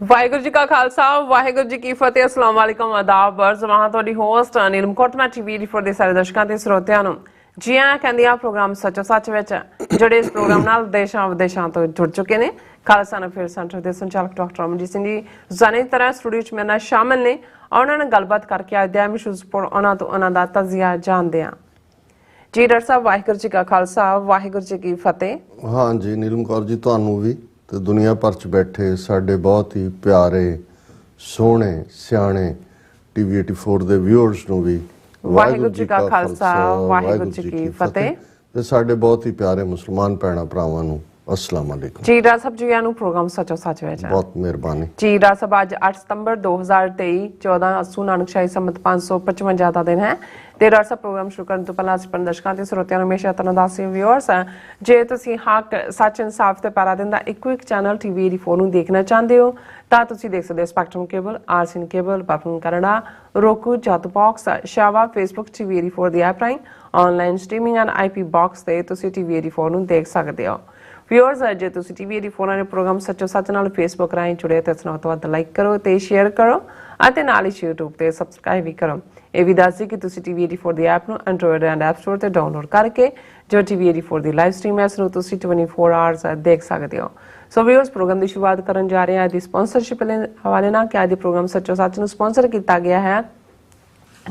ਵਾਹਿਗੁਰੂ जी का खालसा वाहिगुरू जी की फतेह अस्सलाम वालेकुम आदाब बरजमां ਤੁਹਾਡੀ host Neelam Kotma TV report ਦੇ ਸਾਰੇ ਦਰਸ਼ਕਾਂ ਤੇ ਸਰੋਤਿਆਂ ਨੂੰ ਜੀ ਆਇਆਂ ਕਹਿੰਦੀ ਆ ਪ੍ਰੋਗਰਾਮ ਸੱਚੋ ਸੱਚ ਵਿੱਚ ਜਿਹੜੇ ਇਸ ਪ੍ਰੋਗਰਾਮ ਨਾਲ ਦੇਸ਼ਾਂ ਵਿਦੇਸ਼ਾਂ ਤੋਂ ਜੁੜ ਚੁੱਕੇ ਨੇ ਖਾਲਸਾ ਨਫੇਰ ਸੈਂਟਰ ਦੇ ਸੰਚਾਲਕ ਡਾਕਟਰ ਅਮਨਜੀਤ ਸਿੰਘ ਜੀ ਜਾਣੇ ਤਰ੍ਹਾਂ ਸਟੂਡੀਓ 'ਚ ਮੇਰੇ ਨਾਲ ਸ਼ਾਮਲ ਨੇ ਉਹਨਾਂ ਨਾਲ ਗੱਲਬਾਤ ਕਰਕੇ ਅੱਜ ਦੇ ਇਸ਼ੂਜ਼ ਪਰ ਉਹਨਾਂ ਤੋਂ ਉਹਨਾਂ ਦਾ ਤਜ਼ੀਆ ਜਾਣਦੇ ਆ ਜੀ ਡਾਕਟਰ ਸਾਹਿਬ ਵਾਹਿਗੁਰੂ ਜੀ का खालसा वाहिगुरू जी की फतेह। हाँ जी नीलम कौर जी ਤੁਹਾਨੂੰ ਵੀ ਤੇ ਦੁਨੀਆ ਭਰ ਚ ਬੈਠੇ ਸਾਡੇ ਬਹੁਤ ਹੀ ਪਿਆਰੇ ਸੋਹਣੇ ਸਿਆਣੇ ਟੀਵੀ 84 ਦੇ ਵਿਊਅਰਸ ਨੂੰ ਵੀ ਵਾਹਿਗੁਰੂ ਜੀ का खालसा वाहिगुरू जी की फतेह ਤੇ ਸਾਡੇ ਬਹੁਤ ਹੀ ਪਿਆਰੇ ਮੁਸਲਮਾਨ ਭੈਣਾਂ ਭਰਾਵਾਂ ਨੂੰ अस्सलाम वालेकुम जी डॉक्टर साहब जी ਨੂੰ ਪ੍ਰੋਗਰਾਮ ਸੱਚੋ ਸੱਚ ਵਿੱਚ ਬਹੁਤ ਮਿਹਰਬਾਨੀ जी डॉक्टर साहब आज 8 सितंबर 2023 14 असू नानक शाही संमत 555 ਦਾ ਦਿਨ ਹੈ ਤੇ ਡਾਕਟਰ ਸਾਹਿਬ ਪ੍ਰੋਗਰਾਮ ਸ਼ੁਰੂ ਕਰਨ ਤੋਂ ਪਹਿਲਾਂ ਅਸੀਂ ਦਰਸ਼ਕਾਂ ਤੇ ਸਰੋਤਿਆਂ ਨੂੰ ਹਮੇਸ਼ਾ ਧੰਨਵਾਦ ਸੀ ਵਿਊਅਰਸ ਜੇ ਤੁਸੀਂ ਹੱਕ ਸੱਚ ਇਨਸਾਫ ਤੇ ਪੈਰਾ ਦਿੰਦਾ ਇੱਕੋ ਇੱਕ ਚੈਨਲ ਟੀਵੀ 84 ਨੂੰ ਦੇਖਣਾ ਚਾਹੁੰਦੇ ਹੋ ਤਾਂ ਤੁਸੀਂ ਦੇਖ ਸਕਦੇ ਹੋ ਸਪੈਕਟਰਮ ਕੇਬਲ ਆਰਸੀਨ ਕੇਬਲ ਬਾਪਨ ਕੈਨੇਡਾ roku ਜੱਟ ਬਾਕਸ ਸ਼ਾਵਾ ਫੇਸਬੁੱਕ ਟੀਵੀ 84 ਦੀ ਐਪ ਰਾਹੀਂ online streaming and IP box ਤੇ ਤੁਸੀਂ ਟੀਵੀ 84 ਨੂੰ ਦੇਖ ਸਕਦੇ ਹੋ ਵਿਊਅਰਸ ਜੇ ਤੁਸੀਂ ਟੀਵੀ 84 ਦੇ ਪ੍ਰੋਗਰਾਮ ਸੱਚੋ ਸੱਚ ਨਾਲ ਫੇਸਬੁੱਕ ਰਾਹੀਂ ਜੁੜੇ ਤੇ ਸੁਣਾਓ ਤੋਂ ਵੱਧ ਲਾਈਕ ਕਰੋ ਤੇ ਸ਼ੇਅਰ ਕਰੋ ਅਤੇ ਨਾਲ ਹੀ YouTube ਤੇ ਸਬਸਕ੍ਰਾਈਬ ਵੀ ਕਰੋ। ਇਹ ਵੀ ਦੱਸ ਦਿਓ ਕਿ ਤੁਸੀਂ ਟੀਵੀ 84 ਦੀ ਐਪ ਨੂੰ ਐਂਡਰੋਇਡ ਐਂਡ ਐਪ ਸਟੋਰ ਤੇ ਡਾਊਨਲੋਡ ਕਰਕੇ ਜੋ ਟੀਵੀ 84 ਦੀ ਲਾਈਵ ਸਟ੍ਰੀਮ ਹੈ ਉਸ ਨੂੰ ਤੁਸੀਂ 24 ਆਵਰਸ ਦੇਖ ਸਕਦੇ ਹੋ। ਸੋ ਵਿਊਅਰਸ ਪ੍ਰੋਗਰਾਮ ਦੀ ਸ਼ੁਰੂਆਤ ਕਰਨ ਜਾ ਰਹੇ ਹਾਂ ਅੱਜ ਦੀ ਸਪਾਂਸਰਸ਼ਿਪ ਦੇ ਹਵਾਲੇ ਨਾਲ ਕਿ ਅੱਜ ਦੇ ਪ੍ਰੋਗਰਾਮ ਸੱਚੋ ਸੱਚ ਨੂੰ ਸਪਾਂਸਰ ਕੀਤਾ ਗਿਆ ਹੈ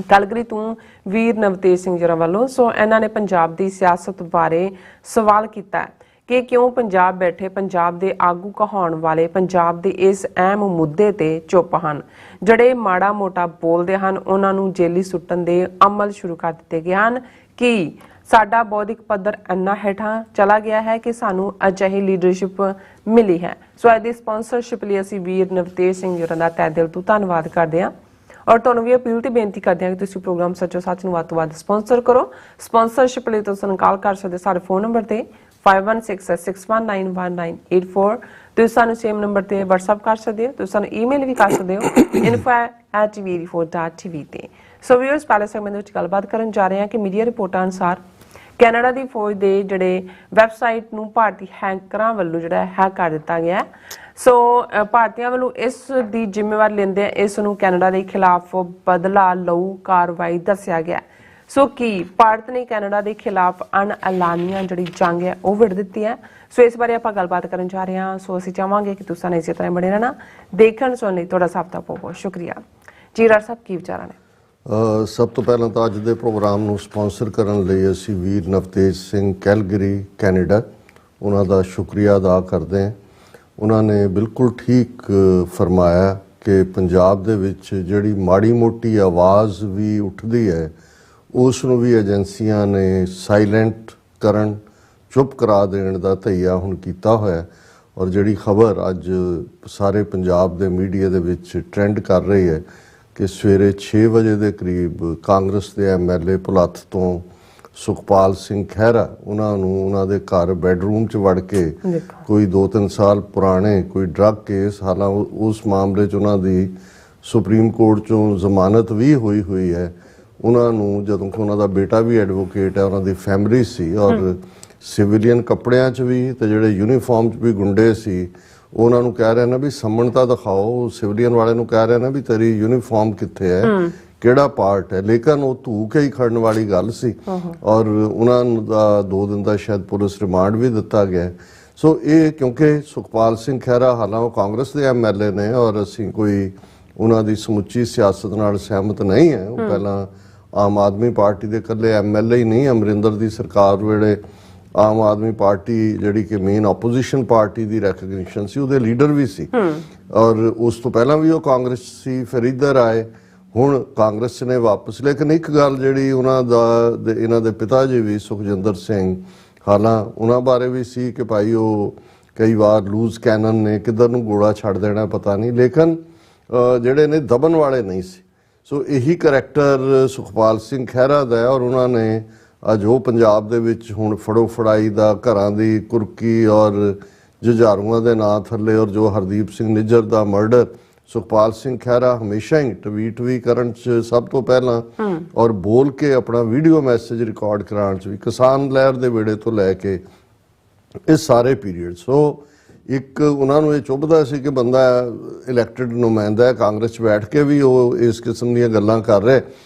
ਕਲਗਰੀ ਤੋਂ ਵੀਰ ਨਵਤੇਜ ਸਿੰਘ ਜੀ ਵੱਲੋਂ। ਸੋ ਇਹਨਾਂ ਨੇ ਪੰਜਾਬ ਦੀ ਸਿਆਸਤ ਬਾਰੇ ਸਵਾਲ ਕੀਤਾ ਹੈ ਕਿ ਕਿਉਂ ਪੰਜਾਬ ਬੈਠੇ ਪੰਜਾਬ ਦੇ ਆਗੂ ਕਹਾਉਣ ਵਾਲੇ ਪੰਜਾਬ ਦੇ ਇਸ ਅਹਿਮ ਮੁੱਦੇ ਤੇ ਚੁੱਪ ਹਨ। ਜਿਹੜੇ ਮਾੜਾ ਮੋਟਾ ਬੋਲਦੇ ਹਨ ਉਹਨਾਂ ਨੂੰ ਜੇਲੀ ਸੁੱਟਣ ਦੇ ਅਮਲ ਸ਼ੁਰੂ ਕਰ ਦਿੱਤੇ ਗਏ ਹਨ ਕਿ ਸਾਡਾ ਬੌਧਿਕ ਪੱਧਰ ਇੰਨਾ ਹੇਠਾਂ ਚਲਾ ਗਿਆ ਹੈ ਕਿ ਸਾਨੂੰ ਅਜਿਹੀ ਲੀਡਰਸ਼ਿਪ ਮਿਲੀ ਹੈ। ਸੋ ਅੱਜ ਦੀ ਸਪਾਂਸਰਸ਼ਿਪ ਲਈ ਅਸੀਂ ਵੀਰ ਨਵਤੇਜ ਸਿੰਘ ਜੀ ਦਾ ਤਹਿ ਦਿਲ ਤੋਂ ਧੰਨਵਾਦ ਕਰਦੇ ਹਾਂ ਔਰ ਤੁਹਾਨੂੰ ਵੀ ਅਪੀਲ ਤੇ ਬੇਨਤੀ ਕਰਦੇ ਹਾਂ ਕਿ ਤੁਸੀਂ ਪ੍ਰੋਗਰਾਮ ਸੱਚੋ ਸੱਚ ਨੂੰ ਵੱਧ ਤੋਂ ਵੱਧ ਸਪਾਂਸਰ ਕਰੋ। ਸਪਾਂਸਰਸ਼ਿਪ ਲਈ ਤੁਸੀਂ ਕਾਲ ਕਰ ਸਕਦੇ ਸਾਡੇ ਫੋਨ ਨੰਬਰ ਤੇ 5166191984 ਤੁਸੀਂ ਸਾਨੂੰ ਸੇਮ ਨੰਬਰ ਤੇ WhatsApp ਕਰ ਸਕਦੇ ਹੋ। ਤੁਸੀਂ ਸਾਨੂੰ ਈਮੇਲ ਵੀ ਕਰ ਸਕਦੇ ਹੋ info@tv84.tv ਤੇ। ਸੋ ਵੀਅਰਸ ਪਹਿਲੇ ਸੈਗਮੈਂਟ ਵਿੱਚ ਗੱਲਬਾਤ ਕਰਨ ਜਾ ਰਹੇ ਹਾਂ ਕਿ ਮੀਡੀਆ ਰਿਪੋਰਟਾਂ ਅਨੁਸਾਰ ਕੈਨੇਡਾ ਦੀ ਫੌਜ ਦੇ ਜਿਹੜੇ ਵੈਬਸਾਈਟ ਨੂੰ ਭਾਰਤੀ ਹੈਕਰਾਂ ਵੱਲੋਂ ਜਿਹੜਾ ਹੈਕ ਕਰ ਦਿੱਤਾ ਗਿਆ। ਸੋ ਭਾਰਤੀਆਂ ਵੱਲੋਂ ਇਸ ਦੀ ਜ਼ਿੰਮੇਵਾਰੀ ਲੈਂਦੇ ਇਸ ਨੂੰ ਕੈਨੇਡਾ ਦੇ ਖਿਲਾਫ ਬਦਲਾ ਲਊ ਕਾਰਵਾਈ ਦੱਸਿਆ ਗਿਆ। ਸੋ ਕੀ ਭਾਰਤ ਨੇ ਕੈਨੇਡਾ ਦੇ ਖਿਲਾਫ ਅਣਐਲਾਨੀਆਂ ਜਿਹੜੀ ਜੰਗ ਹੈ ਉਹ ਵਿੜ ਦਿੱਤੀ ਹੈ। ਸੋ ਇਸ ਬਾਰੇ ਆਪਾਂ ਗੱਲਬਾਤ ਕਰਨ ਜਾ ਰਹੇ ਹਾਂ। ਸੋ ਅਸੀਂ ਚਾਹਾਂਗੇ ਕਿ ਤੁਸੀਂ ਇਸੇ ਤਰ੍ਹਾਂ ਬਣੇ ਰਹਿਣਾ ਦੇਖਣ ਸੁਣਨ ਲਈ ਤੁਹਾਡਾ ਸਭ ਦਾ ਬਹੁਤ ਬਹੁਤ ਸ਼ੁਕਰੀਆ। ਜੀ ਡਾਕਟਰ ਸਾਹਿਬ ਕੀ ਵਿਚਾਰਾਂ ਨੇ? ਸਭ ਤੋਂ ਪਹਿਲਾਂ ਤਾਂ ਅੱਜ ਦੇ ਪ੍ਰੋਗਰਾਮ ਨੂੰ ਸਪਾਂਸਰ ਕਰਨ ਲਈ ਅਸੀਂ ਵੀਰ ਨਵਤੇਜ ਸਿੰਘ ਕੈਲਗਰੀ ਕੈਨੇਡਾ ਉਹਨਾਂ ਦਾ ਸ਼ੁਕਰੀਆ ਅਦਾ ਕਰਦੇ ਹਾਂ। ਉਹਨਾਂ ਨੇ ਬਿਲਕੁਲ ਠੀਕ ਫਰਮਾਇਆ ਕਿ ਪੰਜਾਬ ਦੇ ਵਿੱਚ ਜਿਹੜੀ ਮਾੜੀ ਮੋਟੀ ਆਵਾਜ਼ ਵੀ ਉੱਠਦੀ ਹੈ ਉਸ ਨੂੰ ਵੀ ਏਜੰਸੀਆਂ ਨੇ ਸਾਇਲੈਂਟ ਕਰਨ ਚੁੱਪ ਕਰਾ ਦੇਣ ਦਾ ਧਈਆ ਹੁਣ ਕੀਤਾ ਹੋਇਆ ਔਰ ਜਿਹੜੀ ਖਬਰ ਅੱਜ ਸਾਰੇ ਪੰਜਾਬ ਦੇ ਮੀਡੀਆ ਦੇ ਵਿੱਚ ਟ੍ਰੈਂਡ ਕਰ ਰਹੀ ਹੈ ਕਿ ਸਵੇਰੇ 6 ਵਜੇ ਦੇ ਕਰੀਬ ਕਾਂਗਰਸ ਦੇ ਐਮਐਲਏ ਭੁਲੱਥ ਤੋਂ ਸੁਖਪਾਲ ਸਿੰਘ ਖਹਿਰਾ ਉਹਨਾਂ ਨੂੰ ਉਹਨਾਂ ਦੇ ਘਰ ਬੈਡਰੂਮ 'ਚ ਵੜ ਕੇ ਕੋਈ 2-3 ਸਾਲ ਪੁਰਾਣੇ ਕੋਈ ਡਰੱਗ ਕੇਸ ਹਾਲਾਂਕਿ ਉਸ ਮਾਮਲੇ 'ਚ ਉਹਨਾਂ ਦੀ ਸੁਪਰੀਮ ਕੋਰਟ 'ਚੋਂ ਜ਼ਮਾਨਤ ਵੀ ਹੋਈ ਹੈ। ਉਹਨਾਂ ਨੂੰ ਜਦੋਂ ਕਿ ਉਹਨਾਂ ਦਾ ਬੇਟਾ ਵੀ ਐਡਵੋਕੇਟ ਹੈ ਉਹਨਾਂ ਦੀ ਫੈਮਿਲੀ ਸੀ ਔਰ ਸਿਵਿਲੀਅਨ ਕੱਪੜਿਆਂ 'ਚ ਵੀ ਤੇ ਜਿਹੜੇ ਯੂਨੀਫਾਰਮ 'ਚ ਵੀ ਗੁੰਡੇ ਸੀ ਉਹਨਾਂ ਨੂੰ ਕਹਿ ਰਹੇ ਨਾ ਵੀ ਸੰਮਣ ਤਾਂ ਦਿਖਾਓ। ਸਿਵਿਲੀਅਨ ਵਾਲੇ ਨੂੰ ਕਹਿ ਰਹੇ ਨਾ ਵੀ ਤੇਰੀ ਯੂਨੀਫਾਰਮ ਕਿੱਥੇ ਹੈ ਕਿਹੜਾ ਪਾਰਟ ਹੈ ਲੇਕਿਨ ਉਹ ਧੂ ਕੇ ਹੀ ਖੜਨ ਵਾਲੀ ਗੱਲ ਸੀ ਔਰ ਉਹਨਾਂ ਨੂੰ 2 ਦਿਨ ਦਾ ਸ਼ਾਇਦ ਪੁਲਿਸ ਰਿਮਾਂਡ ਵੀ ਦਿੱਤਾ ਗਿਆ। ਸੋ ਇਹ ਕਿਉਂਕਿ ਸੁਖਪਾਲ ਸਿੰਘ ਖਹਿਰਾ ਹਾਲਾਂ ਉਹ ਕਾਂਗਰਸ ਦੇ ਐਮਐਲਏ ਨੇ ਔਰ ਅਸੀਂ ਕੋਈ ਉਹਨਾਂ ਦੀ ਸਮੁੱਚੀ ਸਿਆਸਤ ਨਾਲ ਸਹਿਮਤ ਨਹੀਂ ਹੈ। ਉਹ ਪਹਿਲਾਂ ਆਮ ਆਦਮੀ ਪਾਰਟੀ ਦੇ ਇਕੱਲੇ ਐਮਐਲਏ ਹੀ ਨਹੀਂ ਅਮਰਿੰਦਰ ਦੀ ਸਰਕਾਰ ਵੇਲੇ ਆਮ ਆਦਮੀ ਪਾਰਟੀ ਜਿਹੜੀ ਕਿ ਮੇਨ ਆਪੋਜੀਸ਼ਨ ਪਾਰਟੀ ਦੀ ਰੈਕਗਨੀਸ਼ਨ ਸੀ ਉਹਦੇ ਲੀਡਰ ਵੀ ਸੀ ਔਰ ਉਸ ਤੋਂ ਪਹਿਲਾਂ ਵੀ ਉਹ ਕਾਂਗਰਸ ਸੀ ਫਿਰ ਇੱਧਰ ਆਏ ਹੁਣ ਕਾਂਗਰਸ ਨੇ ਵਾਪਸ। ਲੇਕਿਨ ਇੱਕ ਗੱਲ ਜਿਹੜੀ ਉਹਨਾਂ ਦਾ ਇਹਨਾਂ ਦੇ ਪਿਤਾ ਜੀ ਵੀ ਸੁਖਜਿੰਦਰ ਸਿੰਘ ਹਾਲਾਂ ਉਹਨਾਂ ਬਾਰੇ ਵੀ ਸੀ ਕਿ ਭਾਈ ਉਹ ਕਈ ਵਾਰ ਲੂਜ਼ ਕੈਨਨ ਨੇ ਕਿੱਧਰ ਨੂੰ ਗੋਲਾ ਛੱਡ ਦੇਣਾ ਪਤਾ ਨਹੀਂ ਲੇਕਿਨ ਜਿਹੜੇ ਨੇ ਦਬਨ ਵਾਲੇ ਨਹੀਂ ਸੀ। ਸੋ ਇਹੀ ਕਰੈਕਟਰ ਸੁਖਪਾਲ ਸਿੰਘ ਖਹਿਰਾ ਦਾ ਹੈ ਔਰ ਉਹਨਾਂ ਨੇ ਅੱਜ ਉਹ ਪੰਜਾਬ ਦੇ ਵਿੱਚ ਹੁਣ ਫੜੋ ਫੜਾਈ ਦਾ ਘਰਾਂ ਦੀ ਕੁਰਕੀ ਔਰ ਜੁਝਾਰੂਆਂ ਦੇ ਨਾਂ ਥੱਲੇ ਔਰ ਜੋ ਹਰਦੀਪ ਸਿੰਘ ਨਿੱਜਰ ਦਾ ਮਰਡਰ ਸੁਖਪਾਲ ਸਿੰਘ ਖਹਿਰਾ ਹਮੇਸ਼ਾ ਹੀ ਟਵੀਟ ਵੀ ਕਰਨ 'ਚ ਸਭ ਤੋਂ ਪਹਿਲਾਂ ਔਰ ਬੋਲ ਕੇ ਆਪਣਾ ਵੀਡੀਓ ਮੈਸੇਜ ਰਿਕਾਰਡ ਕਰਾਉਣ 'ਚ ਵੀ ਕਿਸਾਨ ਲਹਿਰ ਦੇ ਵੇੜੇ ਤੋਂ ਲੈ ਕੇ ਇਹ ਸਾਰੇ ਪੀਰੀਅਡ। ਸੋ ਇੱਕ ਉਹਨਾਂ ਨੂੰ ਇਹ ਚੁੱਭਦਾ ਸੀ ਕਿ ਬੰਦਾ ਇਲੈਕਟਿਡ ਨੁਮਾਇੰਦਾ ਹੈ, ਕਾਂਗਰਸ 'ਚ ਬੈਠ ਕੇ ਵੀ ਉਹ ਇਸ ਕਿਸਮ ਦੀਆਂ ਗੱਲਾਂ ਕਰ ਰਿਹਾ,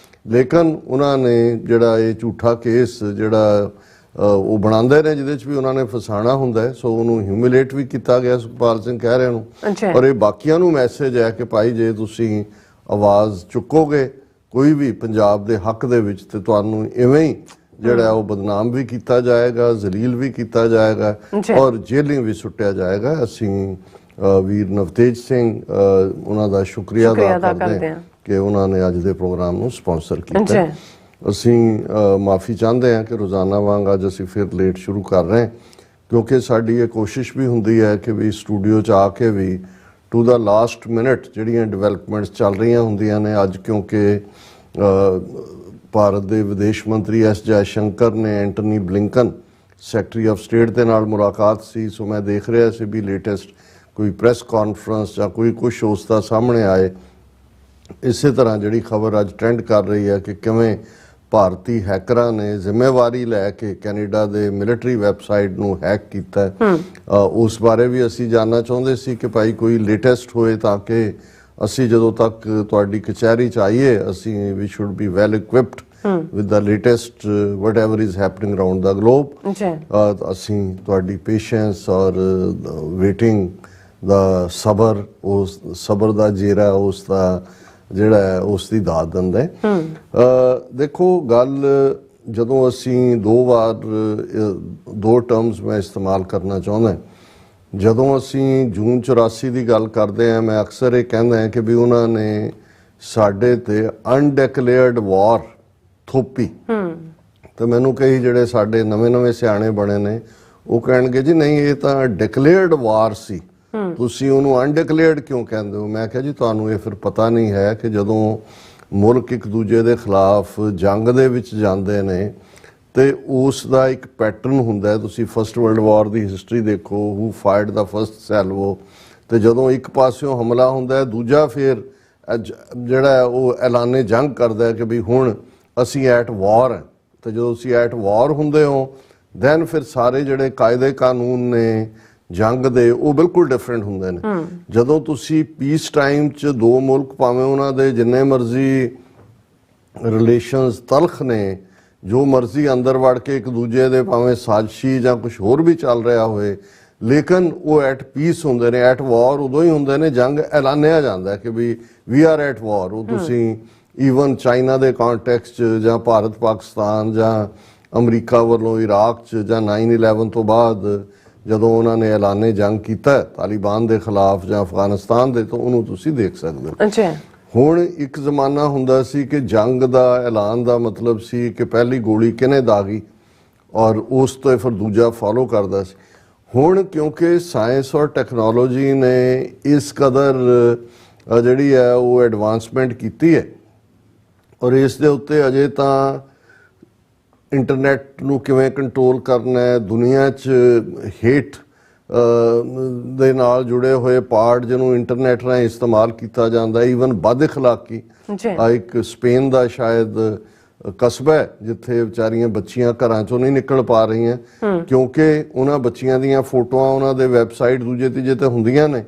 ਲੇਕਿਨ ਉਹਨਾਂ ਨੇ ਜਿਹੜਾ ਇਹ ਝੂਠਾ ਕੇਸ ਜਿਹੜਾ ਉਹ ਬਣਾਉਂਦੇ ਨੇ ਜਿਹਦੇ 'ਚ ਵੀ ਉਹਨਾਂ ਨੇ ਫਸਾਣਾ ਹੁੰਦਾ ਹੈ, ਸੋ ਉਹਨੂੰ ਹਿਊਮਿਲੇਟ ਵੀ ਕੀਤਾ ਗਿਆ ਸੁਖਪਾਲ ਸਿੰਘ ਖਹਿਰੇ ਨੂੰ। ਔਰ ਇਹ ਬਾਕੀਆਂ ਨੂੰ ਮੈਸੇਜ ਹੈ ਕਿ ਭਾਈ ਜੇ ਤੁਸੀਂ ਆਵਾਜ਼ ਚੁੱਕੋਗੇ ਕੋਈ ਵੀ ਪੰਜਾਬ ਦੇ ਹੱਕ ਦੇ ਵਿੱਚ ਤੇ ਤੁਹਾਨੂੰ ਇਵੇਂ ਹੀ ਜਿਹੜਾ ਉਹ ਬਦਨਾਮ ਵੀ ਕੀਤਾ ਜਾਏਗਾ, ਜ਼ਲੀਲ ਵੀ ਕੀਤਾ ਜਾਏਗਾ ਔਰ ਜੇਲ੍ਹਾਂ ਵੀ ਸੁੱਟਿਆ ਜਾਏਗਾ। ਅਸੀਂ ਵੀਰ ਨਵਤੇਜ ਸਿੰਘ ਉਹਨਾਂ ਦਾ ਸ਼ੁਕਰੀਆ ਅਦਾ ਕਰਦੇ ਹਾਂ ਕਿ ਉਹਨਾਂ ਨੇ ਅੱਜ ਦੇ ਪ੍ਰੋਗਰਾਮ ਨੂੰ ਸਪਾਂਸਰ ਕੀਤਾ। ਅਸੀਂ ਮਾਫੀ ਚਾਹੁੰਦੇ ਹਾਂ ਕਿ ਰੋਜ਼ਾਨਾ ਵਾਂਗ ਅੱਜ ਅਸੀਂ ਫਿਰ ਲੇਟ ਸ਼ੁਰੂ ਕਰ ਰਹੇ ਹਾਂ, ਕਿਉਂਕਿ ਸਾਡੀ ਇਹ ਕੋਸ਼ਿਸ਼ ਵੀ ਹੁੰਦੀ ਹੈ ਕਿ ਵੀ ਸਟੂਡੀਓ 'ਚ ਆ ਕੇ ਵੀ ਟੂ ਦਾ ਲਾਸਟ ਮਿਨਟ ਜਿਹੜੀਆਂ ਡਿਵੈਲਪਮੈਂਟਸ ਚੱਲ ਰਹੀਆਂ ਹੁੰਦੀਆਂ ਨੇ। ਅੱਜ ਕਿਉਂਕਿ ਭਾਰਤ ਦੇ ਵਿਦੇਸ਼ ਮੰਤਰੀ ਐਸ ਜੈ ਸ਼ੰਕਰ ਨੇ Antony Blinken secretary of state ਦੇ ਨਾਲ ਮੁਲਾਕਾਤ ਸੀ, ਸੋ ਮੈਂ ਦੇਖ ਰਿਹਾ ਸੀ ਵੀ ਲੇਟੈਸਟ ਕੋਈ ਪ੍ਰੈਸ ਕਾਨਫਰੰਸ ਜਾਂ ਕੋਈ ਕੁਛ ਉਸ ਦਾ ਸਾਹਮਣੇ ਆਏ। ਇਸੇ ਤਰ੍ਹਾਂ ਜਿਹੜੀ ਖਬਰ ਅੱਜ ਟ੍ਰੈਂਡ ਕਰ ਰਹੀ ਹੈ ਕਿ ਕਿਵੇਂ ਭਾਰਤੀ ਹੈਕਰਾਂ ਨੇ ਜ਼ਿੰਮੇਵਾਰੀ ਲੈ ਕੇ ਕੈਨੇਡਾ ਦੇ ਮਿਲਟਰੀ ਵੈਬਸਾਈਟ ਨੂੰ ਹੈਕ ਕੀਤਾ, ਉਸ ਬਾਰੇ ਵੀ ਅਸੀਂ ਜਾਣਨਾ ਚਾਹੁੰਦੇ ਸੀ ਕਿ ਭਾਈ ਕੋਈ ਲੇਟੈਸਟ ਹੋਏ ਤਾਂ ਕਿ ਅਸੀਂ ਜਦੋਂ ਤੱਕ ਤੁਹਾਡੀ ਕਚਹਿਰੀ 'ਚ ਆਈਏ ਅਸੀਂ ਵੀ should be well equipped with the latest whatever is happening around the globe. ਅਸੀਂ ਤੁਹਾਡੀ ਪੇਸ਼ੈਂਸ ਔਰ ਵੇਟਿੰਗ ਦਾ ਸਬਰ, ਉਸ ਸਬਰ ਦਾ ਜੇਰਾ ਉਸ ਦਾ ਜਿਹੜਾ ਹੈ ਉਸ ਦੀ ਦਾਤ ਦਿੰਦਾ ਹੈ। ਦੇਖੋ ਗੱਲ ਜਦੋਂ ਅਸੀਂ ਦੋ ਟਰਮਸ ਮੈਂ ਇਸਤੇਮਾਲ ਕਰਨਾ ਚਾਹੁੰਦਾ, ਜਦੋਂ ਅਸੀਂ ਜੂਨ 84 ਦੀ ਗੱਲ ਕਰਦੇ ਹਾਂ ਮੈਂ ਅਕਸਰ ਇਹ ਕਹਿੰਦਾ ਹਾਂ ਕਿ ਵੀ ਉਹਨਾਂ ਨੇ ਸਾਡੇ ਤੇ ਅਨਡਿਕਲੇਅਰਡ ਵਾਰ ਥੋਪੀ। ਤੇ ਮੈਨੂੰ ਕਈ ਜਿਹੜੇ ਸਾਡੇ ਨਵੇਂ ਸਿਆਣੇ ਬਣੇ ਨੇ ਉਹ ਕਹਿਣਗੇ ਜੀ ਨਹੀਂ ਇਹ ਤਾਂ ਡਿਕਲੇਅਰਡ ਵਾਰ ਸੀ, ਤੁਸੀਂ ਉਹਨੂੰ ਅਨਡਿਕਲੇਅਰਡ ਕਿਉਂ ਕਹਿੰਦੇ ਹੋ? ਮੈਂ ਕਿਹਾ ਜੀ ਤੁਹਾਨੂੰ ਇਹ ਫਿਰ ਪਤਾ ਨਹੀਂ ਹੈ ਕਿ ਜਦੋਂ ਮੁਲਕ ਇੱਕ ਦੂਜੇ ਦੇ ਖਿਲਾਫ ਜੰਗ ਦੇ ਵਿੱਚ ਜਾਂਦੇ ਨੇ ਤੇ ਉਸ ਦਾ ਇੱਕ ਪੈਟਰਨ ਹੁੰਦਾ ਹੈ। ਤੁਸੀਂ ਫਸਟ ਵਰਲਡ ਵਾਰ ਦੀ ਹਿਸਟਰੀ ਦੇਖੋ, ਹੂ ਫਾਇਰਡ ਦਾ ਫਸਟ ਸੈਲਵੋ, ਤੇ ਜਦੋਂ ਇੱਕ ਪਾਸਿਓਂ ਹਮਲਾ ਹੁੰਦਾ ਹੈ ਦੂਜਾ ਫਿਰ ਜਿਹੜਾ ਉਹ ਐਲਾਨੇ ਜੰਗ ਕਰਦਾ ਹੈ ਕਿ ਵੀ ਹੁਣ ਅਸੀਂ ਐਟ ਵਾਰ ਹੈ। ਤੇ ਜਦੋਂ ਤੁਸੀਂ ਐਟ ਵਾਰ ਹੁੰਦੇ ਹੋ ਦੈਨ ਫਿਰ ਸਾਰੇ ਜਿਹੜੇ ਕਾਇਦੇ ਕਾਨੂੰਨ ਨੇ ਜੰਗ ਦੇ ਉਹ ਬਿਲਕੁਲ ਡਿਫਰੈਂਟ ਹੁੰਦੇ ਨੇ। ਜਦੋਂ ਤੁਸੀਂ ਪੀਸ ਟਾਈਮ 'ਚ ਦੋ ਮੁਲਕ ਭਾਵੇਂ ਉਹਨਾਂ ਦੇ ਜਿੰਨੇ ਮਰਜ਼ੀ ਰਿਲੇਸ਼ਨਸ ਤਲਖ ਨੇ, ਜੋ ਮਰਜ਼ੀ ਅੰਦਰ ਵੜ ਕੇ ਇੱਕ ਦੂਜੇ ਦੇ ਭਾਵੇਂ ਸਾਜ਼ਿਸ਼ੀ ਜਾਂ ਕੁਝ ਹੋਰ ਵੀ ਚੱਲ ਰਿਹਾ ਹੋਏ, ਲੇਕਿਨ ਉਹ ਐਟ ਪੀਸ ਹੁੰਦੇ ਨੇ। ਐਟ ਵਾਰ ਉਦੋਂ ਹੀ ਹੁੰਦੇ ਨੇ ਜੰਗ ਐਲਾਨਿਆ ਜਾਂਦਾ ਕਿ ਵੀ ਵੀ ਆਰ ਐਟ ਵਾਰ। ਉਹ ਤੁਸੀਂ ਈਵਨ ਚਾਈਨਾ ਦੇ ਕੰਟੈਕਸਟ 'ਚ ਜਾਂ ਭਾਰਤ ਪਾਕਿਸਤਾਨ ਜਾਂ ਅਮਰੀਕਾ ਵੱਲੋਂ ਇਰਾਕ 'ਚ ਜਾਂ 9/11 ਤੋਂ ਬਾਅਦ ਜਦੋਂ ਉਹਨਾਂ ਨੇ ਐਲਾਨੇ ਜੰਗ ਕੀਤਾ ਤਾਲਿਬਾਨ ਦੇ ਖਿਲਾਫ ਜਾਂ ਅਫਗਾਨਿਸਤਾਨ ਦੇ, ਤਾਂ ਉਹਨੂੰ ਤੁਸੀਂ ਦੇਖ ਸਕਦੇ ਹੋ। ਹੁਣ ਇੱਕ ਜ਼ਮਾਨਾ ਹੁੰਦਾ ਸੀ ਕਿ ਜੰਗ ਦਾ ਐਲਾਨ ਦਾ ਮਤਲਬ ਸੀ ਕਿ ਪਹਿਲੀ ਗੋਲੀ ਕਿਹਨੇ ਦਾਗੀ ਔਰ ਉਸ ਤੋਂ ਫਿਰ ਦੂਜਾ ਫੋਲੋ ਕਰਦਾ ਸੀ। ਹੁਣ ਕਿਉਂਕਿ ਸਾਇੰਸ ਔਰ ਟੈਕਨੋਲੋਜੀ ਨੇ ਇਸ ਕਦਰ ਜਿਹੜੀ ਹੈ ਉਹ ਐਡਵਾਂਸਮੈਂਟ ਕੀਤੀ ਹੈ ਔਰ ਇਸ ਦੇ ਉੱਤੇ ਅਜੇ ਤਾਂ ਇੰਟਰਨੈਟ ਨੂੰ ਕਿਵੇਂ ਕੰਟਰੋਲ ਕਰਨਾ ਹੈ, ਦੁਨੀਆ 'ਚ ਹੇਟ ਦੇ ਨਾਲ ਜੁੜੇ ਹੋਏ ਪਾਰਟ ਜਿਹਨੂੰ ਇੰਟਰਨੈਟ ਰਾਹੀਂ ਇਸਤੇਮਾਲ ਕੀਤਾ ਜਾਂਦਾ, ਈਵਨ ਬਦ ਅਖਲਾਕੀ। ਇੱਕ ਸਪੇਨ ਦਾ ਸ਼ਾਇਦ ਕਸਬਾ ਹੈ ਜਿੱਥੇ ਵਿਚਾਰੀਆਂ ਬੱਚੀਆਂ ਘਰਾਂ 'ਚੋਂ ਨਹੀਂ ਨਿਕਲ ਪਾ ਰਹੀਆਂ ਕਿਉਂਕਿ ਉਹਨਾਂ ਬੱਚੀਆਂ ਦੀਆਂ ਫੋਟੋਆਂ ਉਹਨਾਂ ਦੇ ਵੈਬਸਾਈਟ ਦੂਜੇ ਤੀਜੇ ਤੇ ਹੁੰਦੀਆਂ ਨੇ।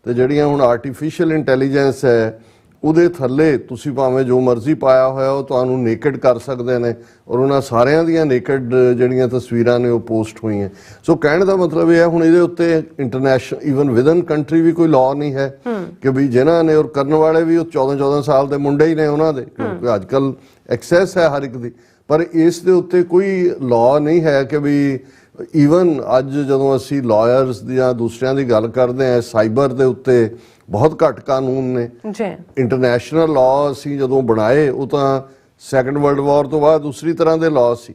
ਤੇ ਜਿਹੜੀਆਂ ਹੁਣ ਆਰਟੀਫਿਸ਼ੀਅਲ ਇੰਟੈਲੀਜੈਂਸ ਹੈ ਉਹਦੇ ਥੱਲੇ ਤੁਸੀਂ ਭਾਵੇਂ ਜੋ ਮਰਜ਼ੀ ਪਾਇਆ ਹੋਇਆ ਉਹ ਤੁਹਾਨੂੰ ਨੇਕਡ ਕਰ ਸਕਦੇ ਨੇ ਔਰ ਉਹਨਾਂ ਸਾਰਿਆਂ ਦੀਆਂ ਨੇਕਡ ਜਿਹੜੀਆਂ ਤਸਵੀਰਾਂ ਨੇ ਉਹ ਪੋਸਟ ਹੋਈਆਂ। ਸੋ ਕਹਿਣ ਦਾ ਮਤਲਬ ਇਹ ਹੈ ਹੁਣ ਇਹਦੇ ਉੱਤੇ ਇੰਟਰਨੈਸ਼ਨਲ ਈਵਨ ਵਿਦਨ ਕੰਟਰੀ ਵੀ ਕੋਈ ਲਾਅ ਨਹੀਂ ਹੈ ਕਿ ਵੀ ਜਿਨ੍ਹਾਂ ਨੇ ਔਰ ਕਰਨ ਵਾਲੇ ਵੀ ਉਹ 14 ਸਾਲ ਦੇ ਮੁੰਡੇ ਹੀ ਨੇ ਉਹਨਾਂ ਦੇ, ਕਿਉਂਕਿ ਅੱਜ ਕੱਲ੍ਹ ਐਕਸੈਸ ਹੈ ਹਰ ਇੱਕ ਦੀ। ਪਰ ਇਸ ਦੇ ਉੱਤੇ ਕੋਈ ਲਾਅ ਨਹੀਂ ਹੈ ਕਿ ਵੀ ਈਵਨ ਅੱਜ ਜਦੋਂ ਅਸੀਂ ਲਾਇਰਸ ਜਾਂ ਦੂਸਰਿਆਂ ਦੀ ਗੱਲ ਕਰਦੇ ਹਾਂ ਸਾਈਬਰ ਦੇ ਉੱਤੇ ਬਹੁਤ ਘੱਟ ਕਾਨੂੰਨ ਨੇ। ਇੰਟਰਨੈਸ਼ਨਲ ਲਾਅ ਅਸੀਂ ਜਦੋਂ ਬਣਾਏ ਉਹ ਤਾਂ ਸੈਕੰਡ ਵਰਲਡ ਵਾਰ ਤੋਂ ਬਾਅਦ ਦੂਸਰੀ ਤਰ੍ਹਾਂ ਦੇ ਲਾਅ ਸੀ।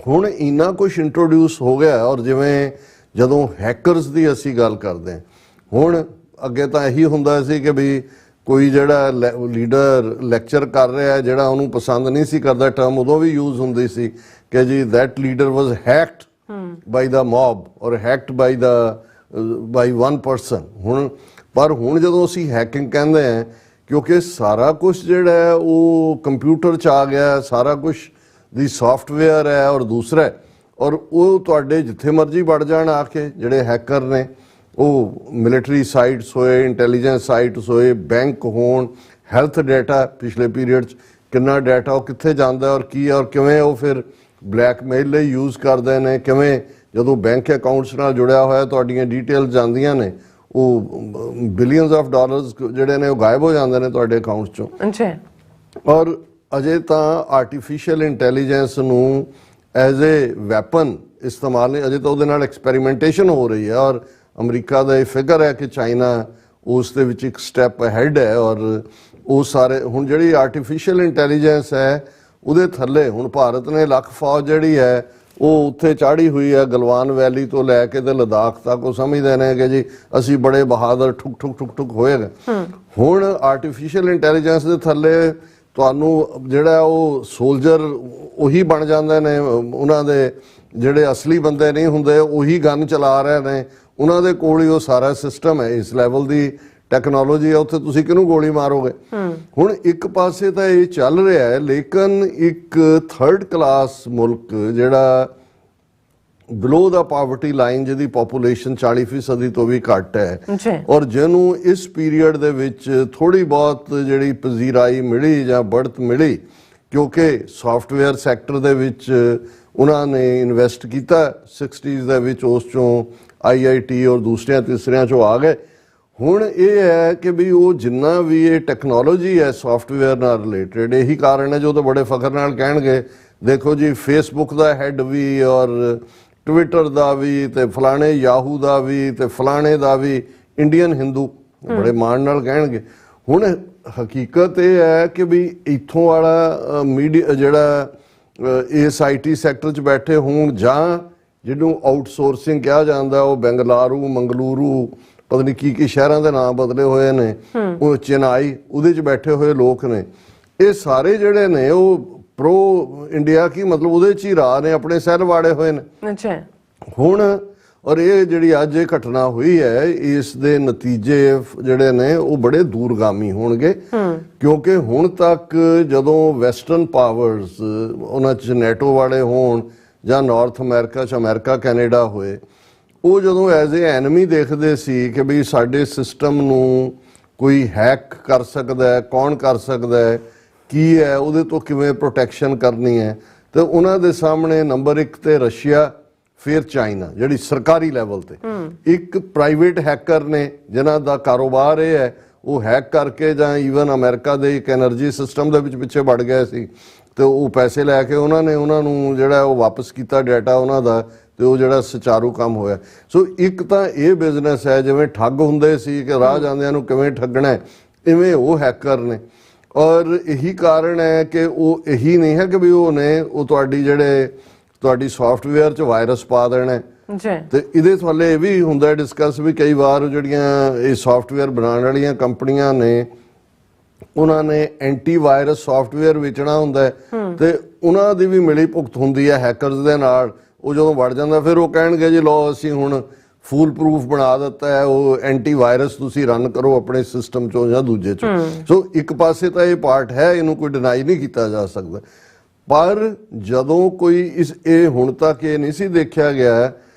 ਹੁਣ ਇੰਨਾ ਕੁਛ ਇੰਟਰੋਡਿਊਸ ਹੋ ਗਿਆ ਔਰ ਜਿਵੇਂ ਜਦੋਂ ਹੈਕਰਸ ਦੀ ਅਸੀਂ ਗੱਲ ਕਰਦੇ ਹਾਂ, ਹੁਣ ਅੱਗੇ ਤਾਂ ਇਹੀ ਹੁੰਦਾ ਸੀ ਕਿ ਵੀ ਕੋਈ ਜਿਹੜਾ ਲੀਡਰ ਲੈਕਚਰ ਕਰ ਰਿਹਾ ਜਿਹੜਾ ਉਹਨੂੰ ਪਸੰਦ ਨਹੀਂ ਸੀ ਕਰਦਾ, ਟਰਮ ਉਦੋਂ ਵੀ ਯੂਜ਼ ਹੁੰਦੀ ਸੀ ਕਿ ਜੀ that leader was hacked by the mob or hacked by one person. ਹੁਣ ਜਦੋਂ ਅਸੀਂ ਹੈਕਿੰਗ ਕਹਿੰਦੇ ਹਾਂ ਕਿਉਂਕਿ ਸਾਰਾ ਕੁਝ ਜਿਹੜਾ ਹੈ ਉਹ ਕੰਪਿਊਟਰ 'ਚ ਆ ਗਿਆ, ਸਾਰਾ ਕੁਝ ਦੀ ਸੌਫਟਵੇਅਰ ਹੈ ਔਰ ਦੂਸਰਾ ਔਰ ਉਹ ਤੁਹਾਡੇ ਜਿੱਥੇ ਮਰਜ਼ੀ ਵੜ ਜਾਣ ਆ ਕੇ ਜਿਹੜੇ ਹੈਕਰ ਨੇ ਉਹ ਮਿਲਟਰੀ ਸਾਈਟਸ ਹੋਏ, ਇੰਟੈਲੀਜੈਂਸ ਸਾਈਟਸ ਹੋਏ, ਬੈਂਕ ਹੋਣ, ਹੈਲਥ ਡਾਟਾ ਪਿਛਲੇ ਪੀਰੀਅਡ 'ਚ ਕਿੰਨਾ ਡਾਟਾ ਉਹ ਕਿੱਥੇ ਜਾਂਦਾ ਔਰ ਕੀ ਔਰ ਕਿਵੇਂ ਉਹ ਫਿਰ ਬਲੈਕਮੇਲ ਲਈ ਯੂਜ਼ ਕਰਦੇ ਨੇ, ਕਿਵੇਂ ਜਦੋਂ ਬੈਂਕ ਅਕਾਊਂਟਸ ਨਾਲ ਜੁੜਿਆ ਹੋਇਆ ਤੁਹਾਡੀਆਂ ਡਿਟੇਲਸ ਜਾਂਦੀਆਂ ਨੇ, ਉਹ ਬਿਲੀਅਨਸ ਆਫ ਡਾਲਰਸ ਜਿਹੜੇ ਨੇ ਉਹ ਗਾਇਬ ਹੋ ਜਾਂਦੇ ਨੇ ਤੁਹਾਡੇ ਅਕਾਊਂਟ 'ਚੋਂ। ਅੱਛਾ। ਔਰ ਅਜੇ ਤਾਂ ਆਰਟੀਫਿਸ਼ੀਅਲ ਇੰਟੈਲੀਜੈਂਸ ਨੂੰ ਐਜ਼ ਏ ਵੈਪਨ ਇਸਤੇਮਾਲ ਨਹੀਂ, ਅਜੇ ਤਾਂ ਉਹਦੇ ਨਾਲ ਐਕਸਪੈਰੀਮੈਂਟੇਸ਼ਨ ਹੋ ਰਹੀ ਹੈ ਔਰ ਅਮਰੀਕਾ ਦਾ ਇਹ ਫਿਗਰ ਹੈ ਕਿ ਚਾਈਨਾ ਉਸ ਦੇ ਵਿੱਚ ਇੱਕ ਸਟੈਪ ਅਹੈਡ ਹੈ। ਔਰ ਉਹ ਸਾਰੇ ਹੁਣ ਜਿਹੜੀ ਆਰਟੀਫਿਸ਼ੀਅਲ ਇੰਟੈਲੀਜੈਂਸ ਹੈ ਉਹਦੇ ਥੱਲੇ ਹੁਣ ਭਾਰਤ ਨੇ ਲੱਖ ਫੌਜ ਜਿਹੜੀ ਹੈ ਉਹ ਉੱਥੇ ਚਾੜੀ ਹੋਈ ਹੈ, ਗਲਵਾਨ ਵੈਲੀ ਤੋਂ ਲੈ ਕੇ ਤੇ ਲਦਾਖ ਤੱਕ। ਉਹ ਸਮਝਦੇ ਨੇ ਕਿ ਜੀ ਅਸੀਂ ਬੜੇ ਬਹਾਦਰ ਠੁਕ ਠੁਕ ਠੁਕ ਠੁਕ ਹੋਏਗਾ। ਹੁਣ ਆਰਟੀਫਿਸ਼ੀਅਲ ਇੰਟੈਲੀਜੈਂਸ ਦੇ ਥੱਲੇ ਤੁਹਾਨੂੰ ਜਿਹੜਾ ਉਹ ਸੋਲਜਰ ਉਹੀ ਬਣ ਜਾਂਦੇ ਨੇ, ਉਹਨਾਂ ਦੇ ਜਿਹੜੇ ਅਸਲੀ ਬੰਦੇ ਨਹੀਂ ਹੁੰਦੇ ਉਹੀ ਗਨ ਚਲਾ ਰਹੇ ਨੇ, ਉਹਨਾਂ ਦੇ ਕੋਲ ਹੀ ਉਹ ਸਾਰਾ ਸਿਸਟਮ ਹੈ। ਇਸ ਲੈਵਲ ਦੀ ਟੈਕਨੋਲੋਜੀ ਹੈ, ਉੱਥੇ ਤੁਸੀਂ ਕਿਹਨੂੰ ਗੋਲੀ ਮਾਰੋਗੇ। ਹੁਣ ਇੱਕ ਪਾਸੇ ਤਾਂ ਇਹ ਚੱਲ ਰਿਹਾ ਹੈ, ਲੇਕਿਨ ਇੱਕ ਥਰਡ ਕਲਾਸ ਮੁਲਕ ਜਿਹੜਾ ਬਿਲੋ ਦਾ ਪਾਵਰਟੀ ਲਾਈਨ, ਜਿਹਦੀ ਪੋਪੂਲੇਸ਼ਨ 40% ਤੋਂ ਵੀ ਘੱਟ ਹੈ ਔਰ ਜਿਹਨੂੰ ਇਸ ਪੀਰੀਅਡ ਦੇ ਵਿੱਚ ਥੋੜੀ ਬਹੁਤ ਜਿਹੜੀ ਪਜ਼ੀਰਾਈ ਮਿਲੀ ਜਾਂ ਬੜਤ ਮਿਲੀ ਕਿਉਂਕਿ ਸੌਫਟਵੇਅਰ ਸੈਕਟਰ ਦੇ ਵਿੱਚ ਉਹਨਾਂ ਨੇ ਇਨਵੈਸਟ ਕੀਤਾ 60s ਦੇ ਵਿੱਚ, ਉਸ ਚੋਂ IIT ਔਰ ਦੂਸਰਿਆਂ ਤੀਸਰਿਆਂ ਚੋਂ ਆ ਗਏ। ਹੁਣ ਇਹ ਹੈ ਕਿ ਵੀ ਉਹ ਜਿੰਨਾ ਵੀ ਇਹ ਟੈਕਨੋਲੋਜੀ ਹੈ ਸੌਫਟਵੇਅਰ ਨਾਲ ਰਿਲੇਟਡ, ਇਹੀ ਕਾਰਨ ਹੈ ਜੋ ਤਾਂ ਬੜੇ ਫਖਰ ਨਾਲ ਕਹਿਣਗੇ ਦੇਖੋ ਜੀ ਫੇਸਬੁੱਕ ਦਾ ਹੈਡ ਵੀ ਔਰ ਟਵਿੱਟਰ ਦਾ ਵੀ ਤੇ ਫਲਾਣੇ ਯਾਹੂ ਦਾ ਵੀ ਤੇ ਫਲਾਣੇ ਦਾ ਵੀ ਇੰਡੀਅਨ ਹਿੰਦੂ, ਬੜੇ ਮਾਣ ਨਾਲ ਕਹਿਣਗੇ। ਹੁਣ ਹਕੀਕਤ ਇਹ ਹੈ ਕਿ ਵੀ ਇੱਥੋਂ ਵਾਲਾ ਮੀਡੀਆ ਜਿਹੜਾ ਇਸ IT ਸੈਕਟਰ 'ਚ ਬੈਠੇ ਹੋਣ ਜਾਂ ਜਿਹਨੂੰ ਆਊਟਸੋਰਸਿੰਗ ਕਿਹਾ ਜਾਂਦਾ, ਉਹ ਬੰਗਲੁਰੂ ਮੰਗਲੁਰੂ ਪਤਾ ਨਹੀਂ ਕੀ ਸ਼ਹਿਰਾਂ ਦੇ ਨਾਮ ਬਦਲੇ ਹੋਏ ਨੇ, ਉਹ ਚੇਨਈ, ਉਹਦੇ 'ਚ ਬੈਠੇ ਹੋਏ ਲੋਕ ਨੇ। ਇਹ ਸਾਰੇ ਜਿਹੜੇ ਨੇ ਉਹ ਪ੍ਰੋ ਇੰਡੀਆ ਕੀ ਮਤਲਬ ਉਹਦੇ 'ਚ ਹੀ ਰਾਹ ਨੇ, ਆਪਣੇ ਸੈੱਲ ਵਾੜੇ ਹੋਏ ਨੇ। ਅੱਛਾ। ਹੁਣ ਔਰ ਇਹ ਜਿਹੜੀ ਅੱਜ ਇਹ ਘਟਨਾ ਹੋਈ ਹੈ ਇਸ ਦੇ ਨਤੀਜੇ ਜਿਹੜੇ ਨੇ ਉਹ ਬੜੇ ਦੂਰਗਾਮੀ ਹੋਣਗੇ ਕਿਉਂਕਿ ਹੁਣ ਤੱਕ ਜਦੋਂ ਵੈਸਟਰਨ ਪਾਵਰਸ ਉਹਨਾਂ 'ਚ ਨੈਟੋ ਵਾਲੇ ਹੋਣ ਜਾਂ ਨਾਰਥ ਅਮਰੀਕਾ 'ਚ ਅਮਰੀਕਾ ਕੈਨੇਡਾ ਹੋਏ, ਉਹ ਜਦੋਂ ਐਜ਼ ਏ ਐਨਮੀ ਦੇਖਦੇ ਸੀ ਕਿ ਵੀ ਸਾਡੇ ਸਿਸਟਮ ਨੂੰ ਕੋਈ ਹੈਕ ਕਰ ਸਕਦਾ ਹੈ, ਕੌਣ ਕਰ ਸਕਦਾ ਹੈ, ਕੀ ਹੈ, ਉਹਦੇ ਤੋਂ ਕਿਵੇਂ ਪ੍ਰੋਟੈਕਸ਼ਨ ਕਰਨੀ ਹੈ, ਤੇ ਉਹਨਾਂ ਦੇ ਸਾਹਮਣੇ ਨੰਬਰ 1 ਤੇ ਰਸ਼ੀਆ, ਫਿਰ ਚਾਈਨਾ ਜਿਹੜੀ ਸਰਕਾਰੀ ਲੈਵਲ ਤੇ, ਇੱਕ ਪ੍ਰਾਈਵੇਟ ਹੈਕਰ ਨੇ ਜਿਨ੍ਹਾਂ ਦਾ ਕਾਰੋਬਾਰ ਇਹ ਹੈ ਉਹ ਹੈਕ ਕਰਕੇ ਜਾਂ ਈਵਨ ਅਮਰੀਕਾ ਦੇ ਇੱਕ ਐਨਰਜੀ ਸਿਸਟਮ ਦੇ ਵਿੱਚ ਪਿੱਛੇ ਵੜ ਗਏ ਸੀ ਤੇ ਉਹ ਪੈਸੇ ਲੈ ਕੇ ਉਹਨਾਂ ਨੂੰ ਜਿਹੜਾ ਉਹ ਵਾਪਸ ਕੀਤਾ ਡਾਟਾ ਉਹਨਾਂ ਦਾ, ਤੇ ਉਹ ਜਿਹੜਾ ਸੁਚਾਰੂ ਕੰਮ ਹੋਇਆ। ਸੋ ਇੱਕ ਤਾਂ ਇਹ ਬਿਜ਼ਨਸ ਹੈ, ਜਿਵੇਂ ਠੱਗ ਹੁੰਦੇ ਸੀ ਕਿ ਰਾਹ ਜਾਂਦਿਆਂ ਨੂੰ ਕਿਵੇਂ ਠੱਗਣਾ, ਇਵੇਂ ਉਹ ਹੈਕਰ ਨੇ। ਔਰ ਇਹੀ ਕਾਰਨ ਹੈ ਕਿ ਉਹ ਇਹੀ ਨਹੀਂ ਹੈ ਕਿ ਵੀ ਉਹ ਤੁਹਾਡੀ ਸੌਫਟਵੇਅਰ 'ਚ ਵਾਇਰਸ ਪਾ ਦੇਣਾ ਤੇ ਇਹਦੇ ਥੱਲੇ ਇਹ ਵੀ ਹੁੰਦਾ ਡਿਸਕਸ ਵੀ ਕਈ ਵਾਰ ਜਿਹੜੀਆਂ ਇਹ ਸੌਫਟਵੇਅਰ ਬਣਾਉਣ ਵਾਲੀਆਂ ਕੰਪਨੀਆਂ ਨੇ ਉਹਨਾਂ ਨੇ ਐਂਟੀ ਵਾਇਰਸ ਸੌਫਟਵੇਅਰ ਵੇਚਣਾ ਹੁੰਦਾ ਤੇ ਉਹਨਾਂ ਦੀ ਵੀ ਮਿਲੀ ਭੁਗਤ ਹੁੰਦੀ ਹੈ ਹੈਕਰਸ ਦੇ ਨਾਲ। ਉਹ ਜਦੋਂ ਵੜ ਜਾਂਦਾ ਫਿਰ ਉਹ ਕਹਿਣਗੇ ਜੀ ਲਓ ਅਸੀਂ ਹੁਣ ਫੂਲ ਪ੍ਰੂਫ ਬਣਾ ਦਿੱਤਾ ਹੈ, ਉਹ ਐਂਟੀ ਵਾਇਰਸ ਤੁਸੀਂ ਰਨ ਕਰੋ ਆਪਣੇ ਸਿਸਟਮ 'ਚੋਂ ਜਾਂ ਦੂਜੇ 'ਚੋਂ। ਸੋ ਇੱਕ ਪਾਸੇ ਤਾਂ ਇਹ ਪਾਰਟ ਹੈ, ਇਹਨੂੰ ਕੋਈ ਡਿਨਾਈ ਨਹੀਂ ਕੀਤਾ ਜਾ ਸਕਦਾ। ਪਰ ਜਦੋਂ ਕੋਈ ਇਹ ਹੁਣ ਤੱਕ ਇਹ ਨਹੀਂ ਸੀ ਦੇਖਿਆ ਗਿਆ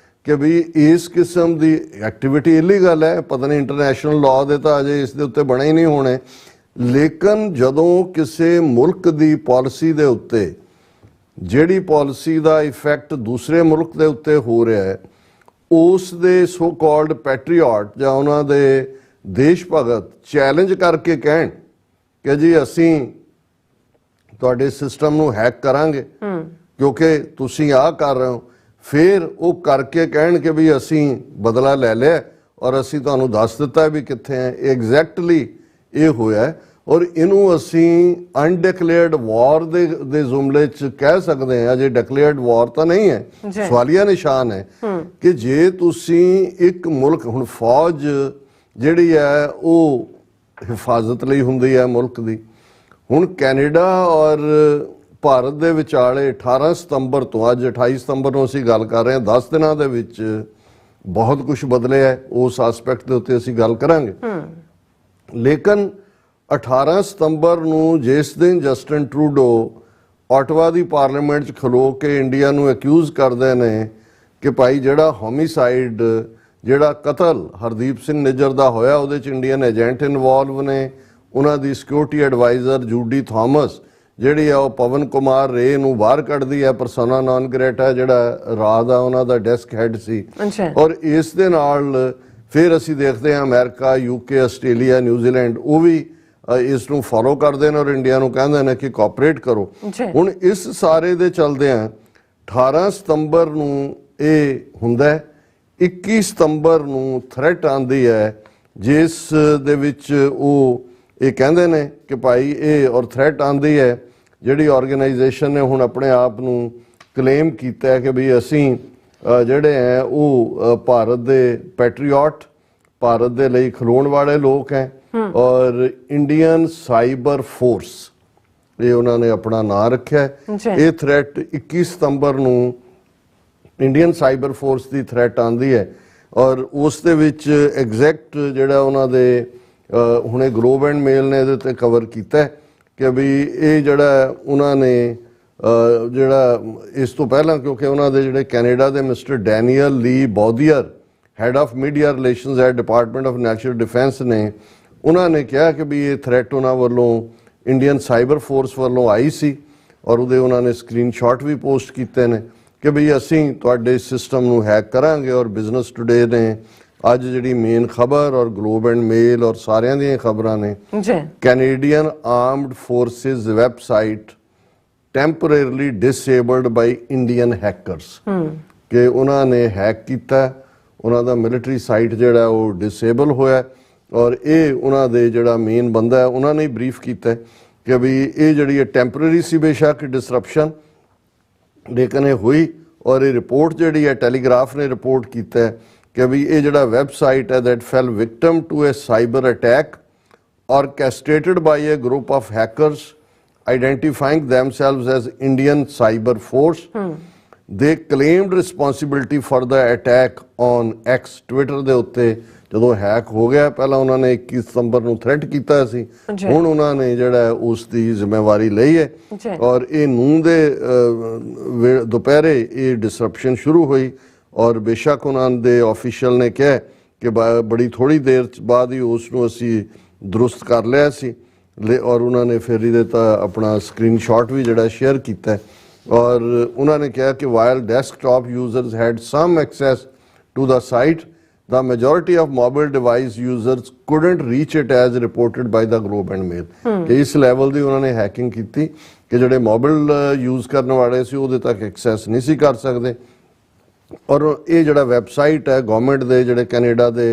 ਕਿ ਵੀ ਇਸ ਕਿਸਮ ਦੀ ਐਕਟੀਵਿਟੀ ਇਲੀਗਲ ਹੈ, ਪਤਾ ਨਹੀਂ ਇੰਟਰਨੈਸ਼ਨਲ ਲਾਅ ਦੇ ਤਾਂ ਅਜੇ ਇਸ ਦੇ ਉੱਤੇ ਬਣੇ ਹੀ ਨਹੀਂ ਹੋਣੇ, ਲੇਕਿਨ ਜਦੋਂ ਕਿਸੇ ਮੁਲਕ ਦੀ ਪਾਲਿਸੀ ਦੇ ਉੱਤੇ ਜਿਹੜੀ ਪਾਲਿਸੀ ਦਾ ਇਫੈਕਟ ਦੂਸਰੇ ਮੁਲਕ ਦੇ ਉੱਤੇ ਹੋ ਰਿਹਾ ਹੈ, ਉਸ ਦੇ ਸੋ ਕਾਲਡ ਪੈਟਰੀਓਟ ਜਾਂ ਉਹਨਾਂ ਦੇ ਦੇਸ਼ ਭਗਤ ਚੈਲੰਜ ਕਰਕੇ ਕਹਿਣ ਕਿ ਜੀ ਅਸੀਂ ਤੁਹਾਡੇ ਸਿਸਟਮ ਨੂੰ ਹੈਕ ਕਰਾਂਗੇ ਕਿਉਂਕਿ ਤੁਸੀਂ ਆਹ ਕਰ ਰਹੇ ਹੋ, ਫਿਰ ਉਹ ਕਰਕੇ ਕਹਿਣ ਕਿ ਵੀ ਅਸੀਂ ਬਦਲਾ ਲੈ ਲਿਆ ਔਰ ਅਸੀਂ ਤੁਹਾਨੂੰ ਦੱਸ ਦਿੱਤਾ ਵੀ ਕਿੱਥੇ ਹੈ। ਐਗਜ਼ੈਕਟਲੀ ਇਹ ਹੋਇਆ ਔਰ ਇਹਨੂੰ ਅਸੀਂ ਅਨਡਿਕਲੇਅਰਡ ਵਾਰ ਦੇ ਜ਼ੁਮਲੇ 'ਚ ਕਹਿ ਸਕਦੇ ਹਾਂ। ਅਜੇ ਡਿਕਲੇਅਰਡ ਵਾਰ ਤਾਂ ਨਹੀਂ ਹੈ, ਸਵਾਲੀਆ ਨਿਸ਼ਾਨ ਹੈ ਕਿ ਜੇ ਤੁਸੀਂ ਇੱਕ ਮੁਲਕ, ਹੁਣ ਫੌਜ ਜਿਹੜੀ ਹੈ ਉਹ ਹਿਫਾਜ਼ਤ ਲਈ ਹੁੰਦੀ ਹੈ ਮੁਲਕ ਦੀ। ਹੁਣ ਕੈਨੇਡਾ ਔਰ ਭਾਰਤ ਦੇ ਵਿਚਾਲੇ 18 ਸਤੰਬਰ ਤੋਂ ਅੱਜ 28 ਸਤੰਬਰ ਨੂੰ ਅਸੀਂ ਗੱਲ ਕਰ ਰਹੇ ਹਾਂ, 10 ਦਿਨਾਂ ਦੇ ਵਿੱਚ ਬਹੁਤ ਕੁਝ ਬਦਲਿਆ ਹੈ। ਉਸ ਐਸਪੈਕਟ ਦੇ ਉੱਤੇ ਅਸੀਂ ਗੱਲ ਕਰਾਂਗੇ। ਲੇਕਿਨ 18 ਸਤੰਬਰ ਨੂੰ ਜਿਸ ਦਿਨ ਜਸਟਿਨ ਟਰੂਡੋ ਆਟਵਾ ਦੀ ਪਾਰਲੀਮੈਂਟ 'ਚ ਖਲੋ ਕੇ ਇੰਡੀਆ ਨੂੰ ਅਕਿਊਜ਼ ਕਰਦੇ ਨੇ ਕਿ ਭਾਈ ਜਿਹੜਾ ਹੋਮੀਸਾਈਡ ਜਿਹੜਾ ਕਤਲ ਹਰਦੀਪ ਸਿੰਘ ਨਿੱਜਰ ਦਾ ਹੋਇਆ ਉਹਦੇ 'ਚ ਇੰਡੀਅਨ ਏਜੰਟ ਇਨਵੋਲਵ ਨੇ, ਉਹਨਾਂ ਦੀ ਸਿਕਿਉਰਿਟੀ ਐਡਵਾਈਜ਼ਰ ਜੂਡੀ ਥਾਮਸ ਜਿਹੜੀ ਆ ਉਹ ਪਵਨ ਕੁਮਾਰ ਰੇ ਨੂੰ ਬਾਹਰ ਕੱਢਦੀ ਹੈ, ਪਰਸੋਨਾ ਨਾਨ ਗ੍ਰੇਟਾ ਜਿਹੜਾ ਰਾਜ ਆ ਉਹਨਾਂ ਦਾ ਡੈਸਕ ਹੈਡ ਸੀ। ਔਰ ਇਸ ਦੇ ਨਾਲ ਫਿਰ ਅਸੀਂ ਦੇਖਦੇ ਹਾਂ ਅਮਰੀਕਾ, UK, ਆਸਟ੍ਰੇਲੀਆ, ਨਿਊਜ਼ੀਲੈਂਡ ਉਹ ਵੀ ਇਸ ਨੂੰ ਫੋਲੋ ਕਰਦੇ ਨੇ ਔਰ ਇੰਡੀਆ ਨੂੰ ਕਹਿੰਦੇ ਨੇ ਕਿ ਕੋਆਪਰੇਟ ਕਰੋ। ਹੁਣ ਇਸ ਸਾਰੇ ਦੇ ਚਲਦਿਆਂ 18 ਸਤੰਬਰ ਨੂੰ ਇਹ ਹੁੰਦਾ, 21 ਸਤੰਬਰ ਨੂੰ ਥ੍ਰੈਟ ਆਉਂਦੀ ਹੈ ਜਿਸ ਦੇ ਵਿੱਚ ਉਹ ਇਹ ਕਹਿੰਦੇ ਨੇ ਕਿ ਭਾਈ ਇਹ ਔਰ ਥ੍ਰੈਟ ਆਉਂਦੀ ਹੈ ਜਿਹੜੀ ਆਰਗੇਨਾਈਜੇਸ਼ਨ ਨੇ ਹੁਣ ਆਪਣੇ ਆਪ ਨੂੰ ਕਲੇਮ ਕੀਤਾ ਹੈ ਕਿ ਵੀ ਅਸੀਂ ਜਿਹੜੇ ਹੈ ਉਹ ਭਾਰਤ ਦੇ ਪੈਟਰੀਓਟ, ਭਾਰਤ ਦੇ ਲਈ ਖਲੋਣ ਵਾਲੇ ਲੋਕ ਹੈ ਔਰ ਇੰਡੀਅਨ ਸਾਈਬਰ ਫੋਰਸ ਇਹ ਉਹਨਾਂ ਨੇ ਆਪਣਾ ਨਾਂ ਰੱਖਿਆ ਹੈ। ਇਹ ਥ੍ਰੈਟ 21 ਸਤੰਬਰ ਨੂੰ ਇੰਡੀਅਨ ਸਾਈਬਰ ਫੋਰਸ ਦੀ ਥ੍ਰੈਟ ਆਉਂਦੀ ਹੈ ਔਰ ਉਸ ਦੇ ਵਿੱਚ ਐਗਜ਼ੈਕਟ ਜਿਹੜਾ ਉਹਨਾਂ ਦੇ ਹੁਣੇ ਗਲੋਬ ਐਂਡ ਮੇਲ ਨੇ ਇਹਦੇ ਤੇ ਕਵਰ ਕੀਤਾ ਕਿ ਵੀ ਇਹ ਜਿਹੜਾ ਉਹਨਾਂ ਨੇ ਜਿਹੜਾ ਇਸ ਤੋਂ ਪਹਿਲਾਂ ਕਿਉਂਕਿ ਉਹਨਾਂ ਦੇ ਜਿਹੜੇ ਕੈਨੇਡਾ ਦੇ mister Daniel Lee Boudier head of media relations at Department of National Defence ਨੇ ਉਹਨਾਂ ਨੇ ਕਿਹਾ ਕਿ ਵੀ ਇਹ ਥ੍ਰੈਟ ਉਹਨਾਂ ਵੱਲੋਂ ਇੰਡੀਅਨ ਸਾਈਬਰ ਫੋਰਸ ਵੱਲੋਂ ਆਈ ਸੀ ਔਰ ਉਹਦੇ ਉਹਨਾਂ ਨੇ ਸਕਰੀਨਸ਼ਾਟ ਵੀ ਪੋਸਟ ਕੀਤੇ ਨੇ ਕਿ ਵੀ ਅਸੀਂ ਤੁਹਾਡੇ ਸਿਸਟਮ ਨੂੰ ਹੈਕ ਕਰਾਂਗੇ। ਔਰ ਬਿਜ਼ਨਸ ਟੁਡੇ ਨੇ ਅੱਜ ਜਿਹੜੀ ਮੇਨ ਖਬਰ ਔਰ ਗਲੋਬ ਐਂਡ ਮੇਲ ਔਰ ਸਾਰਿਆਂ ਦੀਆਂ ਖਬਰਾਂ ਨੇ Canadian Armed Forces website temporarily disabled by Indian hackers ਕਿ ਉਹਨਾਂ ਨੇ ਹੈਕ ਕੀਤਾ, ਉਹਨਾਂ ਦਾ ਮਿਲਟਰੀ ਸਾਈਟ ਜਿਹੜਾ ਉਹ ਡਿਸੇਬਲ ਹੋਇਆ ਔਰ ਇਹ ਉਹਨਾਂ ਦੇ ਜਿਹੜਾ ਮੇਨ ਬੰਦਾ ਹੈ ਉਹਨਾਂ ਨੇ ਬਰੀਫ ਕੀਤਾ ਕਿ ਵੀ ਇਹ ਜਿਹੜੀ ਟੈਂਪਰੇਰੀ ਸੀ ਬੇਸ਼ੱਕ ਡਿਸਰਪਸ਼ਨ ਲੇਕਿਨ ਇਹ ਹੋਈ ਔਰ ਇਹ ਰਿਪੋਰਟ ਜਿਹੜੀ ਹੈ ਟੈਲੀਗ੍ਰਾਫ ਨੇ ਰਿਪੋਰਟ ਕੀਤਾ ਕਿ ਵੀ ਇਹ ਜਿਹੜਾ ਵੈਬਸਾਈਟ ਹੈ that fell victim to a cyber attack orchestrated by a group of hackers identifying themselves as Indian Cyber Force. They claimed responsibility for the attack on X, Twitter ਦੇ ਉੱਤੇ ਜਦੋਂ hack ਹੋ ਗਿਆ। ਪਹਿਲਾਂ ਉਹਨਾਂ ਨੇ 21 ਸਤੰਬਰ ਨੂੰ ਥ੍ਰੈਟ ਕੀਤਾ ਸੀ, ਹੁਣ ਉਹਨਾਂ ਨੇ ਜਿਹੜਾ ਉਸ ਦੀ ਜ਼ਿੰਮੇਵਾਰੀ ਲਈ ਹੈ ਔਰ ਇਹ ਨੂੰ ਦੇ ਦੁਪਹਿਰੇ ਇਹ ਡਿਸਰਪਸ਼ਨ ਸ਼ੁਰੂ ਹੋਈ ਔਰ ਬੇਸ਼ੱਕ ਉਹਨਾਂ ਦੇ ਆਫੀਸ਼ੀਅਲ ਨੇ ਕਿਹਾ ਕਿ ਬੜੀ ਥੋੜੀ ਦੇਰ ਬਾਅਦ ਹੀ ਉਸ ਨੂੰ ਅਸੀਂ ਦਰੁਸਤ ਕਰ ਲਿਆ ਸੀ ਔਰ ਉਹਨਾਂ ਨੇ ਫਿਰ ਇਹਦੇ ਤਾਂ ਆਪਣਾ ਸਕਰੀਨਸ਼ਾਟ ਵੀ ਜਿਹੜਾ ਸ਼ੇਅਰ ਕੀਤਾ ਔਰ ਉਹਨਾਂ ਨੇ ਕਿਹਾ ਕਿ while desktop users had some access to the site the majority of mobile device users couldn't reach it as reported by the Globe and Mail ਕਿ ਇਸ ਲੈਵਲ ਦੀ ਉਹਨਾਂ ਨੇ ਹੈਕਿੰਗ ਕੀਤੀ ਕਿ ਜਿਹੜੇ ਮੋਬਾਈਲ ਯੂਜ਼ ਕਰਨ ਵਾਲੇ ਸੀ ਉਹਦੇ ਤੱਕ ਐਕਸੈਸ ਨਹੀਂ ਸੀ ਕਰ ਸਕਦੇ ਔਰ ਇਹ ਜਿਹੜਾ ਵੈਬਸਾਈਟ ਹੈ ਗਵਰਨਮੈਂਟ ਦੇ ਜਿਹੜੇ ਕੈਨੇਡਾ ਦੇ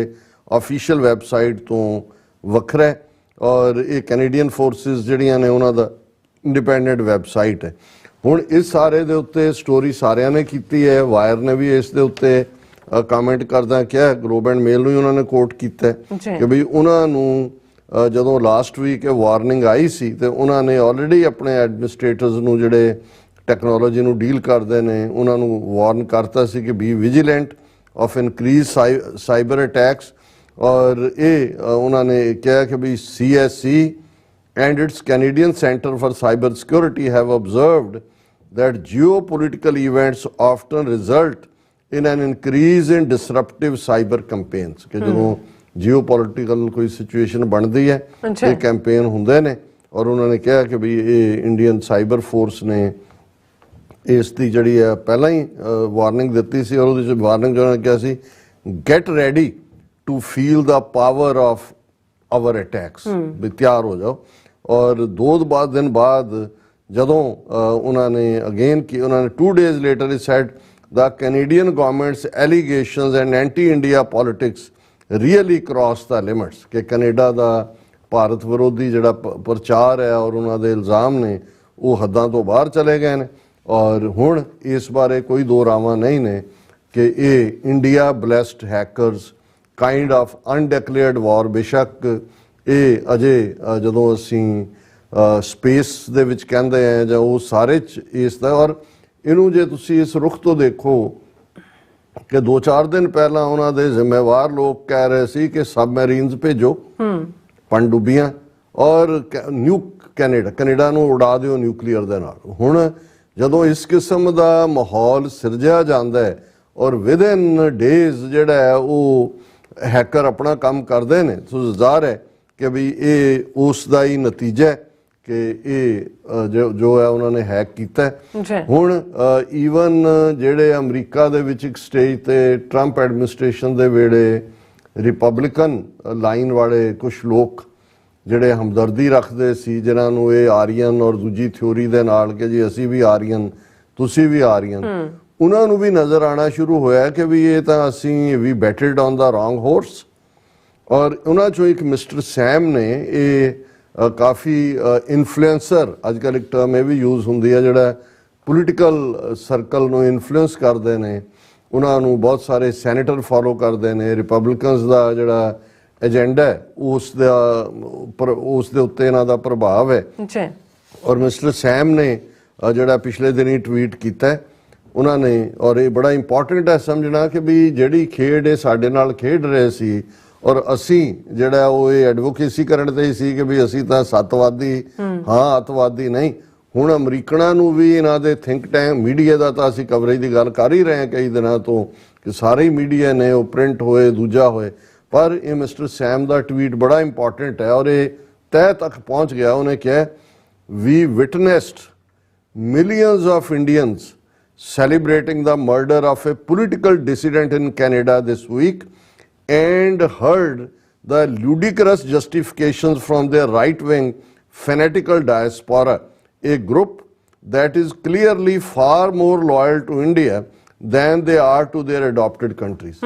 ਆਫੀਸ਼ੀਅਲ ਵੈਬਸਾਈਟ ਤੋਂ ਵੱਖਰਾ ਹੈ ਔਰ ਇਹ ਕੈਨੇਡੀਅਨ ਫੋਰਸਿਸ ਜਿਹੜੀਆਂ ਨੇ ਉਹਨਾਂ ਦਾ ਇੰਡੀਪੈਂਡੈਂਟ ਵੈਬਸਾਈਟ ਹੈ। ਹੁਣ ਇਸ ਸਾਰੇ ਦੇ ਉੱਤੇ ਸਟੋਰੀ ਸਾਰਿਆਂ ਨੇ ਕੀਤੀ ਹੈ, ਵਾਇਰ ਨੇ ਵੀ ਇਸ ਦੇ ਉੱਤੇ ਕਮੈਂਟ ਕਰਦਾ ਕਿਹਾ, ਗਲੋਬ ਐਂਡ ਮੇਲ ਨੂੰ ਹੀ ਉਹਨਾਂ ਨੇ ਕੋਟ ਕੀਤਾ ਕਿ ਬਈ ਉਹਨਾਂ ਨੂੰ ਜਦੋਂ ਲਾਸਟ ਵੀਕ ਇਹ ਵਾਰਨਿੰਗ ਆਈ ਸੀ ਤੇ ਉਹਨਾਂ ਨੇ ਆਲਰੇਡੀ ਆਪਣੇ ਐਡਮਿਨਿਸਟ੍ਰੇਟਰਸ ਨੂੰ ਜਿਹੜੇ ਟੈਕਨੋਲੋਜੀ ਨੂੰ ਡੀਲ ਕਰਦੇ ਨੇ ਉਹਨਾਂ ਨੂੰ ਵਾਰਨ ਕਰਤਾ ਸੀ ਕਿ B vigilant of increase cyber attacks ਔਰ ਇਹ ਉਹਨਾਂ ਨੇ ਕਿਹਾ ਕਿ ਵੀ CSC and its Canadian Centre for Cyber Security have observed that geopolitical events often result in an increase in disruptive cyber campaigns ਕਿ ਜਦੋਂ geopolitical ਕੋਈ ਸਿਚੁਏਸ਼ਨ ਬਣਦੀ ਹੈ ਇਹ ਕੈਂਪੇਨ ਹੁੰਦੇ ਨੇ ਔਰ ਉਹਨਾਂ ਨੇ ਕਿਹਾ ਕਿ ਵੀ ਇਹ ਇੰਡੀਅਨ ਸਾਈਬਰ ਫੋਰਸ ਨੇ ਇਸ ਦੀ ਜਿਹੜੀ ਹੈ ਪਹਿਲਾਂ ਹੀ ਵਾਰਨਿੰਗ ਦਿੱਤੀ ਸੀ ਔਰ ਉਹਦੇ 'ਚ ਵਾਰਨਿੰਗ ਜੋ ਉਹਨਾਂ ਨੇ ਕਿਹਾ ਸੀ get ready to feel the power of our attacks ਵੀ ਤਿਆਰ ਹੋ ਜਾਓ ਔਰ 2 ਦਿਨ ਬਾਅਦ ਜਦੋਂ ਉਹਨਾਂ ਨੇ ਅਗੇਨ ਕਿ ਉਹਨਾਂ ਨੇ 2 days later it said the Canadian government's allegations and anti-India politics really cross the limits ਕਿ ਕੈਨੇਡਾ ਦਾ ਭਾਰਤ ਵਿਰੋਧੀ ਜਿਹੜਾ ਪ੍ਰਚਾਰ ਹੈ ਔਰ ਉਹਨਾਂ ਦੇ ਇਲਜ਼ਾਮ ਨੇ ਉਹ ਹੱਦਾਂ ਤੋਂ ਬਾਹਰ ਚਲੇ ਗਏ ਨੇ ਔਰ ਹੁਣ ਇਸ ਬਾਰੇ ਕੋਈ ਦੋ ਰਾਵਾਂ ਨਹੀਂ ਨੇ ਕਿ ਇਹ India blessed hackers kind of undeclared war ਬੇਸ਼ੱਕ ਇਹ ਅਜੇ ਜਦੋਂ ਅਸੀਂ ਸਪੇਸ ਦੇ ਵਿੱਚ ਕਹਿੰਦੇ ਆ ਜਾਂ ਉਹ ਸਾਰੇ 'ਚ ਇਸ ਦਾ ਔਰ ਇਹਨੂੰ ਜੇ ਤੁਸੀਂ ਇਸ ਰੁਖ ਤੋਂ ਦੇਖੋ ਕਿ 2-4 ਦਿਨ ਪਹਿਲਾਂ ਉਹਨਾਂ ਦੇ ਜ਼ਿੰਮੇਵਾਰ ਲੋਕ ਕਹਿ ਰਹੇ ਸੀ ਕਿ ਸਬਮੈਰੀਨਸ ਭੇਜੋ ਪਣਡੁੱਬੀਆਂ ਔਰ ਕੈਨੇਡਾ ਨੂੰ ਉਡਾ ਦਿਓ ਨਿਊਕਲੀਅਰ ਦੇ ਨਾਲ। ਹੁਣ ਜਦੋਂ ਇਸ ਕਿਸਮ ਦਾ ਮਾਹੌਲ ਸਿਰਜਿਆ ਜਾਂਦਾ ਹੈ ਔਰ ਵਿਦ ਇਨ ਡੇਜ਼ ਜਿਹੜਾ ਹੈ ਉਹ ਹੈਕਰ ਆਪਣਾ ਕੰਮ ਕਰਦੇ ਨੇ। ਸੋ ਜ਼ਾਹਰ ਹੈ ਕਿ ਵੀ ਇਹ ਉਸ ਦਾ ਹੀ ਨਤੀਜਾ ਹੈ ਕਿ ਇਹ ਜੋ ਹੈ ਉਹਨਾਂ ਨੇ ਹੈਕ ਕੀਤਾ। ਹੁਣ ਈਵਨ ਜਿਹੜੇ ਅਮਰੀਕਾ ਦੇ ਵਿੱਚ ਇੱਕ ਸਟੇਜ ਤੇ ਟਰੰਪ ਐਡਮਿਨਿਸਟ੍ਰੇਸ਼ਨ ਦੇ ਵੇਲੇ ਰਿਪਬਲਿਕਨ ਲਾਈਨ ਵਾਲੇ ਕੁਝ ਲੋਕ ਜਿਹੜੇ ਹਮਦਰਦੀ ਰੱਖਦੇ ਸੀ, ਜਿਨ੍ਹਾਂ ਨੂੰ ਇਹ ਆਰੀਅਨ ਔਰ ਦੂਜੀ ਥਿਊਰੀ ਦੇ ਨਾਲ ਕਿ ਜੀ ਅਸੀਂ ਵੀ ਆਰੀਅਨ ਤੁਸੀਂ ਵੀ ਆਰੀਅਨ, ਉਹਨਾਂ ਨੂੰ ਵੀ ਨਜ਼ਰ ਆਉਣਾ ਸ਼ੁਰੂ ਹੋਇਆ ਕਿ ਵੀ ਇਹ ਤਾਂ ਅਸੀਂ ਵੀ ਬੈਟਡ ਔਨ ਦਾ ਰੋਂਗ ਹੋਰਸ। ਔਰ ਉਹਨਾਂ ਚੋਂ ਇੱਕ ਮਿਸਟਰ ਸੈਮ ਨੇ, ਇਹ ਕਾਫੀ ਇਨਫਲੂਐਂਸਰ, ਅੱਜ ਕੱਲ੍ਹ ਇੱਕ ਟਰਮ ਇਹ ਵੀ ਯੂਜ਼ ਹੁੰਦੀ ਹੈ ਜਿਹੜਾ ਪੋਲੀਟੀਕਲ ਸਰਕਲ ਨੂੰ ਇਨਫਲੂਐਂਸ ਕਰਦੇ ਨੇ, ਉਹਨਾਂ ਨੂੰ ਬਹੁਤ ਸਾਰੇ ਸੈਨੇਟਰ ਫੋਲੋ ਕਰਦੇ ਨੇ। ਰਿਪਬਲਿਕਨਸ ਦਾ ਜਿਹੜਾ ਏਜੰਡਾ ਹੈ ਉਸ ਦੇ ਉੱਤੇ ਇਹਨਾਂ ਦਾ ਪ੍ਰਭਾਵ ਹੈ। ਔਰ ਮਿਸਟਰ ਸੈਮ ਨੇ ਜਿਹੜਾ ਪਿਛਲੇ ਦਿਨੀ ਟਵੀਟ ਕੀਤਾ ਉਹਨਾਂ ਨੇ, ਔਰ ਇਹ ਬੜਾ ਇੰਪੋਰਟੈਂਟ ਹੈ ਸਮਝਣਾ ਕਿ ਵੀ ਜਿਹੜੀ ਖੇਡ ਇਹ ਸਾਡੇ ਨਾਲ ਖੇਡ ਰਹੇ ਸੀ ਔਰ ਅਸੀਂ ਜਿਹੜਾ ਉਹ ਇਹ ਐਡਵੋਕੇਸੀ ਕਰਨ ਤੇ ਹੀ ਸੀ ਕਿ ਵੀ ਅਸੀਂ ਤਾਂ ਸੱਤਵਾਦੀ ਹਾਂ, ਅੱਤਵਾਦੀ ਨਹੀਂ। ਹੁਣ ਅਮਰੀਕਨਾਂ ਨੂੰ ਵੀ ਇਹਨਾਂ ਦੇ ਥਿੰਕ ਟੈਂਕ ਮੀਡੀਆ ਦਾ ਤਾਂ ਅਸੀਂ ਕਵਰੇਜ ਦੀ ਗੱਲ ਕਰ ਹੀ ਰਹੇ ਹਾਂ ਕਈ ਦਿਨਾਂ ਤੋਂ ਕਿ ਸਾਰੇ ਹੀ ਮੀਡੀਆ ਨੇ ਉਹ ਪ੍ਰਿੰਟ ਹੋਏ ਦੂਜਾ ਹੋਏ, ਪਰ ਇਹ ਮਿਸਟਰ ਸੈਮ ਦਾ ਟਵੀਟ ਬੜਾ ਇੰਪੋਰਟੈਂਟ ਹੈ ਔਰ ਇਹ ਤਹਿ ਤੱਕ ਪਹੁੰਚ ਗਿਆ। ਉਹਨੇ ਕਿਹਾ, ਵੀ ਵਿਟਨੈਸਡ millions of Indians celebrating the murder of a political dissident in Canada this week and heard the ludicrous justifications from their right-wing fanatical diaspora, a group that is clearly far more loyal to India than they are to their adopted countries.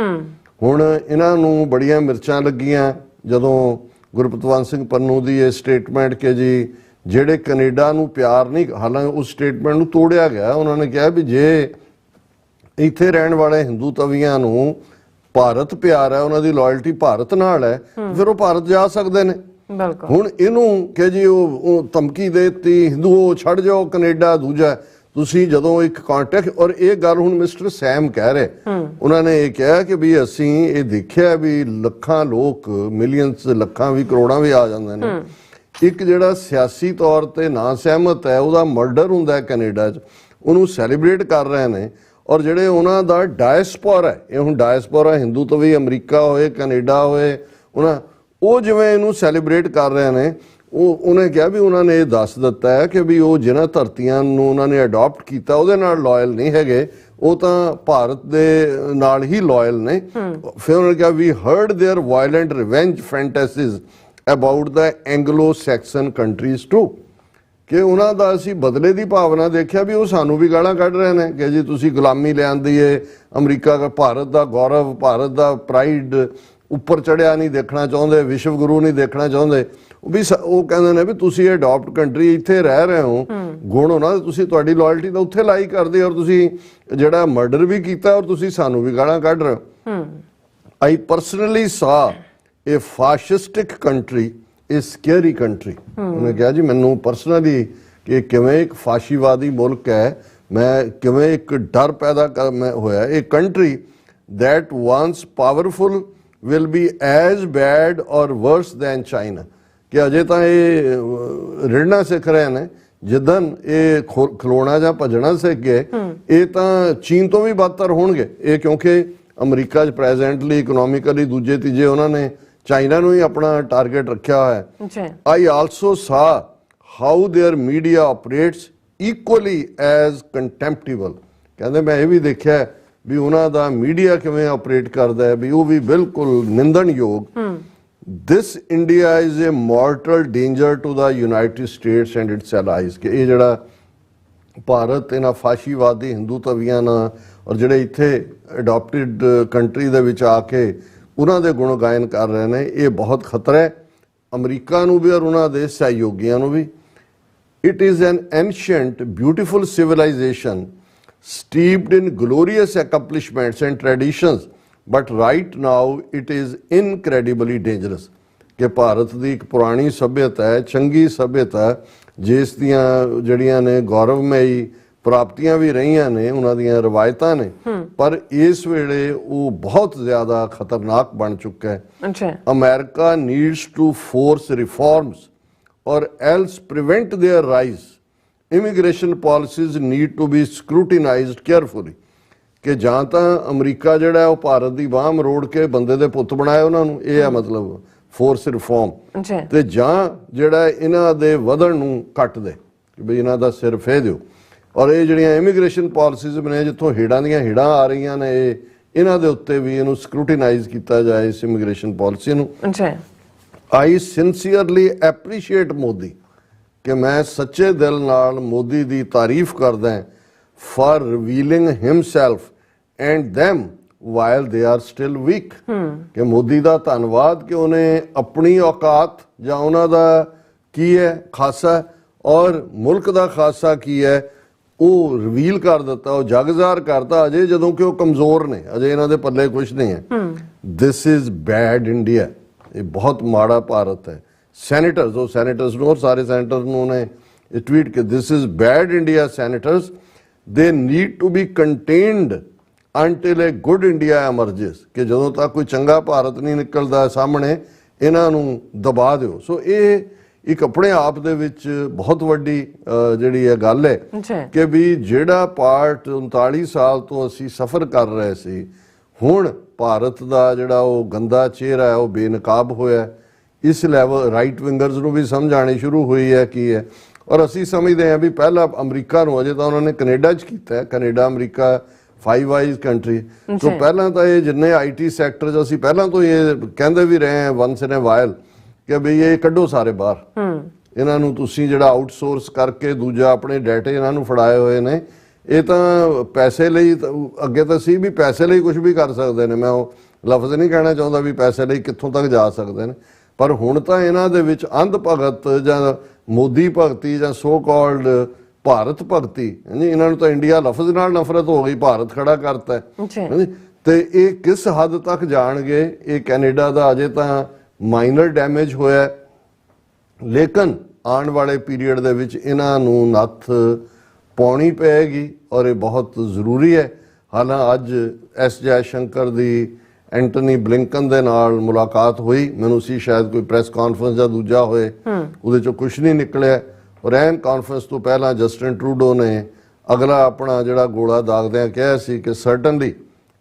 ਹੁਣ ਇਹਨਾਂ ਨੂੰ ਬੜੀਆਂ ਮਿਰਚਾਂ ਲੱਗੀਆਂ ਜਦੋਂ ਗੁਰਪਤਵੰਤ ਸਿੰਘ ਪੰਨੂ ਦੀ ਇਹ statement ਕਿ ਜੀ ਜਿਹੜੇ ਕੈਨੇਡਾ ਨੂੰ ਪਿਆਰ ਨਹੀਂ, ਹਾਲਾਂਕਿ ਉਸ ਸਟੇਟਮੈਂਟ ਨੂੰ ਤੋੜਿਆ ਗਿਆ। ਉਹਨਾਂ ਨੇ ਕਿਹਾ ਵੀ ਜੇ ਇੱਥੇ ਰਹਿਣ ਵਾਲੇ ਹਿੰਦੂ ਤਵੀਆਂ ਨੂੰ ਭਾਰਤ ਪਿਆਰ ਹੈ, ਉਹਨਾਂ ਦੀ ਲਾਇਲਟੀ ਭਾਰਤ ਨਾਲ ਹੈ, ਫਿਰ ਉਹ ਭਾਰਤ ਜਾ ਸਕਦੇ ਨੇ। ਹੁਣ ਇਹਨੂੰ ਕਿ ਜੀ ਉਹ ਧਮਕੀ ਦੇ ਦਿੱਤੀ, ਹਿੰਦੂਓ ਛੱਡ ਜਾਓ ਕੈਨੇਡਾ, ਦੂਜਾ ਤੁਸੀਂ ਜਦੋਂ ਇੱਕ ਕੰਟੈਕਟ। ਔਰ ਇਹ ਗੱਲ ਹੁਣ ਮਿਸਟਰ ਸੈਮ ਕਹਿ ਰਹੇ, ਉਹਨਾਂ ਨੇ ਇਹ ਕਿਹਾ ਕਿ ਵੀ ਅਸੀਂ ਇਹ ਦੇਖਿਆ ਵੀ ਲੱਖਾਂ ਲੋਕ, ਮਿਲੀਅਨਸ, ਲੱਖਾਂ ਵੀ ਕਰੋੜਾਂ ਵੀ ਆ ਜਾਂਦੇ ਨੇ। ਇੱਕ ਜਿਹੜਾ ਸਿਆਸੀ ਤੌਰ ਤੇ ਨਾ ਸਹਿਮਤ ਹੈ, ਉਹਦਾ ਮਰਡਰ ਹੁੰਦਾ ਹੈ ਕੈਨੇਡਾ 'ਚ, ਉਹਨੂੰ ਸੈਲੀਬ੍ਰੇਟ ਕਰ ਰਹੇ ਨੇ। ਔਰ ਜਿਹੜੇ ਉਹਨਾਂ ਦਾ ਡਾਇਸਪੋਰਾ ਹੈ, ਇਹ ਹੁਣ ਡਾਇਸਪੋਰਾ ਹਿੰਦੂ ਤੋਂ ਵੀ ਅਮਰੀਕਾ ਹੋਏ ਕੈਨੇਡਾ ਹੋਏ, ਉਹ ਜਿਵੇਂ ਇਹਨੂੰ ਸੈਲੀਬ੍ਰੇਟ ਕਰ ਰਹੇ ਨੇ। ਉਹਨੇ ਕਿਹਾ ਵੀ ਉਹਨਾਂ ਨੇ ਇਹ ਦੱਸ ਦਿੱਤਾ ਹੈ ਕਿ ਵੀ ਉਹ ਜਿਹਨਾਂ ਧਰਤੀਆਂ ਨੂੰ ਉਹਨਾਂ ਨੇ ਅਡਾਪਟ ਕੀਤਾ ਉਹਦੇ ਨਾਲ ਲਾਇਲ ਨਹੀਂ ਹੈਗੇ, ਉਹ ਤਾਂ ਭਾਰਤ ਦੇ ਨਾਲ ਹੀ ਲਾਇਲ ਨੇ। ਫਿਰ ਉਹਨੇ ਕਿਹਾ, we heard their violent revenge fantasies about the Anglo Saxon countries too, ਕਿ ਉਹਨਾਂ ਦਾ ਅਸੀਂ ਬਦਲੇ ਦੀ ਭਾਵਨਾ ਦੇਖਿਆ ਵੀ ਉਹ ਸਾਨੂੰ ਵੀ ਗਾਲਾਂ ਕੱਢ ਰਹੇ ਨੇ ਕਿ ਜੀ ਤੁਸੀਂ ਗੁਲਾਮੀ ਲਿਆਂਦੀ ਏ, ਅਮਰੀਕਾ ਦਾ ਭਾਰਤ ਦਾ ਗੌਰਵ, ਭਾਰਤ ਦਾ ਪ੍ਰਾਈਡ ਉੱਪਰ ਚੜਿਆ ਨਹੀਂ ਦੇਖਣਾ ਚਾਹੁੰਦੇ, ਵਿਸ਼ਵ ਗੁਰੂ ਨਹੀਂ ਦੇਖਣਾ ਚਾਹੁੰਦੇ। ਵੀ ਉਹ ਕਹਿੰਦੇ ਨੇ ਵੀ ਤੁਸੀਂ ਅਡਾਪਟ ਕੰਟਰੀ ਇੱਥੇ ਰਹਿ ਰਹੇ ਹੋ, ਗੁਣ ਹੋਣਾ ਤੁਸੀਂ, ਤੁਹਾਡੀ ਲਾਇਲਟੀ ਤਾਂ ਉੱਥੇ ਲਾਈ ਕਰਦੇ, ਔਰ ਤੁਸੀਂ ਜਿਹੜਾ ਮਰਡਰ ਵੀ ਕੀਤਾ ਔਰ ਤੁਸੀਂ ਸਾਨੂੰ ਵੀ ਗਾਲਾਂ ਕੱਢ ਰਹੇ ਹੋ। ਆਈ ਪਰਸਨਲੀ ਸਾ a fascistic country, a scary country. ਉਹਨੇ ਕਿਹਾ ਜੀ ਮੈਨੂੰ ਪਰਸਨਲੀ ਕਿ ਕਿਵੇਂ ਇੱਕ ਫਾਸ਼ੀਵਾਦੀ ਮੁਲਕ ਹੈ, ਮੈਂ ਕਿਵੇਂ ਇੱਕ ਡਰ ਪੈਦਾ ਹੋਇਆ। ਇਹ country that once powerful will be as bad or worse than China, ਕਿ ਅਜੇ ਤਾਂ ਇਹ ਰਿੜਨਾ ਸਿੱਖ ਰਹੇ ਨੇ, ਜਿੱਦਨ ਇਹ ਖਲੋਣਾ ਜਾਂ ਭੱਜਣਾ ਸਿੱਖ ਗਏ ਇਹ ਤਾਂ ਚੀਨ ਤੋਂ ਵੀ ਬਦਤਰ ਹੋਣਗੇ। ਇਹ ਕਿਉਂਕਿ ਅਮਰੀਕਾ 'ਚ ਪ੍ਰੈਜ਼ੈਂਟਲੀ ਇਕਨੋਮਿਕਲੀ ਦੂਜੇ ਤੀਜੇ ਉਹਨਾਂ ਨੇ ਚਾਈਨਾ ਨੂੰ ਹੀ ਆਪਣਾ ਟਾਰਗੇਟ ਰੱਖਿਆ ਹੋਇਆ ਹੈ। I also saw how their media apparatus equally as contemptible, ਕਹਿੰਦੇ ਮੈਂ ਇਹ ਵੀ ਦੇਖਿਆ ਵੀ ਉਹਨਾਂ ਦਾ ਮੀਡੀਆ ਕਿਵੇਂ ਆਪਰੇਟ ਕਰਦਾ ਹੈ, ਵੀ ਉਹ ਵੀ ਬਿਲਕੁਲ ਨਿੰਦਣਯੋਗ। This India is a mortal danger to the United States and its allies, ਕਿ ਇਹ ਜਿਹੜਾ ਭਾਰਤ ਇਹਨਾਂ ਫਾਸ਼ੀਵਾਦੀ ਹਿੰਦੂ ਤਵੀਆਂ ਨਾਲ ਔਰ ਜਿਹੜੇ ਇੱਥੇ ਅਡਾਪਟਡ ਕੰਟਰੀ ਦੇ ਵਿੱਚ ਆ ਕੇ ਉਹਨਾਂ ਦੇ ਗੁਣ ਗਾਇਨ ਕਰ ਰਹੇ ਨੇ, ਇਹ ਬਹੁਤ ਖਤਰਾ ਹੈ ਅਮਰੀਕਾ ਨੂੰ ਵੀ ਔਰ ਉਹਨਾਂ ਦੇ ਸਹਿਯੋਗੀਆਂ ਨੂੰ ਵੀ। It is an ancient beautiful civilisation steeped in glorious accomplishments and traditions, but right now it is incredibly dangerous, ਕਿ ਭਾਰਤ ਦੀ ਇੱਕ ਪੁਰਾਣੀ ਸਭਿਅਤਾ ਹੈ, ਚੰਗੀ ਸਭਿਅਤਾ, ਜਿਸ ਦੀਆਂ ਜਿਹੜੀਆਂ ਨੇ ਗੌਰਵਮਈ ਪ੍ਰਾਪਤੀਆਂ ਵੀ ਰਹੀਆਂ ਨੇ, ਉਹਨਾਂ ਦੀਆਂ ਰਵਾਇਤਾਂ ਨੇ, ਪਰ ਇਸ ਵੇਲੇ ਉਹ ਬਹੁਤ ਜ਼ਿਆਦਾ ਖਤਰਨਾਕ ਬਣ ਚੁੱਕਾ ਹੈ। America needs to force reforms or else prevent their rise. Immigration policies need to be scrutinized carefully, ਕਿ ਜਾਂ ਤਾਂ ਅਮਰੀਕਾ ਜਿਹੜਾ ਉਹ ਭਾਰਤ ਦੀ ਬਾਂਹ ਮਰੋੜ ਕੇ ਬੰਦੇ ਦੇ ਪੁੱਤ ਬਣਾਏ ਉਹਨਾਂ ਨੂੰ, ਇਹ ਹੈ ਮਤਲਬ ਫੋਰਸ ਰਿਫਾਰਮ, ਜੀ ਤੇ ਜਾਂ ਜਿਹੜਾ ਇਹਨਾਂ ਦੇ ਵਧਣ ਨੂੰ ਕੱਟ ਦੇ ਕਿ ਬਈ ਇਹਨਾਂ ਦਾ ਸਿਰ ਫੇਹ ਦਿਓ। ਔਰ ਇਹ ਜਿਹੜੀਆਂ ਇਮੀਗ੍ਰੇਸ਼ਨ ਪਾਲਿਸੀਜ਼ ਨੇ ਜਿੱਥੋਂ ਹੇੜਾਂ ਦੀਆਂ ਹੇੜਾਂ ਆ ਰਹੀਆਂ ਨੇ, ਇਹਨਾਂ ਦੇ ਉੱਤੇ ਵੀ ਇਹਨੂੰ ਸਕਰੂਟੀਨਾਈਜ਼ ਕੀਤਾ ਜਾਏ ਇਸ ਇਮੀਗ੍ਰੇਸ਼ਨ ਪਾਲਿਸੀ ਨੂੰ। ਜੀ ਆਈ ਸਿੰਸੀਅਰਲੀ ਐਪਰੀਸ਼ੀਏਟ ਮੋਦੀ, ਕਿ ਮੈਂ ਸੱਚੇ ਦਿਲ ਨਾਲ ਮੋਦੀ ਦੀ ਤਾਰੀਫ ਕਰਦਾ ਹਾਂ for revealing himself and them while they are still weak। ਕਿ ਮੋਦੀ ਦਾ ਧੰਨਵਾਦ ਕਿ ਉਹਨੇ ਆਪਣੀ ਔਕਾਤ ਜਾਂ ਉਹਨਾਂ ਦਾ ਕੀ ਹੈ ਖਾਸਾ ਔਰ ਮੁਲਕ ਦਾ ਖਾਸਾ ਕੀ ਹੈ ਉਹ ਰਿਵੀਲ ਕਰ ਦਿੱਤਾ, ਉਹ ਜਗਜ਼ਾਰ ਕਰਤਾ ਅਜੇ ਜਦੋਂ ਕਿ ਉਹ ਕਮਜ਼ੋਰ ਨੇ, ਅਜੇ ਇਹਨਾਂ ਦੇ ਪੱਲੇ ਕੁਝ ਨਹੀਂ ਹੈ। ਦਿਸ ਇਜ਼ ਬੈਡ ਇੰਡੀਆ, ਇਹ ਬਹੁਤ ਮਾੜਾ ਭਾਰਤ ਹੈ। ਸੈਨੇਟਰਸ, ਉਹ ਸੈਨੇਟਰਸ ਨੂੰ ਔਰ ਸਾਰੇ ਸੈਨੇਟਰ ਨੂੰ ਨੇ ਇਹ ਟਵੀਟ ਕਿ this is bad India senators, they need to be contained until a good India emerges, ਕਿ ਜਦੋਂ ਤੱਕ ਕੋਈ ਚੰਗਾ ਭਾਰਤ ਨਹੀਂ ਨਿਕਲਦਾ ਸਾਹਮਣੇ ਇਹਨਾਂ ਨੂੰ ਦਬਾ ਦਿਓ। ਸੋ ਇਹ ਇੱਕ ਆਪਣੇ ਆਪ ਦੇ ਵਿੱਚ ਬਹੁਤ ਵੱਡੀ ਜਿਹੜੀ ਇਹ ਗੱਲ ਹੈ ਕਿ ਵੀ ਜਿਹੜਾ ਪਾਰਟ 39 ਸਾਲ ਤੋਂ ਅਸੀਂ ਸਫ਼ਰ ਕਰ ਰਹੇ ਸੀ, ਹੁਣ ਭਾਰਤ ਦਾ ਜਿਹੜਾ ਉਹ ਗੰਦਾ ਚਿਹਰਾ ਹੈ ਉਹ ਬੇਨਕਾਬ ਹੋਇਆ। ਇਸ ਲੈਵਲ ਰਾਈਟ ਵਿੰਗਰਸ ਨੂੰ ਵੀ ਸਮਝ ਆਣੀ ਸ਼ੁਰੂ ਹੋਈ ਹੈ ਕੀ ਹੈ। ਔਰ ਅਸੀਂ ਸਮਝਦੇ ਹਾਂ ਵੀ ਪਹਿਲਾਂ ਅਮਰੀਕਾ ਨੂੰ, ਅਜੇ ਤਾਂ ਉਹਨਾਂ ਨੇ ਕੈਨੇਡਾ 'ਚ ਕੀਤਾ ਹੈ, Canada America Five Eyes country ਤੋਂ ਪਹਿਲਾਂ ਤਾਂ ਇਹ ਜਿੰਨੇ ਆਈਟੀ ਸੈਕਟਰ 'ਚ ਅਸੀਂ ਪਹਿਲਾਂ ਤੋਂ ਇਹ ਕਹਿੰਦੇ ਵੀ ਰਹੇ ਹਾਂ ਵਨਸ ਇਨ ਅ ਵਾਈਲ ਕਿ ਬਈ ਇਹ ਕੱਢੋ ਸਾਰੇ ਬਾਹਰ, ਇਹਨਾਂ ਨੂੰ ਤੁਸੀਂ ਜਿਹੜਾ ਆਊਟਸੋਰਸ ਕਰਕੇ ਦੂਜਾ ਆਪਣੇ ਡਾਟੇ ਇਹਨਾਂ ਨੂੰ ਫੜਾਏ ਹੋਏ ਨੇ, ਇਹ ਤਾਂ ਪੈਸੇ ਲਈ ਅੱਗੇ ਤਾਂ ਸੀ ਵੀ ਪੈਸੇ ਲਈ ਕੁਝ ਵੀ ਕਰ ਸਕਦੇ ਨੇ, ਮੈਂ ਉਹ ਲਫ਼ਜ਼ ਨਹੀਂ ਕਹਿਣਾ ਚਾਹੁੰਦਾ ਵੀ ਪੈਸੇ ਲਈ ਕਿੱਥੋਂ ਤੱਕ ਜਾ ਸਕਦੇ ਨੇ, ਪਰ ਹੁਣ ਤਾਂ ਇਹਨਾਂ ਦੇ ਵਿੱਚ ਅੰਧ ਭਗਤ ਜਾਂ ਮੋਦੀ ਭਗਤੀ ਜਾਂ ਸੋ ਕਾਲਡ ਭਾਰਤ ਭਗਤੀ, ਇਹਨਾਂ ਨੂੰ ਤਾਂ ਇੰਡੀਆ ਲਫ਼ਜ਼ ਨਾਲ ਨਫ਼ਰਤ ਹੋ ਗਈ, ਭਾਰਤ ਖੜਾ ਕਰਤਾ ਹੈ। ਤੇ ਇਹ ਕਿਸ ਹੱਦ ਤੱਕ ਜਾਣਗੇ, ਇਹ ਕੈਨੇਡਾ ਦਾ ਅਜੇ ਤਾਂ ਮਾਈਨਰ ਡੈਮੇਜ ਹੋਇਆ, ਲੇਕਿਨ ਆਉਣ ਵਾਲੇ ਪੀਰੀਅਡ ਦੇ ਵਿੱਚ ਇਹਨਾਂ ਨੂੰ ਨੱਥ ਪਾਉਣੀ ਪਏਗੀ ਔਰ ਇਹ ਬਹੁਤ ਜ਼ਰੂਰੀ ਹੈ। ਹਾਲਾਂ ਅੱਜ ਐਸ ਜੈ ਸ਼ੰਕਰ ਦੀ ਐਂਟਨੀ ਬਲਿੰਕਨ ਦੇ ਨਾਲ ਮੁਲਾਕਾਤ ਹੋਈ, ਮੈਨੂੰ ਸੀ ਸ਼ਾਇਦ ਕੋਈ ਪ੍ਰੈਸ ਕਾਨਫਰੰਸ ਜਾਂ ਦੂਜਾ ਹੋਏ, ਉਹਦੇ ਚੋਂ ਕੁਝ ਨਹੀਂ ਨਿਕਲਿਆ। ਔਰ ਐਨ ਕਾਨਫਰੰਸ ਤੋਂ ਪਹਿਲਾਂ ਜਸਟਿਨ ਟਰੂਡੋ ਨੇ ਅਗਲਾ ਆਪਣਾ ਜਿਹੜਾ ਗੋਲਾ ਦਾਗਦਿਆਂ ਕਿਹਾ ਸੀ ਕਿ ਸਰਟਨਲੀ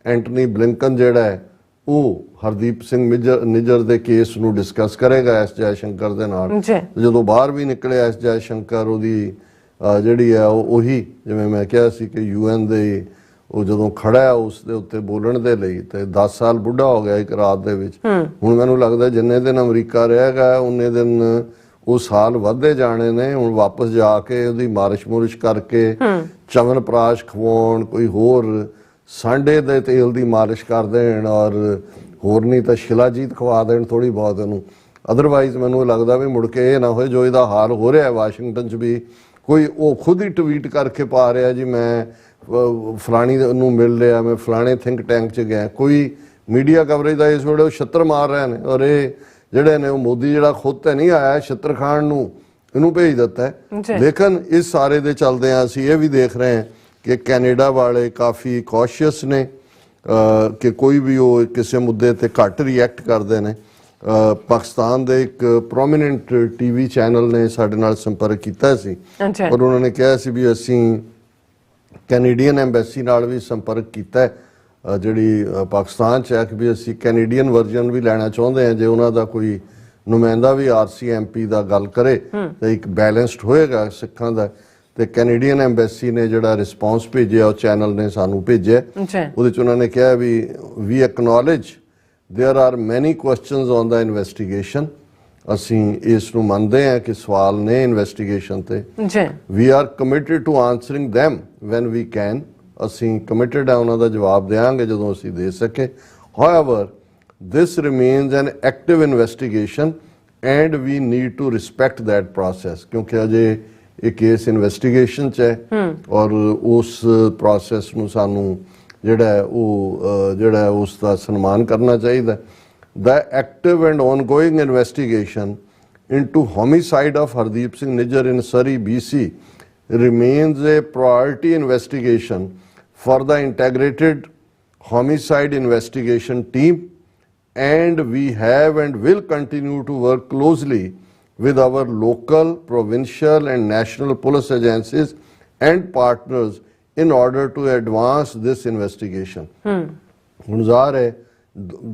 ਐਂਟਨੀ ਬਲਿੰਕਨ ਜਿਹੜਾ ਹੈ ਉਹ ਹਰਦੀਪ ਸਿੰਘ ਨਿੱਜਰ ਦੇ ਕੇਸ ਨੂੰ ਡਿਸਕਸ ਕਰੇਗਾ ਐਸ ਜੈ ਸ਼ੰਕਰ ਦੇ ਨਾਲ। ਜਦੋਂ ਬਾਹਰ ਵੀ ਨਿਕਲਿਆ ਐਸ ਜੈ ਸ਼ੰਕਰ, ਉਹਦੀ ਜਿਹੜੀ ਹੈ ਉਹੀ ਜਿਵੇਂ ਮੈਂ ਕਿਹਾ ਸੀ ਕਿ ਯੂਐਨ ਦੇ ਉਹ ਜਦੋਂ ਖੜਾ ਹੈ ਉਸ ਦੇ ਉੱਤੇ ਬੋਲਣ ਦੇ ਲਈ, ਤੇ 10 ਸਾਲ ਬੁੱਢਾ ਹੋ ਗਿਆ ਇੱਕ ਰਾਤ ਦੇ ਵਿੱਚ। ਹੁਣ ਮੈਨੂੰ ਲੱਗਦਾ ਜਿੰਨੇ ਦਿਨ ਅਮਰੀਕਾ ਰਹੇਗਾ ਉਨੇ ਦਿਨ ਉਹ ਸਾਲ ਵੱਧਦੇ ਜਾਣੇ ਨੇ। ਹੁਣ ਵਾਪਸ ਜਾ ਕੇ ਉਹਦੀ ਮਾਰਿਸ਼ ਮੁਰਿਸ਼ ਕਰਕੇ ਚਵਨ ਪ੍ਰਾਸ਼ ਖਵਾਉਣ, ਕੋਈ ਹੋਰ ਸਾਂਡੇ ਦੇ ਤੇਲ ਦੀ ਮਾਲਿਸ਼ ਕਰ ਦੇਣ, ਔਰ ਹੋਰ ਨਹੀਂ ਤਾਂ ਸ਼ਿਲਾਜੀਤ ਖਵਾ ਦੇਣ ਥੋੜੀ ਬਹੁਤ ਇਹਨੂੰ। ਅਦਰਵਾਈਜ਼ ਮੈਨੂੰ ਲੱਗਦਾ ਵੀ ਮੁੜ ਕੇ ਇਹ ਨਾ ਹੋਏ ਜੋ ਇਹਦਾ ਹਾਲ ਹੋ ਰਿਹਾ ਵਾਸ਼ਿੰਗਟਨ 'ਚ ਵੀ, ਕੋਈ ਉਹ ਖੁਦ ਹੀ ਟਵੀਟ ਕਰਕੇ ਪਾ ਰਿਹਾ ਜੀ ਮੈਂ ਫਲਾਣੀ ਨੂੰ ਮਿਲ ਲਿਆ, ਮੈਂ ਫਲਾਣੇ ਥਿੰਕ ਟੈਂਕ 'ਚ ਗਿਆ। ਕੋਈ ਮੀਡੀਆ ਕਵਰੇਜ ਦਾ ਇਸ ਵੇਲੇ ਉਹ ਛੱਤਰ ਮਾਰ ਰਹੇ ਨੇ, ਔਰ ਇਹ ਜਿਹੜੇ ਨੇ ਉਹ ਮੋਦੀ ਜਿਹੜਾ ਖੁਦ ਤੇ ਨਹੀਂ ਆਇਆ ਛੱਤਰ ਖਾਣ ਨੂੰ, ਇਹਨੂੰ ਭੇਜ ਦਿੱਤਾ ਹੈ। ਲੇਕਿਨ ਇਸ ਸਾਰੇ ਦੇ ਚੱਲਦੇ ਆ ਅਸੀਂ ਇਹ ਵੀ ਦੇਖ ਰਹੇ ਹਾਂ ਕਿ ਕੈਨੇਡਾ ਵਾਲੇ ਕਾਫੀ ਕੌਸ਼ੀਅਸ ਨੇ ਕਿ ਕੋਈ ਵੀ ਉਹ ਕਿਸੇ ਮੁੱਦੇ ਤੇ ਘੱਟ ਰਿਐਕਟ ਕਰਦੇ ਨੇ। ਪਾਕਿਸਤਾਨ ਦੇ ਇੱਕ ਪ੍ਰੋਮੀਨੈਂਟ ਟੀਵੀ ਚੈਨਲ ਨੇ ਸਾਡੇ ਨਾਲ ਸੰਪਰਕ ਕੀਤਾ ਸੀ ਔਰ ਉਹਨਾਂ ਨੇ ਕਿਹਾ ਸੀ ਵੀ ਅਸੀਂ ਕੈਨੇਡੀਅਨ ਐਮਬੈਸੀ ਨਾਲ ਵੀ ਸੰਪਰਕ ਕੀਤਾ ਹੈ ਜਿਹੜੀ ਪਾਕਿਸਤਾਨ 'ਚ ਹੈ ਕਿ ਵੀ ਅਸੀਂ ਕੈਨੇਡੀਅਨ ਵਰਜ਼ਨ ਵੀ ਲੈਣਾ ਚਾਹੁੰਦੇ ਹਾਂ, ਜੇ ਉਹਨਾਂ ਦਾ ਕੋਈ ਨੁਮਾਇੰਦਾ ਵੀ RCMP ਦਾ ਗੱਲ ਕਰੇ ਤਾਂ ਇੱਕ ਬੈਲੈਂਸਡ ਹੋਏਗਾ ਸਿੱਖਾਂ ਦਾ। ਤੇ ਕੈਨੇਡੀਅਨ ਐਮਬੈਸੀ ਨੇ ਜਿਹੜਾ ਰਿਸਪੌਂਸ ਭੇਜਿਆ ਉਹ ਚੈਨਲ ਨੇ ਸਾਨੂੰ ਭੇਜਿਆ, ਉਹਦੇ 'ਚ ਉਹਨਾਂ ਨੇ ਕਿਹਾ ਵੀ ਵੀ ਐਕਨੋਲੇਜ ਦੇਅਰ ਆਰ ਮੈਨੀ ਕੁਐਸਚਨਸ ਔਨ ਦਾ ਇਨਵੈਸਟੀਗੇਸ਼ਨ, ਅਸੀਂ ਇਸ ਨੂੰ ਮੰਨਦੇ ਹਾਂ ਕਿ ਸਵਾਲ ਨੇ ਇਨਵੈਸਟੀਗੇਸ਼ਨ ਤੇ, we are committed to answering them when we can, ਅਸੀਂ ਕਮਿਟਡ ਆ ਉਹਨਾਂ ਦਾ ਜਵਾਬ ਦੇਵਾਂਗੇ ਜਦੋਂ ਅਸੀਂ ਦੇ ਸਕੇ। however this remains an active investigation and we need to respect that process, ਕਿਉਂਕਿ ਅਜੇ ਇਹ ਕੇਸ ਇਨਵੈਸਟੀਗੇਸ਼ਨ 'ਚ ਹੈ ਔਰ ਉਸ ਪ੍ਰੋਸੈਸ ਨੂੰ ਸਾਨੂੰ ਜਿਹੜਾ ਉਸ ਦਾ ਸਨਮਾਨ ਕਰਨਾ ਚਾਹੀਦਾ। The active and ongoing investigation into homicide of Hardeep Singh Nijjar in Surrey, BC remains a priority investigation for the integrated homicide investigation team, and we have and will continue to work closely with our local, provincial and national police agencies and partners in order to advance this investigation. ਹੁਣ ਜ਼ਾਹਰ ਹੈ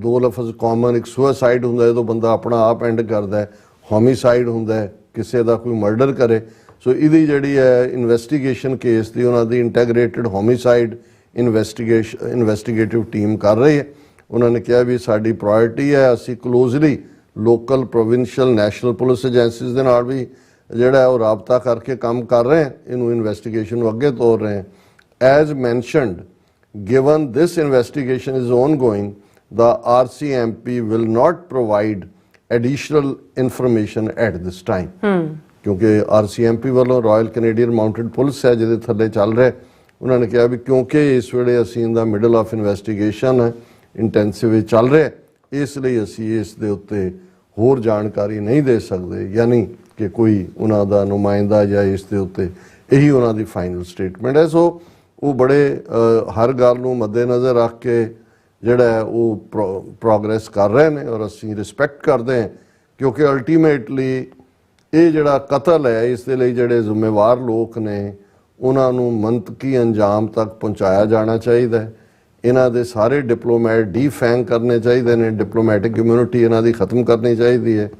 ਦੋ ਲਫ਼ਜ਼ common, ਇੱਕ suicide ਹੁੰਦਾ ਜਦੋਂ ਬੰਦਾ ਆਪਣਾ ਆਪ ਐਂਡ ਕਰਦਾ ਹੈ, ਹੋਮੀਸਾਈਡ ਹੁੰਦਾ ਹੈ ਕਿਸੇ ਦਾ ਕੋਈ ਮਰਡਰ ਕਰੇ। ਸੋ ਇਹਦੀ ਜਿਹੜੀ ਹੈ ਇਨਵੈਸਟੀਗੇਸ਼ਨ ਕੇਸ ਦੀ ਉਹਨਾਂ ਦੀ ਇੰਟੈਗਰੇਟਿਡ ਹੋਮੀਸਾਈਡ ਇਨਵੈਸਟੀਗੇਟਿਵ ਟੀਮ ਕਰ ਰਹੀ ਹੈ। ਉਹਨਾਂ ਨੇ ਕਿਹਾ ਵੀ ਸਾਡੀ ਪ੍ਰਾਇੋਰਟੀ ਹੈ, ਅਸੀਂ closely local provincial national police agencies ਦੇ ਨਾਲ ਵੀ ਜਿਹੜਾ ਹੈ ਉਹ ਰਾਬਤਾ ਕਰਕੇ ਕੰਮ ਕਰ ਰਹੇ ਹਾਂ, ਇਹਨੂੰ ਇਨਵੈਸਟੀਗੇਸ਼ਨ ਨੂੰ ਅੱਗੇ ਤੋਰ ਰਹੇ ਹਾਂ। As mentioned, given this investigation is ongoing, the RCMP will not provide additional information at this time. ਕਿਉਂਕਿ RCMP ਵੱਲੋਂ ਰਾਇਲ ਕੈਨੇਡੀਅਨ ਮਾਊਂਟਡ ਪੁਲਿਸ ਹੈ ਜਿਹਦੇ ਥੱਲੇ ਚੱਲ ਰਿਹਾ, ਉਹਨਾਂ ਨੇ ਕਿਹਾ ਵੀ ਕਿਉਂਕਿ ਇਸ ਵੇਲੇ ਅਸੀਂ ਇਨ ਦਾ ਮਿਡਲ ਆਫ ਇਨਵੈਸਟੀਗੇਸ਼ਨ ਹੈ, ਇੰਟੈਂਸਿਵ ਚੱਲ ਰਿਹਾ, ਇਸ ਲਈ ਅਸੀਂ ਇਸ ਦੇ ਉੱਤੇ ਹੋਰ ਜਾਣਕਾਰੀ ਨਹੀਂ ਦੇ ਸਕਦੇ। ਯਾਨੀ ਕਿ ਕੋਈ ਉਹਨਾਂ ਦਾ ਨੁਮਾਇੰਦਾ ਜਾਂ ਇਸ ਦੇ ਉੱਤੇ ਇਹੀ ਉਹਨਾਂ ਦੀ ਫਾਈਨਲ ਸਟੇਟਮੈਂਟ ਹੈ। ਸੋ ਉਹ ਬੜੇ ਹਰ ਗੱਲ ਨੂੰ ਮੱਦੇਨਜ਼ਰ ਰੱਖ ਕੇ ਜਿਹੜਾ ਹੈ ਉਹ ਪ੍ਰੋਗਰੈਸ ਕਰ ਰਹੇ ਨੇ ਔਰ ਅਸੀਂ ਰਿਸਪੈਕਟ ਕਰਦੇ ਹਾਂ, ਕਿਉਂਕਿ ਅਲਟੀਮੇਟਲੀ ਇਹ ਜਿਹੜਾ ਕਤਲ ਹੈ ਇਸ ਦੇ ਲਈ ਜਿਹੜੇ ਜ਼ਿੰਮੇਵਾਰ ਲੋਕ ਨੇ ਉਹਨਾਂ ਨੂੰ ਮੰਤਕੀ ਅੰਜਾਮ ਤੱਕ ਪਹੁੰਚਾਇਆ ਜਾਣਾ ਚਾਹੀਦਾ ਹੈ। ਇਹਨਾਂ ਦੇ ਸਾਰੇ ਡਿਪਲੋਮੈਟ ਡੀਫੈਂਗ ਕਰਨੇ ਚਾਹੀਦੇ ਨੇ, ਡਿਪਲੋਮੈਟਿਕ ਇਮਿਊਨਿਟੀ ਇਹਨਾਂ ਦੀ ਖਤਮ ਕਰਨੀ ਚਾਹੀਦੀ ਹੈ,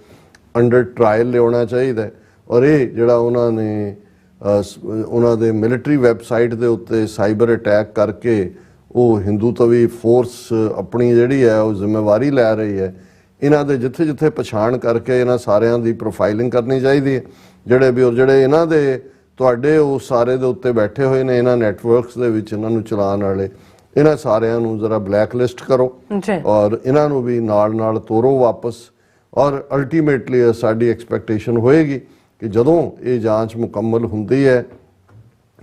ਅੰਡਰ ਟਰਾਇਲ ਲਿਆਉਣਾ ਚਾਹੀਦਾ। ਔਰ ਇਹ ਜਿਹੜਾ ਉਹਨਾਂ ਨੇ ਉਹਨਾਂ ਦੇ ਮਿਲਟਰੀ ਵੈਬਸਾਈਟ ਦੇ ਉੱਤੇ ਸਾਈਬਰ ਅਟੈਕ ਕਰਕੇ ਉਹ ਹਿੰਦੂਤਵੀ ਫੋਰਸ ਆਪਣੀ ਜਿਹੜੀ ਹੈ ਉਹ ਜ਼ਿੰਮੇਵਾਰੀ ਲੈ ਰਹੀ ਹੈ, ਇਹਨਾਂ ਦੇ ਜਿੱਥੇ ਜਿੱਥੇ ਪਛਾਣ ਕਰਕੇ ਇਹਨਾਂ ਸਾਰਿਆਂ ਦੀ ਪ੍ਰੋਫਾਈਲਿੰਗ ਕਰਨੀ ਚਾਹੀਦੀ ਹੈ। ਜਿਹੜੇ ਵੀ ਔਰ ਜਿਹੜੇ ਇਹਨਾਂ ਦੇ ਤੁਹਾਡੇ ਉਹ ਸਾਰੇ ਦੇ ਉੱਤੇ ਬੈਠੇ ਹੋਏ ਨੇ ਇਹਨਾਂ ਨੈਟਵਰਕਸ ਦੇ ਵਿੱਚ ਇਹਨਾਂ ਨੂੰ ਚਲਾਉਣ ਵਾਲੇ, ਇਹਨਾਂ ਸਾਰਿਆਂ ਨੂੰ ਜ਼ਰਾ ਬਲੈਕ ਲਿਸਟ ਕਰੋ ਔਰ ਇਹਨਾਂ ਨੂੰ ਵੀ ਨਾਲ ਨਾਲ ਤੋਰੋ ਵਾਪਸ। ਔਰ ਅਲਟੀਮੇਟਲੀ ਸਾਡੀ ਐਕਸਪੈਕਟੇਸ਼ਨ ਹੋਏਗੀ ਕਿ ਜਦੋਂ ਇਹ ਜਾਂਚ ਮੁਕੰਮਲ ਹੁੰਦੀ ਹੈ,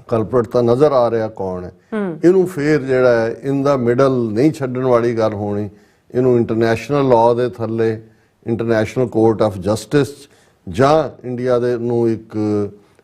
ਕਲਪਰਟ ਤਾਂ ਨਜ਼ਰ ਆ ਰਿਹਾ ਕੌਣ ਹੈ, ਇਹਨੂੰ ਫੇਰ ਜਿਹੜਾ ਹੈ ਇਨ ਦਾ ਮਿਡਲ ਨਹੀਂ ਛੱਡਣ ਵਾਲੀ ਗੱਲ ਹੋਣੀ, ਇਹਨੂੰ ਇੰਟਰਨੈਸ਼ਨਲ ਲਾਅ ਦੇ ਥੱਲੇ ਇੰਟਰਨੈਸ਼ਨਲ ਕੋਰਟ ਆਫ ਜਸਟਿਸ ਜਾਂ ਇੰਡੀਆ ਦੇ ਨੂੰ ਇੱਕ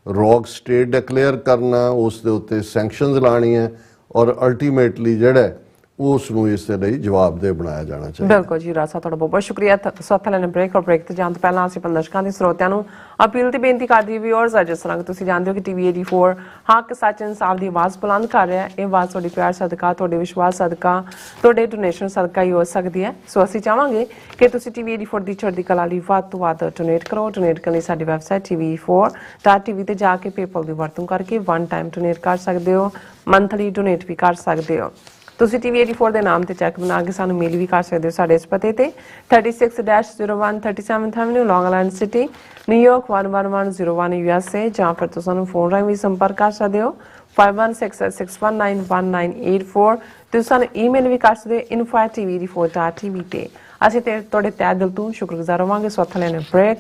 ਰੌਕ ਸਟੇਟ ਡਿਕਲੇਅਰ ਕਰਨਾ, ਉਸ ਦੇ ਉੱਤੇ ਸੈਂਕਸ਼ਨਸ ਲਾਉਣੀਆਂ ਔਰ ਅਲਟੀਮੇਟਲੀ ਜਿਹੜਾ ਉਸ ਨੂੰ ਇਸ ਦੇ ਲਈ ਜਵਾਬਦੇਹ ਬਣਾਇਆ ਜਾਣਾ ਚਾਹੀਦਾ। ਬਿਲਕੁਲ ਜੀ ਰਾਜ ਸਾਹਿਬ, ਤੁਹਾਡਾ ਬਹੁਤ ਬਹੁਤ ਸ਼ੁਕਰੀਆ। ਸੋਥਾ ਲੈਣ ਬ੍ਰੇਕ ਔਰ ਬ੍ਰੇਕ ਤੇ ਜਾਣ ਤੋਂ ਪਹਿਲਾਂ ਅਸੀਂ ਦਰਸ਼ਕਾਂ ਦੇ ਸਰੋਤਿਆਂ ਨੂੰ ਅਪੀਲ ਤੇ ਬੇਨਤੀ ਕਰਦੀ ਵਿਊਅਰਸ, ਜਿਸ ਤਰ੍ਹਾਂ ਤੁਸੀਂ ਜਾਣਦੇ ਹੋ ਕਿ TV 84 ਹੱਕ ਸੱਚ ਇਨਸਾਫ ਦੀ ਆਵਾਜ਼ ਬੁਲੰਦ ਕਰ ਰਿਹਾ ਹੈ। ਇਹ ਆਵਾਜ਼ ਤੁਹਾਡੇ ਪਿਆਰ ਸਦਕਾ, ਤੁਹਾਡੇ ਵਿਸ਼ਵਾਸ ਸਦਕਾ, ਤੁਹਾਡੇ ਡੋਨੇਸ਼ਨ ਸਦਕਾ ਹੀ ਹੋ ਸਕਦੀ ਹੈ। ਸੋ ਅਸੀਂ ਚਾਹਾਂਗੇ ਕਿ ਤੁਸੀਂ TV 84 ਦੀ ਚੜ੍ਹਦੀ ਕਲਾ ਲਈ ਵੱਧ ਤੋਂ ਵੱਧ ਡੋਨੇਟ ਕਰੋ। ਡੋਨੇਟ ਕਰਨ ਲਈ ਸਾਡੀ ਵੈਬਸਾਈਟ TV4.tv ਤੇ ਜਾ ਕੇ ਪੇਪਲ ਦੀ ਵਰਤੋਂ ਕਰਕੇ ਵਨ ਟਾਈਮ ਡੋਨੇਟ ਕਰ ਸਕਦੇ ਹੋ, ਮੰਥਲੀ ਡੋਨੇਟ ਵੀ ਕਰ ਸਕਦੇ ਹੋ। ਤੁਸੀਂ TV 84 ਦੇ ਨਾਮ ਤੇ ਚੈੱਕ ਬਣਾ ਕੇ ਸਾਨੂੰ ਮੇਲ ਵੀ ਕਰ ਸਕਦੇ ਹੋ ਸਾਡੇ ਇਸ ਪਤੇ ਤੇ 36-01 37th Avenue, Long Island City, New York 11101 USA, ਜਾਂ ਫਿਰ ਤੁਸੀਂ ਸਾਨੂੰ ਫੋਨ ਰਾਹੀਂ ਵੀ ਸੰਪਰਕ ਕਰ ਸਕਦੇ ਹੋ 5166191984। ਤੁਸੀਂ ਸਾਨੂੰ ਈਮੇਲ ਵੀ ਕਰ ਸਕਦੇ ਹੋ info@tv84.tv ਤੇ। ਅਸੀਂ ਤੇ ਤੁਹਾਡੇ ਤਹਿ ਦਿਲ ਤੋਂ ਸ਼ੁਕਰਗੁਜ਼ਾਰ ਹੋਵਾਂਗੇ। ਸੋ ਹੱਥ ਲੈਣੇ ਬ੍ਰੇਕ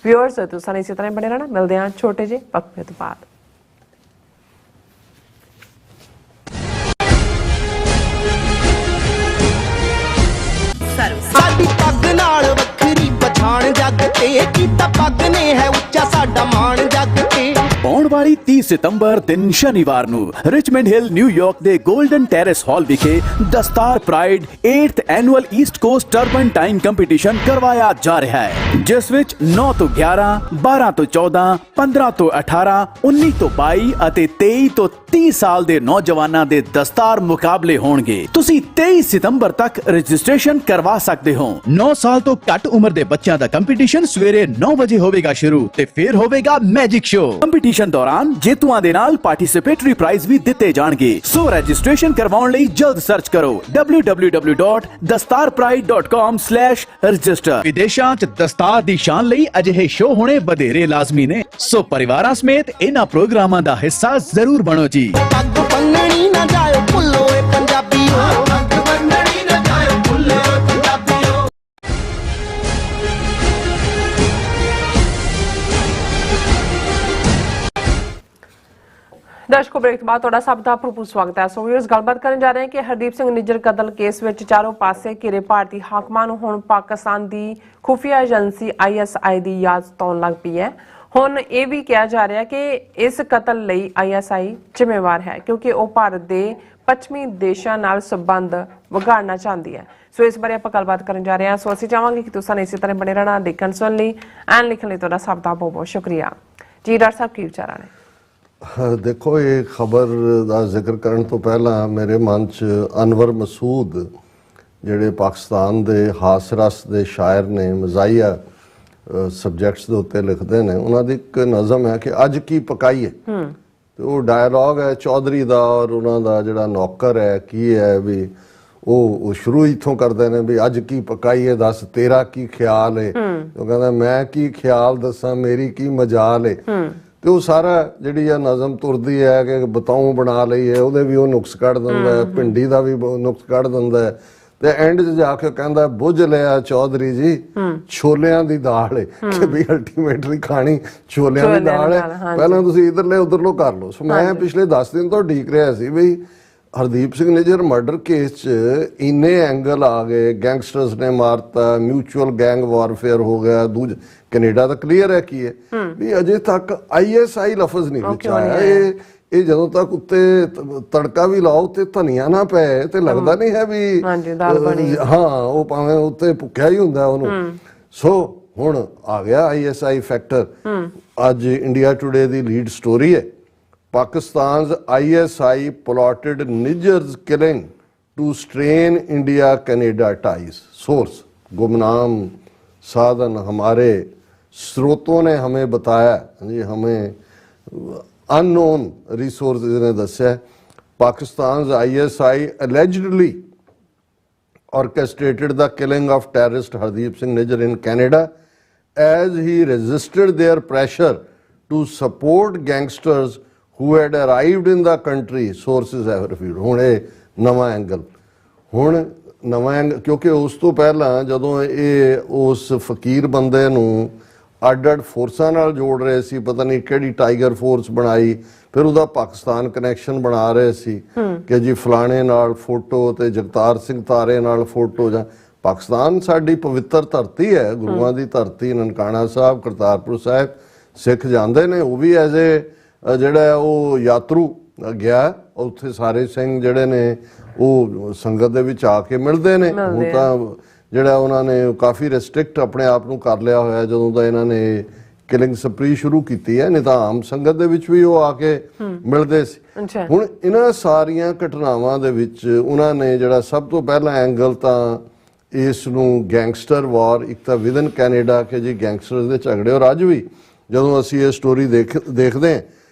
ਵਿਊਅਰਸ, ਤੁਸੀਂ ਇਸੇ ਤਰ੍ਹਾਂ ਬਣੇ ਰਹਿਣਾ। ਮਿਲਦੇ ਹਾਂ ਛੋਟੇ ਜਿਹੇ ਵਕਫੇ ਤੋਂ ਬਾਅਦ। ਸਾਡੀ ਪੱਗ ਨਾਲ ਵੱਖਰੀ ਪਛਾਣ ਜੱਗ ਤੇ, ਕੀਤਾ ਪੱਗ ਨੇ ਹੈ ਉੱਚਾ ਸਾਡਾ ਮਾਣ ਜੱਗ ਤੇ। ਆਉਣ ਵਾਲੀ 30 ਸਤੰਬਰ ਦਿਨ ਸ਼ਨੀਵਾਰ ਨੂੰ ਰਿਚਮੰਡ ਹਿੱਲ ਨਿਊਯਾਰਕ ਦੇ 골ਡਨ ਟੈਰੇਸ ਹਾਲ ਵਿਖੇ Dastar pride 8th annual East cost turban time competition ਕਰਵਾਇਆ ਜਾ ਰਿਹਾ ਹੈ, ਜਿਸ ਵਿੱਚ 9 ਤੋਂ 11, 12 ਤੋਂ 14, 15 ਤੋਂ 18, 19 ਤੋਂ 22 ਅਤੇ 23 ਤੋਂ 30 ਸਾਲ ਦੇ ਨੌਜਵਾਨਾਂ ਦੇ ਦਸਤਾਰ ਮੁਕਾਬਲੇ ਹੋਣਗੇ। ਤੁਸੀਂ 23 ਸਤੰਬਰ ਤੱਕ ਰਜਿਸਟ੍ਰੇਸ਼ਨ ਕਰਵਾ ਸਕਦੇ ਹੋ। 9 ਸਾਲ ਤੋਂ ਘੱਟ ਉਮਰ ਦੇ ਬੱਚਿਆਂ ਦਾ ਕੰਪੀਟੀਸ਼ਨ ਸਵੇਰੇ 9 ਵਜੇ ਹੋਵੇਗਾ ਸ਼ੁਰੂ ਤੇ ਫਿਰ ਹੋਵੇਗਾ ਮੈਜਿਕ ਸ਼ੋ। ਕੰਪੀਟੀਸ਼ਨ ਦੌਰਾਨ ਜੇਤੂਆਂ ਦੇ ਨਾਲ ਪਾਰਟਿਸਿਪੇਟਰੀ ਪ੍ਰਾਈਜ਼ ਵੀ ਦਿੱਤੇ ਜਾਣਗੇ। ਸੋ ਰਜਿਸਟ੍ਰੇਸ਼ਨ ਕਰਵਾਉਣ ਲਈ ਜਲਦ ਸਰਚ ਕਰੋ www.dastarpride.com/register। ਵਿਦੇਸ਼ਾਂ 'ਚ ਦਸਤਾਰ ਦੀ ਸ਼ਾਨ ਲਈ ਅਜਿਹੇ ਸ਼ੋ ਹੋਣੇ ਵਧੇਰੇ ਲਾਜ਼ਮੀ ਨੇ, ਸੋ ਪਰਿਵਾਰਾਂ ਸਮੇਤ ਇਹਨਾਂ ਪ੍ਰੋਗਰਾਮਾਂ ਦਾ ਹਿੱਸਾ ਜ਼ਰੂਰ ਬਣੋ ਜੀ। ਪੱਗ ਬੰਨਣੀ ਨਾ ਜਾਇਓ ਭੁੱਲੋ ਏ ਪੰਜਾਬੀਓ, ਪੱਗ ਬੰਨਣੀ ਨਾ ਜਾਇਓ ਭੁੱਲੋ ਏ ਪੰਜਾਬੀਓ। ਦਰਸ਼ਕੋ, ਬ੍ਰੇਕ ਤੋਂ ਬਾਅਦ ਤੁਹਾਡਾ ਸਭ ਦਾ ਭਰਪੂਰ ਸਵਾਗਤ ਹੈ। ਸੋ ਵੀਰਸ, ਗੱਲਬਾਤ ਕਰਨ ਜਾ ਰਹੇ ਹਾਂ ਕਿ ਹਰਦੀਪ ਸਿੰਘ ਨਿੱਜਰ ਕਤਲ ਕੇਸ ਵਿੱਚ ਚਾਰੋਂ ਪਾਸੇ ਘਿਰੇ ਭਾਰਤੀ ਹਾਕਮਾਂ ਨੂੰ ਹੁਣ ਪਾਕਿਸਤਾਨ ਦੀ ਖੁਫੀਆ ਏਜੰਸੀ ISI ਦੀ ਯਾਦ ਸਤਾਉਣ ਲੱਗ ਪਈ ਹੈ। ਹੁਣ ਇਹ ਵੀ ਕਿਹਾ ਜਾ ਰਿਹਾ ਕਿ ਇਸ ਕਤਲ ਲਈ ISI ਜ਼ਿੰਮੇਵਾਰ ਹੈ, ਕਿਉਂਕਿ ਉਹ ਭਾਰਤ ਦੇ ਪੱਛਮੀ ਦੇਸ਼ਾਂ ਨਾਲ ਸੰਬੰਧ ਵਿਗਾੜਨਾ ਚਾਹੁੰਦੀ ਹੈ। ਸੋ ਇਸ ਬਾਰੇ ਆਪਾਂ ਗੱਲਬਾਤ ਕਰਨ ਜਾ ਰਹੇ ਹਾਂ। ਸੋ ਅਸੀਂ ਚਾਹਾਂਗੇ ਕਿ ਤੁਸੀਂ ਇਸੇ ਤਰ੍ਹਾਂ ਬਣੇ ਰਹਿਣਾ। ਦੇਖਣ ਸੁਣਨ ਲਈ ਐਨ ਲਿਖਣ ਲਈ ਤੁਹਾਡਾ ਸਭ ਦਾ ਬਹੁਤ ਬਹੁਤ ਸ਼ੁਕਰੀਆ ਜੀ। ਡਾਕਟਰ ਸਾਹਿਬ, ਕੀ ਵਿਚਾਰਾਂ ਨੇ? ਦੇਖੋ, ਇਹ ਖਬਰ ਦਾ ਜ਼ਿਕਰ ਕਰਨ ਤੋਂ ਪਹਿਲਾਂ ਮੇਰੇ ਮਨ 'ਚ ਅਨਵਰ ਮਸੂਦ ਜਿਹੜੇ ਪਾਕਿਸਤਾਨ ਦੇ ਹਾਸ-ਰਸ ਦੇ ਸ਼ਾਇਰ ਨੇ, ਮਜ਼ਾਹੀਆ ਸਬਜੈਕਟਸ ਦੇ ਉੱਤੇ ਲਿਖਦੇ ਨੇ, ਉਹਨਾਂ ਦੀ ਇੱਕ ਨਜ਼ਮ ਹੈ ਕਿ ਅੱਜ ਕੀ ਪਕਾਈਏ। ਤੇ ਉਹ ਡਾਇਲੌਗ ਹੈ ਚੌਧਰੀ ਦਾ ਔਰ ਉਹਨਾਂ ਦਾ ਜਿਹੜਾ ਨੌਕਰ ਹੈ ਕੀ ਹੈ ਵੀ ਉਹ ਸ਼ੁਰੂ ਇੱਥੋਂ ਕਰਦੇ ਨੇ ਵੀ ਅੱਜ ਕੀ ਪਕਾਈਏ, ਦੱਸ ਤੇਰਾ ਕੀ ਖਿਆਲ ਏ। ਉਹ ਕਹਿੰਦਾ ਮੈਂ ਕੀ ਖਿਆਲ ਦੱਸਾਂ, ਮੇਰੀ ਕੀ ਮਜਾਲ ਏ। ਤੇ ਉਹ ਸਾਰਾ ਜਿਹੜੀ ਆ ਨਜ਼ਮ ਤੁਰਦੀ ਹੈ ਕਿ ਬਤਾਉ ਬਣਾ ਲਈਏ, ਉਹਦੇ ਵੀ ਉਹ ਨੁਕਸ ਕੱਢ ਦਿੰਦਾ ਹੈ, ਭਿੰਡੀ ਦਾ ਵੀ ਨੁਕਸ ਕੱਢ ਦਿੰਦਾ ਹੈ। ਤੇ ਐਂਡ 'ਚ ਜਾ ਕੇ ਕਹਿੰਦਾ ਬੁੱਝ ਲਿਆ ਚੌਧਰੀ ਜੀ ਛੋਲਿਆਂ ਦੀ ਦਾਲ ਏ, ਕਿ ਵੀ ਅਲਟੀਮੇਟਲੀ ਖਾਣੀ ਛੋਲਿਆਂ ਦੀ ਦਾਲ ਹੈ, ਪਹਿਲਾਂ ਤੁਸੀਂ ਇਧਰਲੇ ਉਧਰਲੋਂ ਕਰ ਲਓ। ਸੋ ਮੈਂ ਪਿਛਲੇ 10 ਦਿਨ ਤੋਂ ਉਡੀਕ ਰਿਹਾ ਸੀ ਵੀ ਹਰਦੀਪ ਸਿੰਘ ਨਿੱਜਰ ਮਰਡਰ ਕੇਸ 'ਚ ਇੰਨੇ ਐਂਗਲ ਆ ਗਏ, ਗੈਂਗਸਟਰਸ ਨੇ ਮਾਰਤਾ, ਮਿਊਚੁਅਲ ਗੈਂਗ ਵਾਰਫੇਅਰ ਹੋ ਗਿਆ, ਕੈਨੇਡਾ ਤਾਂ ਕਲੀਅਰ ਹੈ ਕੀ ਹੈ ਵੀ ਅਜੇ ਤੱਕ ISI ਲਫ਼ਜ਼ ਨਹੀਂ ਵਿੱਚ ਆਇਆ। ਇਹ ਜਦੋਂ ਤੱਕ ਉੱਤੇ ਤੜਕਾ ਵੀ ਲਾਓ ਤੇ ਧਨੀਆ ਨਾ ਪਏ ਤੇ ਲੱਗਦਾ ਨਹੀਂ ਹੈ ਵੀ ਹਾਂ, ਉਹ ਭਾਵੇਂ ਉੱਤੇ ਭੁੱਖਿਆ ਹੀ ਹੁੰਦਾ ਉਹਨੂੰ। ਸੋ ਹੁਣ ਆ ਗਿਆ ISI ਫੈਕਟਰ। ਅੱਜ ਇੰਡੀਆ ਟੁਡੇ ਦੀ ਲੀਡ ਸਟੋਰੀ ਹੈ, Pakistan's ISI plotted Niger's killing to strain India-Canada ties. Source गुमनाम साधन हमारे स्रोतों ने हमें बताया जी, हमें अननोन रिसोर्सेज ने दस्या Pakistan's ISI allegedly orchestrated the killing of terrorist Hardeep Singh Nijjar in Canada as he resisted their pressure to support gangsters who had arrived in the country, sources have revealed। ਹੁਣ ਇਹ ਨਵਾਂ angle, ਹੁਣ ਨਵਾਂ angle, ਕਿਉਂਕਿ ਉਸ ਤੋਂ ਪਹਿਲਾਂ ਜਦੋਂ ਇਹ ਉਸ ਫਕੀਰ ਬੰਦੇ ਨੂੰ ਅੱਡ-ਅੱਡ ਫੋਰਸਾਂ ਨਾਲ ਜੋੜ ਰਹੇ ਸੀ, ਪਤਾ ਨਹੀਂ ਕਿਹੜੀ ਟਾਈਗਰ ਫੋਰਸ ਬਣਾਈ, ਫਿਰ ਉਹਦਾ ਪਾਕਿਸਤਾਨ ਕਨੈਕਸ਼ਨ ਬਣਾ ਰਹੇ ਸੀ ਕਿ ਜੀ ਫਲਾਣੇ ਨਾਲ ਫੋਟੋ ਤੇ ਜਗਤਾਰ ਸਿੰਘ ਤਾਰੇ ਨਾਲ ਫੋਟੋ। ਜਾਂ ਪਾਕਿਸਤਾਨ ਸਾਡੀ ਪਵਿੱਤਰ ਧਰਤੀ ਹੈ, ਗੁਰੂਆਂ ਦੀ ਧਰਤੀ, ਨਨਕਾਣਾ ਸਾਹਿਬ, ਕਰਤਾਰਪੁਰ ਸਾਹਿਬ ਸਿੱਖ ਜਾਂਦੇ ਨੇ, ਉਹ ਵੀ ਐਜ਼ ਏ ਜਿਹੜਾ ਉਹ ਯਾਤਰੂ ਗਿਆ, ਉੱਥੇ ਸਾਰੇ ਸਿੰਘ ਜਿਹੜੇ ਨੇ ਉਹ ਸੰਗਤ ਦੇ ਵਿੱਚ ਆ ਕੇ ਮਿਲਦੇ ਨੇ। ਹੁਣ ਤਾਂ ਜਿਹੜਾ ਉਹਨਾਂ ਨੇ ਕਾਫੀ ਰੈਸਟ੍ਰਿਕਟ ਆਪਣੇ ਆਪ ਨੂੰ ਕਰ ਲਿਆ ਹੋਇਆ ਜਦੋਂ ਦਾ ਇਹਨਾਂ ਨੇ ਕਿਲਿੰਗ ਸਪਰੀ ਸ਼ੁਰੂ ਕੀਤੀ ਹੈ, ਨਹੀਂ ਤਾਂ ਆਮ ਸੰਗਤ ਦੇ ਵਿੱਚ ਵੀ ਉਹ ਆ ਕੇ ਮਿਲਦੇ ਸੀ। ਹੁਣ ਇਹਨਾਂ ਸਾਰੀਆਂ ਘਟਨਾਵਾਂ ਦੇ ਵਿੱਚ ਉਹਨਾਂ ਨੇ ਜਿਹੜਾ ਸਭ ਤੋਂ ਪਹਿਲਾ ਐਂਗਲ ਤਾਂ ਇਸ ਨੂੰ ਗੈਂਗਸਟਰ ਵਾਰ, ਇੱਕ ਤਾਂ ਵਿਦਨ ਕੈਨੇਡਾ ਕਿ ਜੀ ਗੈਂਗਸਟਰ ਦੇ ਝਗੜੇ, ਔਰ ਅੱਜ ਵੀ ਜਦੋਂ ਅਸੀਂ ਇਹ ਸਟੋਰੀ ਦੇਖਦੇ ਹਾਂ,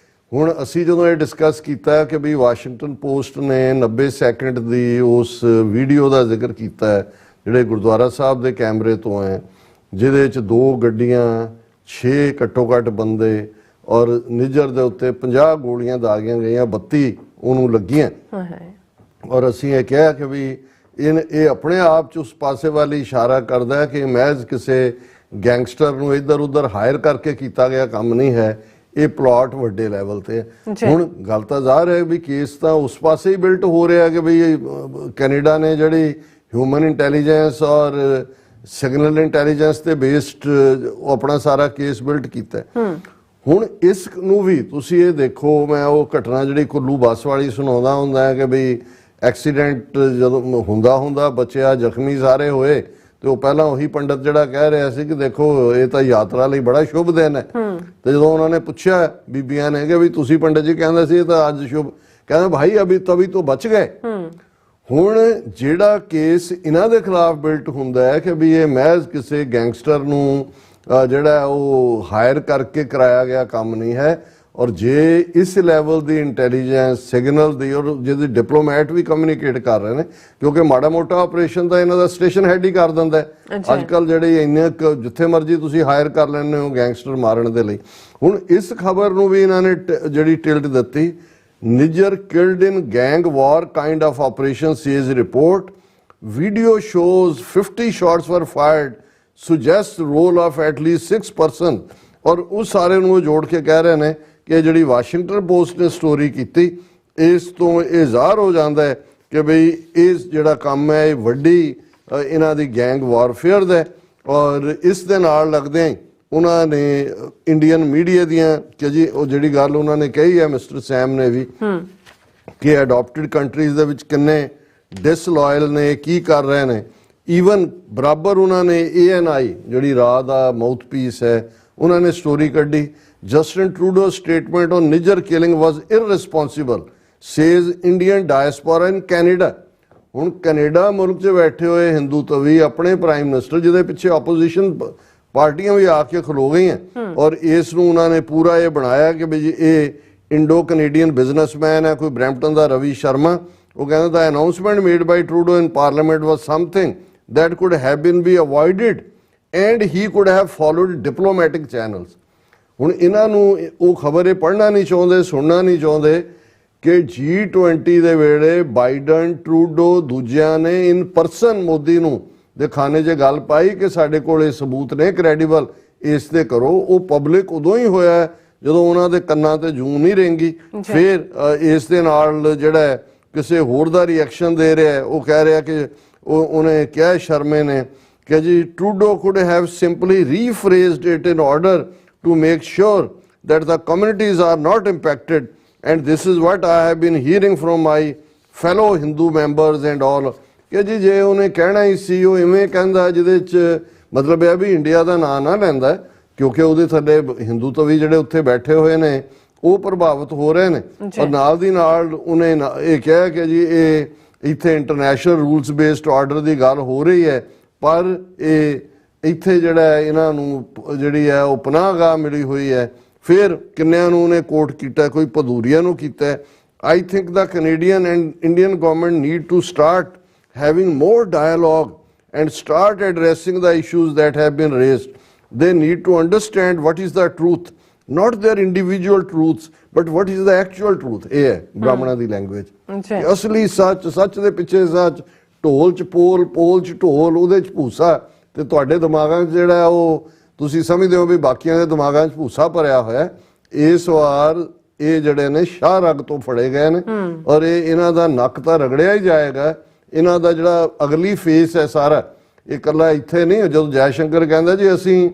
ਹੁਣ ਅਸੀਂ ਜਦੋਂ ਇਹ ਡਿਸਕਸ ਕੀਤਾ ਕਿ ਵੀ ਵਾਸ਼ਿੰਗਟਨ ਪੋਸਟ ਨੇ 90 ਸੈਕਿੰਡ ਦੀ ਉਸ ਵੀਡੀਓ ਦਾ ਜ਼ਿਕਰ ਕੀਤਾ ਹੈ ਜਿਹੜੇ ਗੁਰਦੁਆਰਾ ਸਾਹਿਬ ਦੇ ਕੈਮਰੇ ਤੋਂ ਹੈ, ਜਿਹਦੇ 'ਚ 2 ਗੱਡੀਆਂ, 6 ਘੱਟੋ ਘੱਟ ਬੰਦੇ, ਔਰ ਨਿੱਜਰ ਦੇ ਉੱਤੇ 50 ਗੋਲੀਆਂ ਦਾਗੀਆਂ ਗਈਆਂ, 32 ਉਹਨੂੰ ਲੱਗੀਆਂ। ਔਰ ਅਸੀਂ ਇਹ ਕਿਹਾ ਕਿ ਵੀ ਇਹ ਆਪਣੇ ਆਪ 'ਚ ਉਸ ਪਾਸੇ ਵੱਲ ਇਸ਼ਾਰਾ ਕਰਦਾ ਹੈ ਕਿ ਮਹਿਜ਼ ਕਿਸੇ ਗੈਂਗਸਟਰ ਨੂੰ ਇੱਧਰ ਉੱਧਰ ਹਾਇਰ ਕਰਕੇ ਕੀਤਾ ਗਿਆ ਕੰਮ ਨਹੀਂ ਹੈ, ਇਹ ਪਲਾਟ ਵੱਡੇ ਲੈਵਲ ਤੇ ਹੈ। ਹੁਣ ਗੱਲ ਤਾਂ ਜ਼ਾਹਰ ਹੈ ਵੀ ਕੇਸ ਤਾਂ ਉਸ ਪਾਸੇ ਹੀ ਬਿਲਟ ਹੋ ਰਿਹਾ ਕਿ ਬਈ ਕੈਨੇਡਾ ਨੇ ਜਿਹੜੀ ਹਿਊਮਨ ਇੰਟੈਲੀਜੈਂਸ ਔਰ ਸਿਗਨਲ ਇੰਟੈਲੀਜੈਂਸ ਤੇ ਬੇਸਡ ਉਹ ਆਪਣਾ ਸਾਰਾ ਕੇਸ ਬਿਲਟ ਕੀਤਾ। ਹੁਣ ਇਸ ਨੂੰ ਵੀ ਤੁਸੀਂ ਇਹ ਦੇਖੋ, ਮੈਂ ਉਹ ਘਟਨਾ ਜਿਹੜੀ ਕੁੱਲੂ ਬੱਸ ਵਾਲੀ ਸੁਣਾਉਂਦਾ ਹੁੰਦਾ ਹੈ ਕਿ ਬਈ ਐਕਸੀਡੈਂਟ ਜਦੋਂ ਹੁੰਦਾ ਬੱਚਿਆ ਜ਼ਖਮੀ ਸਾਰੇ ਹੋਏ, ਤੇ ਉਹ ਪਹਿਲਾਂ ਉਹੀ ਪੰਡਤ ਜਿਹੜਾ ਕਹਿ ਰਿਹਾ ਸੀ ਕਿ ਦੇਖੋ ਇਹ ਤਾਂ ਯਾਤਰਾ ਲਈ ਬੜਾ ਸ਼ੁਭ ਦਿਨ ਹੈ, ਤੇ ਜਦੋਂ ਉਹਨਾਂ ਨੇ ਪੁੱਛਿਆ ਬੀਬੀਆਂ ਨੇ ਕਿ ਵੀ ਤੁਸੀਂ ਪੰਡਤ ਜੀ ਕਹਿੰਦੇ ਸੀ ਇਹ ਤਾਂ ਅੱਜ ਸ਼ੁਭ, ਕਹਿੰਦਾ ਭਾਈ ਅਭੀ ਤਭੀ ਤੋਂ ਬਚ ਗਏ। ਹੁਣ ਜਿਹੜਾ ਕੇਸ ਇਹਨਾਂ ਦੇ ਖਿਲਾਫ ਬਿਲਟ ਹੁੰਦਾ ਹੈ ਕਿ ਵੀ ਇਹ ਮਹਿਜ਼ ਕਿਸੇ ਗੈਂਗਸਟਰ ਨੂੰ ਜਿਹੜਾ ਉਹ ਹਾਇਰ ਕਰਕੇ ਕਰਾਇਆ ਗਿਆ ਕੰਮ ਨਹੀਂ ਹੈ, ਔਰ ਜੇ ਇਸ ਲੈਵਲ ਦੀ ਇੰਟੈਲੀਜੈਂਸ ਸਿਗਨਲ ਦੀ ਔਰ ਜਿਹਦੀ ਡਿਪਲੋਮੈਟ ਵੀ ਕਮਿਊਨੀਕੇਟ ਕਰ ਰਹੇ ਨੇ, ਕਿਉਂਕਿ ਮਾੜਾ ਮੋਟਾ ਆਪਰੇਸ਼ਨ ਤਾਂ ਇਹਨਾਂ ਦਾ ਸਟੇਸ਼ਨ ਹੈਡ ਹੀ ਕਰ ਦਿੰਦਾ ਅੱਜ ਕੱਲ, ਜਿਹੜੇ ਇੰਨੇ ਜਿੱਥੇ ਮਰਜ਼ੀ ਤੁਸੀਂ ਹਾਇਰ ਕਰ ਲੈਂਦੇ ਹੋ ਗੈਂਗਸਟਰ ਮਾਰਨ ਦੇ ਲਈ। ਹੁਣ ਇਸ ਖਬਰ ਨੂੰ ਵੀ ਇਹਨਾਂ ਨੇ ਜਿਹੜੀ ਟਿਲਟ ਦਿੱਤੀ, Nijjar killed in gang war kind of operation, says report. Video shows 50 shots were fired, suggests role of at least 6 person। ਔਰ ਉਸ ਸਾਰੇ ਨੂੰ ਜੋੜ ਕੇ ਕਹਿ ਰਹੇ ਨੇ ਕਿ ਜਿਹੜੀ ਵਾਸ਼ਿੰਗਟਨ ਪੋਸਟ ਨੇ ਸਟੋਰੀ ਕੀਤੀ, ਇਸ ਤੋਂ ਇਹ ਜ਼ਾਹਰ ਹੋ ਜਾਂਦਾ ਹੈ ਕਿ ਬਈ ਇਸ ਜਿਹੜਾ ਕੰਮ ਹੈ ਇਹ ਵੱਡੀ ਇਹਨਾਂ ਦੀ ਗੈਂਗ ਵਾਰਫੇਅਰ ਦਾ, ਔਰ ਇਸ ਦੇ ਨਾਲ ਲੱਗਦੇ ਉਹਨਾਂ ਨੇ ਇੰਡੀਅਨ ਮੀਡੀਆ ਦੀਆਂ ਕਿ ਜੀ ਉਹ ਜਿਹੜੀ ਗੱਲ ਉਹਨਾਂ ਨੇ ਕਹੀ ਹੈ ਮਿਸਟਰ ਸੈਮ ਨੇ ਵੀ ਕਿ ਅਡਾਪਟਡ ਕੰਟਰੀਜ਼ ਦੇ ਵਿੱਚ ਕਿੰਨੇ ਡਿਸਲੋਇਲ ਨੇ, ਕੀ ਕਰ ਰਹੇ ਨੇ। ਈਵਨ ਬਰਾਬਰ ਉਹਨਾਂ ਨੇ ANI ਜਿਹੜੀ ਰਾਹ ਦਾ ਮਾਊਥ ਪੀਸ ਹੈ, ਉਹਨਾਂ ਨੇ ਸਟੋਰੀ ਕੱਢੀ Justin Trudeau's statement on Niger killing was irresponsible, says Indian diaspora in Canada. ਹੁਣ ਕੈਨੇਡਾ ਮੁਲਕ 'ਚ ਬੈਠੇ ਹੋਏ ਹਿੰਦੂ ਤਵੀ ਆਪਣੇ ਪ੍ਰਾਈਮ ਮਿਨਿਸਟਰ ਜਿਹਦੇ ਪਿੱਛੇ ਆਪੋਜੀਸ਼ਨ ਪਾਰਟੀਆਂ ਵੀ ਆ ਕੇ ਖਲੋ ਗਈਆਂ ਔਰ ਇਸ ਨੂੰ ਉਹਨਾਂ ਨੇ ਪੂਰਾ ਇਹ ਬਣਾਇਆ ਕਿ ਵੀ ਜੀ ਇਹ ਇੰਡੋ ਕੈਨੇਡੀਅਨ ਬਿਜ਼ਨਸਮੈਨ ਹੈ, ਕੋਈ ਬਰੈਂਪਟਨ ਦਾ ਰਵੀ ਸ਼ਰਮਾ। ਉਹ ਕਹਿੰਦਾ the announcement made by Trudeau in parliament was something that could have been be avoided and he could have followed diplomatic channels। ਹੁਣ ਇਹਨਾਂ ਨੂੰ ਉਹ ਖਬਰ ਇਹ ਪੜ੍ਹਨਾ ਨਹੀਂ ਚਾਹੁੰਦੇ, ਸੁਣਨਾ ਨਹੀਂ ਚਾਹੁੰਦੇ ਕਿ G20 ਦੇ ਵੇਲੇ ਬਾਈਡਨ, ਟਰੂਡੋ, ਦੂਜਿਆਂ ਨੇ ਇਨ ਪਰਸਨ ਮੋਦੀ ਨੂੰ ਦੇ ਖਾਨੇ 'ਚ ਗੱਲ ਪਾਈ ਕਿ ਸਾਡੇ ਕੋਲ ਇਹ ਸਬੂਤ ਨੇ ਕ੍ਰੈਡੀਬਲ, ਇਸ ਤੇ ਕਰੋ। ਉਹ ਪਬਲਿਕ ਉਦੋਂ ਹੀ ਹੋਇਆ ਜਦੋਂ ਉਹਨਾਂ ਦੇ ਕੰਨਾਂ ਤੇ ਜੂੰ ਨਹੀਂ ਰਹਿੰਗੀ। ਫਿਰ ਇਸ ਦੇ ਨਾਲ ਜਿਹੜਾ ਕਿਸੇ ਹੋਰ ਦਾ ਰਿਐਕਸ਼ਨ ਦੇ ਰਿਹਾ, ਉਹ ਕਹਿ ਰਿਹਾ ਕਿ ਉਹਨੇ ਕਿਹਾ ਸ਼ਰਮੇ ਨੇ ਕਿ ਜੀ Trudeau could have simply rephrased it in order to make sure that the communities are not impacted, and this is what I have been hearing from my fellow Hindu members and all। ਕਿ ਜੀ ਜੇ ਉਹਨੇ ਕਹਿਣਾ ਹੀ ਸੀ ਉਹ ਇਵੇਂ ਕਹਿੰਦਾ ਜਿਹਦੇ 'ਚ ਮਤਲਬ ਇਹ ਵੀ ਇੰਡੀਆ ਦਾ ਨਾਂ ਨਾ ਲੈਂਦਾ, ਕਿਉਂਕਿ ਉਹਦੇ ਥੱਲੇ ਹਿੰਦੂ ਤਵੀ ਜਿਹੜੇ ਉੱਥੇ ਬੈਠੇ ਹੋਏ ਨੇ ਉਹ ਪ੍ਰਭਾਵਿਤ ਹੋ ਰਹੇ ਨੇ। ਔਰ ਨਾਲ ਦੀ ਨਾਲ ਉਹਨੇ ਇਹ ਕਿਹਾ ਕਿ ਜੀ ਇਹ ਇੱਥੇ ਇੰਟਰਨੈਸ਼ਨਲ ਰੂਲਸ ਬੇਸਡ ਆਰਡਰ ਦੀ ਗੱਲ ਹੋ ਰਹੀ ਹੈ, ਪਰ ਇਹ ਇੱਥੇ ਜਿਹੜਾ ਇਹਨਾਂ ਨੂੰ ਜਿਹੜੀ ਹੈ ਉਹ ਪਨਾਹਗਾਹ ਮਿਲੀ ਹੋਈ ਹੈ। ਫਿਰ ਕਿੰਨਿਆਂ ਨੂੰ ਉਹਨੇ ਕੋਟ ਕੀਤਾ, ਕੋਈ ਭਦੂਰੀਆ ਨੂੰ ਕੀਤਾ। I think the Canadian and Indian government need to start having more dialogue and start addressing the issues that have been raised. They need to understand what is the truth, not their individual truths, but what is the actual truth। ਇਹ ਹੈ ਬ੍ਰਾਹਮਣਾਂ ਦੀ language. ਅਸਲੀ ਸੱਚ, ਸੱਚ ਦੇ ਪਿੱਛੇ ਸੱਚ, ਢੋਲ 'ਚ ਪੋਲ, ਪੋਲ 'ਚ ਢੋਲ, ਉਹਦੇ 'ਚ ਭੂਸਾ, ਤੇ ਤੁਹਾਡੇ ਦਿਮਾਗਾਂ 'ਚ ਜਿਹੜਾ ਉਹ ਤੁਸੀਂ ਸਮਝਦੇ ਹੋ ਵੀ ਬਾਕੀਆਂ ਦੇ ਦਿਮਾਗਾਂ 'ਚ ਭੂਸਾ ਭਰਿਆ ਹੋਇਆ। ਇਸ ਵਾਰ ਇਹ ਜਿਹੜੇ ਨੇ ਸ਼ਾਹ ਰਗ ਤੋਂ ਫੜੇ ਗਏ ਨੇ ਔਰ ਇਹ ਇਹਨਾਂ ਦਾ ਨੱਕ ਤਾਂ ਰਗੜਿਆ ਹੀ ਜਾਏਗਾ। ਇਹਨਾਂ ਦਾ ਜਿਹੜਾ ਅਗਲੀ ਫੇਸ ਹੈ ਸਾਰਾ, ਇਹ ਇਕੱਲਾ ਇੱਥੇ ਨਹੀਂ। ਜਦੋਂ ਜੈ ਸ਼ੰਕਰ ਕਹਿੰਦਾ ਜੀ ਅਸੀਂ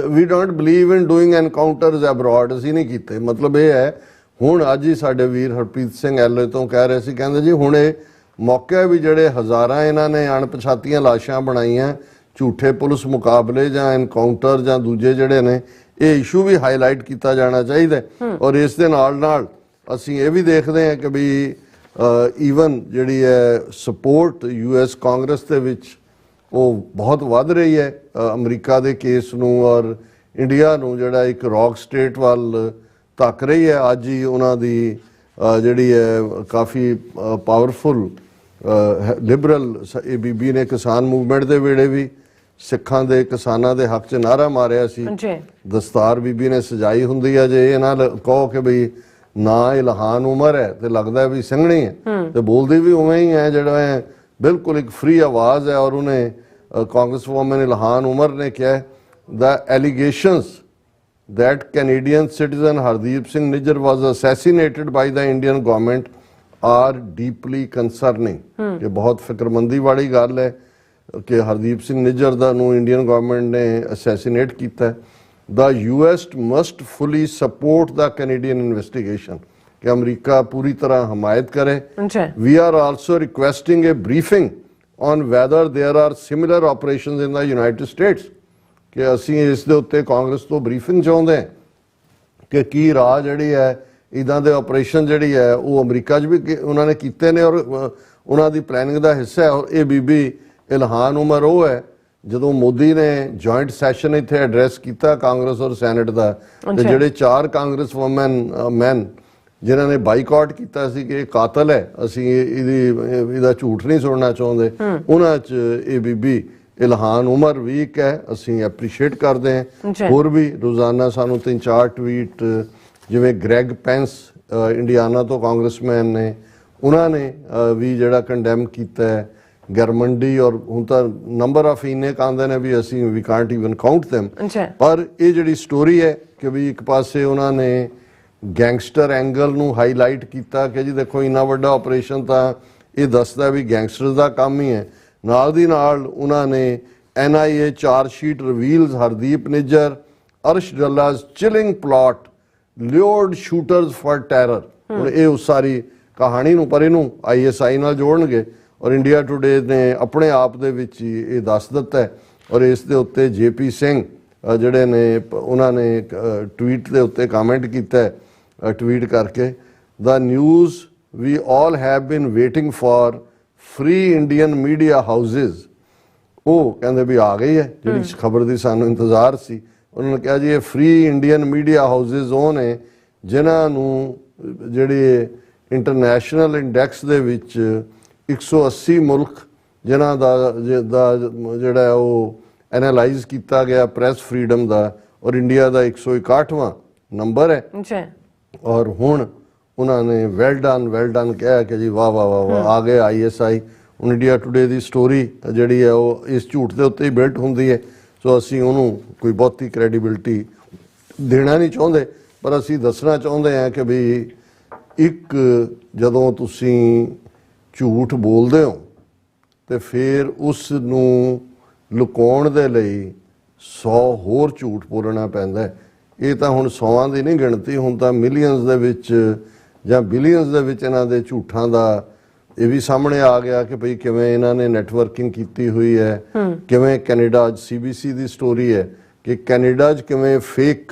ਵੀ don't believe in doing encounters abroad, ਅਸੀਂ ਨਹੀਂ ਕੀਤੇ, ਮਤਲਬ ਇਹ ਹੈ ਹੁਣ ਅੱਜ ਹੀ ਸਾਡੇ ਵੀਰ ਹਰਪ੍ਰੀਤ ਸਿੰਘ ਐਲਏ ਤੋਂ ਕਹਿ ਰਹੇ ਸੀ, ਕਹਿੰਦੇ ਜੀ ਹੁਣ ਇਹ ਮੌਕੇ ਵੀ ਜਿਹੜੇ ਹਜ਼ਾਰਾਂ ਇਹਨਾਂ ਨੇ ਅਣਪਛਾਤੀਆਂ ਲਾਸ਼ਾਂ ਬਣਾਈਆਂ, ਝੂਠੇ ਪੁਲਿਸ ਮੁਕਾਬਲੇ ਜਾਂ ਐਨਕਾਊਂਟਰ ਜਾਂ ਦੂਜੇ ਜਿਹੜੇ ਨੇ, ਇਹ ਇਸ਼ੂ ਵੀ ਹਾਈਲਾਈਟ ਕੀਤਾ ਜਾਣਾ ਚਾਹੀਦਾ। ਔਰ ਇਸ ਦੇ ਨਾਲ ਨਾਲ ਅਸੀਂ ਇਹ ਵੀ ਦੇਖਦੇ ਹਾਂ ਕਿ ਵੀ ਈਵਨ ਜਿਹੜੀ ਹੈ ਸਪੋਰਟ US ਕਾਂਗਰਸ ਦੇ ਵਿੱਚ ਉਹ ਬਹੁਤ ਵੱਧ ਰਹੀ ਹੈ ਅਮਰੀਕਾ ਦੇ ਕੇਸ ਨੂੰ, ਔਰ ਇੰਡੀਆ ਨੂੰ ਜਿਹੜਾ ਇੱਕ ਰੌਕ ਸਟੇਟ ਵੱਲ ਧੱਕ ਰਹੀ ਹੈ। ਅੱਜ ਹੀ ਉਹਨਾਂ ਦੀ ਜਿਹੜੀ ਹੈ ਕਾਫੀ ਪਾਵਰਫੁਲ ਲਿਬਰਲ ਇਹ ਬੀਬੀ ਨੇ ਕਿਸਾਨ ਮੂਵਮੈਂਟ ਦੇ ਵੇਲੇ ਵੀ ਸਿੱਖਾਂ ਦੇ ਕਿਸਾਨਾਂ ਦੇ ਹੱਕ 'ਚ ਨਾਅਰਾ ਮਾਰਿਆ ਸੀ। ਦਸਤਾਰ ਬੀਬੀ ਨੇ ਸਜਾਈ ਹੁੰਦੀ ਹੈ। ਜੇ ਇਹ ਨਾਲ ਕਹੋ ਕਿ ਬਈ ਨਾ ਇਲਹਾਨ ਉਮਰ ਹੈ ਤੇ ਲੱਗਦਾ ਵੀ ਸੰਘਣੀ ਹੈ, ਤੇ ਬੋਲਦੀ ਵੀ ਉਵੇਂ ਹੀ ਹੈ ਜਿਹੜਾ ਹੈ ਬਿਲਕੁਲ ਇੱਕ ਫ੍ਰੀ ਆਵਾਜ਼ ਹੈ। ਔਰ ਉਹਨੇ ਕਾਂਗਰਸ ਵੂਮਨ ਇਲਹਾਨ ਉਮਰ ਨੇ ਕਿਹਾ the allegations that Canadian citizen Hardeep Singh Nijjar was assassinated by the Indian government are deeply concerning। ਇਹ ਬਹੁਤ ਫਿਕਰਮੰਦੀ ਵਾਲੀ ਗੱਲ ਹੈ ਕਿ ਹਰਦੀਪ ਸਿੰਘ ਨਿੱਜਰ ਦਾ ਨੂੰ ਇੰਡੀਅਨ ਗਵਰਨਮੈਂਟ ਨੇ ਅਸੈਸੀਨੇਟ ਕੀਤਾ। The US must fully support the Canadian investigation, कि अमेरिका पूरी तरह हमायत करे। We are also requesting a briefing on whether there are similar operations in the United States, कि ਅਸੀਂ ਇਸ ਦੇ ਉੱਤੇ ਕਾਂਗਰਸ ਤੋਂ ਬਰੀਫਿੰਗ ਚਾਹੁੰਦੇ ਹਾਂ ਕਿ ਕੀ ਰਾਹ ਜਿਹੜੀ ਹੈ ਇੱਦਾਂ ਦੇ ਆਪਰੇਸ਼ਨ ਜਿਹੜੀ ਹੈ ਉਹ ਅਮਰੀਕਾ 'ਚ ਵੀ ਉਹਨਾਂ ਨੇ ਕੀਤੇ ਨੇ ਔਰ ਉਹਨਾਂ ਦੀ ਪਲੈਨਿੰਗ ਦਾ ਹਿੱਸਾ ਹੈ। ਔਰ ਇਹ ਬੀਬੀ ਇਲਹਾਨ ਉਮਰ ਉਹ ਹੈ ਜਦੋਂ ਮੋਦੀ ਨੇ ਜੁਆਇੰਟ ਸੈਸ਼ਨ ਇੱਥੇ ਐਡਰੈਸ ਕੀਤਾ ਕਾਂਗਰਸ ਔਰ ਸੈਨੇਟ ਦਾ, ਤੇ ਜਿਹੜੇ 4 ਕਾਂਗਰਸ ਮੈਨ ਜਿਨ੍ਹਾਂ ਨੇ ਬਾਈਕਾਟ ਕੀਤਾ ਸੀ ਕਿ ਇਹ ਕਾਤਲ ਹੈ, ਅਸੀਂ ਇਹਦਾ ਝੂਠ ਨਹੀਂ ਸੁਣਨਾ ਚਾਹੁੰਦੇ, ਉਹਨਾਂ 'ਚ ਇਹ ਬੀਬੀ ਇਲਹਾਨ ਉਮਰ ਵੀ ਇੱਕ ਹੈ। ਅਸੀਂ ਐਪਰੀਸ਼ੀਏਟ ਕਰਦੇ ਹਾਂ। ਹੋਰ ਵੀ ਰੋਜ਼ਾਨਾ ਸਾਨੂੰ 3-4 ਟਵੀਟ ਜਿਵੇਂ ਗ੍ਰੈਗ ਪੈਂਸ ਇੰਡੀਆਨਾ ਤੋਂ ਕਾਂਗਰਸਮੈਨ ਨੇ, ਉਹਨਾਂ ਨੇ ਵੀ ਜਿਹੜਾ ਕੰਡੈਮ ਕੀਤਾ ਹੈ ਗਰਮੰਡੀ, ਔਰ ਹੁਣ ਤਾਂ ਨੰਬਰ ਆਫ ਇੰਨੇ ਕਹਿੰਦੇ ਨੇ ਵੀ ਅਸੀਂ ਵੀ ਕਾਂਟ ਇਵਨ ਕਾਊਂਟ them। ਪਰ ਇਹ ਜਿਹੜੀ ਸਟੋਰੀ ਹੈ ਕਿ ਵੀ ਇੱਕ ਪਾਸੇ ਉਹਨਾਂ ਨੇ ਗੈਂਗਸਟਰ ਐਂਗਲ ਨੂੰ ਹਾਈਲਾਈਟ ਕੀਤਾ ਕਿ ਜੀ ਦੇਖੋ ਇੰਨਾ ਵੱਡਾ ਆਪਰੇਸ਼ਨ ਤਾਂ ਇਹ ਦੱਸਦਾ ਵੀ ਗੈਂਗਸਟਰ ਦਾ ਕੰਮ ਹੀ ਹੈ। ਨਾਲ ਦੀ ਨਾਲ ਉਹਨਾਂ ਨੇ NIA charge sheet reveals Hardeep Nijjar Arsh Dalla's chilling plot lured shooters for terror। ਹੁਣ ਇਹ ਉਸ ਸਾਰੀ ਕਹਾਣੀ ਨੂੰ ਪਰ ਇਹਨੂੰ ISI ਨਾਲ ਜੋੜਨਗੇ ਔਰ ਇੰਡੀਆ ਟੁਡੇ ਨੇ ਆਪਣੇ ਆਪ ਦੇ ਵਿੱਚ ਹੀ ਇਹ ਦੱਸ ਦਿੱਤਾ ਹੈ। ਔਰ ਇਸ ਦੇ ਉੱਤੇ JP ਸਿੰਘ ਜਿਹੜੇ ਨੇ ਉਹਨਾਂ ਨੇ ਟਵੀਟ ਦੇ ਉੱਤੇ ਕਮੈਂਟ ਕੀਤਾ, ਟਵੀਟ ਕਰਕੇ, the news we all have been waiting for free Indian media houses. ਉਹ ਕਹਿੰਦੇ ਵੀ ਆ ਗਈ ਹੈ ਜਿਹੜੀ ਖਬਰ ਦੀ ਸਾਨੂੰ ਇੰਤਜ਼ਾਰ ਸੀ। ਉਹਨਾਂ ਨੇ ਕਿਹਾ ਜੀ ਇਹ ਫ੍ਰੀ ਇੰਡੀਅਨ ਮੀਡੀਆ ਹਾਊਸਿਸ ਉਹ ਨੇ ਜਿਨ੍ਹਾਂ ਨੂੰ ਜਿਹੜੇ ਇੰਟਰਨੈਸ਼ਨਲ ਇੰਡੈਕਸ ਦੇ ਵਿੱਚ 180 ਮੁਲਕ ਜਿਨ੍ਹਾਂ ਦਾ ਜਿਹੜਾ ਉਹ ਐਨਾਲਾਈਜ਼ ਕੀਤਾ ਗਿਆ ਪ੍ਰੈਸ ਫਰੀडम ਦਾ, ਔਰ ਇੰਡੀਆ ਦਾ 161ਵਾਂ ਨੰਬਰ ਹੈ। ਔਰ ਹੁਣ ਉਹਨਾਂ ਨੇ ਵੈਲ ਡਨ ਕਿਹਾ ਕਿ ਜੀ ਵਾਹ ਵਾਹ ਵਾਹ ਵਾਹ ਆ ਗਏ ISI। ਹੁਣ ਇੰਡੀਆ ਟੁਡੇ ਦੀ ਸਟੋਰੀ ਜਿਹੜੀ ਹੈ ਉਹ ਇਸ ਝੂਠ ਦੇ ਉੱਤੇ ਹੀ ਬਿਲਟ ਹੁੰਦੀ ਹੈ। ਸੋ ਅਸੀਂ ਉਹਨੂੰ ਕੋਈ ਬਹੁਤੀ ਕ੍ਰੈਡੀਬਿਲਿਟੀ ਦੇਣਾ ਨਹੀਂ ਚਾਹੁੰਦੇ, ਪਰ ਅਸੀਂ ਦੱਸਣਾ ਚਾਹੁੰਦੇ ਹਾਂ ਕਿ ਵੀ ਇੱਕ ਜਦੋਂ ਤੁਸੀਂ ਝੂਠ ਬੋਲਦੇ ਹੋ ਤੇ ਫਿਰ ਉਸ ਨੂੰ ਲੁਕਾਉਣ ਦੇ ਲਈ 100 ਹੋਰ ਝੂਠ ਬੋਲਣਾ ਪੈਂਦਾ ਹੈ। ਇਹ ਤਾਂ ਹੁਣ 100ਾਂ ਦੀ ਨਹੀਂ ਗਿਣਤੀ, ਹੁਣ ਤਾਂ ਮਿਲੀਅਨਸ ਦੇ ਵਿੱਚ ਜਾਂ ਬਿਲੀਅਨਸ ਦੇ ਵਿੱਚ ਇਹਨਾਂ ਦੇ ਝੂਠਾਂ ਦਾ ਇਹ ਵੀ ਸਾਹਮਣੇ ਆ ਗਿਆ ਕਿ ਭਈ ਕਿਵੇਂ ਇਹਨਾਂ ਨੇ ਨੈਟਵਰਕਿੰਗ ਕੀਤੀ ਹੋਈ ਹੈ। ਕਿਵੇਂ ਕੈਨੇਡਾ, ਅੱਜ CBC ਦੀ ਸਟੋਰੀ ਹੈ ਕਿ ਕੈਨੇਡਾ 'ਚ ਕਿਵੇਂ ਫੇਕ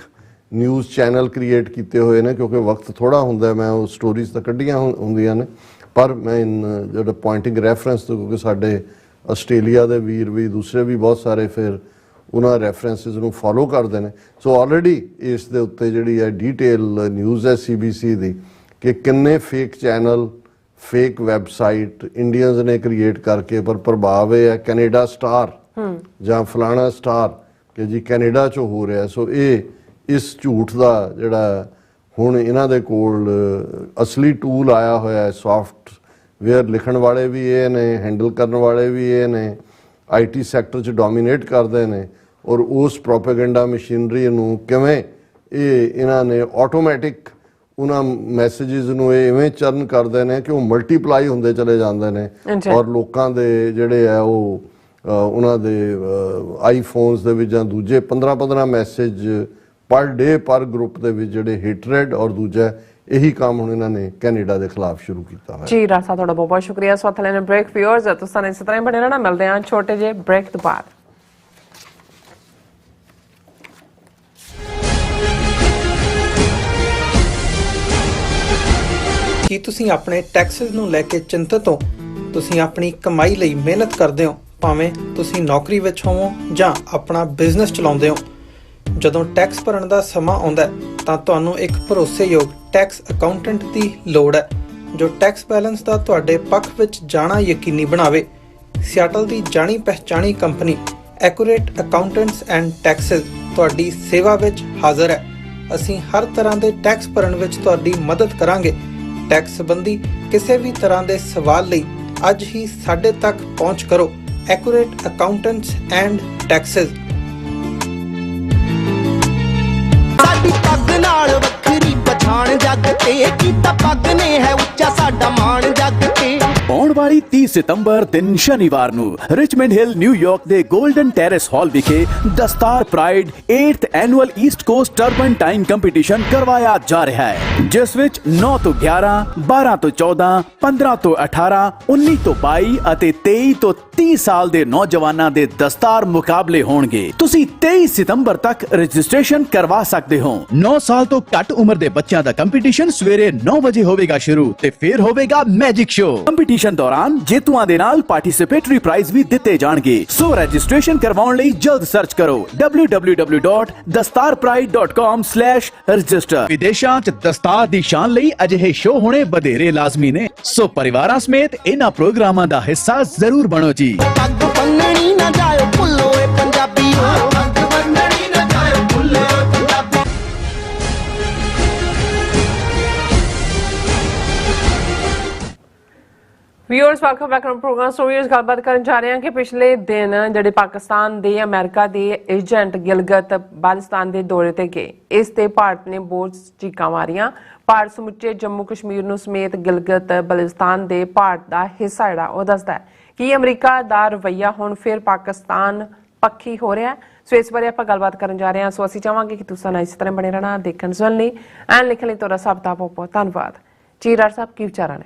ਨਿਊਜ਼ ਚੈਨਲ ਕ੍ਰੀਏਟ ਕੀਤੇ ਹੋਏ ਨੇ, ਕਿਉਂਕਿ ਵਕਤ ਥੋੜਾ ਹੁੰਦਾ, ਮੈਂ ਉਹ ਸਟੋਰੀਜ਼ ਤਾਂ ਕੱਢੀਆਂ ਹੁੰਦੀਆਂ ਨੇ, ਪਰ ਮੈਂ ਜਿਹੜਾ ਪੁਆਇੰਟਿੰਗ ਰੈਫਰੈਂਸ ਤੋਂ, ਕਿਉਂਕਿ ਸਾਡੇ ਆਸਟ੍ਰੇਲੀਆ ਦੇ ਵੀਰ ਵੀ ਦੂਸਰੇ ਵੀ ਬਹੁਤ ਸਾਰੇ ਫਿਰ ਉਹਨਾਂ ਰੈਫਰੈਂਸਿਸ ਨੂੰ ਫੋਲੋ ਕਰਦੇ ਨੇ। ਸੋ ਆਲਰੇਡੀ ਇਸ ਦੇ ਉੱਤੇ ਜਿਹੜੀ ਹੈ ਡੀਟੇਲ ਨਿਊਜ਼ ਹੈ CBC ਦੀ ਕਿ ਕਿੰਨੇ fake channel, fake website Indians ਨੇ ਕ੍ਰੀਏਟ ਕਰਕੇ, ਪਰ ਪ੍ਰਭਾਵ ਇਹ ਹੈ ਕੈਨੇਡਾ ਸਟਾਰ ਜਾਂ ਫਲਾਣਾ ਸਟਾਰ ਕਿ ਜੀ ਕੈਨੇਡਾ 'ਚੋਂ ਹੋ ਰਿਹਾ। ਸੋ ਇਹ ਇਸ ਝੂਠ ਦਾ ਜਿਹੜਾ ਹੁਣ ਇਹਨਾਂ ਦੇ ਕੋਲ ਅਸਲੀ ਟੂਲ ਆਇਆ ਹੋਇਆ ਹੈ, ਸੌਫਟਵੇਅਰ ਲਿਖਣ ਵਾਲੇ ਵੀ ਇਹ ਨੇ, ਹੈਂਡਲ ਕਰਨ ਵਾਲੇ ਵੀ ਇਹ ਨੇ, IT ਸੈਕਟਰ 'ਚ ਡੋਮੀਨੇਟ ਕਰਦੇ ਨੇ, ਔਰ ਉਸ ਪ੍ਰੋਪੇਗੈਂਡਾ ਮਸ਼ੀਨਰੀ ਨੂੰ ਕਿਵੇਂ ਇਹਨਾਂ ਨੇ ਆਟੋਮੈਟਿਕ ਉਹਨਾਂ ਮੈਸੇजेस ਨੂੰ ਇਵੇਂ ਚਰਨ ਕਰਦੇ ਨੇ ਕਿ ਉਹ ਮਲਟੀਪਲਾਈ ਹੁੰਦੇ ਚਲੇ ਜਾਂਦੇ ਨੇ, ਔਰ ਲੋਕਾਂ ਦੇ ਜਿਹੜੇ ਆ ਉਹ ਉਹਨਾਂ ਦੇ ਆਈਫੋਨਸ ਦੇ ਵਿੱਚ ਜਾਂ ਦੂਜੇ 15-15 ਮੈਸੇਜ ਪਰ ਡੇ ਪਰ ਗਰੁੱਪ ਦੇ ਵਿੱਚ ਜਿਹੜੇ ਹਿਟਰੇਡ, ਔਰ ਦੂਜਾ ਇਹੀ ਕੰਮ ਹੁਣ ਇਹਨਾਂ ਨੇ ਕੈਨੇਡਾ ਦੇ ਖਿਲਾਫ ਸ਼ੁਰੂ ਕੀਤਾ ਹੋਇਆ। ਜੀ ਰਾਸਾ, ਤੁਹਾਡਾ ਬਹੁਤ ਬਹੁਤ ਸ਼ੁਕਰੀਆ। ਸਵਾਗਤ ਹੈ ਬ੍ਰੇਕ ਵਿਊਅਰਸ, ਤੁਸੀਂ ਇਸ ਤਰ੍ਹਾਂ ਹੀ ਬਣੇ ਰਹਿਣਾ। ਮਿਲਦੇ ਹਾਂ ਛੋਟੇ ਜਿਹੇ ਬ੍ਰੇਕ ਤੋਂ ਬਾਅਦ। ਕੀ ਤੁਸੀਂ ਆਪਣੇ ਟੈਕਸਸ ਨੂੰ ਲੈ ਕੇ ਚਿੰਤਤ ਹੋ? ਤੁਸੀਂ ਆਪਣੀ ਕਮਾਈ ਲਈ ਮਿਹਨਤ ਕਰਦੇ ਹੋ, ਭਾਵੇਂ ਤੁਸੀਂ ਨੌਕਰੀ ਵਿੱਚ ਹੋਵੋ ਜਾਂ ਆਪਣਾ ਬਿਜ਼ਨਸ ਚਲਾਉਂਦੇ ਹੋ। ਜਦੋਂ ਟੈਕਸ ਭਰਨ ਦਾ ਸਮਾਂ ਆਉਂਦਾ ਤਾਂ ਤੁਹਾਨੂੰ ਇੱਕ ਭਰੋਸੇਯੋਗ ਟੈਕਸ ਅਕਾਊਂਟੈਂਟ ਦੀ ਲੋੜ ਹੈ ਜੋ ਟੈਕਸ ਬੈਲੈਂਸ ਦਾ ਤੁਹਾਡੇ ਪੱਖ ਵਿੱਚ ਜਾਣਾ ਯਕੀਨੀ ਬਣਾਵੇ। ਸਿਆਟਲ ਦੀ ਜਾਣੀ ਪਛਾਣੀ company accurate accountants and taxes ਤੁਹਾਡੀ ਸੇਵਾ ਵਿੱਚ ਹਾਜ਼ਰ ਹੈ। ਅਸੀਂ ਹਰ ਤਰ੍ਹਾਂ ਦੇ ਟੈਕਸ ਭਰਨ ਵਿੱਚ ਤੁਹਾਡੀ ਮਦਦ ਕਰਾਂਗੇ। ਟੈਕਸ ਸੰਬੰਧੀ ਕਿਸੇ ਵੀ ਤਰ੍ਹਾਂ ਦੇ ਸਵਾਲ ਲਈ ਅੱਜ ਹੀ ਸਾਡੇ ਤੱਕ ਪਹੁੰਚ ਕਰੋ। Accurate accountants and Texas. ਸਾਡੀ ਪੱਗ ਨਾਲ ਵੱਖਰੀ ਪਛਾਣ ਜੱਗ ਤੇ, ਕੀਤਾ ਪੱਗ ਨੇ ਹੈ ਉੱਚਾ ਸਾਡਾ ਮਾਣ ਜੱਗ ਤੇ। ਆਉਣ ਵਾਲੀ 30 ਸਤੰਬਰ ਦਿਨ ਸ਼ਨੀਵਾਰ ਨੂੰ ਰਿਚਮੰਡ ਹਿੱਲ ਨਿਊਯਾਰਕ ਦੇ 골ਡਨ ਟੈਰੇਸ ਹਾਲ ਵਿਖੇ Dastar pride 8th annual East Coast turban tying competition ਕਰਵਾਇਆ ਜਾ ਰਿਹਾ ਹੈ, ਜਿਸ ਵਿੱਚ 9 ਤੋਂ 11, 12 ਤੋਂ 14, 15 ਤੋਂ 18, 19 ਤੋਂ 22 ਅਤੇ 23 ਤੋਂ 30 ਸਾਲ ਦੇ ਨੌਜਵਾਨਾਂ ਦੇ ਦਸਤਾਰ ਮੁਕਾਬਲੇ ਹੋਣਗੇ। ਤੁਸੀਂ 23 ਸਤੰਬਰ ਤੱਕ ਰਜਿਸਟ੍ਰੇਸ਼ਨ ਕਰਵਾ ਸਕਦੇ ਹੋ। 9 ਸਾਲ ਤੋਂ ਘੱਟ ਉਮਰ ਦੇ ਬੱਚਿਆਂ ਦਾ ਕੰਪੀਟੀਸ਼ਨ ਸਵੇਰੇ 9 ਵਜੇ ਹੋਵੇਗਾ ਸ਼ੁਰੂ ਤੇ ਫਿਰ ਹੋਵੇਗਾ ਮੈਜਿਕ ਸ਼ੋ। ਕੰਪੀਟੀਸ਼ਨ ਦੌਰਾਨ ਜੇਤੂਆਂ ਦੇ ਨਾਲ ਪਾਰਟਿਸਿਪੇਟਰੀ ਪ੍ਰਾਈਜ਼ ਵੀ ਦਿੱਤੇ ਜਾਣਗੇ। ਸੋ ਰਜਿਸਟ੍ਰੇਸ਼ਨ ਕਰਵਾਉਣ ਲਈ ਜਲਦ ਸਰਚ ਕਰੋ www.dastarpride.com/register। ਵਿਦੇਸ਼ਾਂ 'ਚ ਦਸਤਾਰ ਦੀ ਸ਼ਾਨ ਲਈ ਅਜਿਹੇ ਸ਼ੋ ਹੋਣੇ ਵਧੇਰੇ ਲਾਜ਼ਮੀ ਨੇ, ਸੋ ਪਰਿਵਾਰਾਂ ਸਮੇਤ ਇਹਨਾਂ ਪ੍ਰੋਗਰਾਮਾਂ ਦਾ ਹਿੱਸਾ ਜ਼ਰੂਰ ਬਣੋ ਜੀ। ਪੱਗ ਬੰਨਣੀ ਨਾ ਜਾਇਓ ਭੁੱਲੋ ਏ ਪੰਜਾਬੀਓ, ਪੱਗ ਬੰਨਣੀ ਨਾ ਜਾਇਓ ਭੁੱਲੋ ਏ Punjabi. Viewers, welcome back to programme stories. ਗੱਲਬਾਤ ਕਰਨ ਜਾ ਰਹੇ ਹਾਂ ਕਿ ਪਿਛਲੇ ਦਿਨ ਜਿਹੜੇ ਪਾਕਿਸਤਾਨ ਦੇ ਅਮਰੀਕਾ ਦੇ ਏਜੰਟ ਗਿਲਗਿਤ ਬਾਲਟਿਸਤਾਨ ਦੇ ਦੌਰੇ ਤੇ ਗਏ, ਇਸ ਤੇ ਭਾਰਤ ਨੇ ਬਹੁਤ ਚੀਕਾਂ ਮਾਰੀਆਂ। ਭਾਰਤ ਸਮੁੱਚੇ ਜੰਮੂ ਕਸ਼ਮੀਰ ਨੂੰ ਸਮੇਤ ਗਿਲਗਿਤ ਬਲਟਿਸਤਾਨ ਦੇ ਭਾਰਤ ਦਾ ਹਿੱਸਾ ਜਿਹੜਾ ਉਹ ਦੱਸਦਾ ਹੈ ਕਿ ਅਮਰੀਕਾ ਦਾ ਰਵੱਈਆ ਹੁਣ ਫਿਰ ਪਾਕਿਸਤਾਨ ਪੱਖੀ ਹੋ ਰਿਹਾ ਹੈ। ਸੋ ਇਸ ਬਾਰੇ ਆਪਾਂ ਗੱਲਬਾਤ ਕਰਨ ਜਾ ਰਹੇ ਹਾਂ। ਸੋ ਅਸੀਂ ਚਾਹਾਂਗੇ ਕਿ ਤੁਸੀਂ ਨਾਲ ਇਸ ਤਰ੍ਹਾਂ ਬਣੇ ਰਹਿਣਾ, ਦੇਖਣ ਸੁਣਨ ਲਈ ਐਂਡ ਲਿਖਣ ਲਈ ਤੁਹਾਡਾ ਸਭ ਦਾ ਬਹੁਤ ਬਹੁਤ ਧੰਨਵਾਦ। ਜੀ ਰਾਜ ਸਾਹਿਬ, ਕੀ ਵਿਚਾਰਾਂ ਨੇ?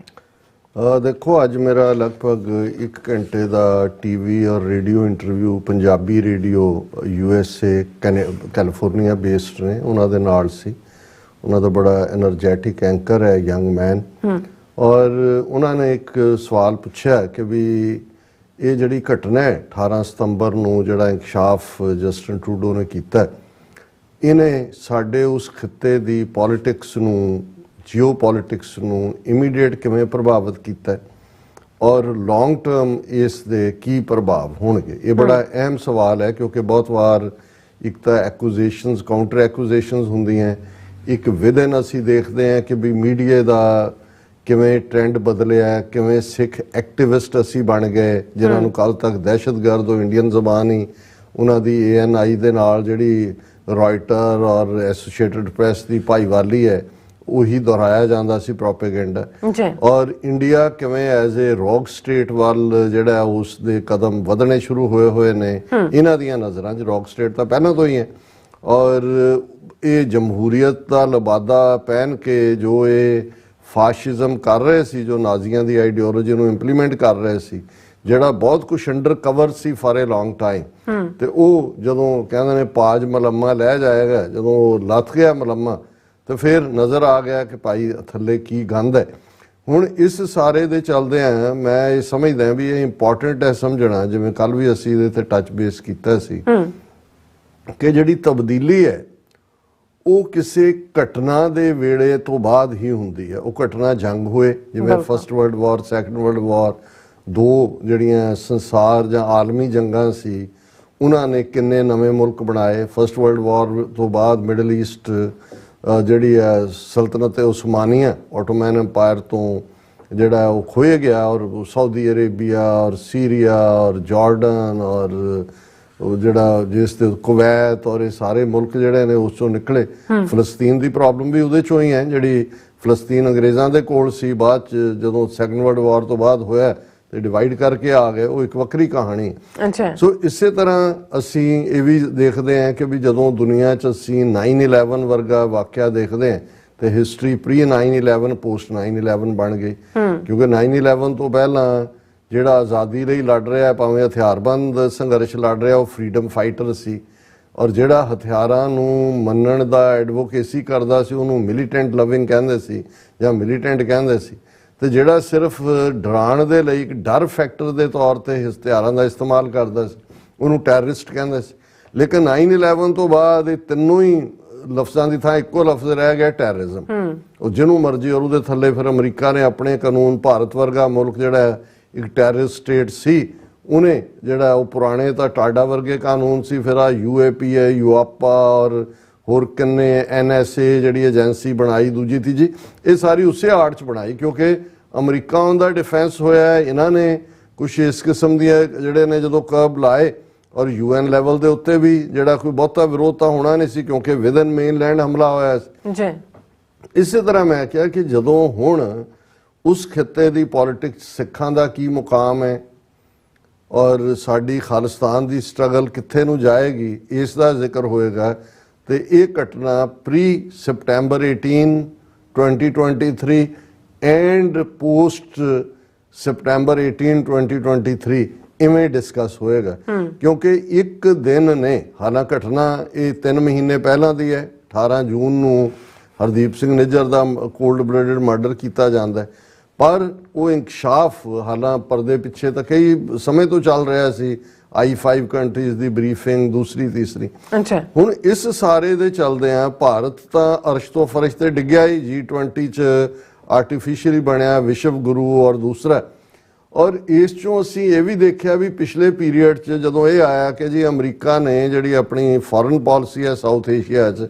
ਦੇਖੋ ਅੱਜ ਮੇਰਾ ਲਗਭਗ 1 ਘੰਟੇ ਦਾ ਟੀਵੀ ਔਰ radio interview Punjabi radio USA California based ਨੇ ਉਹਨਾਂ ਦੇ ਨਾਲ ਸੀ। ਉਹਨਾਂ ਦਾ ਬੜਾ એનર્ਜੈਟਿਕ ਐਂਕਰ ਹੈ, ਯੰਗ ਮੈਨ, ਔਰ ਉਹਨਾਂ ਨੇ ਇੱਕ ਸਵਾਲ ਪੁੱਛਿਆ ਕਿ ਵੀ ਇਹ ਜਿਹੜੀ ਘਟਨਾ ਹੈ 18 ਸਤੰਬਰ ਨੂੰ ਜਿਹੜਾ ਇੰਕਸ਼ਾਫ ਜਸਟਿਨ ਟਰੂਡੋ ਨੇ ਕੀਤਾ, ਇਹਨੇ ਸਾਡੇ ਉਸ ਖਿੱਤੇ ਦੀ ਪੋਲਿਟਿਕਸ ਨੂੰ, ਜਿਓ ਪੋਲਿਟਿਕਸ ਨੂੰ ਇਮੀਡੀਏਟ ਕਿਵੇਂ ਪ੍ਰਭਾਵਿਤ ਕੀਤਾ ਔਰ ਲੌਂਗ ਟਰਮ ਇਸ ਦੇ ਕੀ ਪ੍ਰਭਾਵ ਹੋਣਗੇ। ਇਹ ਬੜਾ ਅਹਿਮ ਸਵਾਲ ਹੈ ਕਿਉਂਕਿ ਬਹੁਤ ਵਾਰ ਇੱਕ ਤਾਂ ਐਕੂਜ਼ੇਸ਼ਨਸ, ਕਾਊਂਟਰ ਐਕੂਜ਼ੇਸ਼ਨਸ ਹੁੰਦੀਆਂ, ਇੱਕ ਵਿਦਨ ਅਸੀਂ ਦੇਖਦੇ ਹਾਂ ਕਿ ਵੀ ਮੀਡੀਆ ਦਾ ਕਿਵੇਂ ਟ੍ਰੈਂਡ ਬਦਲਿਆ, ਕਿਵੇਂ ਸਿੱਖ ਐਕਟਿਵਿਸਟ ਅਸੀਂ ਬਣ ਗਏ ਜਿਨ੍ਹਾਂ ਨੂੰ ਕੱਲ ਤੱਕ ਦਹਿਸ਼ਤਗਰਦ ਉਹ ਇੰਡੀਅਨ ਜ਼ਬਾਨ ਹੀ ਉਹਨਾਂ ਦੀ ANI ਦੇ ਨਾਲ ਜਿਹੜੀ ਰॉयटर ਔਰ ਐਸੋਸੀਏਟਡ ਪ੍ਰੈਸ ਦੀ ਭਾਈਵਾਲੀ ਹੈ ਉਹੀ ਦੁਹਰਾਇਆ ਜਾਂਦਾ ਸੀ ਪ੍ਰੋਪੇਗੈਂਡਾ, ਔਰ ਇੰਡੀਆ ਕਿਵੇਂ ਐਜ਼ ਏ ਰੌਕ ਸਟੇਟ ਵੱਲ ਜਿਹੜਾ ਉਸ ਦੇ ਕਦਮ ਵਧਣੇ ਸ਼ੁਰੂ ਹੋਏ ਨੇ ਇਹਨਾਂ ਦੀਆਂ ਨਜ਼ਰਾਂ 'ਚ। ਰੌਕ ਸਟੇਟ ਤਾਂ ਪਹਿਲਾਂ ਤੋਂ ਹੀ ਹੈ ਔਰ ਇਹ ਜਮਹੂਰੀਅਤ ਦਾ ਲਬਾਦਾ ਪਹਿਨ ਕੇ ਜੋ ਇਹ ਫਾਸ਼ਿਜ਼ਮ ਕਰ ਰਹੇ ਸੀ, ਜੋ ਨਾਜ਼ੀਆਂ ਦੀ ਆਈਡੀਓਲੋਜੀ ਨੂੰ ਇੰਪਲੀਮੈਂਟ ਕਰ ਰਹੇ ਸੀ, ਜਿਹੜਾ ਬਹੁਤ ਕੁਛ under cover C for A long time, ਤੇ ਉਹ ਜਦੋਂ ਕਹਿੰਦੇ ਨੇ ਪਾਜ ਮਲੰਮਾ ਲੈ ਜਾਏਗਾ, ਜਦੋਂ ਲੱਥ ਗਿਆ ਮਲੰਮਾ ਤੇ ਫਿਰ ਨਜ਼ਰ ਆ ਗਿਆ ਕਿ ਭਾਈ ਥੱਲੇ ਕੀ ਗੰਦ ਹੈ। ਹੁਣ ਇਸ ਸਾਰੇ ਦੇ ਚੱਲਦੇ ਆ ਮੈਂ ਇਹ ਸਮਝਦਾ ਵੀ ਇਹ ਇੰਪੋਰਟੈਂਟ ਹੈ ਸਮਝਣਾ, ਜਿਵੇਂ ਕੱਲ ਵੀ ਅਸੀਂ ਇਹਦੇ ਤੇ ਟੱਚ ਬੇਸ ਕੀਤਾ ਸੀ ਕਿ ਜਿਹੜੀ ਤਬਦੀਲੀ ਹੈ ਉਹ ਕਿਸੇ ਘਟਨਾ ਦੇ ਵੇਲੇ ਤੋਂ ਬਾਅਦ ਹੀ ਹੁੰਦੀ ਹੈ। ਉਹ ਘਟਨਾ ਜੰਗ ਹੋਏ, ਜਿਵੇਂ first world war, second world war, ਦੋ ਜਿਹੜੀਆਂ ਸੰਸਾਰ ਜਾਂ ਆਲਮੀ ਜੰਗਾਂ ਸੀ, ਉਹਨਾਂ ਨੇ ਕਿੰਨੇ ਨਵੇਂ ਮੁਲਕ ਬਣਾਏ। ਫਸਟ ਵਰਲਡ ਵਾਰ ਤੋਂ ਬਾਅਦ ਮਿਡਲ ਈਸਟ ਜਿਹੜੀ ਹੈ ਸਲਤਨਤ ਉਸਮਾਨੀਆ, ਆਟੋਮੈਨ ਐਮਪਾਇਰ ਤੋਂ ਜਿਹੜਾ ਉਹ ਖੋਏ ਗਿਆ, ਔਰ ਸਾਊਦੀ ਅਰੇਬੀਆ ਔਰ ਸੀਰੀਆ ਔਰ ਜਾਰਡਨ ਔਰ ਜਿਹੜਾ ਜਿਸ ਤੇ ਕੁਵੈਤ ਔਰ ਇਹ ਸਾਰੇ ਮੁਲਕ ਜਿਹੜੇ ਨੇ ਉਸ ਚੋਂ ਨਿਕਲੇ। ਫਲਸਤੀਨ ਦੀ ਪ੍ਰੋਬਲਮ ਵੀ ਉਹਦੇ ਚੋਂ ਹੀ ਹੈ, ਜਿਹੜੀ ਫਲਸਤੀਨ ਅੰਗਰੇਜ਼ਾਂ ਦੇ ਕੋਲ ਸੀ, ਬਾਅਦ ਚ ਜਦੋਂ ਸੈਕੰਡ ਵਰਲਡ ਵਾਰ ਤੋਂ ਬਾਅਦ ਹੋਇਆ ਤੇ ਡਿਵਾਈਡ ਕਰਕੇ ਆ ਗਏ, ਉਹ ਇੱਕ ਵੱਖਰੀ ਕਹਾਣੀ। ਸੋ ਇਸੇ ਤਰ੍ਹਾਂ ਅਸੀਂ ਇਹ ਵੀ ਦੇਖਦੇ ਹਾਂ ਕਿ ਵੀ ਜਦੋਂ ਦੁਨੀਆ 'ਚ ਅਸੀਂ 9/11 ਵਰਗਾ ਵਾਕਿਆ ਦੇਖਦੇ ਹਾਂ ਤੇ ਹਿਸਟਰੀ ਪ੍ਰੀ 9/11 ਪੋਸਟ 9/11 ਬਣ ਗਈ, ਕਿਉਂਕਿ 9/11 ਤੋਂ ਪਹਿਲਾਂ ਜਿਹੜਾ ਆਜ਼ਾਦੀ ਲਈ ਲੜ ਰਿਹਾ, ਭਾਵੇਂ ਹਥਿਆਰਬੰਦ ਸੰਘਰਸ਼ ਲੜ ਰਿਹਾ, ਉਹ ਫਰੀਡਮ ਫਾਈਟਰ ਸੀ, ਔਰ ਜਿਹੜਾ ਹਥਿਆਰਾਂ ਨੂੰ ਮੰਨਣ ਦਾ ਐਡਵੋਕੇਸੀ ਕਰਦਾ ਸੀ ਉਹਨੂੰ ਮਿਲੀਟੈਂਟ ਲਵਿੰਗ ਕਹਿੰਦੇ ਸੀ ਜਾਂ ਮਿਲੀਟੈਂਟ ਕਹਿੰਦੇ ਸੀ, ਤੇ ਜਿਹੜਾ ਸਿਰਫ ਡਰਾਉਣ ਦੇ ਲਈ ਇੱਕ ਡਰ ਫੈਕਟਰ ਦੇ ਤੌਰ ਤੇ ਹਥਿਆਰਾਂ ਦਾ ਇਸਤੇਮਾਲ ਕਰਦਾ ਸੀ ਉਹਨੂੰ ਟੈਰਰਿਸਟ ਕਹਿੰਦੇ ਸੀ। ਲੇਕਿਨ 9/11 ਤੋਂ ਬਾਅਦ ਇਹ ਤਿੰਨੋਂ ਹੀ ਲਫ਼ਜ਼ਾਂ ਦੀ ਥਾਂ ਇੱਕੋ ਲਫ਼ਜ਼ ਰਹਿ ਗਿਆ, ਟੈਰਰਿਜ਼ਮ। ਉਹ ਜਿਹਨੂੰ ਮਰਜ਼ੀ, ਔਰ ਉਹਦੇ ਥੱਲੇ ਫਿਰ ਅਮਰੀਕਾ ਨੇ ਆਪਣੇ ਕਾਨੂੰਨ, ਭਾਰਤ ਵਰਗਾ ਮੁਲਕ ਜਿਹੜਾ ਇੱਕ ਟੈਰਰਿਸਟ ਸਟੇਟ ਸੀ, ਉਹਨੇ ਜਿਹੜਾ ਉਹ ਪੁਰਾਣੇ ਤਾਂ ਟਾਡਾ ਵਰਗੇ ਕਾਨੂੰਨ ਸੀ, ਫਿਰ ਆ UAPA, ਯੂਆਪਾ ਔਰ ਹੋਰ ਕਿੰਨੇ NSA ਜਿਹੜੀ ਏਜੰਸੀ ਬਣਾਈ, ਦੂਜੀ ਤੀਜੀ, ਇਹ ਸਾਰੀ ਉਸੇ ਆੜ 'ਚ ਬਣਾਈ ਕਿਉਂਕਿ ਅਮਰੀਕਾ ਉਹਦਾ ਡਿਫੈਂਸ ਹੋਇਆ। ਇਹਨਾਂ ਨੇ ਕੁਛ ਇਸ ਕਿਸਮ ਦੀਆਂ ਜਿਹੜੇ ਨੇ ਜਦੋਂ ਕਰਬ ਲਾਏ, ਔਰ UN ਲੈਵਲ ਦੇ ਉੱਤੇ ਵੀ ਜਿਹੜਾ ਕੋਈ ਬਹੁਤਾ ਵਿਰੋਧ ਤਾਂ ਹੋਣਾ ਨਹੀਂ ਸੀ ਕਿਉਂਕਿ ਵਿਦਨ ਮੇਨਲੈਂਡ ਹਮਲਾ ਹੋਇਆ ਸੀ। ਇਸੇ ਤਰ੍ਹਾਂ ਮੈਂ ਕਿਹਾ ਕਿ ਜਦੋਂ ਹੁਣ ਉਸ ਖਿੱਤੇ ਦੀ ਪੋਲਿਟਿਕਸ, ਸਿੱਖਾਂ ਦਾ ਕੀ ਮੁਕਾਮ ਹੈ ਔਰ ਸਾਡੀ ਖਾਲਿਸਤਾਨ ਦੀ ਸਟਰਗਲ ਕਿੱਥੇ ਨੂੰ ਜਾਏਗੀ, ਇਸ ਦਾ ਜ਼ਿਕਰ ਹੋਏਗਾ। ਤੇ ਇਹ ਘਟਨਾ pre September 18, 2023 and post September 18, 2023 ਇਵੇਂ ਡਿਸਕਸ ਹੋਏਗਾ ਕਿਉਂਕਿ ਇੱਕ ਦਿਨ ਨੇ, ਹਾਲਾਂਕਿ ਘਟਨਾ ਇਹ 3 ਮਹੀਨੇ ਪਹਿਲਾਂ ਦੀ ਹੈ। 18 ਜੂਨ ਨੂੰ ਹਰਦੀਪ ਸਿੰਘ ਨਿੱਜਰ ਦਾ ਕੋਲਡ ਬਲੱਡਡ ਮਰਡਰ ਕੀਤਾ ਜਾਂਦਾ, ਪਰ ਉਹ ਇੰਕਸ਼ਾਫ ਹਾਲਾਂ ਪਰਦੇ ਪਿੱਛੇ ਤਾਂ ਕਈ ਸਮੇਂ ਤੋਂ ਚੱਲ ਰਿਹਾ ਸੀ। I5 ਕੰਟਰੀਜ਼ ਦੀ ਬਰੀਫਿੰਗ, ਦੂਸਰੀ ਤੀਸਰੀ। ਹੁਣ ਇਸ ਸਾਰੇ ਦੇ ਚੱਲਦੇ ਆ ਭਾਰਤ ਤਾਂ ਅਰਸ਼ ਤੋਂ ਫਰਸ਼ ਤੇ ਡਿੱਗਿਆ ਹੀ, G20 ਚ ਆਰਟੀਫਿਸ਼ੀਅਲੀ ਬਣਿਆ ਵਿਸ਼ਵ ਗੁਰੂ ਔਰ ਦੂਸਰਾ। ਔਰ ਇਸ ਚੋਂ ਅਸੀਂ ਇਹ ਵੀ ਦੇਖਿਆ ਵੀ ਪਿਛਲੇ ਪੀਰੀਅਡ 'ਚ ਜਦੋਂ ਇਹ ਆਇਆ ਕਿ ਜੀ ਅਮਰੀਕਾ ਨੇ ਜਿਹੜੀ ਆਪਣੀ ਫੋਰਨ ਪਾਲਿਸੀ ਹੈ ਸਾਊਥ ਏਸ਼ੀਆ 'ਚ,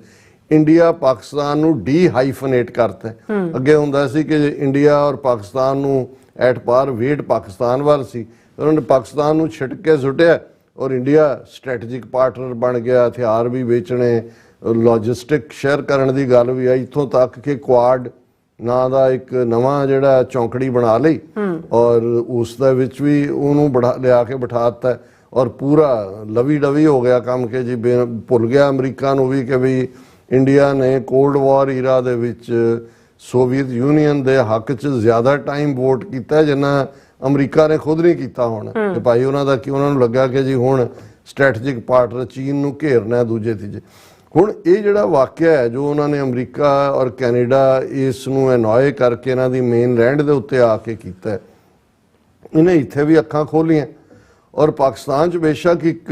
ਇੰਡੀਆ ਪਾਕਿਸਤਾਨ ਨੂੰ ਡੀ-ਹਾਈਫਨੇਟ ਕਰਤਾ। ਅੱਗੇ ਹੁੰਦਾ ਸੀ ਕਿ ਇੰਡੀਆ ਔਰ ਪਾਕਿਸਤਾਨ ਨੂੰ ਐਟ ਪਾਰ ਵੇਟ ਪਾਕਿਸਤਾਨ ਵੱਲ ਸੀ, ਉਹਨਾਂ ਨੇ ਪਾਕਿਸਤਾਨ ਨੂੰ ਛਿੱਟ ਕੇ ਸੁੱਟਿਆ ਔਰ ਇੰਡੀਆ ਸਟ੍ਰੈਟੇਜਿਕ ਪਾਰਟਨਰ ਬਣ ਗਿਆ। ਹਥਿਆਰ ਵੀ ਵੇਚਣੇ, ਲੌਜਿਸਟਿਕ ਸ਼ੇਅਰ ਕਰਨ ਦੀ ਗੱਲ ਵੀ ਆਈ, ਇੱਥੋਂ ਤੱਕ ਕਿ ਕੁਆਡ ਨਾਂ ਦਾ ਇੱਕ ਨਵਾਂ ਜਿਹੜਾ ਚੌਂਕੜੀ ਬਣਾ ਲਈ ਔਰ ਉਸ ਦੇ ਵਿੱਚ ਵੀ ਉਹਨੂੰ ਲਿਆ ਕੇ ਬਿਠਾ ਦਿੱਤਾ ਔਰ ਪੂਰਾ ਲਵੀ ਡਵੀ ਹੋ ਗਿਆ ਕੰਮ ਕਿ ਜੀ ਭੁੱਲ ਗਿਆ ਅਮਰੀਕਾ ਨੂੰ ਵੀ ਕਿ ਵੀ ਇੰਡੀਆ ਨੇ ਕੋਲਡ ਵਾਰ ਈਰਾ ਦੇ ਵਿੱਚ ਸੋਵੀਅਤ ਯੂਨੀਅਨ ਦੇ ਹੱਕ 'ਚ ਜ਼ਿਆਦਾ ਟਾਈਮ ਵੋਟ ਕੀਤਾ ਜਿੰਨਾ ਅਮਰੀਕਾ ਨੇ ਖੁਦ ਨਹੀਂ ਕੀਤਾ ਹੁਣ ਕਿ ਭਾਈ ਉਹਨਾਂ ਦਾ ਕਿ ਉਹਨਾਂ ਨੂੰ ਲੱਗਾ ਕਿ ਜੀ ਹੁਣ ਸਟ੍ਰੈਟੇਜਿਕ ਪਾਰਟਨਰ ਚੀਨ ਨੂੰ ਘੇਰਨਾ ਹੈ ਦੂਜੇ ਤੀਜੇ। ਹੁਣ ਇਹ ਜਿਹੜਾ ਵਾਕਿਆ ਹੈ ਜੋ ਉਹਨਾਂ ਨੇ ਅਮਰੀਕਾ ਔਰ ਕੈਨੇਡਾ ਇਸ ਨੂੰ ਐਨੋਏ ਕਰਕੇ ਇਹਨਾਂ ਦੀ ਮੇਨ ਲੈਂਡ ਦੇ ਉੱਤੇ ਆ ਕੇ ਕੀਤਾ ਹੈ, ਇਹਨੇ ਇੱਥੇ ਵੀ ਅੱਖਾਂ ਖੋਲੀਆਂ। ਔਰ ਪਾਕਿਸਤਾਨ 'ਚ ਬੇਸ਼ੱਕ ਇੱਕ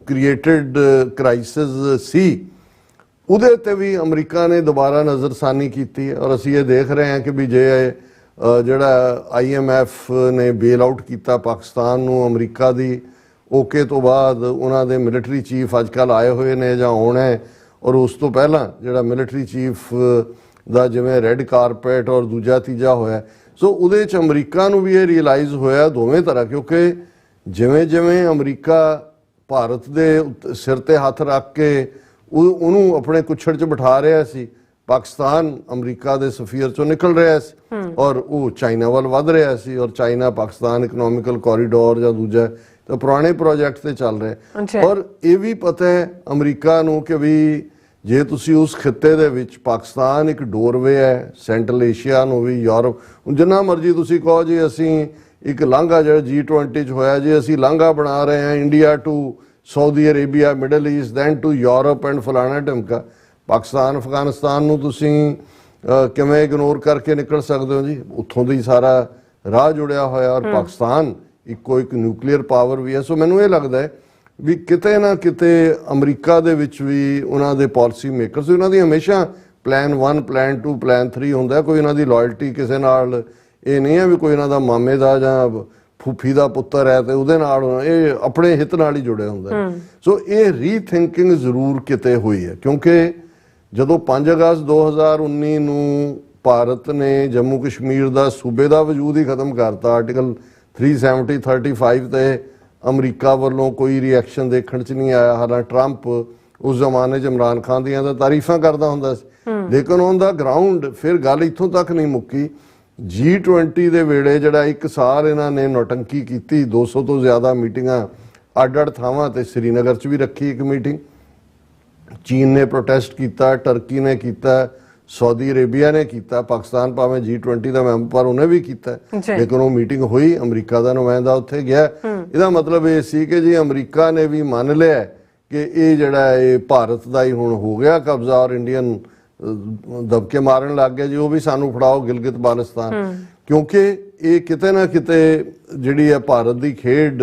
ਕ੍ਰੀਏਟਡ ਕ੍ਰਾਈਸਿਸ ਸੀ, ਉਹਦੇ ਤੇ ਵੀ ਅਮਰੀਕਾ ਨੇ ਦੁਬਾਰਾ ਨਜ਼ਰਸਾਨੀ ਕੀਤੀ ਹੈ। ਔਰ ਅਸੀਂ ਇਹ ਦੇਖ ਰਹੇ ਹਾਂ ਕਿ ਵੀ ਜੇ ਜਿਹੜਾ IMF ਨੇ ਬੇਲ ਆਊਟ ਕੀਤਾ ਪਾਕਿਸਤਾਨ ਨੂੰ ਅਮਰੀਕਾ ਦੀ ਓਕੇ ਤੋਂ ਬਾਅਦ, ਉਹਨਾਂ ਦੇ ਮਿਲਟਰੀ ਚੀਫ ਅੱਜ ਕੱਲ੍ਹ ਆਏ ਹੋਏ ਨੇ ਜਾਂ ਆਉਣਾ ਹੈ, ਔਰ ਉਸ ਤੋਂ ਪਹਿਲਾਂ ਜਿਹੜਾ ਮਿਲਟਰੀ ਚੀਫ ਦਾ ਜਿਵੇਂ ਰੈੱਡ ਕਾਰਪੇਟ ਔਰ ਦੂਜਾ ਤੀਜਾ ਹੋਇਆ, ਸੋ ਉਹਦੇ 'ਚ ਅਮਰੀਕਾ ਨੂੰ ਵੀ ਇਹ ਰਿਅਲਾਈਜ਼ ਹੋਇਆ ਦੋਵੇਂ ਤਰ੍ਹਾਂ, ਕਿਉਂਕਿ ਜਿਵੇਂ ਜਿਵੇਂ ਅਮਰੀਕਾ ਭਾਰਤ ਦੇ ਸਿਰ ਤੇ ਹੱਥ ਰੱਖ ਕੇ ਉਹਨੂੰ ਆਪਣੇ ਕੁੱਛੜ 'ਚ ਬਿਠਾ ਰਿਹਾ ਸੀ, ਪਾਕਿਸਤਾਨ ਅਮਰੀਕਾ ਦੇ ਸਫੀਅਰ 'ਚੋਂ ਨਿਕਲ ਰਿਹਾ ਸੀ ਔਰ ਉਹ ਚਾਈਨਾ ਵੱਲ ਵੱਧ ਰਿਹਾ ਸੀ। ਔਰ ਚਾਈਨਾ ਪਾਕਿਸਤਾਨ ਇਕਨੋਮਿਕਲ ਕੋਰੀਡੋਰ ਜਾਂ ਦੂਜਾ ਤਾਂ ਪੁਰਾਣੇ ਪ੍ਰੋਜੈਕਟ ਤੇ ਚੱਲ ਰਿਹਾ। ਔਰ ਇਹ ਵੀ ਪਤਾ ਹੈ ਅਮਰੀਕਾ ਨੂੰ ਕਿ ਵੀ ਜੇ ਤੁਸੀਂ ਉਸ ਖਿੱਤੇ ਦੇ ਵਿੱਚ, ਪਾਕਿਸਤਾਨ ਇੱਕ ਡੋਰਵੇ ਹੈ ਸੈਂਟਰਲ ਏਸ਼ੀਆ ਨੂੰ ਵੀ, ਯੂਰਪ, ਜਿੰਨਾ ਮਰਜ਼ੀ ਤੁਸੀਂ ਕਹੋ ਜੀ ਅਸੀਂ ਇੱਕ ਲਾਂਘਾ ਜਿਹੜਾ G20 'ਚ ਹੋਇਆ ਜੀ ਅਸੀਂ ਲਾਂਘਾ ਬਣਾ ਰਹੇ ਹਾਂ India to Saudi Arabia, middle east, then to Europe and ਫਲਾਣਾ ਢਮਕਾ। ਪਾਕਿਸਤਾਨ ਅਫਗਾਨਿਸਤਾਨ ਨੂੰ ਤੁਸੀਂ ਕਿਵੇਂ ਇਗਨੋਰ ਕਰਕੇ ਨਿਕਲ ਸਕਦੇ ਹੋ ਜੀ? ਉੱਥੋਂ ਦੀ ਸਾਰਾ ਰਾਹ ਜੁੜਿਆ ਹੋਇਆ ਔਰ ਪਾਕਿਸਤਾਨ ਇੱਕੋ ਇੱਕ ਨਿਊਕਲੀਅਰ ਪਾਵਰ ਵੀ ਹੈ। ਸੋ ਮੈਨੂੰ ਇਹ ਲੱਗਦਾ ਹੈ ਵੀ ਕਿਤੇ ਨਾ ਕਿਤੇ ਅਮਰੀਕਾ ਦੇ ਵਿੱਚ ਵੀ ਉਹਨਾਂ ਦੇ ਪਾਲਿਸੀ ਮੇਕਰਸ, ਉਹਨਾਂ ਦੀ ਹਮੇਸ਼ਾ ਪਲਾਨ 1 ਪਲਾਨ 2 ਪਲਾਨ 3 ਹੁੰਦਾ। ਕੋਈ ਉਹਨਾਂ ਦੀ ਲਾਇਲਟੀ ਕਿਸੇ ਨਾਲ ਇਹ ਨਹੀਂ ਹੈ ਵੀ ਕੋਈ ਇਹਨਾਂ ਦਾ ਮਾਮੇ ਦਾ ਜਾਂ ਫੂਫੀ ਦਾ ਪੁੱਤਰ ਹੈ ਤੇ ਉਹਦੇ ਨਾਲ, ਇਹ ਆਪਣੇ ਹਿੱਤ ਨਾਲ ਹੀ ਜੁੜਿਆ ਹੁੰਦਾ। ਸੋ ਇਹ ਰੀਥਿੰਕਿੰਗ ਜ਼ਰੂਰ ਕਿਤੇ ਹੋਈ ਹੈ, ਕਿਉਂਕਿ ਜਦੋਂ 5 ਅਗਸਤ 2019 ਨੂੰ ਭਾਰਤ ਨੇ ਜੰਮੂ ਕਸ਼ਮੀਰ ਦਾ ਸੂਬੇ ਦਾ ਵਜੂਦ ਹੀ ਖਤਮ ਕਰਤਾ, ਆਰਟੀਕਲ 370-35 ਤੇ ਅਮਰੀਕਾ ਵੱਲੋਂ ਕੋਈ ਰਿਐਕਸ਼ਨ ਦੇਖਣ 'ਚ ਨਹੀਂ ਆਇਆ। ਹਾਲਾਂਕਿ ਟਰੰਪ ਉਸ ਜ਼ਮਾਨੇ 'ਚ ਇਮਰਾਨ ਖਾਨ ਦੀਆਂ ਤਾਂ ਤਾਰੀਫਾਂ ਕਰਦਾ ਹੁੰਦਾ ਸੀ, ਲੇਕਿਨ ਔਨ ਦਾ ਗਰਾਊਂਡ ਫਿਰ ਗੱਲ ਇੱਥੋਂ ਤੱਕ ਨਹੀਂ ਮੁੱਕੀ। G20 ਦੇ ਵੇਲੇ ਜਿਹੜਾ ਇੱਕ ਸਾਲ ਇਹਨਾਂ ਨੇ ਨੌਟੰਕੀ ਕੀਤੀ, 200 ਤੋਂ ਜ਼ਿਆਦਾ ਮੀਟਿੰਗਾਂ ਅੱਡ-ਅੱਡ ਥਾਵਾਂ ਤੇ, ਸ੍ਰੀਨਗਰ 'ਚ ਵੀ ਰੱਖੀ ਇੱਕ ਮੀਟਿੰਗ, ਚੀਨ ਨੇ ਪ੍ਰੋਟੈਸਟ ਕੀਤਾ, ਟਰਕੀ ਨੇ ਕੀਤਾ, ਸਾਊਦੀ ਅਰੇਬੀਆ ਨੇ ਕੀਤਾ, ਪਾਕਿਸਤਾਨ ਭਾਵੇਂ G20 ਦਾ ਮੈਂਬਰ ਪਰ ਉਹਨੇ ਵੀ ਕੀਤਾ, ਲੇਕਿਨ ਉਹ ਮੀਟਿੰਗ ਹੋਈ, ਅਮਰੀਕਾ ਦਾ ਨੁਮਾਇੰਦਾ ਉੱਥੇ ਗਿਆ। ਇਹਦਾ ਮਤਲਬ ਇਹ ਸੀ ਕਿ ਜੀ ਅਮਰੀਕਾ ਨੇ ਵੀ ਮੰਨ ਲਿਆ ਕਿ ਇਹ ਜਿਹੜਾ ਇਹ ਭਾਰਤ ਦਾ ਹੀ ਹੁਣ ਹੋ ਗਿਆ ਕਬਜ਼ਾ ਔਰ ਇੰਡੀਅਨ ਦਬਕੇ ਮਾਰਨ ਲੱਗ ਗਿਆ ਜੀ, ਉਹ ਵੀ ਸਾਨੂੰ ਫੜਾਓ ਗਿਲਗਿਤ ਬਾਲਸਤਾਨ। ਕਿਉਂਕਿ ਇਹ ਕਿਤੇ ਨਾ ਕਿਤੇ ਜਿਹੜੀ ਹੈ ਭਾਰਤ ਦੀ ਖੇਡ,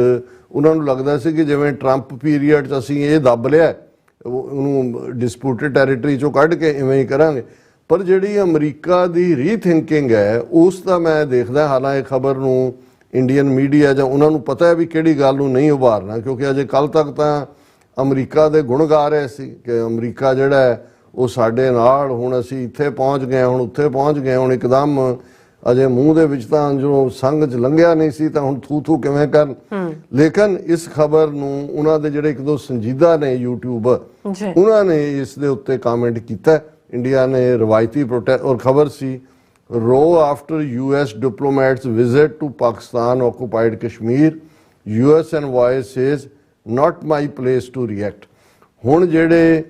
ਉਹਨਾਂ ਨੂੰ ਲੱਗਦਾ ਸੀ ਕਿ ਜਿਵੇਂ ਟਰੰਪ ਪੀਰੀਅਡ 'ਚ ਅਸੀਂ ਇਹ ਦੱਬ ਲਿਆ, ਉਹਨੂੰ ਡਿਸਪਿਊਟਡ ਟੈਰੀਟਰੀ 'ਚੋਂ ਕੱਢ ਕੇ ਇਵੇਂ ਹੀ ਕਰਾਂਗੇ। ਪਰ ਜਿਹੜੀ ਅਮਰੀਕਾ ਦੀ ਰੀਥਿੰਕਿੰਗ ਹੈ ਉਸ ਦਾ ਮੈਂ ਦੇਖਦਾ, ਹਾਲਾਂਕਿ ਖਬਰ ਨੂੰ ਇੰਡੀਅਨ ਮੀਡੀਆ ਜਾਂ ਉਹਨਾਂ ਨੂੰ ਪਤਾ ਹੈ ਵੀ ਕਿਹੜੀ ਗੱਲ ਨੂੰ ਨਹੀਂ ਉਭਾਰਨਾ, ਕਿਉਂਕਿ ਅਜੇ ਕੱਲ ਤੱਕ ਤਾਂ ਅਮਰੀਕਾ ਦੇ ਗੁਣ ਗਾ ਰਹੇ ਸੀ ਕਿ ਅਮਰੀਕਾ ਜਿਹੜਾ ਹੈ ਉਹ ਸਾਡੇ ਨਾਲ, ਹੁਣ ਅਸੀਂ ਇੱਥੇ ਪਹੁੰਚ ਗਏ, ਹੁਣ ਉੱਥੇ ਪਹੁੰਚ ਗਏ, ਹੁਣ ਇੱਕਦਮ ਅਜੇ ਮੂੰਹ ਦੇ ਵਿੱਚ ਤਾਂ ਜੋ ਸੰਗ 'ਚ ਲੰਘਿਆ ਨਹੀਂ ਸੀ ਤਾਂ ਹੁਣ ਥੂ ਕਿਵੇਂ ਕਰਨ। ਲੇਕਿਨ ਇਸ ਖਬਰ ਨੂੰ ਉਹਨਾਂ ਦੇ ਜਿਹੜੇ ਇੱਕ ਦੋ ਸੰਜੀਦਾ ਨੇ ਯੂਟਿਊਬਰ, ਉਹਨਾਂ ਨੇ ਇਸ ਦੇ ਉੱਤੇ ਕਮੈਂਟ ਕੀਤਾ। ਇੰਡੀਆ ਨੇ ਰਵਾਇਤੀ ਪ੍ਰੋਟੈਸਟ ਔਰ ਖਬਰ ਸੀ, ਰੋ after US diplomats visit to Pakistan occupied Kashmir, US envoy says not my place to react। ਹੁਣ ਜਿਹੜੇ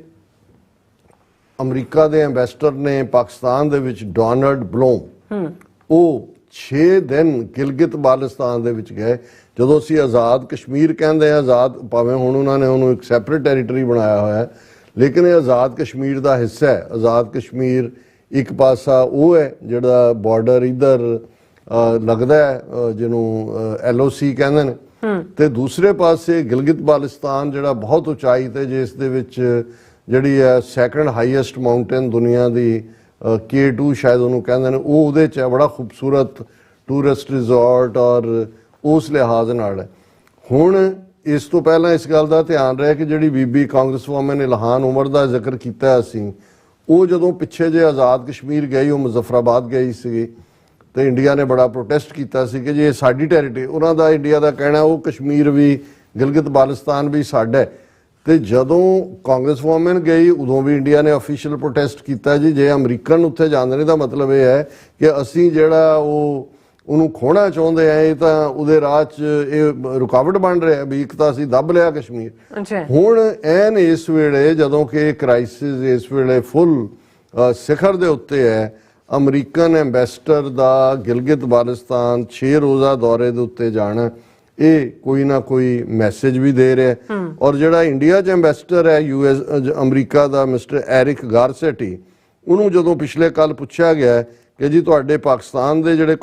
ਅਮਰੀਕਾ ਦੇ ਐਂਬੈਸਡਰ ਨੇ ਪਾਕਿਸਤਾਨ ਦੇ ਵਿੱਚ ਡੋਨਾਲਡ ਬਲੂਮ, ਉਹ 6 ਦਿਨ ਗਿਲਗਿਤ ਬਾਲਸਤਾਨ ਦੇ ਵਿੱਚ ਗਏ। ਜਦੋਂ ਅਸੀਂ ਆਜ਼ਾਦ ਕਸ਼ਮੀਰ ਕਹਿੰਦੇ ਆ, ਆਜ਼ਾਦ ਭਾਵੇਂ ਹੁਣ ਉਹਨਾਂ ਨੇ ਉਹਨੂੰ ਇੱਕ ਸੈਪਰੇਟ ਟੈਰੀਟਰੀ ਬਣਾਇਆ ਹੋਇਆ, ਲੇਕਿਨ ਇਹ ਆਜ਼ਾਦ ਕਸ਼ਮੀਰ ਦਾ ਹਿੱਸਾ ਹੈ। ਆਜ਼ਾਦ ਕਸ਼ਮੀਰ ਇੱਕ ਪਾਸਾ ਉਹ ਹੈ ਜਿਹੜਾ ਬਾਰਡਰ ਇੱਧਰ ਲੱਗਦਾ ਹੈ ਜਿਹਨੂੰ LOC ਕਹਿੰਦੇ ਨੇ, ਤੇ ਦੂਸਰੇ ਪਾਸੇ ਗਿਲਗਿਤ ਬਾਲਸਤਾਨ ਜਿਹੜਾ ਬਹੁਤ ਉਚਾਈ ਤੇ, ਜਿਸ ਦੇ ਵਿੱਚ ਜਿਹੜੀ ਹੈ ਸੈਕੰਡ ਹਾਈਐਸਟ ਮਾਊਂਟੇਨ ਦੁਨੀਆ ਦੀ, K2 ਸ਼ਾਇਦ ਉਹਨੂੰ ਕਹਿੰਦੇ ਨੇ, ਉਹ ਉਹਦੇ 'ਚ ਹੈ, ਬੜਾ ਖੂਬਸੂਰਤ ਟੂਰਿਸਟ ਰਿਜ਼ੋਰਟ ਔਰ ਉਸ ਲਿਹਾਜ਼ ਨਾਲ ਹੈ। ਹੁਣ ਇਸ ਤੋਂ ਪਹਿਲਾਂ ਇਸ ਗੱਲ ਦਾ ਧਿਆਨ ਰਿਹਾ ਕਿ ਜਿਹੜੀ ਬੀਬੀ ਕਾਂਗਰਸਵੋਮਨ ਇਲਹਾਨ ਉਮਰ ਦਾ ਜ਼ਿਕਰ ਕੀਤਾ ਅਸੀਂ, ਉਹ ਜਦੋਂ ਪਿੱਛੇ ਜੇ ਆਜ਼ਾਦ ਕਸ਼ਮੀਰ ਗਈ, ਉਹ ਮੁਜ਼ੱਫਰਾਬਾਦ ਗਈ ਸੀ ਤੇ ਇੰਡੀਆ ਨੇ ਬੜਾ ਪ੍ਰੋਟੈਸਟ ਕੀਤਾ ਸੀ ਕਿ ਜੇ ਇਹ ਸਾਡੀ ਟੈਰੀਟਰੀ, ਉਹਨਾਂ ਦਾ ਇੰਡੀਆ ਦਾ ਕਹਿਣਾ ਉਹ ਕਸ਼ਮੀਰ ਵੀ, ਗਿਲਗਿਤ ਬਾਲਸਤਾਨ ਵੀ ਸਾਡਾ। ਤੇ ਜਦੋਂ ਕਾਂਗਰਸਵੋਮਨ ਗਈ ਉਦੋਂ ਵੀ ਇੰਡੀਆ ਨੇ ਅਫੀਸ਼ੀਅਲ ਪ੍ਰੋਟੈਸਟ ਕੀਤਾ ਜੀ, ਜੇ ਅਮਰੀਕਨ ਉੱਥੇ ਜਾਂਦੇ ਨੇ ਤਾਂ ਮਤਲਬ ਇਹ ਹੈ ਕਿ ਅਸੀਂ ਜਿਹੜਾ ਉਹਨੂੰ ਖੋਣਾ ਚਾਹੁੰਦੇ ਆ, ਇਹ ਤਾਂ ਉਹਦੇ ਰਾਹ 'ਚ ਇਹ ਰੁਕਾਵਟ ਬਣ ਰਿਹਾ ਵੀ ਇੱਕ ਤਾਂ ਅਸੀਂ ਦੱਬ ਲਿਆ ਕਸ਼ਮੀਰ। ਹੁਣ ਐਨ ਇਸ ਵੇਲੇ ਜਦੋਂ ਕਿ ਕ੍ਰਾਈਸਿਸ ਇਸ ਵੇਲੇ ਫੁੱਲ ਸਿਖਰ ਦੇ ਉੱਤੇ ਹੈ, ਅਮਰੀਕਨ ਐਂਬੈਸਡਰ ਦਾ ਗਿਲਗਿਤ ਬਾਲਟਿਸਤਾਨ 6 ਰੋਜ਼ਾ ਦੌਰੇ ਦੇ ਉੱਤੇ ਜਾਣਾ, ਇਹ ਕੋਈ ਨਾ ਕੋਈ ਮੈਸੇਜ ਵੀ ਦੇ ਰਿਹਾ ਹੈ। ਔਰ ਜਿਹੜਾ ਇੰਡੀਆ 'ਚ ਐਂਬੈਸਡਰ ਹੈ US ਅਮਰੀਕਾ ਦਾ ਮਿਸਟਰ ਐਰਿਕ ਗਾਰਸੈਟੀ, ਉਹਨੂੰ ਜਦੋਂ ਪਿਛਲੇ ਕੱਲ ਪੁੱਛਿਆ ਗਿਆ ਕਿ ਜੀ ਤੁਹਾਡੇ ਪਾਕਿਸਤਾਨ ਦੇ ਜਿਹੜੇ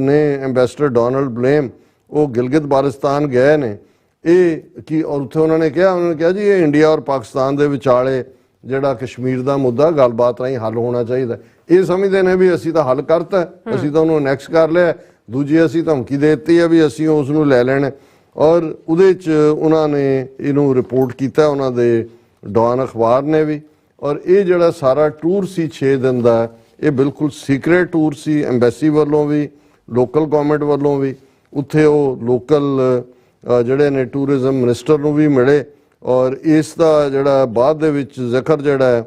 ਨੇ ਐਂਬੈਸਡਰ ਡੋਨਲਡ ਬਲੇਮ, ਉਹ ਗਿਲਗਿਤ ਬਾਲਟਿਸਤਾਨ ਗਏ ਨੇ, ਇਹ ਕੀ, ਔਰ ਉੱਥੇ ਉਹਨਾਂ ਨੇ ਕਿਹਾ ਜੀ ਇਹ ਇੰਡੀਆ ਔਰ ਪਾਕਿਸਤਾਨ ਦੇ ਵਿਚਾਲੇ ਜਿਹੜਾ ਕਸ਼ਮੀਰ ਦਾ ਮੁੱਦਾ ਗੱਲਬਾਤ ਰਾਹੀਂ ਹੱਲ ਹੋਣਾ ਚਾਹੀਦਾ। ਇਹ ਸਮਝਦੇ ਨੇ ਵੀ ਅਸੀਂ ਤਾਂ ਹੱਲ ਕਰਤਾ, ਅਸੀਂ ਤਾਂ ਉਹਨੂੰ ਅਨੈਕਸ ਕਰ ਲਿਆ, ਦੂਜੀ ਅਸੀਂ ਧਮਕੀ ਦੇ ਦਿੱਤੀ ਹੈ ਵੀ ਅਸੀਂ ਉਸ ਨੂੰ ਲੈ ਲੈਣਾ। ਔਰ ਉਹਦੇ 'ਚ ਉਹਨਾਂ ਨੇ ਇਹਨੂੰ ਰਿਪੋਰਟ ਕੀਤਾ, ਉਹਨਾਂ ਦੇ ਡਾਨ ਅਖਬਾਰ ਨੇ ਵੀ। ਔਰ ਇਹ ਜਿਹੜਾ ਸਾਰਾ ਟੂਰ ਸੀ 6 ਦਿਨ ਦਾ, ਇਹ ਬਿਲਕੁਲ ਸੀਕ੍ਰੇਟ ਟੂਰ ਸੀ, ਐਂਬੈਸੀ ਵੱਲੋਂ ਵੀ ਲੋਕਲ ਗਵਰਨਮੈਂਟ ਵੱਲੋਂ ਵੀ। ਉੱਥੇ ਉਹ ਲੋਕਲ ਜਿਹੜੇ ਨੇ ਟੂਰਿਜ਼ਮ ਮਿਨਿਸਟਰ ਨੂੰ ਵੀ ਮਿਲੇ। ਔਰ ਇਸ ਦਾ ਜਿਹੜਾ ਬਾਅਦ ਦੇ ਵਿੱਚ ਜ਼ਿਕਰ ਜਿਹੜਾ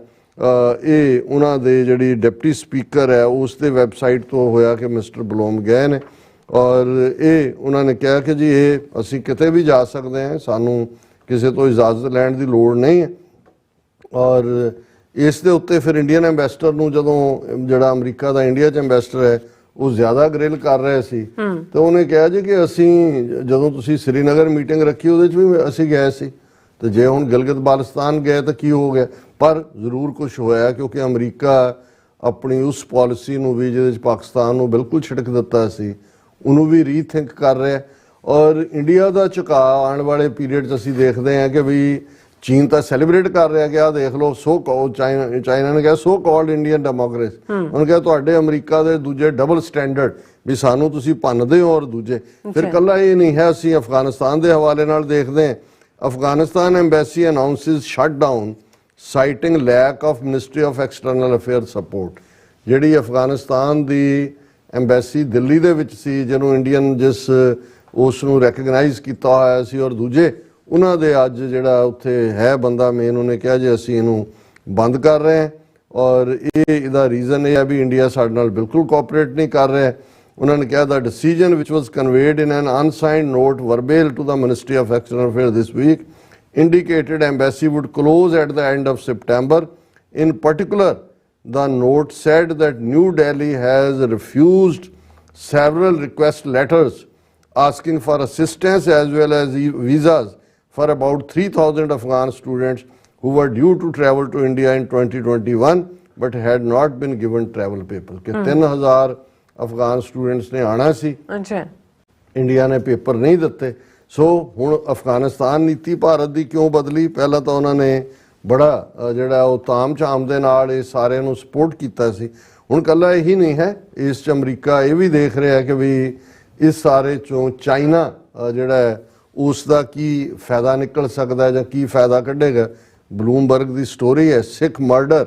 ਇਹ ਉਹਨਾਂ ਦੇ ਜਿਹੜੀ ਡਿਪਟੀ ਸਪੀਕਰ ਹੈ ਉਸ ਦੇ ਵੈਬਸਾਈਟ ਤੋਂ ਹੋਇਆ ਕਿ ਮਿਸਟਰ ਬਲੋਮ ਗਏ ਨੇ। ਔਰ ਇਹ ਉਹਨਾਂ ਨੇ ਕਿਹਾ ਕਿ ਜੀ ਇਹ ਅਸੀਂ ਕਿਤੇ ਵੀ ਜਾ ਸਕਦੇ ਹਾਂ, ਸਾਨੂੰ ਕਿਸੇ ਤੋਂ ਇਜਾਜ਼ਤ ਲੈਣ ਦੀ ਲੋੜ ਨਹੀਂ ਹੈ। ਔਰ ਇਸ ਦੇ ਉੱਤੇ ਫਿਰ ਇੰਡੀਅਨ ਐਂਬੈਸਡਰ ਨੂੰ ਜਦੋਂ ਜਿਹੜਾ ਅਮਰੀਕਾ ਦਾ ਇੰਡੀਆ 'ਚ ਐਂਬੈਸਡਰ ਹੈ ਉਹ ਜ਼ਿਆਦਾ ਗ੍ਰਿਲ ਕਰ ਰਹੇ ਸੀ, ਤੇ ਉਹਨੇ ਕਿਹਾ ਜੀ ਕਿ ਅਸੀਂ ਜਦੋਂ ਤੁਸੀਂ ਸ੍ਰੀਨਗਰ ਮੀਟਿੰਗ ਰੱਖੀ ਉਹਦੇ 'ਚ ਵੀ ਅਸੀਂ ਗਏ ਸੀ, ਤੇ ਜੇ ਹੁਣ ਗਿਲਗਿਤ ਬਾਲਟਿਸਤਾਨ ਗਏ ਤਾਂ ਕੀ ਹੋ ਗਿਆ। ਪਰ ਜ਼ਰੂਰ ਕੁਝ ਹੋਇਆ, ਕਿਉਂਕਿ ਅਮਰੀਕਾ ਆਪਣੀ ਉਸ ਪਾਲਿਸੀ ਨੂੰ ਵੀ ਜਿਹਦੇ 'ਚ ਪਾਕਿਸਤਾਨ ਨੂੰ ਬਿਲਕੁਲ ਛਿੜਕ ਦਿੱਤਾ ਸੀ, ਉਹਨੂੰ ਵੀ ਰੀਥਿੰਕ ਕਰ ਰਿਹਾ। ਔਰ ਇੰਡੀਆ ਦਾ ਝੁਕਾਅ ਆਉਣ ਵਾਲੇ ਪੀਰੀਅਡ 'ਚ ਅਸੀਂ ਦੇਖਦੇ ਹਾਂ ਕਿ ਵੀ ਚੀਨ ਤਾਂ ਸੈਲੀਬ੍ਰੇਟ ਕਰ ਰਿਹਾ ਕਿ ਆਹ ਦੇਖ ਲਓ ਚਾਈਨਾ ਨੇ ਕਿਹਾ ਸੋ ਕਾਲਡ ਇੰਡੀਅਨ ਡੈਮੋਕ੍ਰੇਸੀ, ਉਹਨੇ ਕਿਹਾ ਤੁਹਾਡੇ ਅਮਰੀਕਾ ਦੇ ਦੂਜੇ ਡਬਲ ਸਟੈਂਡਰਡ ਵੀ ਸਾਨੂੰ ਤੁਸੀਂ ਭੰਨਦੇ ਹੋ। ਔਰ ਦੂਜੇ ਫਿਰ ਇਕੱਲਾ ਇਹ ਨਹੀਂ ਹੈ, ਅਸੀਂ ਅਫਗਾਨਿਸਤਾਨ ਦੇ ਹਵਾਲੇ ਨਾਲ ਦੇਖਦੇ ਹਾਂ। Afghanistan embassy announces shut down citing lack of ministry of external affair support. ਜਿਹੜੀ ਅਫਗਾਨਿਸਤਾਨ ਦੀ ਐਮਬੈਸੀ ਦਿੱਲੀ ਦੇ ਵਿੱਚ ਸੀ, ਜਿਹਨੂੰ ਇੰਡੀਅਨ ਜਿਸ ਉਸ ਨੂੰ ਰੈਕਗਨਾਈਜ਼ ਕੀਤਾ ਹੋਇਆ ਸੀ, ਔਰ ਦੂਜੇ ਉਹਨਾਂ ਦੇ ਅੱਜ ਜਿਹੜਾ ਉੱਥੇ ਹੈ ਬੰਦਾ ਮੇਨ, ਉਹਨੇ ਕਿਹਾ ਜੀ ਅਸੀਂ ਇਹਨੂੰ ਬੰਦ ਕਰ ਰਹੇ ਹਾਂ। ਔਰ ਇਹਦਾ ਰੀਜ਼ਨ ਇਹ ਹੈ ਵੀ ਇੰਡੀਆ ਸਾਡੇ ਨਾਲ ਬਿਲਕੁਲ ਕੋਆਪਰੇਟ ਨਹੀਂ ਕਰ ਰਿਹਾ। ਉਹਨਾਂ ਨੇ ਕਿਹਾ the decision which was conveyed in an unsigned note verbale to the ministry of external affair this week indicated embassy would close at the end of September. In particular, the note said that New Delhi has refused several request letters asking for assistance as well as visas for about 3,000 Afghan students who were due to travel to India in 2021 but had not been given travel papers. कि 3,000 Afghan students ने आना सी, India ने paper नहीं दिते। सो हुण अफगानिस्तान नीति भारत ਦੀ ਕਿਉਂ ਬਦਲੀ? ਪਹਿਲਾਂ ਤਾਂ ਉਹਨਾਂ ਨੇ ਬੜਾ ਜਿਹੜਾ ਉਹ ਤਾਮ ਝਾਮ ਦੇ ਨਾਲ ਇਹ ਸਾਰਿਆਂ ਨੂੰ ਸਪੋਰਟ ਕੀਤਾ ਸੀ। ਹੁਣ ਕੱਲਾ ਇਹੀ ਨਹੀਂ ਹੈ, ਇਸ 'ਚ ਅਮਰੀਕਾ ਇਹ ਵੀ ਦੇਖ ਰਿਹਾ ਕਿ ਵੀ ਇਸ ਸਾਰੇ 'ਚੋਂ ਚਾਈਨਾ ਜਿਹੜਾ ਉਸ ਦਾ ਕੀ ਫਾਇਦਾ ਨਿਕਲ ਸਕਦਾ ਜਾਂ ਕੀ ਫਾਇਦਾ ਕੱਢੇਗਾ। ਬਲੂਮਬਰਗ ਦੀ ਸਟੋਰੀ ਹੈ, Sikh murder,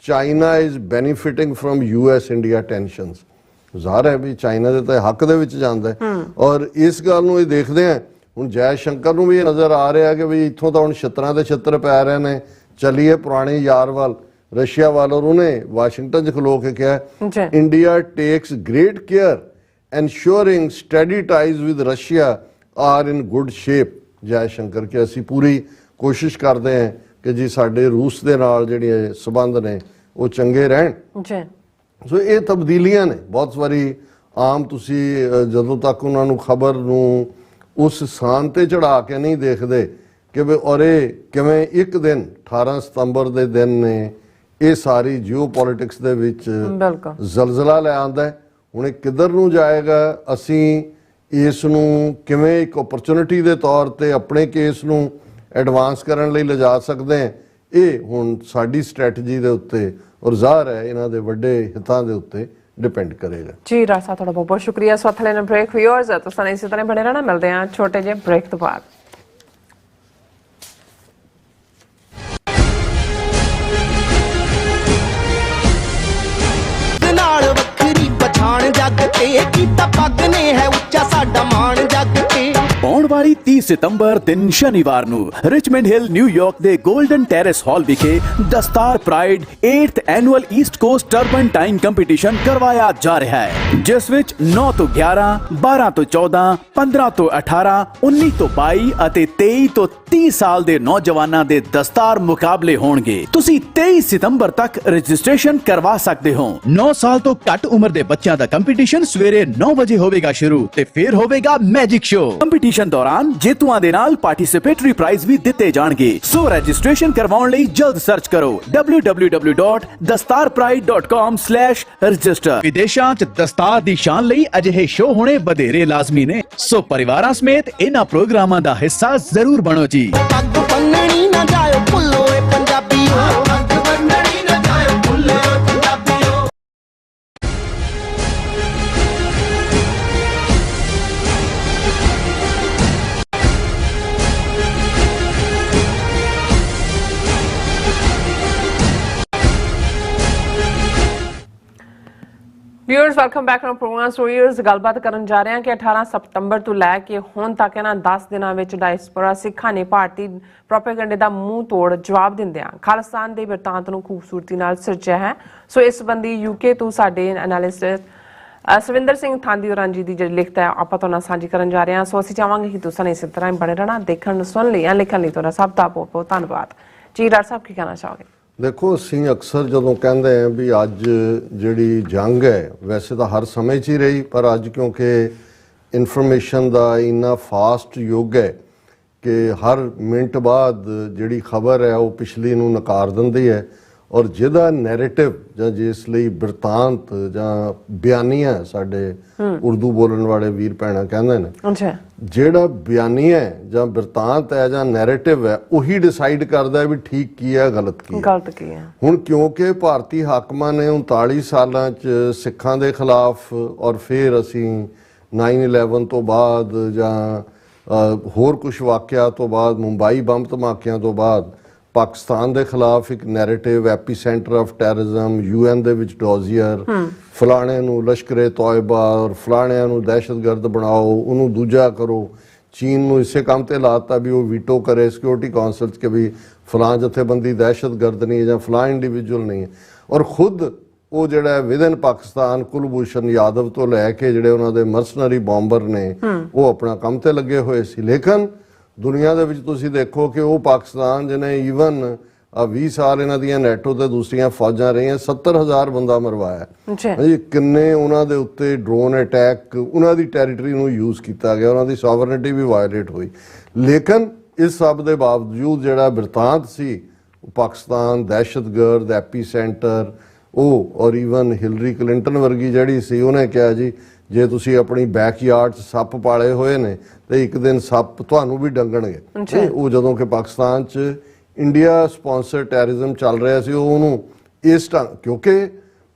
China is benefiting from US India tensions. ਜ਼ਾਹਰ ਹੈ ਵੀ ਚਾਈਨਾ ਦੇ ਤਾਂ ਹੱਕ ਦੇ ਵਿੱਚ ਜਾਂਦਾ। ਔਰ ਇਸ ਗੱਲ ਨੂੰ ਇਹ ਦੇਖਦੇ ਆ, ਹੁਣ ਜੈ ਸ਼ੰਕਰ ਨੂੰ ਵੀ ਇਹ ਨਜ਼ਰ ਆ ਰਿਹਾ ਕਿ ਵੀ ਇੱਥੋਂ ਤਾਂ ਹੁਣ ਛਿੱਤਰਾਂ ਦੇ ਛਿੱਤਰ ਪੈ ਰਹੇ ਨੇ, ਚੱਲੀਏ ਪੁਰਾਣੇ ਯਾਰ ਵੱਲ, ਰਸ਼ੀਆ ਵੱਲ। ਔਰ ਉਹਨੇ ਵਾਸ਼ਿੰਗਟਨ 'ਚ ਖਲੋ ਕੇ ਕਿਹਾ India takes great care ensuring steady ties with Russia are in good shape. Jaishankar ਕਿ ਅਸੀਂ ਪੂਰੀ ਕੋਸ਼ਿਸ਼ ਕਰਦੇ ਹਾਂ ਕਿ ਜੀ ਸਾਡੇ ਰੂਸ ਦੇ ਨਾਲ ਜਿਹੜੇ ਸਬੰਧ ਨੇ ਉਹ ਚੰਗੇ ਰਹਿਣ। ਸੋ ਇਹ ਤਬਦੀਲੀਆਂ ਨੇ ਬਹੁਤ ਵਾਰੀ ਆਮ ਤੁਸੀਂ ਜਦੋਂ ਤੱਕ ਉਹਨਾਂ ਨੂੰ ਖਬਰ ਨੂੰ ਉਸ ਸਥਾਨ ਤੇ ਚੜਾ ਕੇ ਨਹੀਂ ਦੇਖਦੇ ਕਿ ਔਰ ਇਹ ਕਿਵੇਂ ਇੱਕ ਦਿਨ 18 ਸਤੰਬਰ ਦੇ ਦਿਨ ਨੇ ਇਹ ਸਾਰੀ ਜੀਓਪੋਲਿਟਿਕਸ ਦੇ ਵਿੱਚ ਜ਼ਲਜ਼ਲਾ ਲੈ ਆਂਦਾ ਹੈ। ਹੁਣ ਇਹ ਕਿੱਧਰ ਨੂੰ ਜਾਏਗਾ, ਅਸੀਂ ਇਸ ਨੂੰ ਕਿਵੇਂ ਇੱਕ ਓਪਰਚੁਨਿਟੀ ਦੇ ਤੌਰ ਤੇ ਆਪਣੇ ਕੇਸ ਨੂੰ ਐਡਵਾਂਸ ਕਰਨ ਲਈ ਲਿਜਾ ਸਕਦੇ ਹਾਂ, ਇਹ ਹੁਣ ਸਾਡੀ ਸਟ੍ਰੈਟਜੀ ਦੇ ਉੱਤੇ ਔਰ ਜ਼ਾਹਰ ਹੈ ਇਹਨਾਂ ਦੇ ਵੱਡੇ ਹਿੱਤਾਂ ਦੇ ਉੱਤੇ ਡਿਪੈਂਡ ਕਰੇਗਾ। ਜੀ ਰਾਜ ਸਾਹਿਬ ਤੁਹਾਡਾ ਬਹੁਤ ਬਹੁਤ ਸ਼ੁਕਰੀਆ। ਸੋ ਹੱਥ ਲੈਣਾ ਬ੍ਰੇਕ ਵਿਊਅਰਸ, ਤੁਸੀਂ ਇਸੇ ਤਰ੍ਹਾਂ ਬਣੇ ਰਹਿਣਾ। ਮਿਲਦੇ ਹਾਂ ਛੋਟੇ ਜਿਹੇ ਬ੍ਰੇਕ ਤੋਂ ਬਾਅਦ। ਨਾਲ ਵੱਖਰੀ ਪਛਾਣ ਜੱਗ ਤੇ ਕੀਤਾ ਪੱਗ ਨੇ ਹੈ ਉੱਚਾ ਸਾਡਾ ਮਾਣ ਜੱਗ ਤੇ। ਆਉਣ ਵਾਲੀ 30 ਸਤੰਬਰ ਦਿਨ ਸ਼ਨੀਵਾਰ ਨੂੰ ਰਿਚਮੰਡ ਹਿੱਲ ਨਿਊਯਾਰਕ ਦੇ 골ਡਨ ਟੈਰੇਸ ਹਾਲ ਵਿਖੇ Dastar pride 8th annual East Coast turban tying competition ਕਰਵਾਇਆ ਜਾ ਰਿਹਾ ਹੈ, ਜਿਸ ਵਿੱਚ 9 ਤੋਂ 11, 12 ਤੋਂ 14, 15 ਤੋਂ 18, 19 ਤੋਂ 22 ਅਤੇ 23 ਤੋਂ 30 ਸਾਲ ਦੇ ਨੌਜਵਾਨਾਂ ਦੇ ਦਸਤਾਰ ਮੁਕਾਬਲੇ ਹੋਣਗੇ। ਤੁਸੀਂ 23 ਸਤੰਬਰ ਤੱਕ ਰਜਿਸਟ੍ਰੇਸ਼ਨ ਕਰਵਾ ਸਕਦੇ ਹੋ। 9 ਸਾਲ ਤੋਂ ਘੱਟ ਉਮਰ ਦੇ ਬੱਚਿਆਂ ਦਾ ਕੰਪੀਟੀਸ਼ਨ ਸਵੇਰੇ 9 ਵਜੇ ਹੋਵੇਗਾ ਸ਼ੁਰੂ ਤੇ ਫਿਰ ਹੋਵੇਗਾ ਮੈਜਿਕ ਸ਼ੋ। ਕੰਪੀਟੀਸ਼ਨ ਦੌਰਾਨ ਜੇਤੂਆਂ ਦੇ ਨਾਲ ਪਾਰਟਿਸਿਪੇਟਰੀ ਪ੍ਰਾਈਜ਼ ਵੀ ਦਿੱਤੇ ਜਾਣਗੇ। ਸੋ ਰਜਿਸਟ੍ਰੇਸ਼ਨ ਕਰਵਾਉਣ ਲਈ ਜਲਦ ਸਰਚ ਕਰੋ www.dastarpride.com/register। ਵਿਦੇਸ਼ਾਂ 'ਚ ਦਸਤਾਰ ਦੀ ਸ਼ਾਨ ਲਈ ਅਜਿਹੇ ਸ਼ੋ ਹੋਣੇ ਵਧੇਰੇ ਲਾਜ਼ਮੀ ਨੇ। ਸੋ ਪਰਿਵਾਰਾਂ ਸਮੇਤ ਇਹਨਾਂ ਪ੍ਰੋਗਰਾਮਾਂ ਦਾ ਹਿੱਸਾ ਜ਼ਰੂਰ ਬਣੋ ਜੀ। ਪੱਗ ਬੰਨਣੀ ਨਾ ਜਾਇਓ ਭੁੱਲੋ ਏ ਪੰਜਾਬੀਓ, ਪੱਗ ਬੰਨਣੀ ਨਾ ਜਾਇਓ ਭੁੱਲੋ ਏ ਪੰਜਾਬੀਓ। Viewers welcome back to programme stories. ਗੱਲਬਾਤ ਕਰਨ ਜਾ ਰਹੇ ਹਾਂ ਕਿ 18 ਸਤੰਬਰ ਤੋਂ ਲੈ ਕੇ ਹੁਣ ਤੱਕ ਇਹਨਾਂ 10 ਦਿਨਾਂ ਵਿੱਚ ਡਾਇਸਪੋਰਾ ਸਿੱਖਾਂ ਨੇ ਭਾਰਤੀ ਪ੍ਰੋਪੇਗੈਂਡੇ ਦਾ ਮੂੰਹ ਤੋੜ ਜਵਾਬ ਦਿੰਦਿਆਂ ਖਾਲਿਸਤਾਨ ਦੇ ਬਿਰਤਾਂਤ ਨੂੰ ਖੂਬਸੂਰਤੀ ਨਾਲ ਸਿਰਜਿਆ ਹੈ। ਸੋ ਇਸ ਸੰਬੰਧੀ ਯੂਕੇ ਤੋਂ ਸਾਡੇ ਐਨਾਲਿਸਟ ਸਵਿੰਦਰ ਸਿੰਘ ਥਾਂਦੀ ਹੋਰਾਂ ਜੀ ਦੀ ਜਿਹੜੀ ਲਿਖਤ ਹੈ ਆਪਾਂ ਤੁਹਾਡੇ ਨਾਲ ਸਾਂਝੀ ਕਰਨ ਜਾ ਰਹੇ ਹਾਂ। ਸੋ ਅਸੀਂ ਚਾਹਾਂਗੇ ਕਿ ਤੁਸੀਂ ਇਸੇ ਤਰ੍ਹਾਂ ਹੀ ਬਣੇ ਰਹਿਣਾ, ਦੇਖਣ ਸੁਣ ਲਈ ਲਿਖਣ ਲਈ ਤੁਹਾਡਾ ਸਭ ਦਾ ਬਹੁਤ ਬਹੁਤ ਧੰਨਵਾਦ ਜੀ। ਡਾਕਟਰ ਸਾਹਿਬ ਕੀ ਕਹਿਣਾ ਚਾਹੋਗੇ? ਦੇਖੋ, ਅਸੀਂ ਅਕਸਰ ਜਦੋਂ ਕਹਿੰਦੇ ਹਾਂ ਵੀ ਅੱਜ ਜਿਹੜੀ ਜੰਗ ਹੈ, ਵੈਸੇ ਤਾਂ ਹਰ ਸਮੇਂ 'ਚ ਹੀ ਰਹੀ, ਪਰ ਅੱਜ ਕਿਉਂਕਿ ਇਨਫੋਰਮੇਸ਼ਨ ਦਾ ਇੰਨਾ ਫਾਸਟ ਯੁੱਗ ਹੈ ਕਿ ਹਰ ਮਿੰਟ ਬਾਅਦ ਜਿਹੜੀ ਖਬਰ ਹੈ ਉਹ ਪਿਛਲੀ ਨੂੰ ਨਕਾਰ ਦਿੰਦੀ ਹੈ। ਔਰ ਜਿਹਦਾ ਨੈਰੇਟਿਵ ਜਾਂ ਜਿਸ ਲਈ ਬਿਰਤਾਂਤ ਜਾਂ ਬਿਆਨੀਆਂ ਸਾਡੇ ਉਰਦੂ ਬੋਲਣ ਵਾਲੇ ਵੀਰ ਭੈਣਾਂ ਕਹਿੰਦੇ ਨੇ, ਜਿਹੜਾ ਬਿਆਨੀਆ ਜਾਂ ਬਿਰਤਾਂਤ ਹੈ ਜਾਂ ਨੈਰੇਟਿਵ ਹੈ ਉਹੀ ਡਿਸਾਈਡ ਕਰਦਾ ਵੀ ਠੀਕ ਕੀ ਹੈ ਗਲਤ ਕੀ ਹੈ। ਹੁਣ ਕਿਉਂਕਿ ਭਾਰਤੀ ਹਾਕਮਾਂ ਨੇ 39 ਸਾਲਾਂ 'ਚ ਸਿੱਖਾਂ ਦੇ ਖਿਲਾਫ ਔਰ ਫਿਰ ਅਸੀਂ 9/11 ਤੋਂ ਬਾਅਦ ਜਾਂ ਹੋਰ ਕੁਝ ਵਾਕਿਆ ਤੋਂ ਬਾਅਦ, ਮੁੰਬਈ ਬੰਬ ਧਮਾਕਿਆਂ ਤੋਂ ਬਾਅਦ ਪਾਕਿਸਤਾਨ ਦੇ ਖਿਲਾਫ ਇੱਕ narrative, Appy centre of terrorism, UN ਦੇ ਵਿੱਚ ਡੋਜ਼ੀਅਰ, ਫਲਾਣੇ ਨੂੰ ਲਸ਼ਕਰੇ ਤੋਇਬਾ ਔਰ ਫਲਾਣਿਆਂ ਨੂੰ ਦਹਿਸ਼ਤਗਰਦ ਬਣਾਓ, ਉਹਨੂੰ ਦੂਜਾ ਕਰੋ। ਚੀਨ ਨੂੰ ਇਸੇ ਕੰਮ ਤੇ ਲਾਤਾ ਵੀ ਉਹ ਵੀਟੋ ਕਰੇ ਸਿਕਿਉਰਿਟੀ ਕਾਉਂਸਲ 'ਚ ਕਿ ਵੀ ਫਲਾਂ ਜਥੇਬੰਦੀ ਦਹਿਸ਼ਤਗਰਦ ਨਹੀਂ ਹੈ ਜਾਂ ਫਲਾਂ ਇੰਡੀਵਿਜੂਅਲ ਨਹੀਂ ਹੈ। ਔਰ ਖੁਦ ਉਹ ਜਿਹੜਾ ਵਿਦਨ ਪਾਕਿਸਤਾਨ ਕੁਲਭੂਸ਼ਣ ਯਾਦਵ ਤੋਂ ਲੈ ਕੇ ਜਿਹੜੇ ਉਹਨਾਂ ਦੇ ਮਰਸਨਰੀ ਬੰਬਰ ਨੇ ਉਹ ਆਪਣਾ ਕੰਮ ਤੇ ਲੱਗੇ ਹੋਏ ਸੀ। ਲੇਕਿਨ ਦੁਨੀਆ ਦੇ ਵਿੱਚ ਤੁਸੀਂ ਦੇਖੋ ਕਿ ਉਹ ਪਾਕਿਸਤਾਨ ਜਿਹਨੇ ਈਵਨ 20 ਸਾਲ ਇਹਨਾਂ ਦੀਆਂ ਨੈਟੋ ਤੇ ਦੂਸਰੀਆਂ ਫੌਜਾਂ ਰਹੀਆਂ, 70,000 ਬੰਦਾ ਮਰਵਾਇਆ ਜੀ। ਕਿੰਨੇ ਉਹਨਾਂ ਦੇ ਉੱਤੇ ਡਰੋਨ ਅਟੈਕ, ਉਹਨਾਂ ਦੀ ਟੈਰੀਟਰੀ ਨੂੰ ਯੂਜ਼ ਕੀਤਾ ਗਿਆ, ਉਹਨਾਂ ਦੀ ਸੋਵਰਨਿਟੀ ਵੀ ਵਾਇਲੇਟ ਹੋਈ। ਲੇਕਿਨ ਇਸ ਸਭ ਦੇ ਬਾਵਜੂਦ ਜਿਹੜਾ ਬਿਰਤਾਂਤ ਸੀ ਪਾਕਿਸਤਾਨ ਦਹਿਸ਼ਤਗਰਦ, ਐਪੀ ਸੈਂਟਰ, ਉਹ ਔਰ ਈਵਨ ਹਿਲਰੀ ਕਲਿੰਟਨ ਵਰਗੀ ਜਿਹੜੀ ਸੀ ਉਹਨੇ ਕਿਹਾ ਜੀ ਜੇ ਤੁਸੀਂ ਆਪਣੀ ਬੈਕਯਾਰਡ 'ਚ ਸੱਪ ਪਾਲੇ ਹੋਏ ਨੇ ਤੇ ਇੱਕ ਦਿਨ ਸੱਪ ਤੁਹਾਨੂੰ ਵੀ ਡੰਗਣਗੇ। ਉਹ ਜਦੋਂ ਕਿ ਪਾਕਿਸਤਾਨ 'ਚ ਇੰਡੀਆ ਸਪਾਂਸਰ ਟੈਰਰਿਜ਼ਮ ਚੱਲ ਰਿਹਾ ਸੀ, ਉਹਨੂੰ ਇਸ ਕਿਉਂਕਿ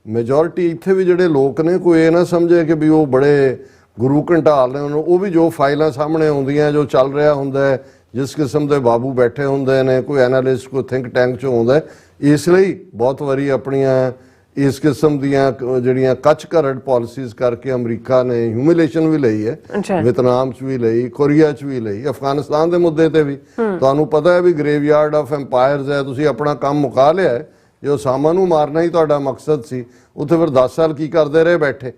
ਮੈਜੋਰਿਟੀ ਇੱਥੇ ਵੀ ਜਿਹੜੇ ਲੋਕ ਨੇ ਕੋਈ ਇਹ ਨਾ ਸਮਝੇ ਕਿ ਵੀ ਉਹ ਬੜੇ ਗੁਰੂ ਘੰਟਾਲ ਨੇ, ਉਹ ਵੀ ਜੋ ਫਾਈਲਾਂ ਸਾਹਮਣੇ ਆਉਂਦੀਆਂ, ਜੋ ਚੱਲ ਰਿਹਾ ਹੁੰਦਾ ਹੈ, ਜਿਸ ਕਿਸਮ ਦੇ ਬਾਬੂ ਬੈਠੇ ਹੁੰਦੇ ਨੇ, ਕੋਈ ਐਨਾਲਿਸਟ ਕੋਈ ਥਿੰਕ ਟੈਂਕ 'ਚੋਂ ਆਉਂਦਾ, ਇਸ ਲਈ ਬਹੁਤ ਵਾਰੀ ਆਪਣੀਆਂ ਇਸ ਕਿਸਮ ਦੀਆਂ ਜਿਹੜੀਆਂ ਕੱਚ ਘਰੜ ਪਾਲਿਸੀਜ਼ ਕਰਕੇ ਅਮਰੀਕਾ ਨੇ ਹਿਊਮਿਲੇਸ਼ਨ ਵੀ ਲਈ ਹੈ, ਵਿਤਨਾਮ 'ਚ ਵੀ ਲਈ, ਕੋਰੀਆ 'ਚ ਵੀ ਲਈ, ਅਫਗਾਨਿਸਤਾਨ ਦੇ ਮੁੱਦੇ ਤੇ ਵੀ। ਤੁਹਾਨੂੰ ਪਤਾ ਹੈ ਵੀ ਗ੍ਰੇਵਯਾਰਡ ਆਫ ਐਮਪਾਇਰਸ ਹੈ, ਤੁਸੀਂ ਆਪਣਾ ਕੰਮ ਮੁਕਾ ਲਿਆ ਹੈ। ਜੇ ਉਸਾਮਾ ਨੂੰ ਮਾਰਨਾ ਹੀ ਤੁਹਾਡਾ ਮਕਸਦ ਸੀ, ਉੱਥੇ ਫਿਰ 10 ਸਾਲ ਕੀ ਕਰਦੇ ਰਹੇ ਬੈਠੇ?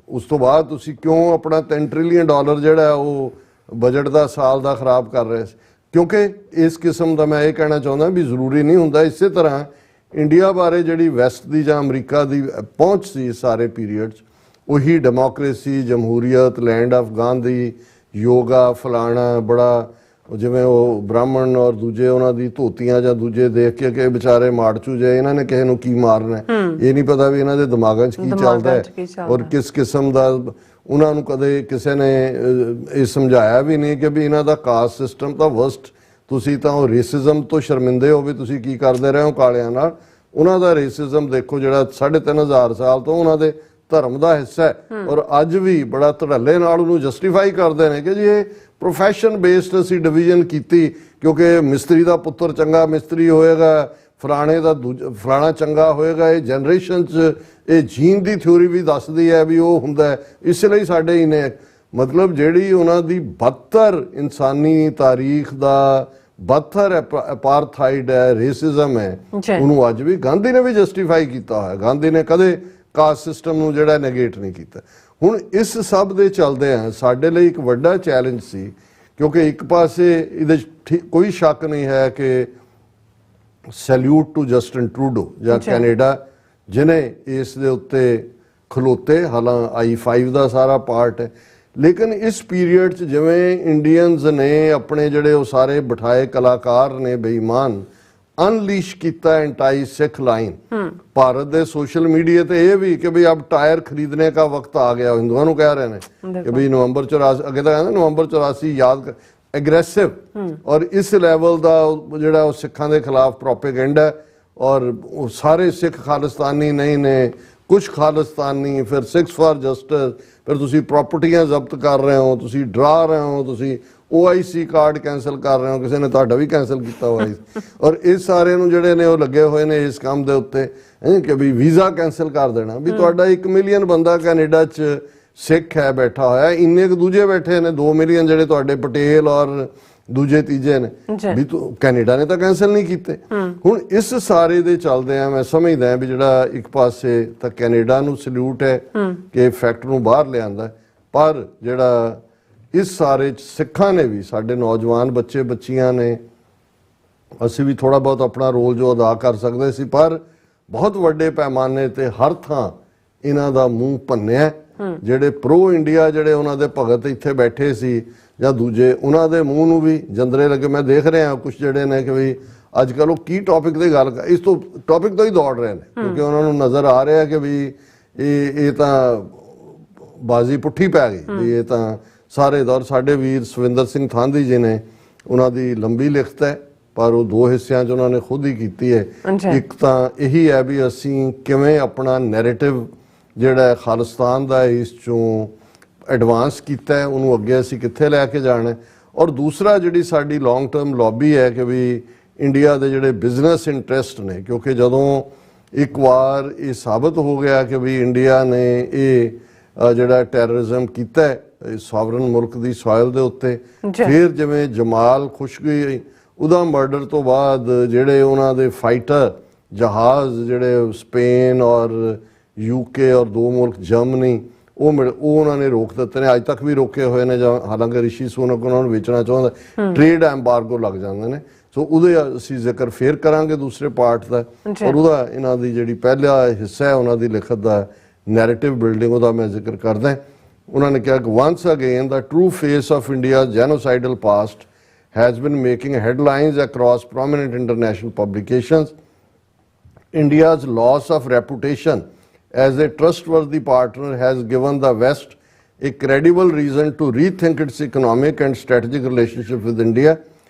ਉਸ ਤੋਂ ਬਾਅਦ ਤੁਸੀਂ ਕਿਉਂ ਆਪਣਾ $3 ਟ੍ਰਿਲੀਅਨ ਜਿਹੜਾ ਉਹ ਬਜਟ ਦਾ ਸਾਲ ਦਾ ਖਰਾਬ ਕਰ ਰਹੇ ਸੀ? ਕਿਉਂਕਿ ਇਸ ਕਿਸਮ ਦਾ ਮੈਂ ਇਹ ਕਹਿਣਾ ਚਾਹੁੰਦਾ ਵੀ ਜ਼ਰੂਰੀ ਨਹੀਂ ਹੁੰਦਾ। ਇਸੇ ਤਰ੍ਹਾਂ ਇੰਡੀਆ ਬਾਰੇ ਜਿਹੜੀ ਵੈਸਟ ਦੀ ਜਾਂ ਅਮਰੀਕਾ ਦੀ ਪਹੁੰਚ ਸੀ ਸਾਰੇ ਪੀਰੀਅਡ 'ਚ, ਉਹੀ ਡੈਮੋਕ੍ਰੇਸੀ, ਜਮਹੂਰੀਅਤ, ਲੈਂਡ ਆਫ ਗਾਂਧੀ, ਯੋਗਾ, ਫਲਾਣਾ, ਬੜਾ ਜਿਵੇਂ ਉਹ ਬ੍ਰਾਹਮਣ ਔਰ ਦੂਜੇ ਉਹਨਾਂ ਦੀ ਧੋਤੀਆਂ ਜਾਂ ਦੂਜੇ ਦੇਖ ਕੇ ਕਿ ਵਿਚਾਰੇ ਮਾੜਚੂ ਜੇ ਇਹਨਾਂ ਨੇ ਕਿਸੇ ਨੂੰ ਕੀ ਮਾਰਨਾ, ਇਹ ਨਹੀਂ ਪਤਾ ਵੀ ਇਹਨਾਂ ਦੇ ਦਿਮਾਗਾਂ 'ਚ ਕੀ ਚੱਲਦਾ ਹੈ ਔਰ ਕਿਸ ਕਿਸਮ ਦਾ। ਉਹਨਾਂ ਨੂੰ ਕਦੇ ਕਿਸੇ ਨੇ ਇਹ ਸਮਝਾਇਆ ਵੀ ਨਹੀਂ ਕਿ ਵੀ ਇਹਨਾਂ ਦਾ ਕਾਸਟ ਸਿਸਟਮ ਤਾਂ ਵਰਸਟ, ਤੁਸੀਂ ਤਾਂ ਉਹ ਰੇਸਿਜ਼ਮ ਤੋਂ ਸ਼ਰਮਿੰਦੇ ਹੋ ਵੀ ਤੁਸੀਂ ਕੀ ਕਰਦੇ ਰਹੇ ਹੋ ਕਾਲਿਆਂ ਨਾਲ। ਉਹਨਾਂ ਦਾ ਰੇਸਿਜ਼ਮ ਦੇਖੋ ਜਿਹੜਾ 3,500 ਸਾਲ ਤੋਂ ਉਹਨਾਂ ਦੇ ਧਰਮ ਦਾ ਹਿੱਸਾ ਹੈ ਔਰ ਅੱਜ ਵੀ ਬੜਾ ਧੜੱਲੇ ਨਾਲ ਉਹਨੂੰ ਜਸਟੀਫਾਈ ਕਰਦੇ ਨੇ ਕਿ ਜੀ ਇਹ ਪ੍ਰੋਫੈਸ਼ਨ ਬੇਸਡ ਅਸੀਂ ਡਿਵੀਜ਼ਨ ਕੀਤੀ ਕਿਉਂਕਿ ਮਿਸਤਰੀ ਦਾ ਪੁੱਤਰ ਚੰਗਾ ਮਿਸਤਰੀ ਹੋਏਗਾ, ਫਲਾਣੇ ਦਾ ਫਲਾਣਾ ਚੰਗਾ ਹੋਏਗਾ। ਇਹ ਜਨਰੇਸ਼ਨ 'ਚ ਇਹ ਜੀਨ ਦੀ ਥਿਊਰੀ ਵੀ ਦੱਸਦੀ ਹੈ ਵੀ ਉਹ ਹੁੰਦਾ, ਇਸ ਲਈ ਸਾਡੇ ਹੀ ਨੇ ਮਤਲਬ ਜਿਹੜੀ ਉਹਨਾਂ ਦੀ ਬਦਤਰ ਇਨਸਾਨੀ ਤਾਰੀਖ ਦਾ ਬਦਤਰ ਅਪਾਰਥਾਈਡ ਹੈ, ਰੇਸਿਜ਼ਮ ਹੈ, ਉਹਨੂੰ ਅੱਜ ਵੀ ਗਾਂਧੀ ਨੇ ਵੀ ਜਸਟੀਫਾਈ ਕੀਤਾ ਹੋਇਆ। ਗਾਂਧੀ ਨੇ ਕਦੇ ਕਾਸਟ ਸਿਸਟਮ ਨੂੰ ਜਿਹੜਾ ਨੈਗੇਟ ਨਹੀਂ ਕੀਤਾ। ਹੁਣ ਇਸ ਸਭ ਦੇ ਚੱਲਦੇ ਆ ਸਾਡੇ ਲਈ ਇੱਕ ਵੱਡਾ ਚੈਲੰਜ ਸੀ ਕਿਉਂਕਿ ਇੱਕ ਪਾਸੇ ਇਹਦੇ 'ਚ ਕੋਈ ਸ਼ੱਕ ਨਹੀਂ ਹੈ ਕਿ ਸੈਲੂਟ ਟੂ ਜਸਟਿਨ ਟਰੂਡੋ ਜਾਂ ਕੈਨੇਡਾ ਜਿਨੇ ਇਸ ਦੇ ਉੱਤੇ ਖਲੋਤੇ, ਹਾਲਾਂ I-5 ਦਾ ਸਾਰਾ ਪਾਰਟ ਹੈ। ਲੇਕਿਨ ਇਸ ਪੀਰੀਅਡ 'ਚ ਜਿਵੇਂ ਇੰਡੀਅਨਸ ਨੇ ਆਪਣੇ ਜਿਹੜੇ ਉਹ ਸਾਰੇ ਬਿਠਾਏ ਕਲਾਕਾਰ ਨੇ ਬੇਈਮਾਨ ਅਨਲੀਸ਼ ਕੀਤਾ ਐਂਟਾਈ ਸਿੱਖ ਲਾइन। भारत ਦੇ सोशल मीडिया ਤੇ ਇਹ ਵੀ ਕਿ ਵੀ अब टायर खरीदने का वक्त आ गया, हिंदुओं ਨੂੰ ਕਹਿ ਰਹੇ ਨੇ ਕਿ ਵੀ ਨਵੰਬਰ 84 ਅੱਗੇ ਤਾਂ ਕਹਿੰਦੇ ਨਵੰਬਰ 84 ਯਾਦ ਕਰ, ਐਗਰੈਸਿਵ ਔਰ ਇਸ ਲੈਵਲ ਦਾ ਜਿਹੜਾ ਉਹ ਸਿੱਖਾਂ ਦੇ ਖਿਲਾਫ ਪ੍ਰੋਪੇਗੈਂਡਾ ਔਰ ਉਹ ਸਾਰੇ ਸਿੱਖ ਖਾਲਿਸਤਾਨੀ ਨਹੀਂ ਨੇ, ਕੁਝ ਖਾਲਿਸਤਾਨੀ, ਫਿਰ ਸਿੱਖਸ ਫਾਰ ਜਸਟਿਸ, ਫਿਰ ਤੁਸੀਂ ਪ੍ਰਾਪਰਟੀਆਂ ਜ਼ਬਤ ਕਰ ਰਹੇ ਹੋ, ਤੁਸੀਂ ਡਰਾ ਰਹੇ ਹੋ, ਤੁਸੀਂ OIC ਕਾਰਡ ਕੈਂਸਲ ਕਰ ਰਹੇ ਹੋ, ਕਿਸੇ ਨੇ ਤੁਹਾਡਾ ਵੀ ਕੈਂਸਲ ਕੀਤਾ ਹੋਇਆ ਸੀ। ਔਰ ਇਸ ਸਾਰੇ ਨੂੰ ਜਿਹੜੇ ਨੇ ਉਹ ਲੱਗੇ ਹੋਏ ਨੇ ਇਸ ਕੰਮ ਦੇ ਉੱਤੇ ਕਿ ਵੀ ਵੀਜ਼ਾ ਕੈਂਸਲ ਕਰ ਦੇਣਾ, ਵੀ ਤੁਹਾਡਾ 1 ਮਿਲੀਅਨ ਬੰਦਾ ਕੈਨੇਡਾ 'ਚ ਸਿੱਖ ਹੈ ਬੈਠਾ ਹੋਇਆ, ਇੰਨੇ ਕੁ ਦੂਜੇ ਬੈਠੇ ਨੇ 2 ਮਿਲੀਅਨ ਜਿਹੜੇ ਤੁਹਾਡੇ ਪਟੇਲ ਔਰ ਦੂਜੇ ਤੀਜੇ ਨੇ, ਵੀ ਕੈਨੇਡਾ ਨੇ ਤਾਂ ਕੈਂਸਲ ਨਹੀਂ ਕੀਤੇ। ਹੁਣ ਇਸ ਸਾਰੇ ਦੇ ਚੱਲਦੇ ਆ ਮੈਂ ਸਮਝਦਾ ਵੀ ਜਿਹੜਾ ਇੱਕ ਪਾਸੇ ਤਾਂ ਕੈਨੇਡਾ ਨੂੰ ਸਲੂਟ ਹੈ ਕਿ ਫੈਕਟ ਨੂੰ ਬਾਹਰ ਲਿਆਂਦਾ, ਪਰ ਜਿਹੜਾ ਇਸ ਸਾਰੇ ਸਿੱਖਾਂ ਨੇ ਵੀ, ਸਾਡੇ ਨੌਜਵਾਨ ਬੱਚੇ ਬੱਚੀਆਂ ਨੇ, ਅਸੀਂ ਵੀ ਥੋੜਾ ਬਹੁਤ ਆਪਣਾ ਰੋਲ ਜੋ ਅਦਾ ਕਰ ਸਕਦੇ ਸੀ, ਪਰ ਬਹੁਤ ਵੱਡੇ ਪੈਮਾਨੇ ਤੇ ਹਰ ਥਾਂ ਇਹਨਾਂ ਦਾ ਮੂੰਹ ਭੰਨਿਆ। ਜਿਹੜੇ ਪ੍ਰੋ ਇੰਡੀਆ ਜਿਹੜੇ ਉਹਨਾਂ ਦੇ ਭਗਤ ਇੱਥੇ ਬੈਠੇ ਸੀ ਜਾਂ ਦੂਜੇ, ਉਹਨਾਂ ਦੇ ਮੂੰਹ ਨੂੰ ਵੀ ਜੰਦਰੇ ਲੱਗੇ। ਮੈਂ ਦੇਖ ਰਿਹਾ ਕੁਝ ਜਿਹੜੇ ਨੇ ਕਿ ਵੀ ਅੱਜ ਕੱਲ੍ਹ ਉਹ ਕੀ ਟੌਪਿਕ ਦੀ ਗੱਲ ਇਸ ਤੋਂ ਟੌਪਿਕ ਤੋਂ ਹੀ ਦੌੜ ਰਹੇ ਨੇ, ਕਿਉਂਕਿ ਉਹਨਾਂ ਨੂੰ ਨਜ਼ਰ ਆ ਰਿਹਾ ਕਿ ਵੀ ਇਹ ਤਾਂ ਬਾਜ਼ੀ ਪੁੱਠੀ ਪੈ ਗਈ, ਵੀ ਇਹ ਤਾਂ ਸਾਰੇ ਦੌਰ। ਸਾਡੇ ਵੀਰ ਸਵਿੰਦਰ ਸਿੰਘ ਥਾਂਦੀ ਜੀ ਨੇ, ਉਹਨਾਂ ਦੀ ਲੰਬੀ ਲਿਖਤ ਹੈ ਪਰ ਉਹ 2 ਹਿੱਸਿਆਂ 'ਚ ਉਹਨਾਂ ਨੇ ਖੁਦ ਹੀ ਕੀਤੀ ਹੈ। ਇੱਕ ਤਾਂ ਇਹੀ ਹੈ ਵੀ ਅਸੀਂ ਕਿਵੇਂ ਆਪਣਾ ਨੈਰੇਟਿਵ ਜਿਹੜਾ ਖਾਲਿਸਤਾਨ ਦਾ ਇਸ 'ਚੋਂ ਐਡਵਾਂਸ ਕੀਤਾ ਹੈ, ਉਹਨੂੰ ਅੱਗੇ ਅਸੀਂ ਕਿੱਥੇ ਲੈ ਕੇ ਜਾਣਾ, ਔਰ ਦੂਸਰਾ ਜਿਹੜੀ ਸਾਡੀ ਲੌਂਗ ਟਰਮ ਲੌਬੀ ਹੈ ਕਿ ਵੀ ਇੰਡੀਆ ਦੇ ਜਿਹੜੇ ਬਿਜ਼ਨਸ ਇੰਟਰਸਟ ਨੇ, ਕਿਉਂਕਿ ਜਦੋਂ ਇੱਕ ਵਾਰ ਇਹ ਸਾਬਤ ਹੋ ਗਿਆ ਕਿ ਵੀ ਇੰਡੀਆ ਨੇ ਇਹ ਜਿਹੜਾ ਟੈਰਰਿਜ਼ਮ ਕੀਤਾ ਹੈ ਸੋਵਰਨ ਮੁਲਕ ਦੀ ਸੋਇਲ ਦੇ ਉੱਤੇ, ਫਿਰ ਜਿਵੇਂ ਜਮਾਲ ਖੁਸ਼ਗੀ ਉਹਦਾ ਮਰਡਰ ਤੋਂ ਬਾਅਦ ਜਿਹੜੇ ਉਹਨਾਂ ਦੇ ਫਾਈਟਰ ਜਹਾਜ਼ ਜਿਹੜੇ ਸਪੇਨ ਔਰ UK ਔਰ 2 ਮੁਲਕ ਜਰਮਨੀ ਉਹ ਉਹਨਾਂ ਨੇ ਰੋਕ ਦਿੱਤੇ ਨੇ, ਅੱਜ ਤੱਕ ਵੀ ਰੋਕੇ ਹੋਏ ਨੇ, ਜਾਂ ਹਾਲਾਂਕਿ ਰਿਸ਼ੀ ਸੁਨਕ ਉਹਨਾਂ ਨੂੰ ਵੇਚਣਾ ਚਾਹੁੰਦਾ, ਟ੍ਰੇਡ ਐਮਬਾਰਗੋ ਲੱਗ ਜਾਂਦੇ ਨੇ। ਸੋ ਉਹਦੇ ਅਸੀਂ ਜ਼ਿਕਰ ਫੇਰ ਕਰਾਂਗੇ ਦੂਸਰੇ ਪਾਰਟ ਦਾ, ਔਰ ਉਹਦਾ ਇਹਨਾਂ ਦੀ ਜਿਹੜੀ ਪਹਿਲਾ ਹਿੱਸਾ ਹੈ ਉਹਨਾਂ ਦੀ ਲਿਖਤ ਦਾ ਨੈਰੇਟਿਵ ਬਿਲਡਿੰਗ, ਉਹਦਾ ਮੈਂ ਜ਼ਿਕਰ ਕਰਦਾ। ਉਹਨਾਂ ਨੇ ਕਿਹਾ ਕਿ once again the true face of India's genocidal past has been making headlines across prominent international publications. India's loss of reputation as a trustworthy partner has given the West a credible reason to rethink its economic and strategic relationship with India.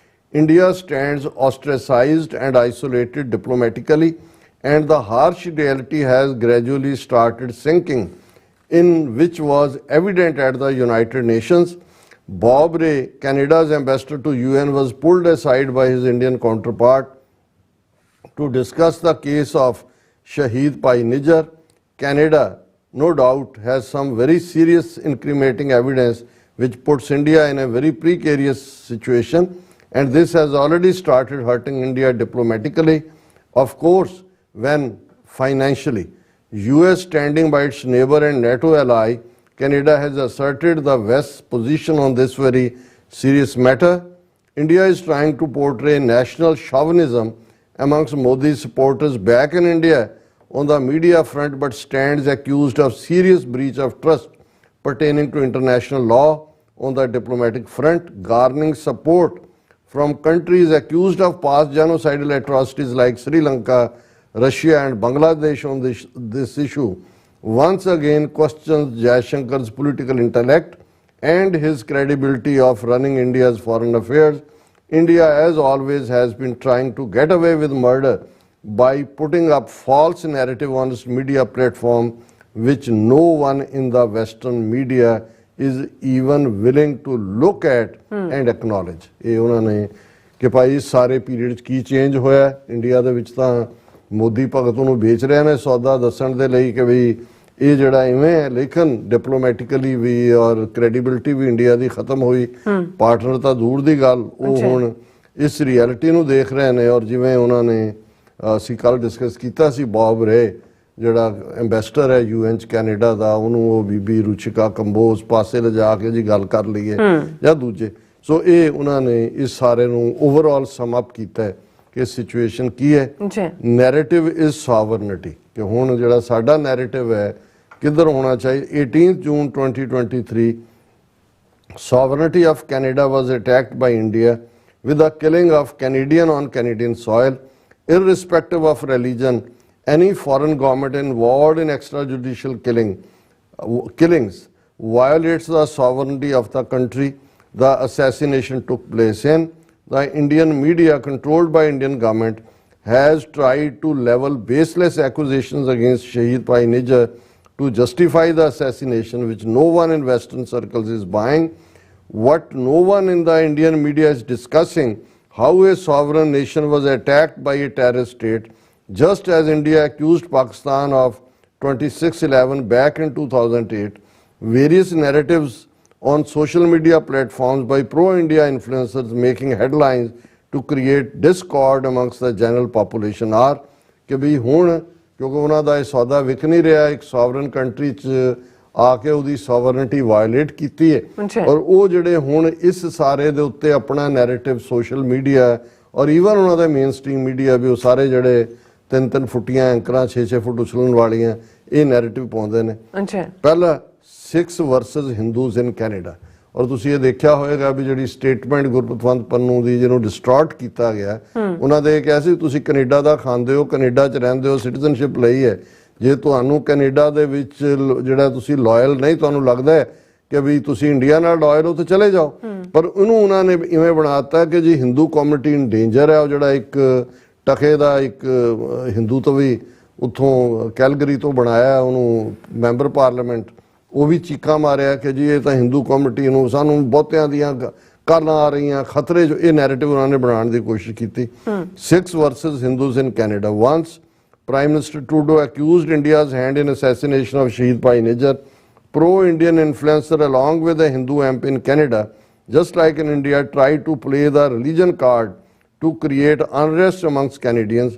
India stands ostracized and isolated diplomatically, and the harsh reality has gradually started sinking in, which was evident at the United Nations. Bob Rae, Canada's ambassador to UN, was pulled aside by his Indian counterpart to discuss the case of Shahid Pai Nijar. Canada, no doubt, has some very serious incriminating evidence which puts India in a very precarious situation, and this has already started hurting India diplomatically. Of course, when financially, US standing by its neighbor and NATO ally, Canada has asserted the West's position on this very serious matter. India is trying to portray national chauvinism amongst Modi's supporters back in India on the media front, but stands accused of serious breach of trust pertaining to international law on the diplomatic front, garnering support from countries accused of past genocidal atrocities like Sri Lanka, Russia and Bangladesh on this issue. Once again questions Jaishankar's political intellect and his credibility of running India's foreign affairs. India, as always, has been trying to get away with murder by putting up false narrative on its media platform, which no one in the Western media is even willing to look at and acknowledge. ਇਹ ਉਹਨਾਂ ਨੇ ਕਿ ਭਾਈ ਸਾਰੇ period 'ਚ ਕੀ change ਹੋਇਆ India ਦੇ ਵਿੱਚ, ਤਾਂ ਮੋਦੀ ਭਗਤ ਨੂੰ ਵੇਚ ਰਹੇ ਨੇ ਸੌਦਾ ਦੱਸਣ ਦੇ ਲਈ ਕਿ ਵੀ ਇਹ ਜਿਹੜਾ ਇਵੇਂ ਹੈ, ਲੇਕਿਨ ਡਿਪਲੋਮੈਟਿਕਲੀ ਵੀ ਔਰ ਕ੍ਰੈਡੀਬਿਲਿਟੀ ਵੀ ਇੰਡੀਆ ਦੀ ਖਤਮ ਹੋਈ। ਪਾਰਟਨਰ ਤਾਂ ਦੂਰ ਦੀ ਗੱਲ, ਉਹ ਹੁਣ ਇਸ ਰਿਐਲਿਟੀ ਨੂੰ ਦੇਖ ਰਹੇ ਨੇ। ਔਰ ਜਿਵੇਂ ਉਹਨਾਂ ਨੇ ਅਸੀਂ ਕੱਲ ਡਿਸਕਸ ਕੀਤਾ ਸੀ, ਬੌਬ ਰੇ ਜਿਹੜਾ ਐਂਬੈਸਡਰ ਹੈ UN 'ਚ ਕੈਨੇਡਾ ਦਾ, ਉਹਨੂੰ ਉਹ ਬੀਬੀ ਰੁਚਿਕਾ ਕੰਬੋਜ ਪਾਸੇ ਲਿਜਾ ਕੇ ਜੀ ਗੱਲ ਕਰ ਲਈਏ, ਜਾਂ ਦੂਜੇ ਸੋ ਇਹ ਉਹਨਾਂ ਨੇ ਇਸ ਸਾਰੇ ਨੂੰ ਓਵਰਆਲ ਸਮ ਅਪ ਕੀਤਾ ਹੈ ਕਿ ਸਿਚੁਏਸ਼ਨ ਕੀ ਹੈ। ਜੀ ਨੈਰੇਟਿਵ ਇਜ਼ ਸੋਵਰਨਿਟੀ, ਕਿ ਹੁਣ ਜਿਹੜਾ ਸਾਡਾ ਨੈਰੇਟਿਵ ਹੈ ਕਿੱਧਰ ਹੋਣਾ ਚਾਹੀਏ। 18 ਜੂਨ 2023 sovereignty of Canada was attacked by India with the killing of Canadian on Canadian soil, irrespective of religion. Any foreign government involved in extrajudicial killings violates the sovereignty of the country the assassination took place in. The Indian media controlled by Indian government has tried to level baseless accusations against Shahid Bhai Nijjar to justify the assassination, which no one in Western circles is buying. What no one in the Indian media is discussing, how a sovereign nation was attacked by a terrorist state, just as India accused Pakistan of 26/11 back in 2008. Various narratives on social media platforms by pro-India influencers making headlines to create discord amongst the general population are कि भी हुण क्योंकि उन्हों का सौदा Wick नहीं रहा, एक सॉवरन कंट्री च आके उसकी सॉवरनिटी वायलेट की है और वो जिहड़े हुण इस सारे दे उत्ते अपना नैरेटिव सोशल मीडिया और ईवन उन्होंने मेन स्ट्रीम मीडिया भी वो सारे जिहड़े 3-3 फुटियां एंकरां 6-6 फुट उछलण वालियां ये नैरेटिव पाउंदे ने। पहला six versus Hindus in Canada, और तुसीं ये देखिया होएगा भी जिहड़ी स्टेटमेंट गुरपतवंत पन्नू दी जिहनूं डिस्टॉर्ट किया गया उन्हां दे किहा सी तुसीं कनेडा दा खांदे हो, कनेडा च रहिंदे हो, सिटीजनशिप लई है, जे तुहानूं कनेडा दे विच जिहड़ा तुसीं लॉयल नहीं तुहानूं लगदा है कि भी तुसीं इंडिया नाल लॉयल हो तो चले जाओ, पर उन्होंने उन्होंने इवें बनाता कि जी हिंदू कम्यूनिटी इन डेंजर है। वो जिहड़ा एक टके दा एक हिंदू तो भी उत्थों कैलगरी तो बनाया उन्होंने मैंबर पार्लीमेंट, वो भी चीका मारिया कि जी ये तो हिंदू कम्यूनिटी नूं सानूं बहुतियां दियां गल्लां आ रही खतरे जो ये नैरेटिव उन्होंने बनाने की कोशिश की। 6 versus Hindus in Canada. Once Prime Minister Trudeau accused India's hand in assassination of Shahid Bhai Nijjar. Pro-Indian influencer along with a Hindu MP in Canada, just like in India, tried to play the religion card to create unrest amongst Canadians.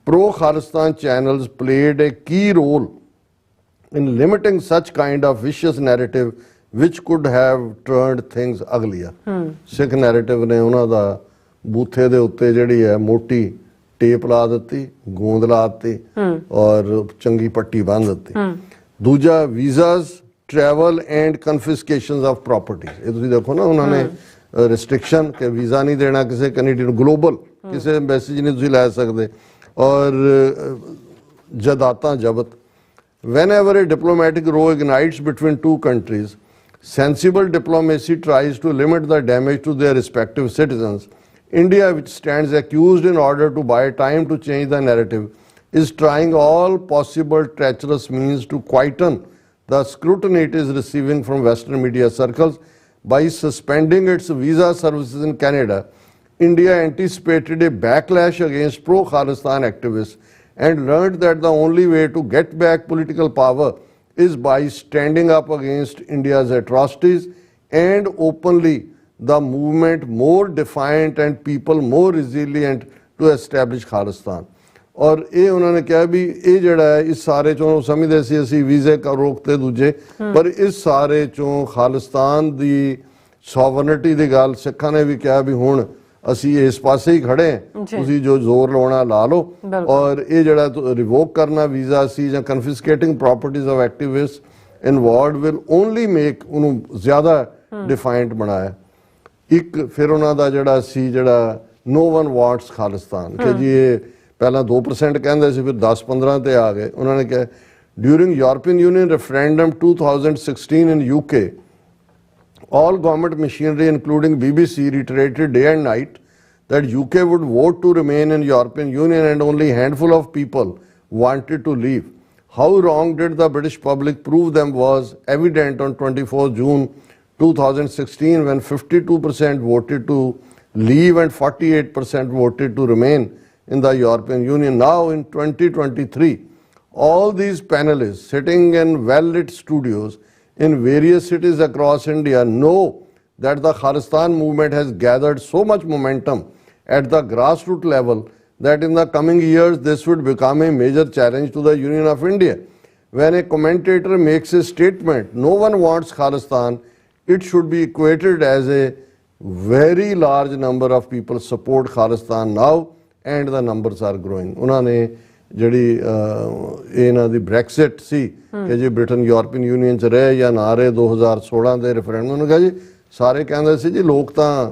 Pro-Khalistan channels played a key role in limiting such kind of vicious narrative which could have turned things uglier. Sikh narrative ने उन्हां दा बूथे दे उत्ते जिहड़ी है मोटी tape ला दी, गोंद ला दी और चंगी पट्टी बांध दी। दूजा visas travel and confiscation of properties, ये तुसीं देखो ना उन्होंने रिस्ट्रिक्शन कि वीज़ा नहीं देना किसी कैनेडियन ग्लोबल किसी एम्बेसी नहीं तुसीं लै सकदे, और जायदादां जब्त। Whenever a diplomatic row ignites between two countries, sensible diplomacy tries to limit the damage to their respective citizens. India, which stands accused in order to buy time to change the narrative, is trying all possible treacherous means to quieten the scrutiny it is receiving from Western media circles. By suspending its visa services in Canada, India anticipated a backlash against pro-Khalistan activists and learned that the only way to get back political power is by standing up against India's atrocities and openly the movement more defiant and people more resilient to establish Khalistan. और ये उन्होंने कहा भी ये जड़ा है इस सारे चों समझते सी असी वीजे का रोकते दूजे, पर इस सारे चों खालिस्तान दी सॉवरनिटी दी गल सिखां ने भी कहा भी हुण असी इस पासे ही खड़े हैं, तुसी जो जोर लाना ला लो, और ये जड़ा रिवोक करना वीजा सी या confiscating properties of activist involved will only make उन्होंने ज्यादा डिफाइंट बनाया। एक फिर उन्हों का जड़ा सी जड़ा नो वन वांट्स खालिस्तान कि जी ये पहला 2% कहते सी, फिर 10-15 ते आ गए। उन्होंने कहा during European union referendum 2016 in UK, all government machinery including BBC reiterated day and night that UK would vote to remain in European Union and only a handful of people wanted to leave. How wrong did the British public prove them was evident on 24 June 2016 when 52% voted to leave and 48% voted to remain in the European Union. Now in 2023, all these panelists sitting in well-lit studios in various cities across India know that the Khalistan movement has gathered so much momentum at the grassroots level that in the coming years this would become a major challenge to the Union of India. When a commentator makes a statement, no one wants Khalistan, it should be equated as a very large number of people support Khalistan now and the numbers are growing. ਉਹਨਾਂ ਨੇ ਜਿਹੜੀ ਇਹਨਾਂ ਦੀ Brexit ਸੀ ਕਿ ਜੇ Britain European union 'ਚ ਰਹੇ ਜਾਂ ਨਾ ਰਹੇ 2016 ਦੇ ਰੈਫਰੈਂਡਮ ਨੂੰ ਕਿਹਾ ਜੀ ਸਾਰੇ ਕਹਿੰਦੇ ਸੀ ਜੀ ਲੋਕ ਤਾਂ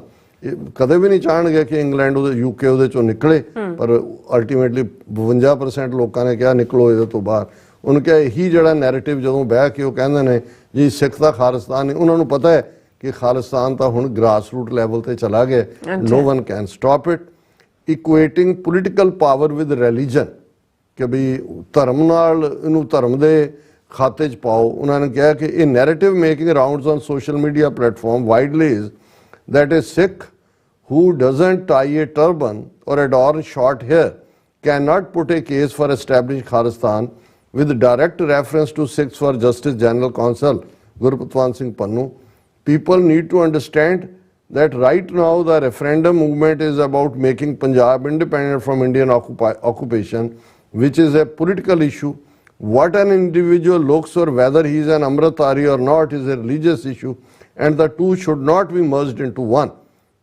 ਕਦੇ ਵੀ ਨਹੀਂ ਚਾਹਣਗੇ ਕਿ ਇੰਗਲੈਂਡ ਉਹਦੇ ਯੂਕੇ ਉਹਦੇ ਚੋਂ ਨਿਕਲੇ, ਪਰ ਅਲਟੀਮੇਟਲੀ 52% ਲੋਕਾਂ ਨੇ ਕਿਹਾ ਨਿਕਲੋ ਇਹਦੇ ਤੋਂ ਬਾਹਰ। ਉਹਨੂੰ ਕਿਹਾ ਇਹੀ ਜਿਹੜਾ ਨੈਰੇਟਿਵ ਜਦੋਂ ਬਹਿ ਕੇ ਉਹ ਕਹਿੰਦੇ ਨੇ ਜੀ ਸਿੱਖ ਦਾ ਖਾਲਿਸਤਾਨ ਨਹੀਂ, ਉਹਨਾਂ ਨੂੰ ਪਤਾ ਹੈ ਕਿ ਖਾਲਿਸਤਾਨ ਤਾਂ ਹੁਣ ਗ੍ਰਾਸ ਰੂਟ ਲੈਵਲ ਤੇ ਚਲਾ ਗਿਆ। No one can stop it. Equating political power with religion ਕਿ ਵੀ ਧਰਮ ਨਾਲ ਇਹਨੂੰ ਧਰਮ ਦੇ ਖਾਤੇ 'ਚ ਪਾਓ। ਉਹਨਾਂ ਨੇ ਕਿਹਾ ਕਿ ਇਹ narrative making rounds on social media platform widely is that a Sikh who doesn't tie a turban or adorn short hair cannot put a case for establishing Khalistan with direct reference to Sikhs for Justice General Counsel Gurpatwant Singh Pannu. People need to understand that right now the referendum movement is about making Punjab independent from Indian occupation, which is a political issue. What an individual looks or whether he is an Amritari or not is a religious issue, and the two should not be merged into one.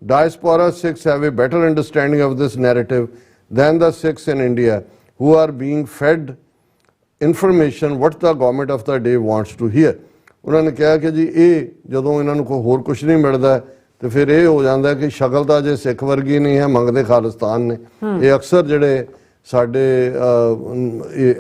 Diaspora Sikhs have a better understanding of this narrative than the Sikhs in India, who are being fed information what the government of the day wants to hear. ਉਹਨਾਂ ਨੇ ਕਿਹਾ ਕਿ ਜੀ ਇਹ ਜਦੋਂ ਇਹਨਾਂ ਨੂੰ ਕੋਈ ਹੋਰ ਕੁਝ ਨਹੀਂ ਮਿਲਦਾ ਤੇ ਫਿਰ ਇਹ ਹੋ ਜਾਂਦਾ ਕਿ ਸ਼ਕਲ ਤਾਂ ਜੇ ਸਿੱਖ ਵਰਗੀ ਨਹੀਂ ਹੈ, ਮੰਗਦੇ ਖਾਲਿਸਤਾਨ ਨੇ। ਇਹ ਅਕਸਰ ਜਿਹੜੇ ਸਾਡੇ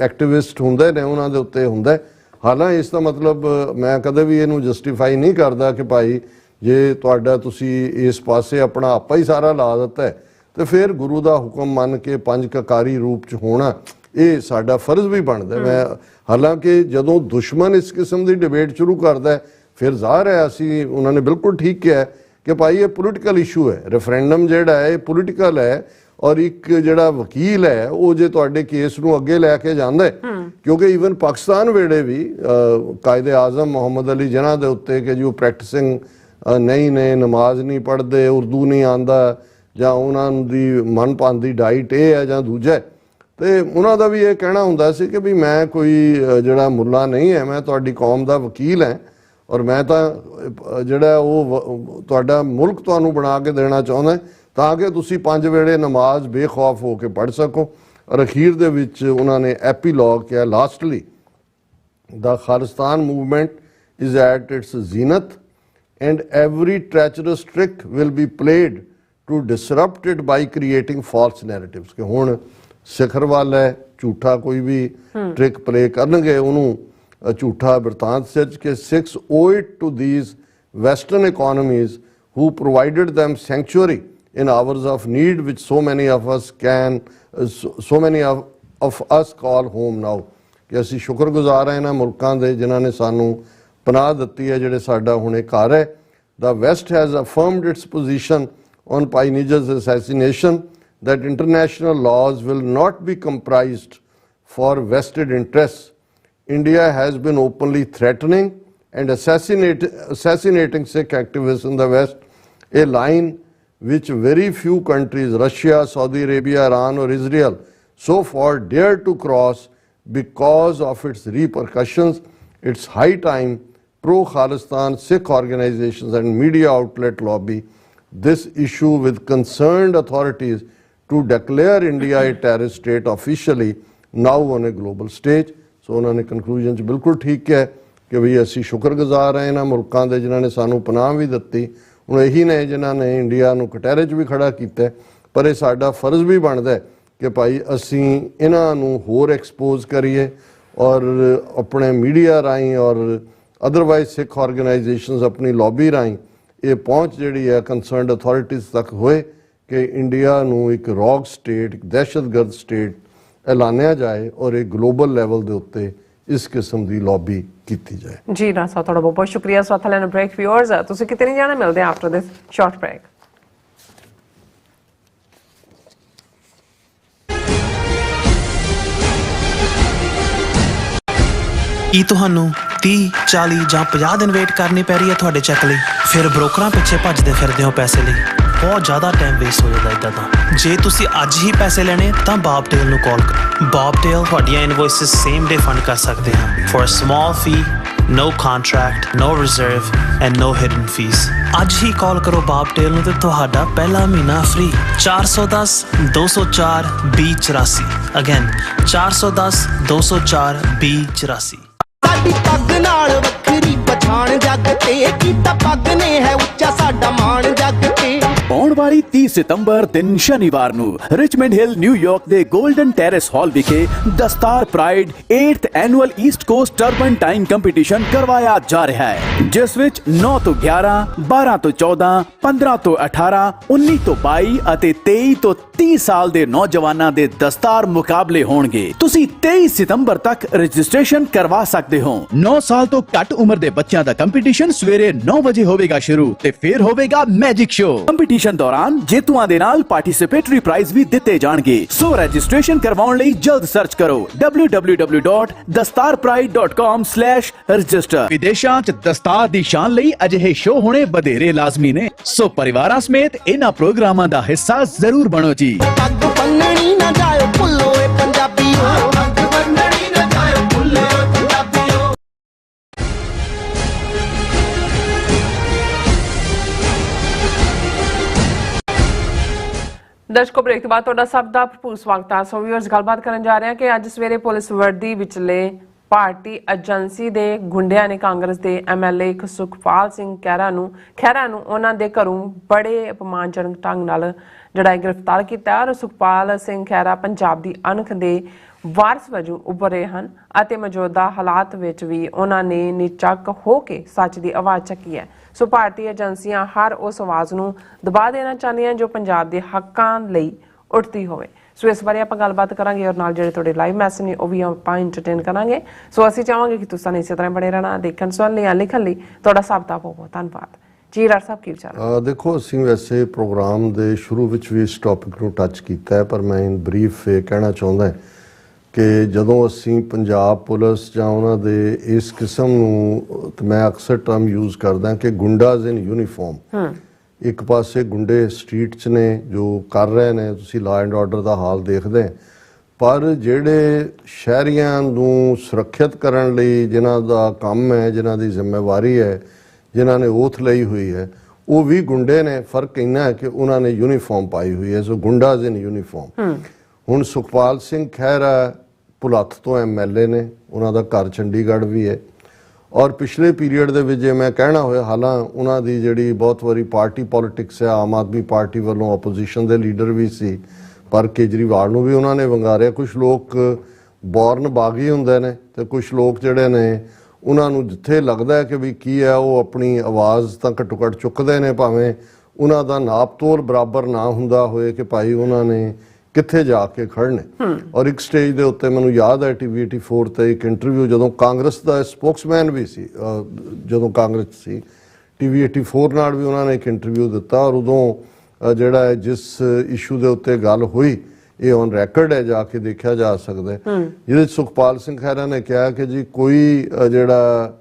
ਐਕਟਿਵਿਸਟ ਹੁੰਦੇ ਨੇ ਉਹਨਾਂ ਦੇ ਉੱਤੇ ਹੁੰਦਾ। ਹਾਲਾਂਕਿ ਇਸ ਦਾ ਮਤਲਬ ਮੈਂ ਕਦੇ ਵੀ ਇਹਨੂੰ ਜਸਟੀਫਾਈ ਨਹੀਂ ਕਰਦਾ ਕਿ ਭਾਈ ਜੇ ਤੁਹਾਡਾ ਤੁਸੀਂ ਇਸ ਪਾਸੇ ਆਪਣਾ ਆਪਾ ਹੀ ਸਾਰਾ ਲਾ ਦਿੱਤਾ ਹੈ ਤੇ ਫਿਰ ਗੁਰੂ ਦਾ ਹੁਕਮ ਮੰਨ ਕੇ ਪੰਜ ਕਕਾਰੀ ਰੂਪ 'ਚ ਹੋਣਾ ਇਹ ਸਾਡਾ ਫਰਜ਼ ਵੀ ਬਣਦਾ। ਮੈਂ ਹਾਲਾਂਕਿ ਜਦੋਂ ਦੁਸ਼ਮਣ ਇਸ ਕਿਸਮ ਦੀ ਡਿਬੇਟ ਸ਼ੁਰੂ ਕਰਦਾ ਫਿਰ ਜ਼ਾਹਰ ਹੈ ਅਸੀਂ ਉਹਨਾਂ ਨੇ ਬਿਲਕੁਲ ਠੀਕ ਕਿਹਾ ਕਿ ਭਾਈ ਇਹ ਪੋਲੀਟੀਕਲ ਇਸ਼ੂ ਹੈ। ਰੈਫਰੈਂਡਮ ਜਿਹੜਾ ਹੈ ਇਹ ਪੋਲੀਟੀਕਲ ਹੈ ਔਰ ਇੱਕ ਜਿਹੜਾ ਵਕੀਲ ਹੈ ਉਹ ਜੇ ਤੁਹਾਡੇ ਕੇਸ ਨੂੰ ਅੱਗੇ ਲੈ ਕੇ ਜਾਂਦਾ ਹੈ, ਕਿਉਂਕਿ ਈਵਨ ਪਾਕਿਸਤਾਨ ਵੇਲੇ ਵੀ ਕਾਇਦੇ ਆਜ਼ਮ ਮੁਹੰਮਦ ਅਲੀ ਜਿਨ੍ਹਾਂ ਦੇ ਉੱਤੇ ਕਿ ਜੋ ਪ੍ਰੈਕਟਿਸਿੰਗ ਨਹੀਂ ਨੇ, ਨਮਾਜ਼ ਨਹੀਂ ਪੜ੍ਹਦੇ, ਉਰਦੂ ਨਹੀਂ ਆਉਂਦਾ ਜਾਂ ਉਹਨਾਂ ਦੀ ਮਨਪਸੰਦ ਦੀ ਡਾਈਟ ਇਹ ਹੈ ਜਾਂ ਦੂਜਾ, ਤੇ ਉਹਨਾਂ ਦਾ ਵੀ ਇਹ ਕਹਿਣਾ ਹੁੰਦਾ ਸੀ ਕਿ ਵੀ ਮੈਂ ਕੋਈ ਜਿਹੜਾ ਮੁੱਲਾ ਨਹੀਂ ਹੈ, ਮੈਂ ਤੁਹਾਡੀ ਕੌਮ ਦਾ ਵਕੀਲ ਹੈ ਔਰ ਮੈਂ ਤਾਂ ਜਿਹੜਾ ਉਹ ਤੁਹਾਡਾ ਮੁਲਕ ਤੁਹਾਨੂੰ ਬਣਾ ਕੇ ਦੇਣਾ ਚਾਹੁੰਦਾ ਤਾਂ ਕਿ ਤੁਸੀਂ 5 ਵੇਲੇ ਨਮਾਜ਼ ਬੇਖੌਫ ਹੋ ਕੇ ਪੜ੍ਹ ਸਕੋ। ਔਰ ਅਖੀਰ ਦੇ ਵਿੱਚ ਉਹਨਾਂ ਨੇ ਐਪੀਲੌਗ ਕਿਹਾ lastly the Khalistan movement is at its zenith and every treacherous trick will be played to disrupt it by creating false narratives ਕਿ ਹੁਣ ਸਿਖਰ ਵੱਲ ਹੈ ਝੂਠਾ ਕੋਈ ਵੀ ਟ੍ਰਿਕ ਪਲੇ ਕਰਨਗੇ, ਉਹਨੂੰ ਝੂਠਾ ਬਿਰਤਾਂਤ ਸਿਰਜ ਕੇ Sikhs owe it to these western economies who provided them sanctuary in hours of need which so many of us call home now। ਕਿ ਅਸੀਂ ਸ਼ੁਕਰਗੁਜ਼ਾਰ ਹਾਂ ਇਹਨਾਂ ਮੁਲਕਾਂ ਦੇ ਜਿਨ੍ਹਾਂ ਨੇ ਸਾਨੂੰ ਪਨਾਹ ਦਿੱਤੀ ਹੈ, ਜਿਹੜੇ ਸਾਡਾ ਹੁਣ ਇਹ ਘਰ ਹੈ। The West has affirmed its position on Pai Nijar's assassination that international laws will not be comprised for vested interests. India has been openly threatening and assassinating Sikh activists in the West, a line which very few countries, Russia, Saudi Arabia, Iran or Israel, so far dared to cross because of its repercussions. It's high time pro-Khalistan Sikh organizations and media outlet lobby this issue with concerned authorities to declare India a terrorist state officially now on a global stage. So ਉਹਨਾਂ ਨੇ conclusion 'ਚ ਬਿਲਕੁਲ ਠੀਕ ਹੈ ਕਿ ਵੀ ਅਸੀਂ ਸ਼ੁਕਰਗੁਜ਼ਾਰ ਹਾਂ ਇਹਨਾਂ ਮੁਲਕਾਂ ਦੇ ਜਿਨ੍ਹਾਂ ਨੇ ਸਾਨੂੰ ਪਨਾਹ ਵੀ ਦਿੱਤੀ। ਹੁਣ ਇਹੀ ਨੇ ਜਿਨ੍ਹਾਂ ਨੇ ਇੰਡੀਆ ਨੂੰ ਕਟਹਿਰੇ 'ਚ ਵੀ ਖੜਾ ਕੀਤਾ, ਪਰ ਇਹ ਸਾਡਾ ਫਰਜ਼ ਵੀ ਬਣਦਾ ਕਿ ਭਾਈ ਅਸੀਂ ਇਹਨਾਂ ਨੂੰ ਹੋਰ ਐਕਸਪੋਜ਼ ਕਰੀਏ ਔਰ ਆਪਣੇ ਮੀਡੀਆ ਰਾਹੀਂ ਔਰ ਅਦਰਵਾਈਜ਼ ਸਿੱਖ ਆਰਗੇਨਾਈਜੇਸ਼ਨਸ ਆਪਣੀ ਲੌਬੀ ਰਾਹੀਂ ਇਹ ਪਹੁੰਚ ਜਿਹੜੀ ਹੈ ਕੰਸਰਨਡ ਅਥਾਰਟੀਜ਼ ਤੱਕ ਹੋਏ ਕਿ ਇੰਡੀਆ ਨੂੰ ਇੱਕ ਰੌਕ ਸਟੇਟ, ਇੱਕ ਦਹਿਸ਼ਤਗਰਦ ਸਟੇਟ ਐਲਾਨਿਆ ਜਾਏ ਔਰ ਇਹ ਗਲੋਬਲ ਲੈਵਲ ਦੇ ਉੱਤੇ ਇਸ ਕਿਸਮ ਦੀ ਲੌਬੀ ਕੀਤੀ ਜਾਏ। ਜੀ ਰਾਜ ਸਾਹਿਬ ਤੁਹਾਡਾ ਬਹੁਤ ਬਹੁਤ ਸ਼ੁਕਰੀਆ। ਸੋ ਥਲੇ ਬ੍ਰੇਕ ਵਿਊਅਰਸ ਤੁਸੀਂ ਕਿਤੇ ਨਹੀਂ ਜਾਣਾ, ਮਿਲਦੇ ਆਫਟਰ ਦਿਸ ਸ਼ਾਰਟ ਬ੍ਰੇਕ। ਕੀ ਤੁਹਾਨੂੰ 30, 40 ਜਾਂ 50 ਦਿਨ ਵੇਟ ਕਰਨੀ ਪੈ ਰਹੀ ਹੈ ਤੁਹਾਡੇ ਚੈੱਕ ਲਈ? ਫਿਰ ਬ੍ਰੋਕਰਾਂ ਪਿੱਛੇ ਭੱਜਦੇ ਫਿਰਦੇ ਹੋ ਪੈਸੇ ਲਈ, ਬਹੁਤ ਜ਼ਿਆਦਾ ਟਾਈਮ ਵੇਸਟ ਹੋ ਜਾਂਦਾ ਇੱਦਾਂ ਤਾਂ। ਜੇ ਤੁਸੀਂ ਅੱਜ ਹੀ ਪੈਸੇ ਲੈਣੇ ਤਾਂ ਬੌਬਟੇਲ ਨੂੰ ਕਾਲ ਕਰੋ। ਬੌਬਟੇਲ ਤੁਹਾਡੀਆਂ ਇਨਵੋਇਸਿਸ ਸੇਮ ਡੇ ਫੰਡ ਕਰ ਸਕਦੇ ਹਨ for a small fee no contract, no reserve and no hidden fees. ਅੱਜ ਹੀ ਕਾਲ ਕਰੋ ਬਾਬਟੇਲ ਨੂੰ ਤੇ ਤੁਹਾਡਾ ਪਹਿਲਾ ਮਹੀਨਾ ਫ੍ਰੀ। 410 204 2084 ਅਗੇਨ 410 204 2084। ਸਾਡੀ ਪੱਗ ਨਾਲ ਵੱਖਰੀ ਪਛਾਣ ਜੱਗ ਤੇ ਕੀਤਾ ਪੱਗ ਨੇ ਹੈ ਉੱਚਾ ਸਾਡਾ ਮਾਣ ਜੱਗ ਤੇ। ਆਉਣ ਵਾਲੀ 30 ਸਤੰਬਰ ਦਿਨ ਸ਼ਨੀਵਾਰ ਨੂੰ ਰਿਚਮੰਡ ਹਿੱਲ ਨਿਊਯਾਰਕ ਦੇ 골ਡਨ ਟੈਰੇਸ ਹਾਲ ਵਿਖੇ Dastar pride 8th annual East cost turban time competition ਕਰਵਾਇਆ ਜਾ ਰਿਹਾ ਹੈ, ਜਿਸ ਵਿੱਚ 9 ਤੋਂ 11, 12 ਤੋਂ 14, 15 ਤੋਂ 18, 19 ਤੋਂ 22 ਅਤੇ 23 ਤੋਂ 30 ਸਾਲ ਦੇ ਨੌਜਵਾਨਾਂ ਦੇ ਦਸਤਾਰ ਮੁਕਾਬਲੇ ਹੋਣਗੇ। ਤੁਸੀਂ 23 ਸਤੰਬਰ ਤੱਕ ਰਜਿਸਟ੍ਰੇਸ਼ਨ ਕਰਵਾ ਸਕਦੇ ਹੋ। 9 ਸਾਲ ਤੋਂ ਘੱਟ ਉਮਰ ਦੇ ਬੱਚਿਆਂ ਦਾ ਕੰਪੀਟੀਸ਼ਨ ਸਵੇਰੇ 9 ਵਜੇ ਹੋਵੇਗਾ ਸ਼ੁਰੂ ਤੇ ਫਿਰ ਹੋਵੇਗਾ ਮੈਜਿਕ ਸ਼ੋ। ਕੰਪੀਟੀਸ਼ਨ ਦੌਰਾਨ ਜੇਤੂਆਂ ਦੇ ਨਾਲ ਪਾਰਟਿਸਿਪੇਟਰੀ ਪ੍ਰਾਈਜ਼ ਵੀ ਦਿੱਤੇ ਜਾਣਗੇ। ਸੋ ਰਜਿਸਟ੍ਰੇਸ਼ਨ ਕਰਵਾਉਣ ਲਈ ਜਲਦ ਸਰਚ ਕਰੋ www.dastarpride.com/register। ਵਿਦੇਸ਼ਾਂ 'ਚ ਦਸਤਾਰ ਦੀ ਸ਼ਾਨ ਲਈ ਅਜਿਹੇ ਸ਼ੋ ਹੋਣੇ ਵਧੇਰੇ ਲਾਜ਼ਮੀ ਨੇ, ਸੋ ਪਰਿਵਾਰਾਂ ਸਮੇਤ ਇਹਨਾਂ ਪ੍ਰੋਗਰਾਮਾਂ ਦਾ ਹਿੱਸਾ ਜ਼ਰੂਰ ਬਣੋ ਜੀ। ਪੱਗ ਬੰਨਣੀ ਨਾ ਜਾਇਓ ਭੁੱਲੋ ਏ ਪੰਜਾਬੀਓ, ਪੱਗ ਬੰਨਣੀ ਨਾ ਜਾਇਓ ਭੁੱਲੋ ਏ ਪੰਜਾਬੀਓ। ਦਰਸ਼ਕੋ, ਬ੍ਰੇਕ ਤੋਂ ਬਾਅਦ ਤੁਹਾਡਾ ਸਭ ਦਾ ਭਰਪੂਰ ਸਵਾਗਤ ਹੈ। ਸੋ ਵੀਅਰਸ, ਗੱਲਬਾਤ ਕਰਨ ਜਾ ਰਹੇ ਹਾਂ ਕਿ ਅੱਜ ਸਵੇਰੇ ਪੁਲਿਸ ਵਰਦੀ ਵਿਚਲੇ ਪਾਰਟੀ ਏਜੰਸੀ ਦੇ ਗੁੰਡਿਆਂ ਨੇ ਕਾਂਗਰਸ ਦੇ ਐਮਐਲਏ ਸੁਖਪਾਲ ਸਿੰਘ ਖਹਿਰਾ ਨੂੰ ਉਹਨਾਂ ਦੇ ਘਰੋਂ ਬੜੇ ਅਪਮਾਨਜਨਕ ਢੰਗ ਨਾਲ ਜਿਹੜਾ ਗ੍ਰਿਫਤਾਰ ਕੀਤਾ। ਔਰ ਸੁਖਪਾਲ ਸਿੰਘ ਖਹਿਰਾ ਪੰਜਾਬ ਦੀ ਅਣਖ ਦੇ ਵਾਰਸ ਵਜੋਂ ਉੱਭਰੇ ਹਨ ਅਤੇ ਮੌਜੂਦਾ ਹਾਲਾਤ ਵਿੱਚ ਵੀ ਉਹਨਾਂ ਨੇ ਨਿਚੱਕ ਹੋ ਕੇ ਸੱਚ ਦੀ ਆਵਾਜ਼ ਚੱਕੀ ਹੈ। ਸੋ ਭਾਰਤੀ ਏਜੰਸੀਆਂ ਹਰ ਉਸ ਆਵਾਜ਼ ਨੂੰ ਦਬਾ ਦੇਣਾ ਚਾਹੁੰਦੀਆਂ ਜੋ ਪੰਜਾਬ ਦੇ ਹੱਕਾਂ ਲਈ ਉੱਠਦੀ ਹੋਵੇ। ਸੋ ਇਸ ਬਾਰੇ ਆਪਾਂ ਗੱਲਬਾਤ ਕਰਾਂਗੇ ਔਰ ਨਾਲ ਜਿਹੜੇ ਤੁਹਾਡੇ ਲਾਈਵ ਮੈਸੇਜ ਨੇ ਉਹ ਵੀ ਆਪਾਂ ਐਂਟਰਟੇਨ ਕਰਾਂਗੇ। ਸੋ ਅਸੀਂ ਚਾਹਾਂਗੇ ਕਿ ਤੁਸੀਂ ਇਸੇ ਤਰ੍ਹਾਂ ਬਣੇ ਰਹਿਣਾ। ਦੇਖਣ ਸੁਣਨ ਲਈ ਲਿਖਣ ਲਈ ਤੁਹਾਡਾ ਸਭ ਦਾ ਬਹੁਤ ਬਹੁਤ ਧੰਨਵਾਦ ਜੀ। ਰਾਜ ਸਾਹਿਬ ਕੀ ਵਿਚਾਰ? ਦੇਖੋ, ਅਸੀਂ ਵੈਸੇ ਪ੍ਰੋਗਰਾਮ ਦੇ ਸ਼ੁਰੂ ਵਿੱਚ ਵੀ ਇਸ ਟੌਪਿਕ ਨੂੰ ਟੱਚ ਕੀਤਾ ਹੈ, ਪਰ ਮੈਂ ਇਨ ਬਰੀਫ ਕਹਿਣਾ ਚਾਹੁੰਦਾ ਕਿ ਜਦੋਂ ਅਸੀਂ ਪੰਜਾਬ ਪੁਲਿਸ ਜਾਂ ਉਹਨਾਂ ਦੇ ਇਸ ਕਿਸਮ ਨੂੰ, ਮੈਂ ਅਕਸਰ ਟਰਮ ਯੂਜ਼ ਕਰਦਾ ਕਿ ਗੁੰਡਾਜ਼ ਇਨ ਯੂਨੀਫਾਰਮ, ਇੱਕ ਪਾਸੇ ਗੁੰਡੇ ਸਟਰੀਟ 'ਚ ਨੇ ਜੋ ਕਰ ਰਹੇ ਨੇ, ਤੁਸੀਂ ਲਾਅ ਐਂਡ ਆਰਡਰ ਦਾ ਹਾਲ ਦੇਖਦੇ, ਪਰ ਜਿਹੜੇ ਸ਼ਹਿਰੀਆਂ ਨੂੰ ਸੁਰੱਖਿਅਤ ਕਰਨ ਲਈ ਜਿਨ੍ਹਾਂ ਦਾ ਕੰਮ ਹੈ, ਜਿਨ੍ਹਾਂ ਦੀ ਜ਼ਿੰਮੇਵਾਰੀ ਹੈ, ਜਿਨ੍ਹਾਂ ਨੇ ਓਥ ਲਈ ਹੋਈ ਹੈ, ਉਹ ਵੀ ਗੁੰਡੇ ਨੇ। ਫਰਕ ਇੰਨਾ ਹੈ ਕਿ ਉਹਨਾਂ ਨੇ ਯੂਨੀਫਾਰਮ ਪਾਈ ਹੋਈ ਹੈ। ਸੋ ਗੁੰਡਾਜ਼ ਇਨ ਯੂਨੀਫਾਰਮ। ਹੁਣ ਸੁਖਪਾਲ ਸਿੰਘ ਖਹਿਰਾ ਭੁਲੱਥ ਤੋਂ ਐਮਐਲਏ ਨੇ, ਉਹਨਾਂ ਦਾ ਘਰ ਚੰਡੀਗੜ੍ਹ ਵੀ ਹੈ। ਔਰ ਪਿਛਲੇ ਪੀਰੀਅਡ ਦੇ ਵਿੱਚ ਜੇ ਮੈਂ ਕਹਿਣਾ ਹੋਇਆ, ਹਾਲਾਂ ਉਹਨਾਂ ਦੀ ਜਿਹੜੀ ਬਹੁਤ ਵਾਰੀ ਪਾਰਟੀ ਪੋਲੀਟਿਕਸ ਹੈ, ਆਮ ਆਦਮੀ ਪਾਰਟੀ ਵੱਲੋਂ ਆਪੋਜੀਸ਼ਨ ਦੇ ਲੀਡਰ ਵੀ ਸੀ, ਪਰ ਕੇਜਰੀਵਾਲ ਨੂੰ ਵੀ ਉਹਨਾਂ ਨੇ ਵੰਗਾਰਿਆ। ਕੁਝ ਲੋਕ ਬੌਰਨ ਬਾਗੀ ਹੁੰਦੇ ਨੇ ਤੇ ਕੁਝ ਲੋਕ ਜਿਹੜੇ ਨੇ ਉਹਨਾਂ ਨੂੰ ਜਿੱਥੇ ਲੱਗਦਾ ਹੈ ਕਿ ਵੀ ਕੀ ਹੈ, ਉਹ ਆਪਣੀ ਆਵਾਜ਼ ਤਾਂ ਘੱਟੋ ਘੱਟ ਚੁੱਕਦੇ ਨੇ, ਭਾਵੇਂ ਉਹਨਾਂ ਦਾ ਨਾਪ ਤੋਲ ਬਰਾਬਰ ਨਾ ਹੁੰਦਾ ਹੋਏ ਕਿ ਭਾਈ ਉਹਨਾਂ ਨੇ ਕਿੱਥੇ ਜਾ ਕੇ ਖੜਨੇ। ਔਰ ਇੱਕ ਸਟੇਜ ਦੇ ਉੱਤੇ ਮੈਨੂੰ ਯਾਦ ਹੈ TV 84 ਤੇ ਇੱਕ ਇੰਟਰਵਿਊ, ਜਦੋਂ ਕਾਂਗਰਸ ਦਾ ਸਪੋਕਸਮੈਨ ਵੀ ਸੀ, ਜਦੋਂ ਕਾਂਗਰਸ ਸੀ, TV 84 ਨਾਲ ਵੀ ਉਹਨਾਂ ਨੇ ਇੱਕ ਇੰਟਰਵਿਊ ਦਿੱਤਾ। ਔਰ ਉਦੋਂ ਜਿਹੜਾ ਹੈ ਜਿਸ ਇਸ਼ੂ ਦੇ ਉੱਤੇ ਗੱਲ ਹੋਈ, ਇਹ ਔਨ ਰੈਕਰਡ ਹੈ, ਜਾ ਕੇ ਦੇਖਿਆ ਜਾ ਸਕਦਾ ਹੈ, ਜਿਹਦੇ ਸੁਖਪਾਲ ਸਿੰਘ ਖਹਿਰਾ ਨੇ ਕਿਹਾ ਕਿ ਜੀ ਕੋਈ ਜਿਹੜਾ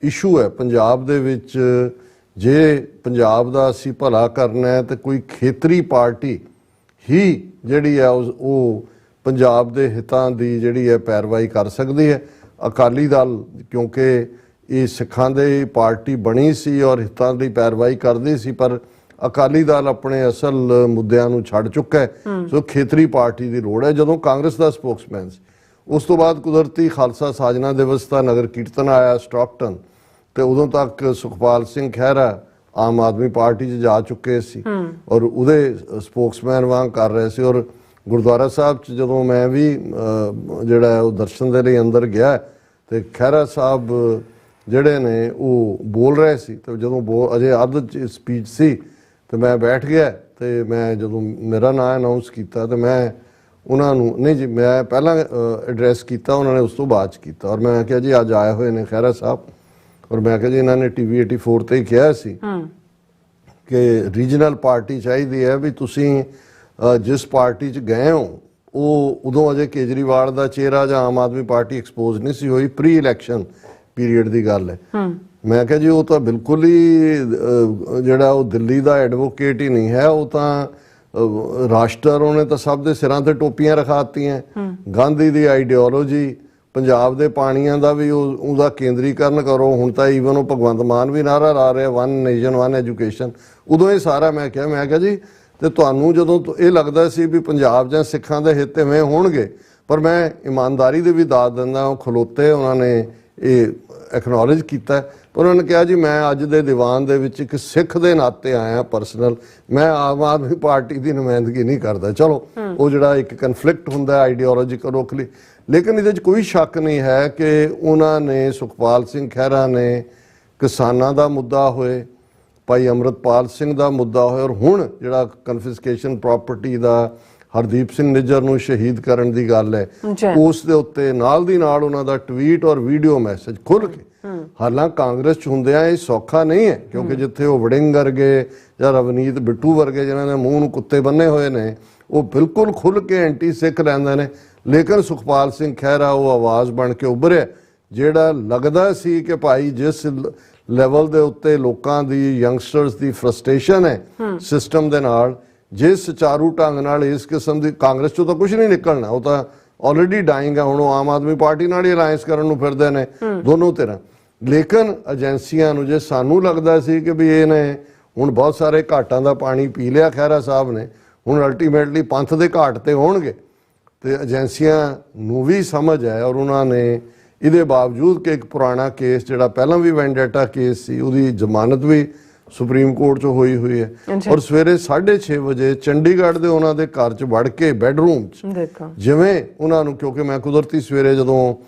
ਇਸ਼ੂ ਹੈ ਪੰਜਾਬ ਦੇ ਵਿੱਚ, ਜੇ ਪੰਜਾਬ ਦਾ ਅਸੀਂ ਭਲਾ ਕਰਨਾ ਹੈ ਤਾਂ ਕੋਈ ਖੇਤਰੀ ਪਾਰਟੀ ਹੀ ਜਿਹੜੀ ਹੈ ਉਹ ਪੰਜਾਬ ਦੇ ਹਿੱਤਾਂ ਦੀ ਜਿਹੜੀ ਹੈ ਪੈਰਵਾਈ ਕਰ ਸਕਦੀ ਹੈ। ਅਕਾਲੀ ਦਲ ਕਿਉਂਕਿ ਇਹ ਸਿੱਖਾਂ ਦੀ ਪਾਰਟੀ ਬਣੀ ਸੀ ਔਰ ਹਿੱਤਾਂ ਦੀ ਪੈਰਵਾਈ ਕਰਦੀ ਸੀ, ਪਰ ਅਕਾਲੀ ਦਲ ਆਪਣੇ ਅਸਲ ਮੁੱਦਿਆਂ ਨੂੰ ਛੱਡ ਚੁੱਕਾ ਹੈ। ਸੋ ਖੇਤਰੀ ਪਾਰਟੀ ਦੀ ਲੋੜ ਹੈ। ਜਦੋਂ ਕਾਂਗਰਸ ਦਾ ਸਪੋਕਸਮੈਨ ਸੀ, ਉਸ ਤੋਂ ਬਾਅਦ ਕੁਦਰਤੀ ਖਾਲਸਾ ਸਾਜਨਾ ਦਿਵਸ ਦਾ ਨਗਰ ਕੀਰਤਨ ਆਇਆ ਸਟਾਕਟਨ, ਤੇ ਉਦੋਂ ਤੱਕ ਸੁਖਪਾਲ ਸਿੰਘ ਖਹਿਰਾ ਆਮ ਆਦਮੀ ਪਾਰਟੀ 'ਚ ਜਾ ਚੁੱਕੇ ਸੀ ਔਰ ਉਹਦੇ ਸਪੋਕਸਮੈਨ ਵਾਂਗ ਕਰ ਰਹੇ ਸੀ। ਔਰ ਗੁਰਦੁਆਰਾ ਸਾਹਿਬ 'ਚ ਜਦੋਂ ਮੈਂ ਵੀ ਜਿਹੜਾ ਉਹ ਦਰਸ਼ਨ ਦੇ ਲਈ ਅੰਦਰ ਗਿਆ ਤੇ ਖਹਿਰਾ ਸਾਹਿਬ ਜਿਹੜੇ ਨੇ ਉਹ ਬੋਲ ਰਹੇ ਸੀ, ਤੇ ਜਦੋਂ ਅਜੇ ਅੱਧ ਸਪੀਚ ਸੀ ਤੇ ਮੈਂ ਬੈਠ ਗਿਆ, ਤੇ ਮੈਂ ਜਦੋਂ ਮੇਰਾ ਨਾਂ ਅਨਾਉਂਸ ਕੀਤਾ ਤੇ ਮੈਂ ਉਹਨਾਂ ਨੂੰ, ਨਹੀਂ ਜੀ ਮੈਂ ਪਹਿਲਾਂ ਐਡਰੈਸ ਕੀਤਾ, ਉਹਨਾਂ ਨੇ ਉਸ ਤੋਂ ਬਾਅਦ 'ਚ ਕੀਤਾ। ਔਰ ਮੈਂ ਕਿਹਾ ਜੀ ਅੱਜ ਆਏ ਹੋਏ ਨੇ ਖਹਿਰਾ ਸਾਹਿਬ, ਔਰ ਮੈਂ ਕਿਹਾ ਜੀ ਇਹਨਾਂ ਨੇ TV 84 ਤੇ ਹੀ ਕਿਹਾ ਸੀ ਕਿ ਰੀਜਨਲ ਪਾਰਟੀ ਚਾਹੀਦੀ ਹੈ, ਵੀ ਤੁਸੀਂ ਜਿਸ ਪਾਰਟੀ 'ਚ ਗਏ ਹੋ ਉਹ ਉਦੋਂ ਅਜੇ ਕੇਜਰੀਵਾਲ ਦਾ ਚਿਹਰਾ ਜਾਂ ਆਮ ਆਦਮੀ ਪਾਰਟੀ ਐਕਸਪੋਜ਼ ਨਹੀਂ ਸੀ ਹੋਈ, ਪ੍ਰੀ ਇਲੈਕਸ਼ਨ ਪੀਰੀਅਡ ਦੀ ਗੱਲ ਹੈ। ਮੈਂ ਕਿਹਾ ਜੀ ਉਹ ਤਾਂ ਬਿਲਕੁਲ ਹੀ ਜਿਹੜਾ ਉਹ ਦਿੱਲੀ ਦਾ ਐਡਵੋਕੇਟ ਹੀ ਨਹੀਂ ਹੈ, ਉਹ ਤਾਂ ਰਾਸ਼ਟਰ, ਉਹਨੇ ਤਾਂ ਸਭ ਦੇ ਸਿਰਾਂ ਤੇ ਟੋਪੀਆਂ ਰਖਾਤੀਆਂ। ਗਾਂਧੀ ਦੀ ਆਈਡੀਓਲੋਜੀ, ਪੰਜਾਬ ਦੇ ਪਾਣੀਆਂ ਦਾ ਵੀ ਉਹਦਾ ਕੇਂਦਰੀਕਰਨ ਕਰੋ। ਹੁਣ ਤਾਂ ਈਵਨ ਉਹ ਭਗਵੰਤ ਮਾਨ ਵੀ ਨਾਰਾ ਲਾ ਰਿਹਾ, 1 ਨੇਸ਼ਨ 1 ਐਜੂਕੇਸ਼ਨ। ਉਦੋਂ ਇਹ ਸਾਰਾ ਮੈਂ ਕਿਹਾ ਜੀ, ਤੇ ਤੁਹਾਨੂੰ ਜਦੋਂ ਇਹ ਲੱਗਦਾ ਸੀ ਵੀ ਪੰਜਾਬ ਜਾਂ ਸਿੱਖਾਂ ਦੇ ਹਿੱਤ ਇਵੇਂ ਹੋਣਗੇ, ਪਰ ਮੈਂ ਇਮਾਨਦਾਰੀ ਦੇ ਵੀ ਦਾਤ ਦਿੰਦਾ, ਉਹ ਖਲੋਤੇ, ਉਹਨਾਂ ਨੇ ਇਹ ਐਕਨੋਲੇਜ ਕੀਤਾ। ਪਰ ਉਹਨਾਂ ਨੇ ਕਿਹਾ ਜੀ ਮੈਂ ਅੱਜ ਦੇ ਦੀਵਾਨ ਦੇ ਵਿੱਚ ਇੱਕ ਸਿੱਖ ਦੇ ਨਾਤੇ ਆਇਆ ਪਰਸਨਲ, ਮੈਂ ਆਮ ਆਦਮੀ ਪਾਰਟੀ ਦੀ ਨੁਮਾਇੰਦਗੀ ਨਹੀਂ ਕਰਦਾ। ਚਲੋ ਉਹ ਜਿਹੜਾ ਇੱਕ ਕਨਫਲਿਕਟ ਹੁੰਦਾ ਆਈਡੀਓਲੋਜੀਕਲ ਰੁਖ ਲਈ, ਲੇਕਿਨ ਇਹਦੇ 'ਚ ਕੋਈ ਸ਼ੱਕ ਨਹੀਂ ਹੈ ਕਿ ਉਹਨਾਂ ਨੇ, ਸੁਖਪਾਲ ਸਿੰਘ ਖਹਿਰਾ ਨੇ, ਕਿਸਾਨਾਂ ਦਾ ਮੁੱਦਾ ਹੋਏ, ਭਾਈ ਅੰਮ੍ਰਿਤਪਾਲ ਸਿੰਘ ਦਾ ਮੁੱਦਾ ਹੋਇਆ, ਔਰ ਹੁਣ ਜਿਹੜਾ ਕਨਫਿਸਕੇਸ਼ਨ ਪ੍ਰਾਪਰਟੀ ਦਾ ਹਰਦੀਪ ਸਿੰਘ ਨਿੱਜਰ ਨੂੰ ਸ਼ਹੀਦ ਕਰਨ ਦੀ ਗੱਲ ਹੈ, ਉਸ ਦੇ ਉੱਤੇ ਨਾਲ ਦੀ ਨਾਲ ਉਹਨਾਂ ਦਾ ਟਵੀਟ ਔਰ ਵੀਡੀਓ ਮੈਸੇਜ ਖੁੱਲ੍ਹ ਕੇ। ਹਾਲਾਂਕਿ ਕਾਂਗਰਸ 'ਚ ਹੁੰਦਿਆਂ ਇਹ ਸੌਖਾ ਨਹੀਂ ਹੈ, ਕਿਉਂਕਿ ਜਿੱਥੇ ਉਹ ਵੜਿੰਗ ਵਰਗੇ ਜਾਂ ਰਵਨੀਤ ਬਿੱਟੂ ਵਰਗੇ ਜਿਨ੍ਹਾਂ ਨੇ ਮੂੰਹ ਨੂੰ ਕੁੱਤੇ ਬੰਨੇ ਹੋਏ ਨੇ, ਉਹ ਬਿਲਕੁਲ ਖੁੱਲ੍ਹ ਕੇ ਐਂਟੀ ਸਿੱਖ ਲੈਂਦੇ ਨੇ। ਲੇਕਿਨ ਸੁਖਪਾਲ ਸਿੰਘ ਖਹਿਰਾ ਉਹ ਆਵਾਜ਼ ਬਣ ਕੇ ਉੱਭਰਿਆ, ਜਿਹੜਾ ਲੱਗਦਾ ਸੀ ਕਿ ਭਾਈ ਜਿਸ ਲੈਵਲ ਦੇ ਉੱਤੇ ਲੋਕਾਂ ਦੀ, ਯੰਗਸਟਰਸ ਦੀ ਫਰਸਟ੍ਰੇਸ਼ਨ ਹੈ ਸਿਸਟਮ ਦੇ ਨਾਲ, ਜੇ ਸੁਚਾਰੂ ਢੰਗ ਨਾਲ ਇਸ ਕਿਸਮ ਦੀ, ਕਾਂਗਰਸ 'ਚੋਂ ਤਾਂ ਕੁਝ ਨਹੀਂ ਨਿਕਲਣਾ, ਉਹ ਤਾਂ ਆਲਰੇਡੀ ਡਾਇੰਗ ਹੈ। ਹੁਣ ਉਹ ਆਮ ਆਦਮੀ ਪਾਰਟੀ ਨਾਲ ਹੀ ਅਲਾਇੰਸ ਕਰਨ ਨੂੰ ਫਿਰਦੇ ਨੇ ਦੋਨੋਂ ਧਿਰਾਂ। ਲੇਕਿਨ ਏਜੰਸੀਆਂ ਨੂੰ, ਜੇ ਸਾਨੂੰ ਲੱਗਦਾ ਸੀ ਕਿ ਵੀ ਇਹਨੇ ਹੁਣ ਬਹੁਤ ਸਾਰੇ ਘਾਟਾਂ ਦਾ ਪਾਣੀ ਪੀ ਲਿਆ ਖਹਿਰਾ ਸਾਹਿਬ ਨੇ, ਹੁਣ ਅਲਟੀਮੇਟਲੀ ਪੰਥ ਦੇ ਘਾਟ ਤੇ ਹੋਣਗੇ, ਤੇ ਏਜੰਸੀਆਂ ਨੂੰ ਵੀ ਸਮਝ ਹੈ, ਔਰ ਉਹਨਾਂ ਨੇ ਇਹਦੇ ਬਾਵਜੂਦ ਕਿ ਇੱਕ ਪੁਰਾਣਾ ਕੇਸ ਜਿਹੜਾ ਪਹਿਲਾਂ ਵੀ ਵੈਂਡੇਟਾ ਕੇਸ ਸੀ, ਉਹਦੀ ਜ਼ਮਾਨਤ ਵੀ ਸੁਪਰੀਮ ਕੋਰਟ 'ਚ ਹੋਈ ਹੈ, ਔਰ ਸਵੇਰੇ 6:30 ਵਜੇ ਚੰਡੀਗੜ੍ਹ ਦੇ ਉਹਨਾਂ ਦੇ ਘਰ 'ਚ ਵੜ ਕੇ ਬੈਡਰੂਮ 'ਚ ਜਿਵੇਂ ਉਹਨਾਂ ਨੂੰ, ਕਿਉਂਕਿ ਮੈਂ ਕੁਦਰਤੀ ਸਵੇਰੇ ਜਦੋਂ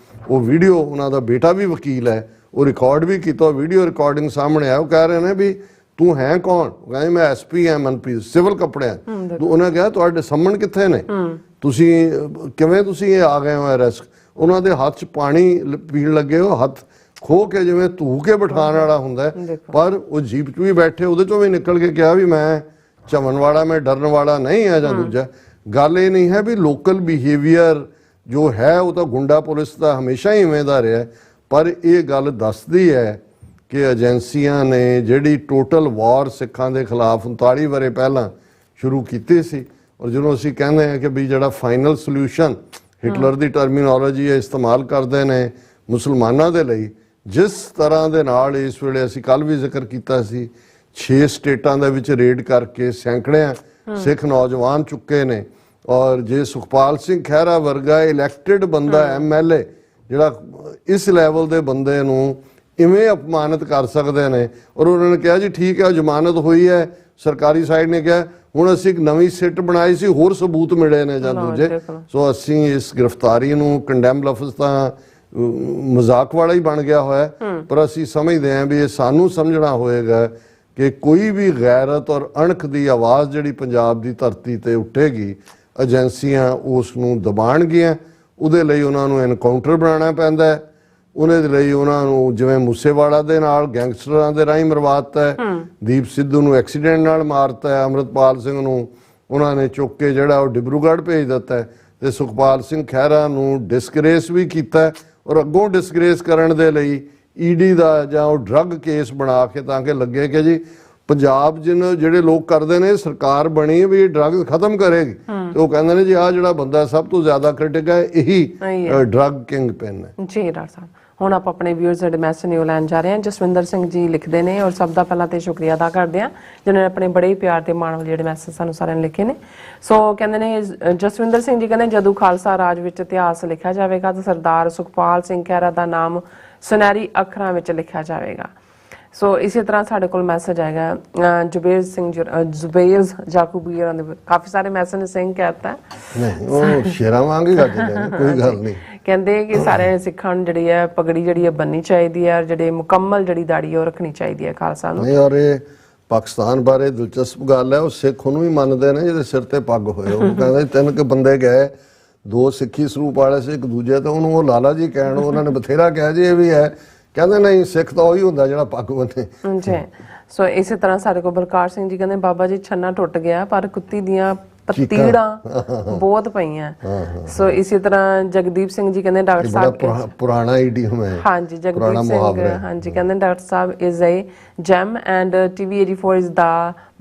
ਉਹ ਵੀਡੀਓ, ਉਹਨਾਂ ਦਾ ਬੇਟਾ ਵੀ ਵਕੀਲ ਹੈ, ਉਹ ਰਿਕਾਰਡ ਵੀ ਕੀਤਾ, ਵੀਡੀਓ ਰਿਕਾਰਡਿੰਗ ਸਾਹਮਣੇ ਆਇਆ, ਉਹ ਕਹਿ ਰਹੇ ਨੇ ਵੀ ਤੂੰ ਹੈ ਕੌਣ? ਕਹਿੰਦੇ ਮੈਂ ਐਸਪੀ ਐ ਮਨਪ੍ਰੀਤ, ਸਿਵਲ ਕੱਪੜਿਆਂ। ਉਹਨਾਂ ਕਿਹਾ ਤੁਹਾਡੇ ਸੰਮਣ ਕਿੱਥੇ ਨੇ, ਤੁਸੀਂ ਕਿਵੇਂ ਤੁਸੀਂ ਇਹ ਆ ਗਏ ਹੋ ਅਰੈਸਟ? ਉਹਨਾਂ ਦੇ ਹੱਥ 'ਚ ਪਾਣੀ ਪੀਣ ਲੱਗੇ, ਉਹ ਹੱਥ ਖੋ ਕੇ ਜਿਵੇਂ ਧੂ ਕੇ ਬਿਠਾਉਣ ਵਾਲਾ ਹੁੰਦਾ, ਪਰ ਉਹ ਜੀਪ 'ਚ ਵੀ ਬੈਠੇ, ਉਹਦੇ 'ਚੋਂ ਵੀ ਨਿਕਲ ਕੇ ਕਿਹਾ ਵੀ ਮੈਂ ਝਮਣ ਵਾਲਾ, ਮੈਂ ਡਰਨ ਵਾਲਾ ਨਹੀਂ ਹੈ ਜਾਂ ਦੂਜਾ। ਗੱਲ ਇਹ ਨਹੀਂ ਹੈ ਵੀ ਲੋਕਲ ਬਿਹੇਵੀਅਰ ਜੋ ਹੈ ਉਹ ਤਾਂ ਗੁੰਡਾ ਪੁਲਿਸ ਦਾ ਹਮੇਸ਼ਾ ਹੀ ਇਵੇਂ ਦਾ ਰਿਹਾ, ਪਰ ਇਹ ਗੱਲ ਦੱਸਦੀ ਹੈ ਕਿ ਏਜੰਸੀਆਂ ਨੇ ਜਿਹੜੀ ਟੋਟਲ ਵਾਰ ਸਿੱਖਾਂ ਦੇ ਖਿਲਾਫ 39 ਵਰੇ ਪਹਿਲਾਂ ਸ਼ੁਰੂ ਕੀਤੀ ਸੀ, ਔਰ ਜਿਹਨੂੰ ਅਸੀਂ ਕਹਿੰਦੇ ਹਾਂ ਕਿ ਵੀ ਜਿਹੜਾ ਫਾਈਨਲ ਸੋਲੂਸ਼ਨ ਹਿਟਲਰ ਦੀ ਟਰਮੀਨੋਲੋਜੀ ਇਸਤੇਮਾਲ ਕਰਦੇ ਨੇ ਮੁਸਲਮਾਨਾਂ ਦੇ ਲਈ, ਜਿਸ ਤਰ੍ਹਾਂ ਦੇ ਨਾਲ ਇਸ ਵੇਲੇ ਅਸੀਂ ਕੱਲ ਵੀ ਜ਼ਿਕਰ ਕੀਤਾ ਸੀ, 6 ਸਟੇਟਾਂ ਦੇ ਵਿੱਚ ਰੇਡ ਕਰਕੇ ਸੈਂਕੜਿਆਂ ਸਿੱਖ ਨੌਜਵਾਨ ਚੁੱਕੇ ਨੇ, ਔਰ ਜੇ ਸੁਖਪਾਲ ਸਿੰਘ ਖਹਿਰਾ ਵਰਗਾ ਇਲੈਕਟਿਡ ਬੰਦਾ MLA ਜਿਹੜਾ ਇਸ ਲੈਵਲ ਦੇ ਬੰਦੇ ਨੂੰ ਇਵੇਂ ਅਪਮਾਨਿਤ ਕਰ ਸਕਦੇ ਨੇ, ਔਰ ਉਹਨਾਂ ਨੇ ਕਿਹਾ ਜੀ ਠੀਕ ਹੈ ਜ਼ਮਾਨਤ ਹੋਈ ਹੈ, ਸਰਕਾਰੀ ਸਾਈਡ ਨੇ ਕਿਹਾ ਹੁਣ ਅਸੀਂ ਇੱਕ ਨਵੀਂ ਸਿੱਟ ਬਣਾਈ ਸੀ, ਹੋਰ ਸਬੂਤ ਮਿਲੇ ਨੇ ਜਾਂ ਦੂਜੇ, ਸੋ ਅਸੀਂ ਇਸ ਗ੍ਰਿਫਤਾਰੀ ਨੂੰ ਕੰਡੈਮ ਲਫ਼ਜ਼ ਤਾਂ ਮਜ਼ਾਕ ਵਾਲਾ ਹੀ ਬਣ ਗਿਆ ਹੋਇਆ, ਪਰ ਅਸੀਂ ਸਮਝਦੇ ਹਾਂ ਵੀ ਇਹ ਸਾਨੂੰ ਸਮਝਣਾ ਹੋਏਗਾ ਕਿ ਕੋਈ ਵੀ ਗੈਰਤ ਔਰ ਅਣਖ ਦੀ ਆਵਾਜ਼ ਜਿਹੜੀ ਪੰਜਾਬ ਦੀ ਧਰਤੀ ਤੇ ਉੱਠੇਗੀ, ਏਜੰਸੀਆਂ ਉਸ ਨੂੰ ਦਬਾਣਗੀਆਂ। ਉਹਦੇ ਲਈ ਉਹਨਾਂ ਨੂੰ ਐਨਕਾਊਂਟਰ ਬਣਾਉਣਾ ਪੈਂਦਾ ਹੈ, ਉਹਦੇ ਲਈ ਉਹਨਾਂ ਨੂੰ ਜਿਵੇਂ ਮੂਸੇਵਾਲਾ ਦੇ ਨਾਲ ਗੈਂਗਸਟਰਾਂ ਦੇ ਰਾਹੀਂ ਮਰਵਾਤਾ ਹੈ, ਦੀਪ ਸਿੱਧੂ ਨੂੰ ਐਕਸੀਡੈਂਟ ਨਾਲ ਮਾਰਤਾ ਹੈ, ਅੰਮ੍ਰਿਤਪਾਲ ਸਿੰਘ ਨੂੰ ਉਹਨਾਂ ਨੇ ਚੁੱਕ ਕੇ ਜਿਹੜਾ ਉਹ ਡਿਬਰੂਗੜ੍ਹ ਭੇਜ ਦਿੱਤਾ ਹੈ, ਤੇ ਸੁਖਪਾਲ ਸਿੰਘ ਖਹਿਰਾ ਨੂੰ ਡਿਸਗ੍ਰੇਸ ਵੀ ਕੀਤਾ, ਔਰ ਅੱਗੋਂ ਡਿਸਗ੍ਰੇਸ ਕਰਨ ਦੇ ਲਈ ਈਡੀ ਦਾ ਜਾਂ ਉਹ ਡਰੱਗ ਕੇਸ ਬਣਾ ਕੇ ਤਾਂ ਕਿ ਲੱਗੇ ਕਿ ਜੀ ਪੰਜਾਬ ਜਿਹੜੇ ਲੋਕ ਕਰਦੇ ਨੇ ਸਰਕਾਰ ਬਣੀ ਵੀ ਡਰੱਗਸ ਖਤਮ ਕਰੇਗੀ, ਤੇ ਉਹ ਕਹਿੰਦੇ ਨੇ ਜੀ ਆਹ ਜਿਹੜਾ ਬੰਦਾ ਸਭ ਤੋਂ ਜ਼ਿਆਦਾ ਕ੍ਰਿਟਿਕ ਹੈ ਇਹੀ ਡਰੱਗ ਕਿੰਗ ਪਿਨ ਹੈ। ਜੀ ਡਾਕਟਰ ਸਾਹਿਬ, ਹੁਣ ਆਪਾਂ ਆਪਣੇ ਵਿਊਅਰਸ ਦੇ ਮੈਸੇਜ ਨੂੰ ਲੈਣ ਜਾ ਰਹੇ ਹਾਂ। ਜਸਵਿੰਦਰ ਸਿੰਘ ਜੀ ਲਿਖਦੇ ਨੇ, ਔਰ ਸਭ ਦਾ ਪਹਿਲਾਂ ਤੇ ਸ਼ੁਕਰੀਆ ਅਦਾ ਕਰਦੇ ਹਾਂ ਜਿਨ੍ਹਾਂ ਨੇ ਆਪਣੇ ਬੜੇ ਹੀ ਪਿਆਰ ਤੇ ਮਾਣ ਵਾਲੇ ਜਿਹੜੇ ਮੈਸੇਜ ਸਾਨੂੰ ਸਾਰਿਆਂ ਨੇ ਲਿਖੇ ਨੇ। ਸੋ ਕਹਿੰਦੇ ਨੇ ਜਸਵਿੰਦਰ ਸਿੰਘ ਜੀ ਕਹਿੰਦੇ ਜਦੋਂ ਖਾਲਸਾ ਰਾਜ ਵਿੱਚ ਇਤਿਹਾਸ ਲਿਖਿਆ ਜਾਵੇਗਾ ਤਾਂ ਸਰਦਾਰ ਸੁਖਪਾਲ ਸਿੰਘ ਖਹਿਰਾ ਦਾ ਨਾਮ ਸੁਨਹਿਰੀ ਅੱਖਰਾਂ ਵਿੱਚ ਲਿਖਿਆ ਜਾਵੇਗਾ। ਸੋ ਇਸੇ ਤਰ੍ਹਾਂ ਸਾਡੇ ਕੋਲ ਮੈਸੇਜ ਆਏਗਾ ਜ਼ੁਬੇਰ ਸਿੰਘ ਜ਼ੁਬੇਰ ਜਾਕੂਬੀ ਹੋਰਾਂ ਦੇ ਕਾਫੀ ਸਾਰੇ ਮੈਸੇਜ ਨੇ ਸਿੰਘ ਕਹਿਤਾ ਨਹੀਂ ਉਹ ਸ਼ੇਰਾਂ ਵਾਂਗ ਹੀ ਗੱਜ ਲੈਣੇ, ਕੋਈ ਗੱਲ ਨਹੀਂ। ਕਹਿੰਦੇ ਕਿ ਸਾਰੇ ਸਿੱਖਾਂ ਨੂੰ ਜਿਹੜੀ ਹੈ ਪਗੜੀ ਜਿਹੜੀ ਹੈ ਬੰਨਣੀ ਚਾਹੀਦੀ ਹੈ, ਜਿਹੜੇ ਮੁਕੰਮਲ ਜਿਹੜੀ ਦਾੜੀ ਉਹ ਰੱਖਣੀ ਚਾਹੀਦੀ ਹੈ ਖਾਲਸਾ ਨੂੰ। ਨਹੀਂ, ਔਰ ਇਹ ਪਾਕਿਸਤਾਨ ਬਾਰੇ ਦਿਲਚਸਪ ਗੱਲ ਹੈ, ਉਹ ਸਿੱਖ ਉਹਨੂੰ ਵੀ ਮੰਨਦੇ ਨੇ ਜਿਹਦੇ ਸਿਰ ਤੇ ਪੱਗ ਹੋਏ। ਉਹ ਕਹਿੰਦੇ 3 ਕੁ ਬੰਦੇ ਗਏ, 2 ਸਿੱਖੀ ਸਰੂਪ ਵਾਲੇ ਸੀ, ਇੱਕ ਦੂਜੇ ਤੋਂ ਉਹਨੂੰ ਉਹ ਲਾਲਾ ਜੀ ਕਹਿਣ, ਉਹਨਾਂ ਨੇ ਬਥੇਰਾ ਕਿਹਾ ਜੀ ਇਹ ਵੀ ਹੈ, ਕਹਿੰਦੇ ਨਹੀਂ ਸਿੱਖ ਤਾਂ ਉਹੀ ਹੁੰਦਾ ਜਿਹੜਾ ਪੱਗ ਬੰਨੇ। ਜੀ ਸੋ ਇਸੇ ਤਰ੍ਹਾਂ ਸਾਡੇ ਕੋਲ ਬਲਕਾਰ ਸਿੰਘ ਜੀ ਕਹਿੰਦੇ ਬਾਬਾ ਜੀ ਛੰਨਾ ਟੁੱਟ ਗਿਆ ਪਰ ਕੁੱਤੀ ਦੀਆਂ ਪਤੀੜਾਂ ਬਹੁਤ ਪਈਆਂ। ਸੋ ਇਸੇ ਤਰ੍ਹਾਂ ਜਗਦੀਪ ਸਿੰਘ ਜੀ ਕਹਿੰਦੇ ਡਾਕਟਰ ਸਾਹਿਬ ਪੁਰਾਣਾ ਈਡੀਅਮ ਹੈ। ਹਾਂਜੀ ਜਗਦੀਪ ਸਿੰਘ ਹਾਂਜੀ ਕਹਿੰਦੇ doctor Sahib is a gem and TV84 is the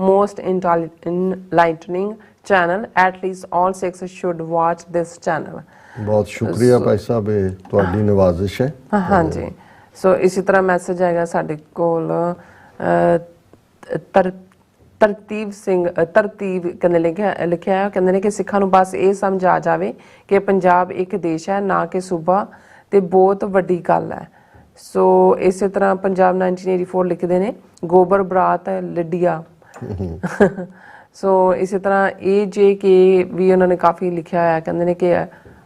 most enlightening channel. At least all 6 should watch this channel. ਬਹੁਤ ਸ਼ੁਕਰੀਆ ਭਾਈ ਸਾਹਿਬ, ਇਹ ਤੁਹਾਡੀ ਨਵਾਜ਼ਿਸ਼ ਹੈ। ਹਾਂਜੀ, ਸੋ ਇਸੇ ਤਰ੍ਹਾਂ ਮੈਸੇਜ ਆਏਗਾ ਸਾਡੇ ਕੋਲ ਤਰਤੀਬ ਸਿੰਘ ਤਰਤੀਬ ਕਹਿੰਦੇ ਲਿਖਿਆ ਕਹਿੰਦੇ ਨੇ ਕਿ ਸਿੱਖਾਂ ਨੂੰ ਬਸ ਇਹ ਸਮਝ ਆ ਜਾਵੇ ਕਿ ਪੰਜਾਬ ਇੱਕ ਦੇਸ਼ ਹੈ, ਨਾ ਕਿ ਸੂਬਾ, ਤੇ ਬਹੁਤ ਵੱਡੀ ਗੱਲ ਹੈ। ਸੋ ਇਸੇ ਤਰ੍ਹਾਂ ਪੰਜਾਬ 1984 ਲਿਖਦੇ ਨੇ ਗੋਬਰ ਬਰਾਤ ਲੱਡੀਆ। ਸੋ ਇਸੇ ਤਰ੍ਹਾਂ AJK ਵੀ ਉਹਨਾਂ ਨੇ ਕਾਫੀ ਲਿਖਿਆ ਹੋਇਆ, ਕਹਿੰਦੇ ਨੇ ਕਿ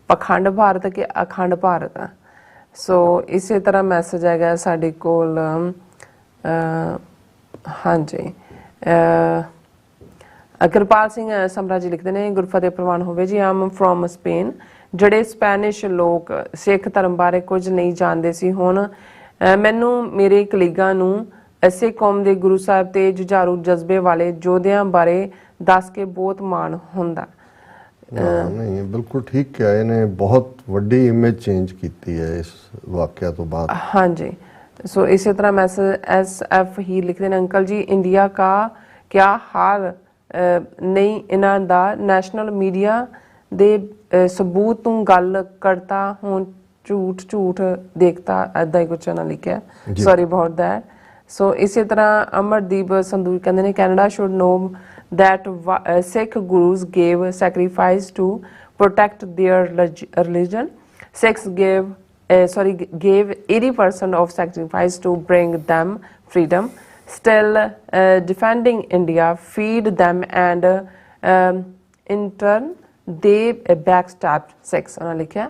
ਪਖੰਡ ਭਾਰਤ ਕਿ ਅਖੰਡ ਭਾਰਤ ਆ। ਸੋ ਇਸੇ ਤਰ੍ਹਾਂ ਮੈਸੇਜ ਹੈਗਾ ਸਾਡੇ ਕੋਲ ਹਾਂਜੀ ਕਿਰਪਾਲ ਸਿੰਘ ਸਮਰਾ ਜੀ ਲਿਖਦੇ ਨੇ ਗੁਰਫਤਿਹ ਪ੍ਰਵਾਨ ਹੋਵੇ ਜੀ। ਆਮ ਫਰੋਮ ਸਪੇਨ। ਜਿਹੜੇ ਸਪੈਨਿਸ਼ ਲੋਕ ਸਿੱਖ ਧਰਮ ਬਾਰੇ ਕੁਝ ਨਹੀਂ ਜਾਣਦੇ ਸੀ, ਹੁਣ ਮੈਨੂੰ ਮੇਰੇ ਕਲੀਗਾਂ ਨੂੰ ਸਿੱਖ ਕੌਮ ਦੇ ਗੁਰੂ ਸਾਹਿਬ ਤੇ ਜੁਝਾਰੂ ਜਜ਼ਬੇ ਵਾਲੇ ਯੋਧਿਆਂ ਬਾਰੇ ਦੱਸ ਕੇ ਬਹੁਤ ਮਾਣ ਹੁੰਦਾ। ਨਹੀਂ, ਬਿਲਕੁਲ ਠੀਕ ਕਿਹਾ, ਇਹਨੇ ਬਹੁਤ ਵੱਡੀ ਇਮੇਜ ਚੇਂਜ ਕੀਤੀ ਹੈ ਇਸ ਵਾਕਿਆ ਤੋਂ ਬਾਅਦ। ਹਾਂਜੀ, सो इसी तरह मैसेज SF ही लिखते हैं अंकल जी इंडिया का क्या हाल नहीं इन्हां दा नैशनल मीडिया दे सबूत तू गल करता हूँ झूठ देखता ऐदा ही कुछ ना लिखा सॉरी अबाउट दैट। सो इसी तरह अमरदीप संधू कहते हैं Canada should know that Sikh gurus gave sacrifice to protect their religion. Sikhs gave 80% of sacrifice to bring them freedom. Still defending India, feed them and in turn they backstabbed Sikhs ਉਹਨਾਂ ਲਿਖਿਆ।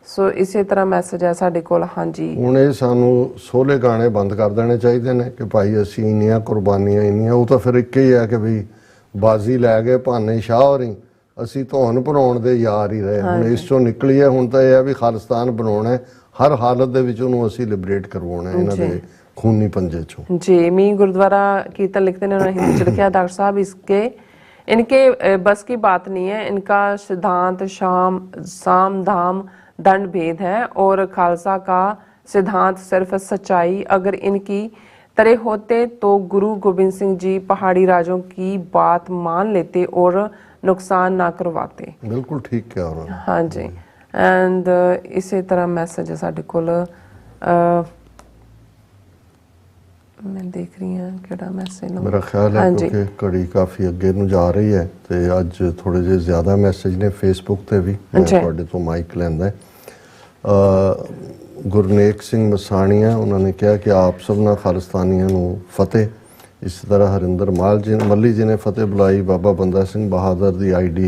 ਸੋ ਇਸੇ ਤਰ੍ਹਾਂ message ਹੈ ਸਾਡੇ ਕੋਲ। ਹਾਂਜੀ, ਹੁਣ ਇਹ ਸਾਨੂੰ ਸੋਲੇ ਗਾਣੇ ਬੰਦ ਕਰ ਦੇਣੇ ਚਾਹੀਦੇ ਨੇ ਕਿ ਭਾਈ ਅਸੀਂ ਇੰਨੀਆਂ ਕੁਰਬਾਨੀਆਂ ਇੰਨੀਆਂ, ਉਹ ਤਾਂ ਫਿਰ ਇੱਕ ਹੀ ਹੈ ਕਿ ਵੀ ਬਾਜ਼ੀ ਲੈ ਗਏ ਭਾਨੇ ਸ਼ਾਹ ਹੋਰੀ, ਅਸੀਂ ਧੌਣ ਭਰਾਉਣ ਦੇ ਯਾਰ ਹੀ ਰਹੇ। ਹੁਣ ਇਸ ਚੋਂ ਨਿਕਲੀ ਹੈ, ਹੁਣ ਤਾਂ ਇਹ ਹੈ ਵੀ ਖਾਲਿਸਤਾਨ ਬਣਾਉਣਾ, ਹਰ ਹਾਲਤ ਦੇ ਵਿੱਚ ਉਹਨੂੰ ਅਸੀਂ ਲਿਬਰੇਟ ਕਰਵਾਉਣਾ ਇਹਨਾਂ ਦੇ खूनी पंजे चो। जी, मी गुरुद्वारा कीर्तन लिखते हैं हिंदी च लिखा डॉक्टर साहब इनके बस की बात नहीं है, इनका सिद्धांत साम धाम दंड भेद है और खालसा का सिद्धांत सिर्फ सच्चाई। अगर इनकी तरह होते तो गुरु गोबिंद सिंह जी पहाड़ी राजों की बात मान लेते और नुकसान ना करवाते। बिल्कुल ठीक कहा उन्होंने। हाँ जी, एंड इसी तरह मैसेज है साडे कोल, मैं देख रही हूँ केड़ा मैसेज मेरा ख्याल है क्योंकि घड़ी काफ़ी अगे नूं जा रही है तो अज थोड़े जे ज़्यादा मैसेज ने फेसबुक ते भी मैं तुहाडे तो माइक लैंदा गुरनेक सिंह मसाणिया उन्होंने कहा कि आप सबना खालिस्तानियों नूं फतेह। इस तरह हरिंदर मल्ली जी ने फतेह बुलाई, बाबा बंदा सिंह बहादुर दी ID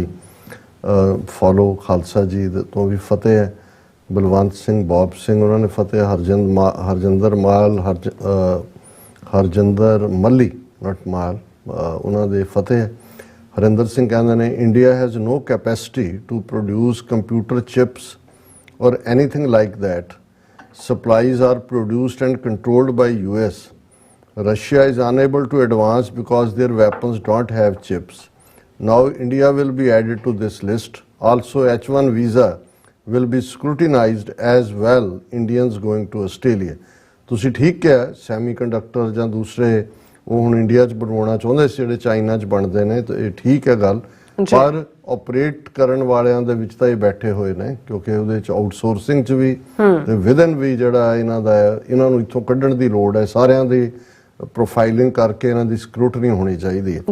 फॉलो खालसा जी तो भी फतेह है। बलवंत सिंह बॉब सिंह उन्होंने फतेह, हरजिंदर मल्ली नट माल उन्होंने फतेह है। हरिंदर सिंह कहते हैं India has no capacity to produce computer chips और anything like that. Supplies are produced and controlled by US. Russia is unable to advance because their weapons don't have chips. Now India will be added to this list. Also H1 visa will be scrutinized as well. Indians going to Australia. ਤੁਸੀਂ ਠੀਕ ਕਿਹਾ, semiconductor ਜਾਂ ਦੂਸਰੇ ਉਹ ਹੁਣ India 'ਚ ਬਣਵਾਉਣਾ ਚਾਹੁੰਦੇ ਸੀ ਜਿਹੜੇ ਚਾਈਨਾ 'ਚ ਬਣਦੇ ਨੇ, ਤੇ ਇਹ ਠੀਕ ਹੈ ਗੱਲ, ਪਰ ਆਪਰੇਟ ਕਰਨ ਵਾਲਿਆਂ ਦੇ ਵਿੱਚ ਤਾਂ ਇਹ ਬੈਠੇ ਹੋਏ ਨੇ ਕਿਉਂਕਿ ਉਹਦੇ 'ਚ ਆਊਟਸੋਰਸਿੰਗ 'ਚ ਵੀ ਤੇ ਵਿਦਨ ਵੀ ਜਿਹੜਾ ਇਹਨਾਂ ਦਾ ਇਹਨਾਂ ਨੂੰ ਇੱਥੋਂ ਕੱਢਣ ਦੀ ਲੋੜ ਹੈ। ਸਾਰਿਆਂ ਦੀ ਪ੍ਰੋਫਾਈਲਿੰਗ ਕਰਕੇ ਇਹਨਾਂ ਦੀ ਸਕਰੂਟਨੀ ਹੋਣੀ ਚਾਹੀਦੀ ਹੈ।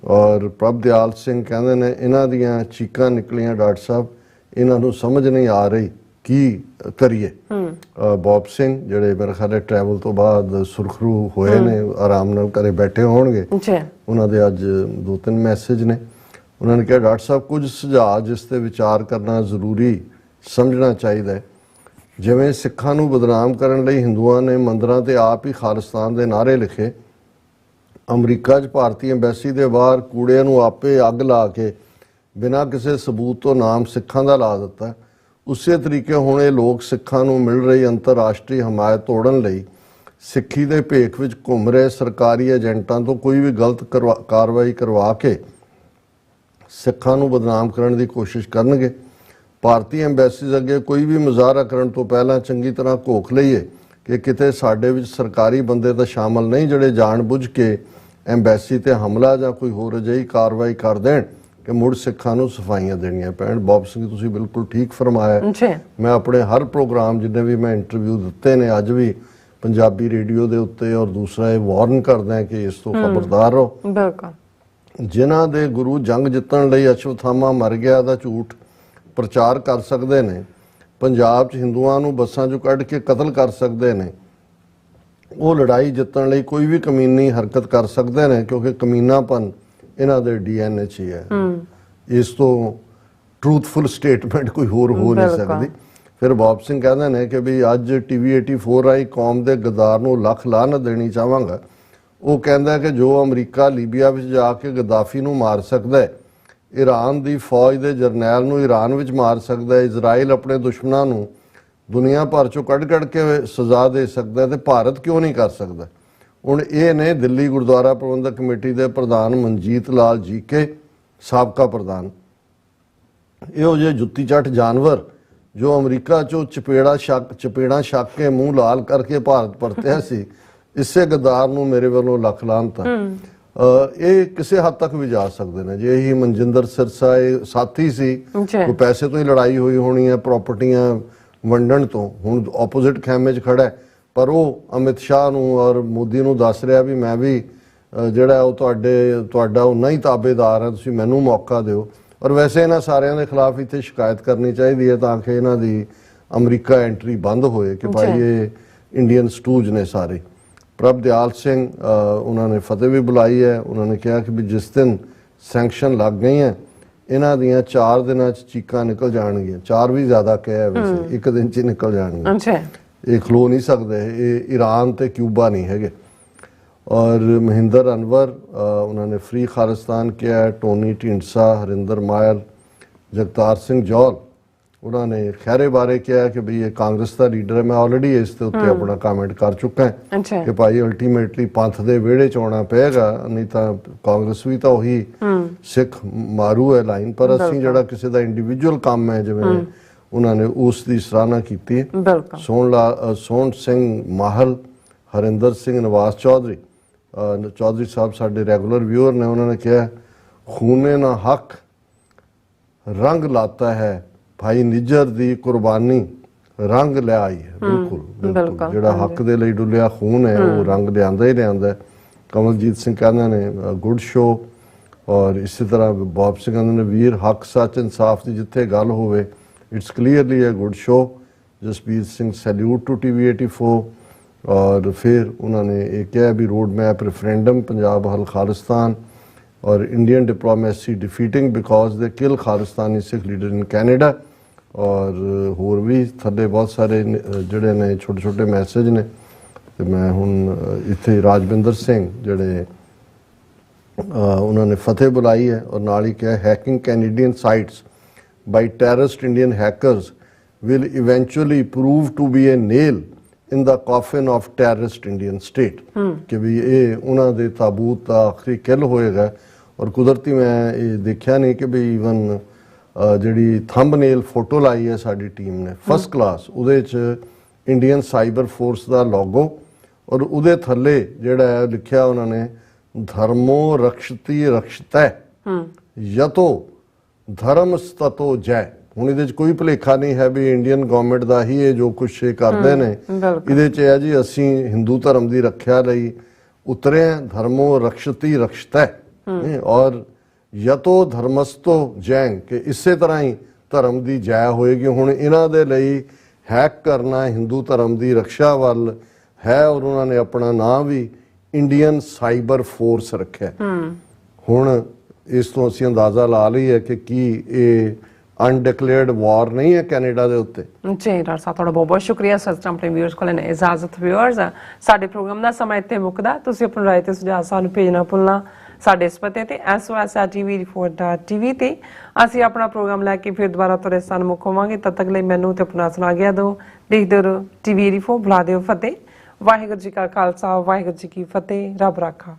ਔਰ ਪ੍ਰਭਦਿਆਲ ਸਿੰਘ ਕਹਿੰਦੇ ਨੇ ਇਹਨਾਂ ਦੀਆਂ ਚੀਕਾਂ ਨਿਕਲੀਆਂ ਡਾਕਟਰ ਸਾਹਿਬ, ਇਹਨਾਂ ਨੂੰ ਸਮਝ ਨਹੀਂ ਆ ਰਹੀ ਕੀ ਕਰੀਏ। ਬੌਬ ਸਿੰਘ ਜਿਹੜੇ ਮੇਰੇ ਖਿਆਲ ਟਰੈਵਲ ਤੋਂ ਬਾਅਦ ਸੁਰਖਰੂ ਹੋਏ ਨੇ, ਆਰਾਮ ਨਾਲ ਘਰੇ ਬੈਠੇ ਹੋਣਗੇ, ਉਹਨਾਂ ਦੇ ਅੱਜ 2-3 ਮੈਸੇਜ ਨੇ। ਉਹਨਾਂ ਨੇ ਕਿਹਾ ਡਾਕਟਰ ਸਾਹਿਬ ਕੁਝ ਸੁਝਾਅ ਜਿਸ ਤੇ ਵਿਚਾਰ ਕਰਨਾ ਜ਼ਰੂਰੀ ਸਮਝਣਾ ਚਾਹੀਦਾ ਹੈ। ਜਿਵੇਂ ਸਿੱਖਾਂ ਨੂੰ ਬਦਨਾਮ ਕਰਨ ਲਈ ਹਿੰਦੂਆਂ ਨੇ ਮੰਦਰਾਂ ਤੇ ਆਪ ਹੀ ਖਾਲਿਸਤਾਨ ਦੇ ਨਾਅਰੇ ਲਿਖੇ, ਅਮਰੀਕਾ 'ਚ ਭਾਰਤੀ ਐਮਬੈਸੀ ਦੇ ਬਾਹਰ ਕੂੜਿਆਂ ਨੂੰ ਆਪੇ ਅੱਗ ਲਾ ਕੇ ਬਿਨਾਂ ਕਿਸੇ ਸਬੂਤ ਤੋਂ ਨਾਮ ਸਿੱਖਾਂ ਦਾ ਲਾ ਦਿੱਤਾ, ਉਸੇ ਤਰੀਕੇ ਹੁਣ ਇਹ ਲੋਕ ਸਿੱਖਾਂ ਨੂੰ ਮਿਲ ਰਹੀ ਅੰਤਰਰਾਸ਼ਟਰੀ ਹਮਾਇਤ ਤੋੜਨ ਲਈ ਸਿੱਖੀ ਦੇ ਭੇਖ ਵਿੱਚ ਘੁੰਮ ਰਹੇ ਸਰਕਾਰੀ ਏਜੰਟਾਂ ਤੋਂ ਕੋਈ ਵੀ ਗਲਤ ਕਾਰਵਾਈ ਕਰਵਾ ਕੇ ਸਿੱਖਾਂ ਨੂੰ ਬਦਨਾਮ ਕਰਨ ਦੀ ਕੋਸ਼ਿਸ਼ ਕਰਨਗੇ। ਭਾਰਤੀ ਐਮਬੈਸੀਜ਼ ਅੱਗੇ ਕੋਈ ਵੀ ਮੁਜ਼ਾਹਰਾ ਕਰਨ ਤੋਂ ਪਹਿਲਾਂ ਚੰਗੀ ਤਰ੍ਹਾਂ ਘੋਖ ਲਈਏ ਕਿ ਕਿਤੇ ਸਾਡੇ ਵਿੱਚ ਸਰਕਾਰੀ ਬੰਦੇ ਤਾਂ ਸ਼ਾਮਲ ਨਹੀਂ ਜਿਹੜੇ ਜਾਣ ਬੁੱਝ ਕੇ ਐਮਬੈਸੀ ਤੇ ਹਮਲਾ ਜਾਂ ਕੋਈ ਹੋਰ ਅਜਿਹੀ ਕਾਰਵਾਈ ਕਰ ਦੇਣ ਕਿ ਮੁੜ ਸਿੱਖਾਂ ਨੂੰ ਸਫਾਈਆਂ ਦੇਣੀਆਂ ਪੈਣ। ਬੌਬ ਸਿੰਘ ਤੁਸੀਂ ਬਿਲਕੁਲ ਠੀਕ ਫਰਮਾਇਆ। ਜੀ ਮੈਂ ਆਪਣੇ ਹਰ ਪ੍ਰੋਗਰਾਮ ਜਿੰਨੇ ਵੀ ਮੈਂ ਇੰਟਰਵਿਊ ਦਿੱਤੇ ਨੇ ਅੱਜ ਵੀ ਪੰਜਾਬੀ ਰੇਡੀਓ ਦੇ ਉੱਤੇ ਔਰ ਦੂਸਰਾ ਇਹ ਵਾਰਨ ਕਰਦਾ ਕਿ ਇਸ ਤੋਂ ਖਬਰਦਾਰ ਰਹੋ। ਬਿਲਕੁਲ। ਜਿਨ੍ਹਾਂ ਦੇ ਗੁਰੂ ਜੰਗ ਜਿੱਤਣ ਲਈ ਅਸ਼ਵਥਾਮਾ ਮਰ ਗਿਆ ਦਾ ਝੂਠ ਪ੍ਰਚਾਰ ਕਰ ਸਕਦੇ ਨੇ, ਪੰਜਾਬ 'ਚ ਹਿੰਦੂਆਂ ਨੂੰ ਬੱਸਾਂ 'ਚੋਂ ਕੱਢ ਕੇ ਕਤਲ ਕਰ ਸਕਦੇ ਨੇ, ਉਹ ਲੜਾਈ ਜਿੱਤਣ ਲਈ ਕੋਈ ਵੀ ਕਮੀਨੀ ਹਰਕਤ ਕਰ ਸਕਦੇ ਨੇ ਕਿਉਂਕਿ ਕਮੀਨਾਪਨ ਇਹਨਾਂ ਦੇ DNA 'ਚ ਹੀ ਹੈ। ਇਸ ਤੋਂ ਟਰੂਥਫੁਲ ਸਟੇਟਮੈਂਟ ਕੋਈ ਹੋਰ ਹੋ ਨਹੀਂ ਸਕਦੀ। ਫਿਰ ਬੌਬ ਸਿੰਘ ਕਹਿੰਦੇ ਨੇ ਕਿ ਵੀ ਅੱਜ TV 84 ਆਈ ਕੌਮ ਦੇ ਗਦਾਰ ਨੂੰ ਲੱਖ ਲਾਹਨਤ ਦੇਣੀ ਚਾਹਾਂਗਾ। ਉਹ ਕਹਿੰਦਾ ਕਿ ਜੋ ਅਮਰੀਕਾ ਲੀਬੀਆ ਵਿੱਚ ਜਾ ਕੇ ਗਦਾਫੀ ਨੂੰ ਮਾਰ ਸਕਦਾ ਹੈ, ਈਰਾਨ ਦੀ ਫੌਜ ਦੇ ਜਰਨੈਲ ਨੂੰ ਈਰਾਨ ਵਿੱਚ ਮਾਰ ਸਕਦਾ ਹੈ, ਇਜ਼ਰਾਈਲ ਆਪਣੇ ਦੁਸ਼ਮਣਾਂ ਨੂੰ ਦੁਨੀਆ ਭਰ ਚੋਂ ਕੱਢ ਕੇ ਸਜ਼ਾ ਦੇ ਸਕਦਾ ਹੈ, ਤੇ ਭਾਰਤ ਕਿਉਂ ਨਹੀਂ ਕਰ ਸਕਦਾ। ਹੁਣ ਇਹ ਨੇ ਦਿੱਲੀ ਗੁਰਦੁਆਰਾ ਪ੍ਰਬੰਧਕ ਕਮੇਟੀ ਦੇ ਪ੍ਰਧਾਨ ਮਨਜੀਤ ਲਾਲ ਜੀਕੇ, ਸਾਬਕਾ ਪ੍ਰਧਾਨ। ਇਹੋ ਜਿਹੇ ਜੁੱਤੀ ਚੱਟ ਜਾਨਵਰ ਜੋ ਅਮਰੀਕਾ ਚੋਂ ਚਪੇੜਾਂ ਛੱਕ ਕੇ ਮੂੰਹ ਲਾਲ ਕਰਕੇ ਭਾਰਤ ਪਰਤਿਆ ਸੀ, ਇਸੇ ਗਦਾਰ ਨੂੰ ਮੇਰੇ ਵੱਲੋਂ ਲੱਖ ਲਾਹਨਤ। ਇਹ ਕਿਸੇ ਹੱਦ ਤੱਕ ਵੀ ਜਾ ਸਕਦੇ ਨੇ। ਜੇ ਇਹੀ ਮਨਜਿੰਦਰ ਸਿਰਸਾ ਇਹ ਸਾਥੀ ਸੀ, ਕੋਈ ਪੈਸੇ ਤੋਂ ਹੀ ਲੜਾਈ ਹੋਈ ਹੋਣੀ ਹੈ, ਪ੍ਰਾਪਰਟੀਆਂ ਵੰਡਣ ਤੋਂ, ਹੁਣ ਆਪੋਜ਼ਿਟ ਖੈਮੇ 'ਚ ਖੜਾ ਹੈ, ਪਰ ਉਹ ਅਮਿਤ ਸ਼ਾਹ ਨੂੰ ਔਰ ਮੋਦੀ ਨੂੰ ਦੱਸ ਰਿਹਾ ਵੀ ਮੈਂ ਵੀ ਜਿਹੜਾ ਉਹ ਤੁਹਾਡਾ ਉਨਾ ਹੀ ਤਾਬੇਦਾਰ ਹੈ, ਤੁਸੀਂ ਮੈਨੂੰ ਮੌਕਾ ਦਿਓ। ਔਰ ਵੈਸੇ ਇਹਨਾਂ ਸਾਰਿਆਂ ਦੇ ਖਿਲਾਫ ਇੱਥੇ ਸ਼ਿਕਾਇਤ ਕਰਨੀ ਚਾਹੀਦੀ ਹੈ ਤਾਂ ਕਿ ਇਹਨਾਂ ਦੀ ਅਮਰੀਕਾ ਐਂਟਰੀ ਬੰਦ ਹੋਏ ਕਿ ਭਾਈ ਇਹ ਇੰਡੀਅਨ ਸਟੂਜ ਨੇ ਸਾਰੇ। ਪ੍ਰਭਦਿਆਲ ਸਿੰਘ ਉਹਨਾਂ ਨੇ ਫਤਿਹ ਵੀ ਬੁਲਾਈ ਹੈ। ਉਹਨਾਂ ਨੇ ਕਿਹਾ ਕਿ ਵੀ ਜਿਸ ਦਿਨ ਸੈਂਕਸ਼ਨ ਲੱਗ ਗਈਆਂ ਇਹਨਾਂ ਦੀਆਂ 4 ਦਿਨਾਂ 'ਚ ਚੀਕਾਂ ਨਿਕਲ ਜਾਣਗੀਆਂ। 4 ਵੀ ਜ਼ਿਆਦਾ ਕਿਹਾ ਵੈਸੇ, 1 ਦਿਨ 'ਚ ਨਿਕਲ ਜਾਣਗੀਆਂ। ਇਹ ਖਲੋ ਨਹੀਂ ਸਕਦੇ, ਇਹ ਈਰਾਨ ਤੇ ਕਿਊਬਾ ਨਹੀਂ ਹੈਗੇ। ਔਰ ਮਹਿੰਦਰ ਅਨਵਰ ਉਹਨਾਂ ਨੇ ਫ੍ਰੀ ਖਾਲਿਸਤਾਨ ਕਿਹਾ। ਟੋਨੀ ਢੀਂਡਸਾ, ਹਰਿੰਦਰ ਮਾਇਰ, ਜਗਤਾਰ ਸਿੰਘ ਜੌਲ ਉਹਨਾਂ ਨੇ ਖਹਿਰੇ ਬਾਰੇ ਕਿਹਾ ਕਿ ਵੀ ਇਹ ਕਾਂਗਰਸ ਦਾ ਲੀਡਰ ਹੈ। ਮੈਂ ਆਲਰੇਡੀ ਇਸ ਦੇ ਉੱਤੇ ਆਪਣਾ ਕਮੈਂਟ ਕਰ ਚੁੱਕਾ ਕਿ ਭਾਈ ਅਲਟੀਮੇਟਲੀ ਪੰਥ ਦੇ ਵਿਹੜੇ 'ਚ ਆਉਣਾ ਪਏਗਾ, ਨਹੀਂ ਤਾਂ ਕਾਂਗਰਸ ਵੀ ਤਾਂ ਉਹੀ ਸਿੱਖ ਮਾਰੂ ਹੈ ਲਾਈਨ। ਪਰ ਅਸੀਂ ਜਿਹੜਾ ਕਿਸੇ ਦਾ ਇੰਡੀਵਿਜੂਅਲ ਕੰਮ ਹੈ ਜਿਵੇਂ ਉਹਨਾਂ ਨੇ ਉਸ ਦੀ ਸਰਾਹਨਾ ਕੀਤੀ। ਸੋਹਣ ਸਿੰਘ ਮਾਹਲ, ਹਰਿੰਦਰ ਸਿੰਘ, ਨਵਾਜ਼ ਚੌਧਰੀ ਸਾਹਿਬ ਸਾਡੇ ਰੈਗੂਲਰ ਵਿਊਅਰ ਨੇ। ਉਹਨਾਂ ਨੇ ਕਿਹਾ ਖੂਨੇ ਨਾ ਹੱਕ ਰੰਗ ਲਾਤਾ ਹੈ, ਭਾਈ ਨਿੱਜਰ ਦੀ ਕੁਰਬਾਨੀ ਰੰਗ ਲਿਆਈ ਹੈ। ਬਿਲਕੁਲ ਜਿਹੜਾ ਹੱਕ ਦੇ ਲਈ ਡੁੱਲਿਆ ਖੂਨ ਹੈ ਉਹ ਰੰਗ ਲਿਆਂਦਾ ਹੀ ਲਿਆਂਦਾ। ਕਮਲਜੀਤ ਸਿੰਘ ਕਹਿੰਦੇ ਨੇ ਗੁੱਡ ਸ਼ੋ। ਔਰ ਇਸੇ ਤਰ੍ਹਾਂ ਬੌਬ ਸਿੰਘ ਕਹਿੰਦੇ ਨੇ ਵੀਰ ਹੱਕ ਸੱਚ ਇਨਸਾਫ ਦੀ ਜਿੱਥੇ ਗੱਲ ਹੋਵੇ it's clearly a good show. Jasbir Singh salute to TV 84। और फिर उन्होंने ये किया भी रोड मैप रेफरेंडम पंजाब हल खालिस्तान और Indian diplomacy defeating because they kill Khalistani Sikh leader in Canada. और होर भी थले बहुत सारे जड़े ने छोटे छोटे मैसेज ने। तो मैं हुण इत्थे राजविंदर सिंह जड़े उन्होंने फतेह बुलाई है और नाल ही कहा hacking Canadian sites by terrorist Indian hackers will eventually prove to be a nail in the coffin of terrorist Indian state कि भी ये उन्होंने दे ताबूत का आखिरी किल होएगा। और कुदरती मैं ये देखा नहीं कि भी ईवन जी थंबनेल फोटो लाई है साड़ी टीम ने फर्स्ट क्लास, उहदे च इंडियन साइबर फोर्स का लोगो और उहदे थल्ले जिहड़ा लिखिया उन्होंने धर्मो रक्षति रक्षतै यतो धर्मस्ततो जय। ਹੁਣ ਇਹਦੇ 'ਚ ਕੋਈ ਭੁਲੇਖਾ ਨਹੀਂ ਹੈ ਵੀ ਇੰਡੀਅਨ ਗਵਰਨਮੈਂਟ ਦਾ ਹੀ ਇਹ ਜੋ ਕੁਛ ਕਰਦੇ ਨੇ। ਇਹਦੇ 'ਚ ਹੈ ਜੀ ਅਸੀਂ ਹਿੰਦੂ ਧਰਮ ਦੀ ਰੱਖਿਆ ਲਈ ਉਤਰੇ ਹਾਂ। ਧਰਮੋ ਰਕਸ਼ਤੀ ਰਕਸ਼ਤੈ ਔਰ ਯਤੋ ਧਰਮਸਤੋ ਜੈਨ ਕਿ ਇਸੇ ਤਰ੍ਹਾਂ ਹੀ ਧਰਮ ਦੀ ਜੈ ਹੋਏਗੀ। ਹੁਣ ਇਹਨਾਂ ਦੇ ਲਈ ਹੈਕ ਕਰਨਾ ਹਿੰਦੂ ਧਰਮ ਦੀ ਰੱਖਿਆ ਵੱਲ ਹੈ ਔਰ ਉਹਨਾਂ ਨੇ ਆਪਣਾ ਨਾਂ ਵੀ ਇੰਡੀਅਨ ਸਾਈਬਰ ਫੋਰਸ ਰੱਖਿਆ। ਹੁਣ ਇਸ ਤੋਂ ਅਸੀਂ ਅੰਦਾਜ਼ਾ ਲਾ ਲਈਏ ਕਿ ਕੀ ਇਹ अनडिक्लेयर्ड वार नहीं है कैनेडा ਦੇ ਉੱਤੇ। ਜੀ ਡਾਕਟਰ ਸਾਹਿਬ ਤੁਹਾਡਾ ਬਹੁਤ ਬਹੁਤ ਸ਼ੁਕਰੀਆ। ਸਰ ਆਪਣੇ ਵਿਊਅਰਸ ਕੋਲ ਨੇ ਇਜਾਜ਼ਤ। ਵਿਊਅਰਸ ਸਾਡੇ ਪ੍ਰੋਗਰਾਮ ਦਾ ਸਮਾਂ ਇੱਥੇ ਮੁੱਕਦਾ। ਤੁਸੀਂ ਆਪਣੀ ਰਾਏ ਤੇ ਸੁਝਾਅ ਸਾਨੂੰ ਭੇਜਣਾ ਭੁੱਲਣਾ ਸਾਡੇ ਇਸ ਪਤੇ ਤੇ sos@tv84.tv ਤੇ। ਅਸੀਂ ਆਪਣਾ ਪ੍ਰੋਗਰਾਮ ਲੈ ਕੇ ਫਿਰ ਦੁਬਾਰਾ ਤੁਹਾਡੇ ਸਨਮੁਖ ਹੋਵਾਂਗੇ। ਤਦ ਤੱਕ ਲਈ ਮੈਨੂੰ ਤੇ ਆਪਣਾ ਸੁਣਾ ਗਿਆ ਦਿਓ। ਦੇਖਦੇ ਰਹੋ TV 84। ਬੁਲਾ ਦਿਓ ਫਤਿਹ। ਵਾਹਿਗੁਰੂ ਜੀ ਕਾ ਖਾਲਸਾ, ਵਾਹਿਗੁਰੂ ਜੀ ਕੀ ਫਤਿਹ। ਰੱਬ ਰਾਖਾ।